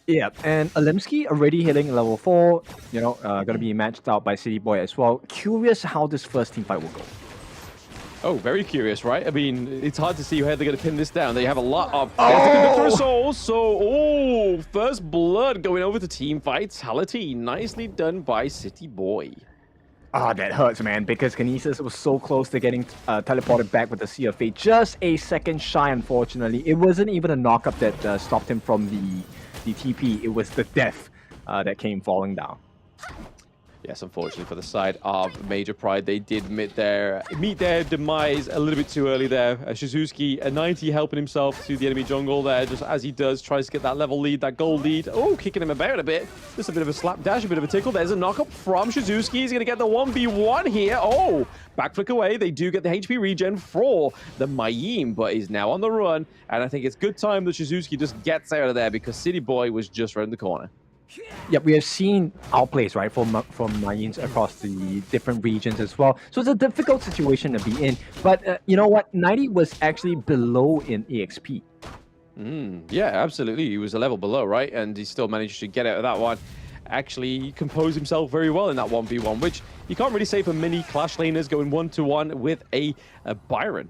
Yeah, and Olimsky already hitting level 4, gonna be matched out by City Boy as well. Curious how this first team fight will go. Oh, very curious, right? I mean, it's hard to see how they're going to pin this down. They have a lot of souls, so first blood going over to Team Vitality. Nicely done by City Boy. Ah, that hurts, man, because Kinesis was so close to getting teleported back with the Sea of Fate. Just a second shy, unfortunately. It wasn't even a knockup that stopped him from the TP. It was the death that came falling down. Yes, unfortunately for the side of Major Pride, they did meet their demise a little bit too early there. Shizuki, a 90, helping himself to the enemy jungle there, just as he does, tries to get that level lead, that gold lead. Oh, kicking him about a bit. Just a bit of a slapdash, a bit of a tickle. There's a knockup from Shizuki. He's going to get the 1v1 here. Oh, back flick away. They do get the HP regen for the Mayim, but he's now on the run. And I think it's good time that Shizuki just gets out of there because City Boy was just around the corner. Yeah, we have seen outplays, right, from Mayins across the different regions as well. So it's a difficult situation to be in. But you know what? 90 was actually below in EXP. Yeah, absolutely. He was a level below, right? And he still managed to get out of that one. Actually composed himself very well in that 1v1, which you can't really say for many Clash laners going 1-to-1 with a Byron.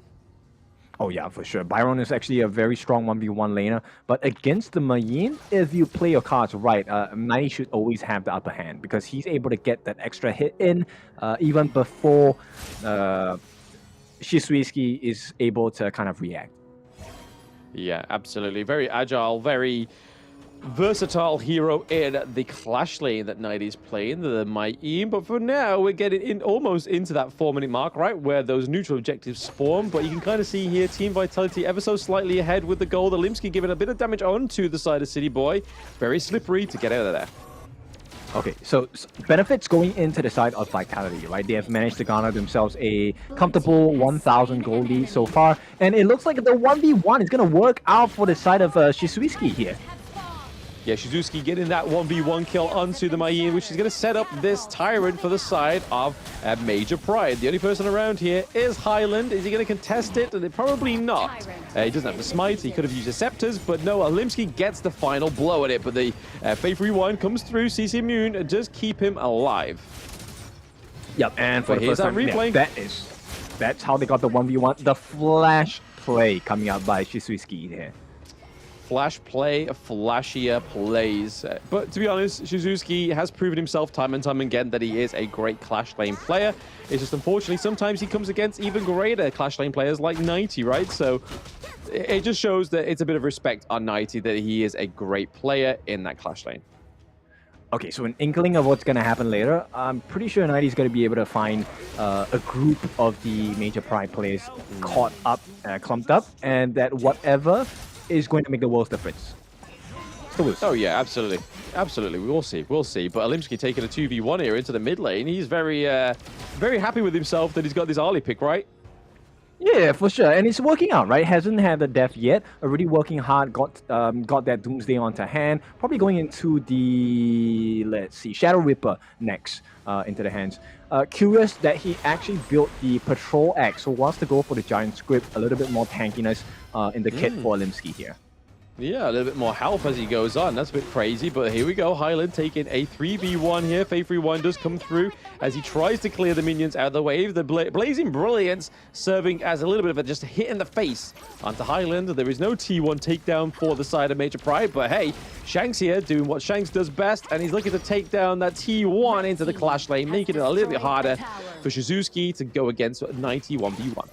Oh yeah, for sure. Byron is actually a very strong 1v1 laner, but against the Mayin, if you play your cards right, 90 should always have the upper hand because he's able to get that extra hit in even before Shizuki is able to kind of react. Yeah, absolutely. Very agile, very versatile hero in the Clash lane that 90 is playing, the Mayim. But for now, we're getting in almost into that 4-minute mark, right, where those neutral objectives spawn. But you can kind of see here Team Vitality ever so slightly ahead with the gold. Alimsky giving a bit of damage onto the side of City Boy. Very slippery to get out of there. Okay, so benefits going into the side of Vitality, right? They have managed to garner themselves a comfortable 1,000 gold lead so far. And it looks like the 1v1 is going to work out for the side of Shizuki here. Yeah, Shizuki getting that 1v1 kill onto the Mayim, which is going to set up this Tyrant for the side of Major Pride. The only person around here is Highland. Is he going to contest it? Probably not. He doesn't have the smite. He could have used the scepters, but no, Alimsky gets the final blow at it. But the Faith Rewind comes through. CC Immune does keep him alive. Yep, and for the first time, replay. Yeah, that's how they got the 1v1. The flash play coming out by Shizuki here. Flash play, flashier plays. But to be honest, Shizuki has proven himself time and time again that he is a great Clash lane player. It's just unfortunately sometimes he comes against even greater Clash lane players like 90, right? So it just shows that it's a bit of respect on 90 that he is a great player in that Clash lane. Okay, so an inkling of what's going to happen later. I'm pretty sure 90 is going to be able to find a group of the Major Pride players caught up, clumped up, and that whatever is going to make the world's difference. Oh yeah, absolutely. Absolutely, we'll see. But Alimsky taking a 2v1 here into the mid lane. He's very happy with himself that he's got this early pick, right? Yeah, for sure. And it's working out, right? Hasn't had the death yet. Already working hard, got that Doomsday onto hand. Probably going into the, let's see, Shadow Ripper next into the hands. Curious that he actually built the Patrol Axe, so wants to go for the Giant Script, a little bit more tankiness in the kit for Alimsky here. Yeah, a little bit more health as he goes on. That's a bit crazy, but here we go. Highland taking a 3v1 here. Faith Rewind does come through as he tries to clear the minions out of the wave. The Blazing Brilliance serving as a little bit of a just a hit in the face onto Highland. There is no T1 takedown for the side of Major Pride, but hey, Shanks here doing what Shanks does best, and he's looking to take down that T1 into the Clash lane, making it a little bit harder for Shizuki to go against 91v1.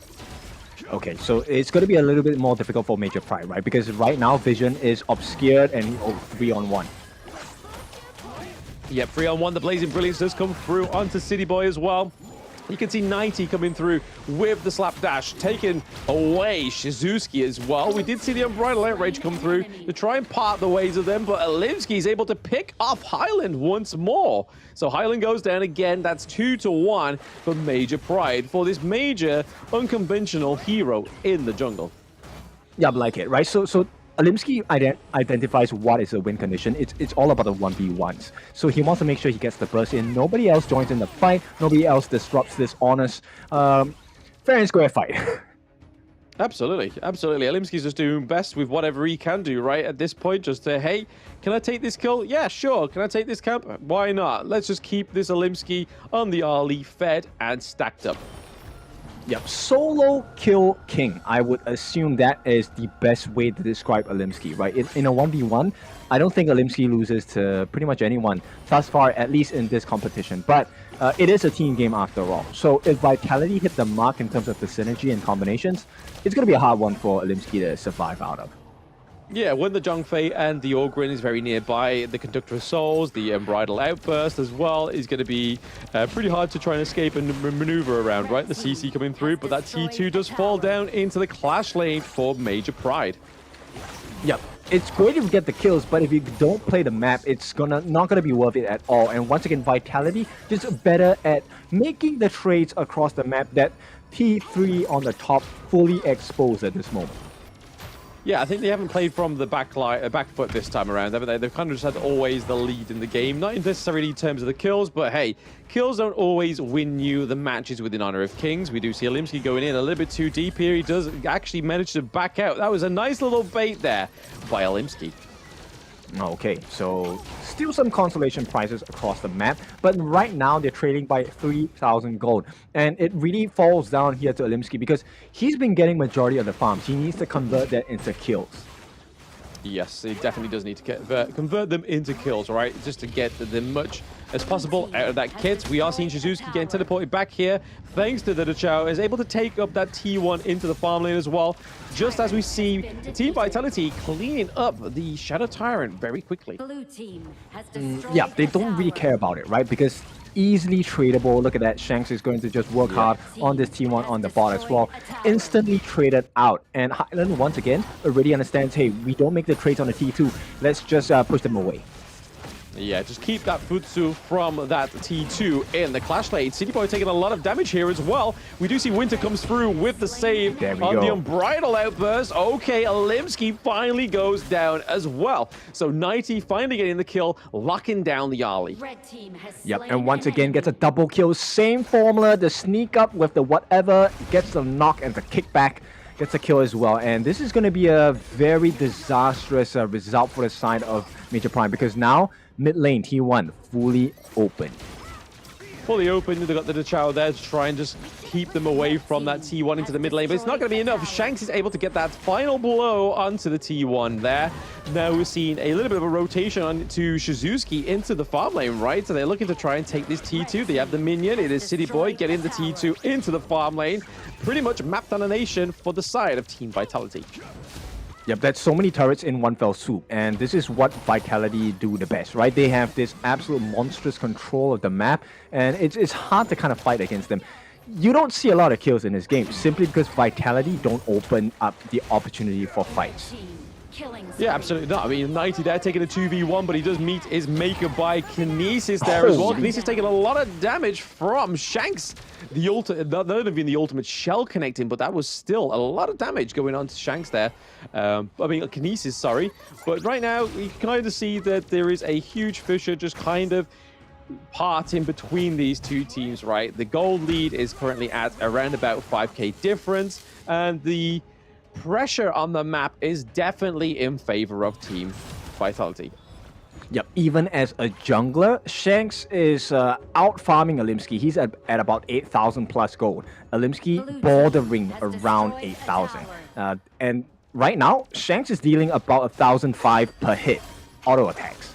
Okay, so it's going to be a little bit more difficult for Major Pride, right? Because right now Vision is obscured and 3-on-1. Yep, 3-on-1. The Blazing Brilliance does come through onto City Boy as well. You can see 90 coming through with the slapdash, taking away Shizuki as well. We did see the Unbridled Outrage come through to try and part the ways of them, but Alimsky is able to pick off Highland once more. So Highland goes down again. That's 2-1 for Major Pride for this major unconventional hero in the jungle. Yeah, I like it, right? So Alimsky identifies what is a win condition. It's all about the 1v1s. So he wants to make sure he gets the burst in. Nobody else joins in the fight. Nobody else disrupts this honest, fair and square fight. Absolutely. Alimsky's just doing best with whatever he can do, right? At this point, just to, hey, can I take this kill? Yeah, sure. Can I take this camp? Why not? Let's just keep this Alimsky on the early fed and stacked up. Yep, solo kill king. I would assume that is the best way to describe Alimsky, right? In a 1v1, I don't think Alimsky loses to pretty much anyone thus far, at least in this competition. But it is a team game after all. So if Vitality hit the mark in terms of the synergy and combinations, it's going to be a hard one for Alimsky to survive out of. Yeah, when the Zhongfei and the Ogryn is very nearby, the Conductor of Souls, the Unbridled Outburst as well is going to be pretty hard to try and escape and maneuver around, right? The CC coming through, but that T2 does fall down into the clash lane for Major Pride. Yep, it's great if you get the kills, but if you don't play the map, it's not gonna be worth it at all. And once again, Vitality just better at making the trades across the map that T3 on the top fully exposed at this moment. Yeah, I think they haven't played from the back foot this time around, haven't they? They've kind of just had always the lead in the game. Not necessarily in terms of the kills, but hey, kills don't always win you the matches within Honor of Kings. We do see Alimsky going in a little bit too deep here. He does actually manage to back out. That was a nice little bait there by Alimsky. Okay, so still some consolation prizes across the map, but right now they're trading by 3,000 gold. And it really falls down here to Alimsky because he's been getting majority of the farms. He needs to convert that into kills. Yes, it definitely does need to convert them into kills, right? Just to get them much as possible out of that kit. We are seeing Shizuki getting teleported back here, thanks to the Dachau is able to take up that T1 into the farm lane as well, just as we see Team Vitality cleaning up the Shadow Tyrant very quickly. Yeah, they don't really care about it, right? Because easily tradable. Look at that. Shanks is going to just work hard on this T1 on the bot as well. Instantly traded out. And Highland, once again, already understands, hey, we don't make the trades on the T2. Let's just push them away. Yeah, just keep that Futsu from that T2 in the clash lane. City Boy taking a lot of damage here as well. We do see Winter comes through with the save on the Unbridled Outburst. Okay, Alimsky finally goes down as well. So 90 finally getting the kill, locking down the Ali. Yep, and once again gets a double kill. Same formula, the sneak up with the whatever, gets the knock and the kickback. Gets a kill as well, and this is going to be a very disastrous result for the side of Major Prime because now mid lane T1 fully open. Fully open, they've got the Dachau there to try and just keep them away from that T1 into the mid lane, but it's not going to be enough. Shanks is able to get that final blow onto the T1 there. Now we're seeing a little bit of a rotation onto Shizuki into the farm lane, right? So they're looking to try and take this T2. They have the minion. It is City Boy getting the T2 into the farm lane. Pretty much map domination for the side of Team Vitality. Yep, that's so many turrets in one fell swoop, and this is what Vitality do the best, right? They have this absolute monstrous control of the map, and it's hard to kind of fight against them. You don't see a lot of kills in this game, simply because Vitality don't open up the opportunity for fights. Yeah, absolutely not. I mean, 90 there taking a 2v1, but he does meet his maker by Kinesis there as well. Kinesis taking a lot of damage from Shanks. The ultimate, not even the ultimate shell connecting, but that was still a lot of damage going on to Shanks there. I mean, Kinesis, sorry. But right now, you can kind of see that there is a huge fissure just kind of part in between these two teams, right? The gold lead is currently at around about 5k difference, and the pressure on the map is definitely in favor of Team Vitality. Yep, even as a jungler, Shanks is out farming Alimsky. He's at about 8,000 plus gold. Alimsky bordering around 8,000. And right now, Shanks is dealing about 1,005 per hit auto attacks.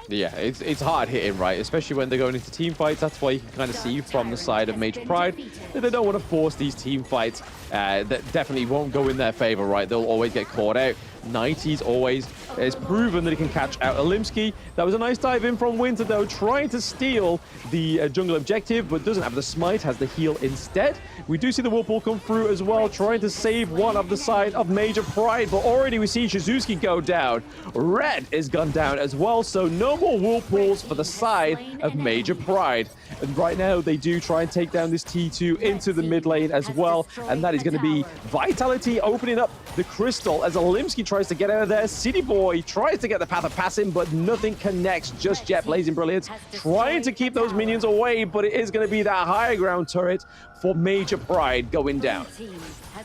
Yeah, it's hard hitting, right? Especially when they're going into team fights. That's why you can kind of see from the side of Major Pride that they don't want to force these team fights. That definitely won't go in their favor, right? They'll always get caught out. 90's always has proven that he can catch out Alimsky. That was a nice dive in from Winter, though, trying to steal the jungle objective, but doesn't have the smite, has the heal instead. We do see the Whirlpool come through as well, trying to save one of the side of Major Pride, but already we see Shizuki go down. Red is gone down as well, so no more Whirlpools for the side of Major Pride. And right now, they do try and take down this T2 into the mid lane as well, and that is going to be Vitality opening up the crystal as Alimsky tries to get out of there. City Boy tries to get the path of passing, but nothing connects just yet. Blazing Brilliance trying to keep those minions away, but it is going to be that higher ground turret for Major Pride going down.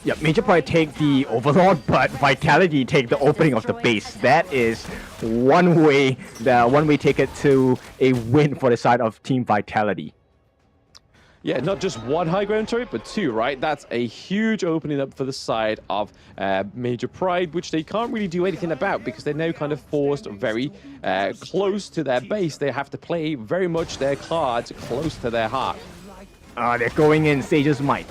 Yeah, Major Pride take the Overlord, but Vitality take the opening of the base. That is one way ticket to a win for the side of Team Vitality. Yeah, not just one high ground turret, but two, right? That's a huge opening up for the side of Major Pride, which they can't really do anything about because they're now kind of forced very close to their base. They have to play very much their cards close to their heart. They're going in Sage's Might.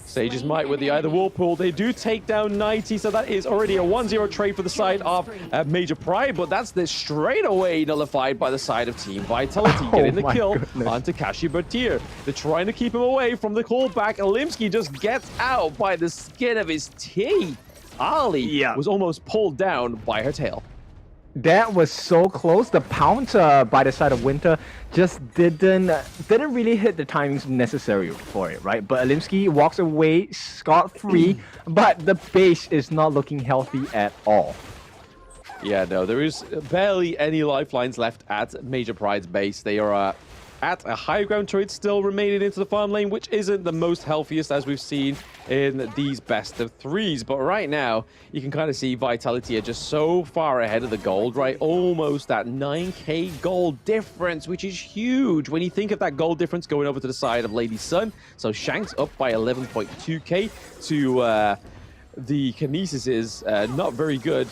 Sage's Might with the either Whirlpool. They do take down 90, so that is already a 1-0 trade for the side of Major Pride, but that's straight away nullified by the side of Team Vitality, getting the kill on Takashi Batir. They're trying to keep him away from the callback. Alimsky just gets out by the skin of his teeth. Ali was almost pulled down by her tail. That was so close. The pounce by the side of Winter just didn't really hit the timings necessary for it, right? But Alimsky walks away scot-free, but the base is not looking healthy at all. Yeah, no, there is barely any lifelines left at Major Pride's base. They are at a high ground turret still remaining into the farm lane, which isn't the most healthiest as we've seen in these best of threes. But right now, you can kind of see Vitality are just so far ahead of the gold, right? Almost that 9k gold difference, which is huge when you think of that gold difference going over to the side of Lady Sun. So Shanks up by 11.2k to the Kinesis is not very good.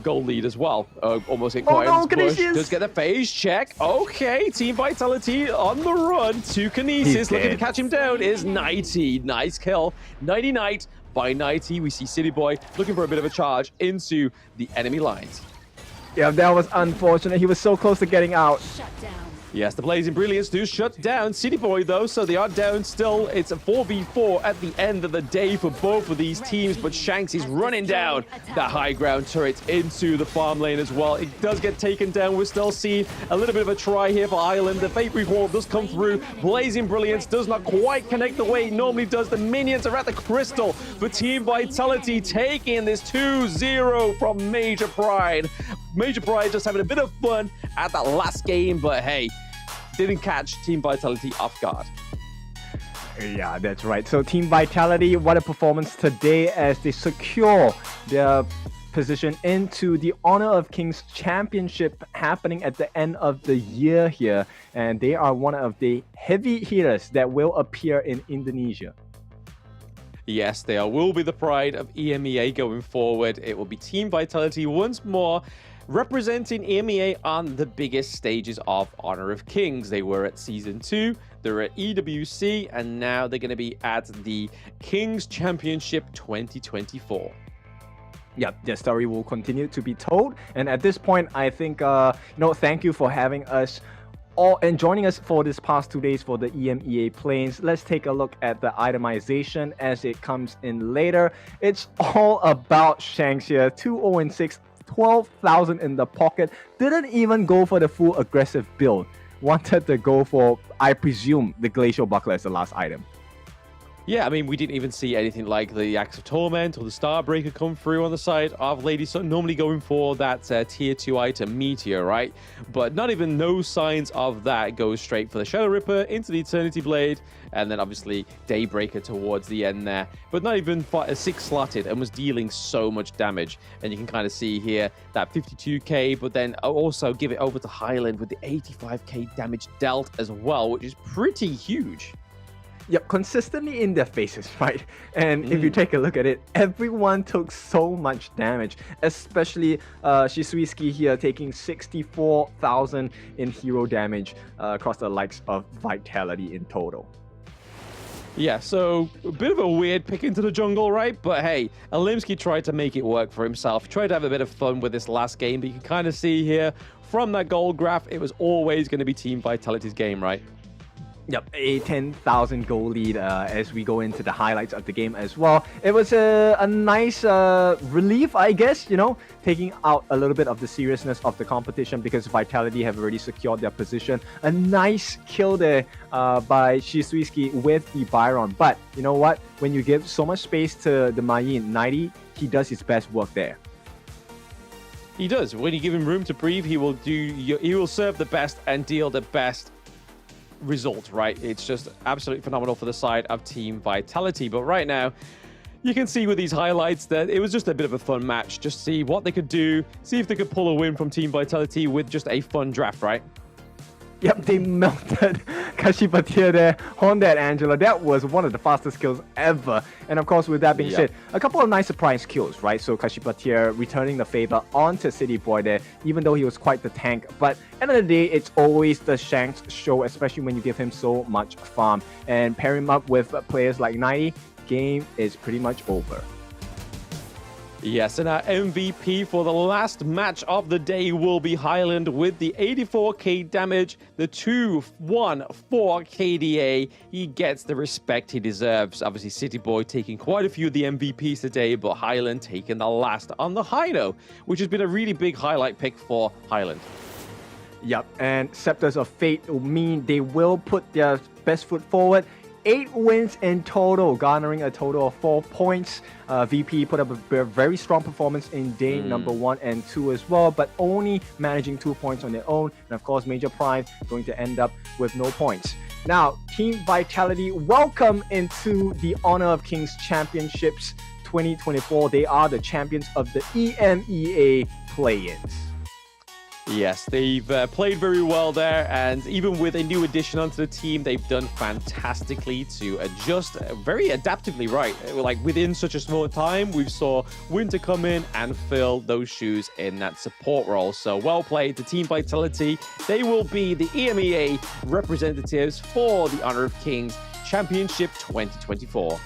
Goal lead as well. Almost hit quite push. Does get the phase check. Okay, Team Vitality on the run to Kinesis. Looking to catch him down is 90. Nice kill. 90 Knight by 90. We see City Boy looking for a bit of a charge into the enemy lines. Yeah, that was unfortunate. He was so close to getting out. Yes, the Blazing Brilliance do shut down City Boy, though, so they are down still. It's a 4v4 at the end of the day for both of these teams, but Shanks is running down that high ground turret into the farm lane as well. It does get taken down. We're still seeing a little bit of a try here for Ireland. The Fate Recall does come through. Blazing Brilliance does not quite connect the way it normally does. The minions are at the crystal for Team Vitality, taking this 2-0 from Major Pride. Major Pride just having a bit of fun at that last game, but hey, didn't catch Team Vitality off guard. Yeah, that's right. So Team Vitality, what a performance today as they secure their position into the Honor of Kings Championship happening at the end of the year here. And they are one of the heavy hitters that will appear in Indonesia. Yes, they will be the pride of EMEA going forward. It will be Team Vitality once more, representing EMEA on the biggest stages of Honor of Kings. They were at Season 2, they're at EWC, and now they're going to be at the Kings Championship 2024. Yeah, their story will continue to be told. And at this point, I think, thank you for having us and joining us for this past 2 days for the EMEA Plains. Let's take a look at the itemization as it comes in later. It's all about Shanks here, 2-0-6. 12,000 in the pocket. Didn't even go for the full aggressive build. Wanted to go for, I presume, the Glacial Buckler as the last item. Yeah, I mean, we didn't even see anything like the Axe of Torment or the Starbreaker come through on the side of Lady Sun. Normally going for that tier 2 item, Meteor, right? But not even no signs of that. Goes straight for the Shadow Ripper into the Eternity Blade, and then obviously Daybreaker towards the end there. But not even 6 slotted and was dealing so much damage. And you can kind of see here that 52k, but then also give it over to Highland with the 85k damage dealt as well, which is pretty huge. Yep, consistently in their faces, right? And if you take a look at it, everyone took so much damage, especially Shisuiski here taking 64,000 in hero damage across the likes of Vitality in total. Yeah, so a bit of a weird pick into the jungle, right? But hey, Alimsky tried to make it work for himself, tried to have a bit of fun with this last game, but you can kind of see here from that gold graph, it was always going to be Team Vitality's game, right? Yep, a 10,000 goal lead as we go into the highlights of the game as well. It was a nice relief, I guess, taking out a little bit of the seriousness of the competition because Vitality have already secured their position. A nice kill there by Shisuiski with the Byron. But you know what? When you give so much space to the Mayin, 90, he does his best work there. He does. When you give him room to breathe, he will serve the best and deal the best result, right? It's just absolutely phenomenal for the side of Team Vitality. But right now, you can see with these highlights that it was just a bit of a fun match. Just see what they could do, see if they could pull a win from Team Vitality with just a fun draft, right? Yep, they melted Kashipatir there on that, Angela. That was one of the fastest kills ever. And of course, with that being said, a couple of nice surprise kills, right? So Kashipatir returning the favor onto City Boy there, even though he was quite the tank. But end of the day, it's always the Shanks show, especially when you give him so much farm. And pair him up with players like 90, game is pretty much over. Yes, and our MVP for the last match of the day will be Highland with the 84k damage, the 2-1-4 KDA. He gets the respect he deserves. Obviously, City Boy taking quite a few of the MVPs today, but Highland taking the last on the high note, which has been a really big highlight pick for Highland. Yep, and Scepters of Fate will mean they will put their best foot forward. 8 wins in total, garnering a total of 4 points. VP put up a very strong performance in day number 1 and 2 as well, but only managing 2 points on their own. And of course, Major Prime going to end up with no points. Now, Team Vitality, welcome into the Honor of Kings Championships 2024. They are the champions of the EMEA play-ins. Yes, they've played very well there, and even with a new addition onto the team, they've done fantastically to adjust very adaptively, right? Like within such a small time, we saw Winter come in and fill those shoes in that support role. So well played to Team Vitality. They will be the EMEA representatives for the Honor of Kings Championship 2024.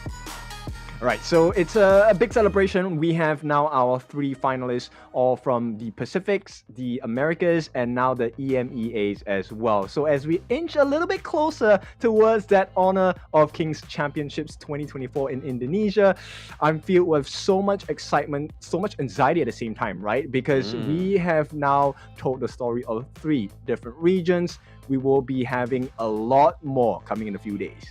All right, so it's a big celebration. We have now our 3 finalists, all from the Pacifics, the Americas, and now the EMEAs as well. So as we inch a little bit closer towards that Honor of Kings Championships 2024 in Indonesia, I'm filled with so much excitement, so much anxiety at the same time, right? Because we have now told the story of 3 different regions. We will be having a lot more coming in a few days.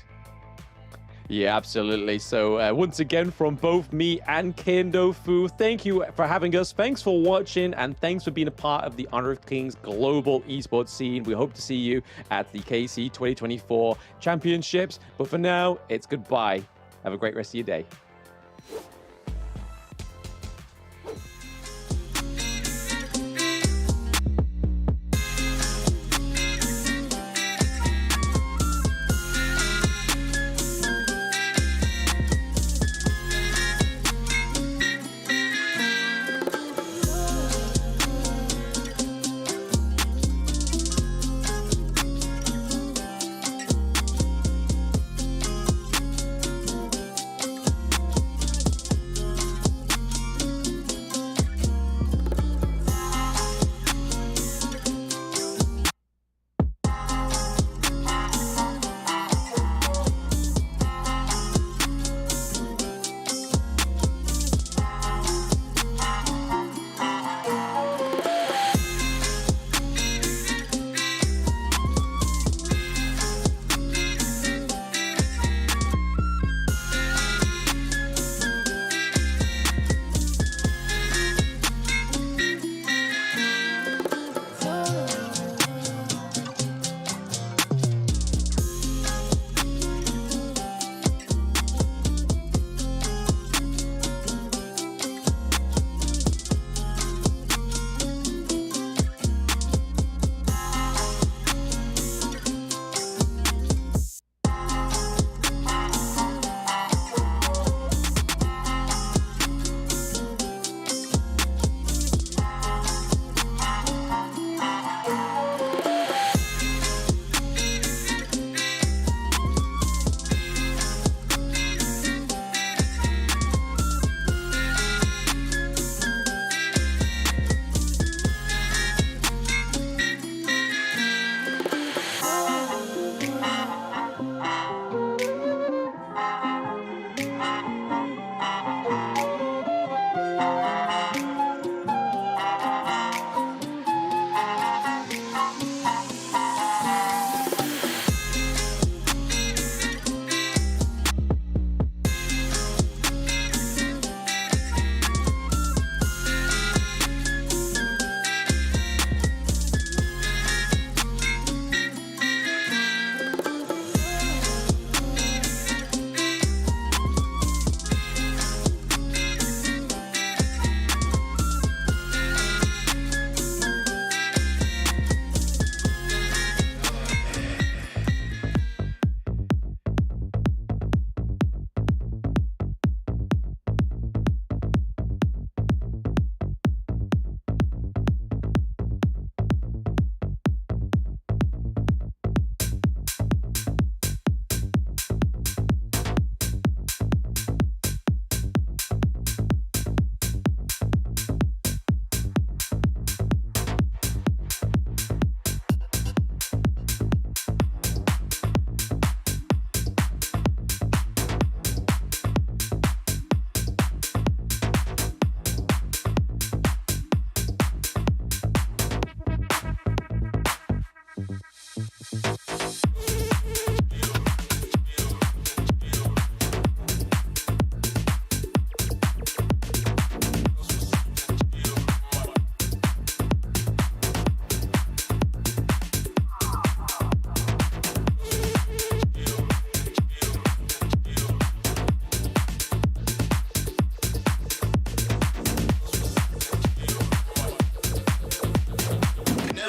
Yeah, absolutely. So once again, from both me and Kendo Fu, thank you for having us. Thanks for watching, and thanks for being a part of the Honor of Kings global esports scene. We hope to see you at the KC 2024 Championships. But for now, it's goodbye. Have a great rest of your day.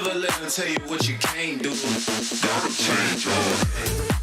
Never let them tell you what you can't do. Gotta change your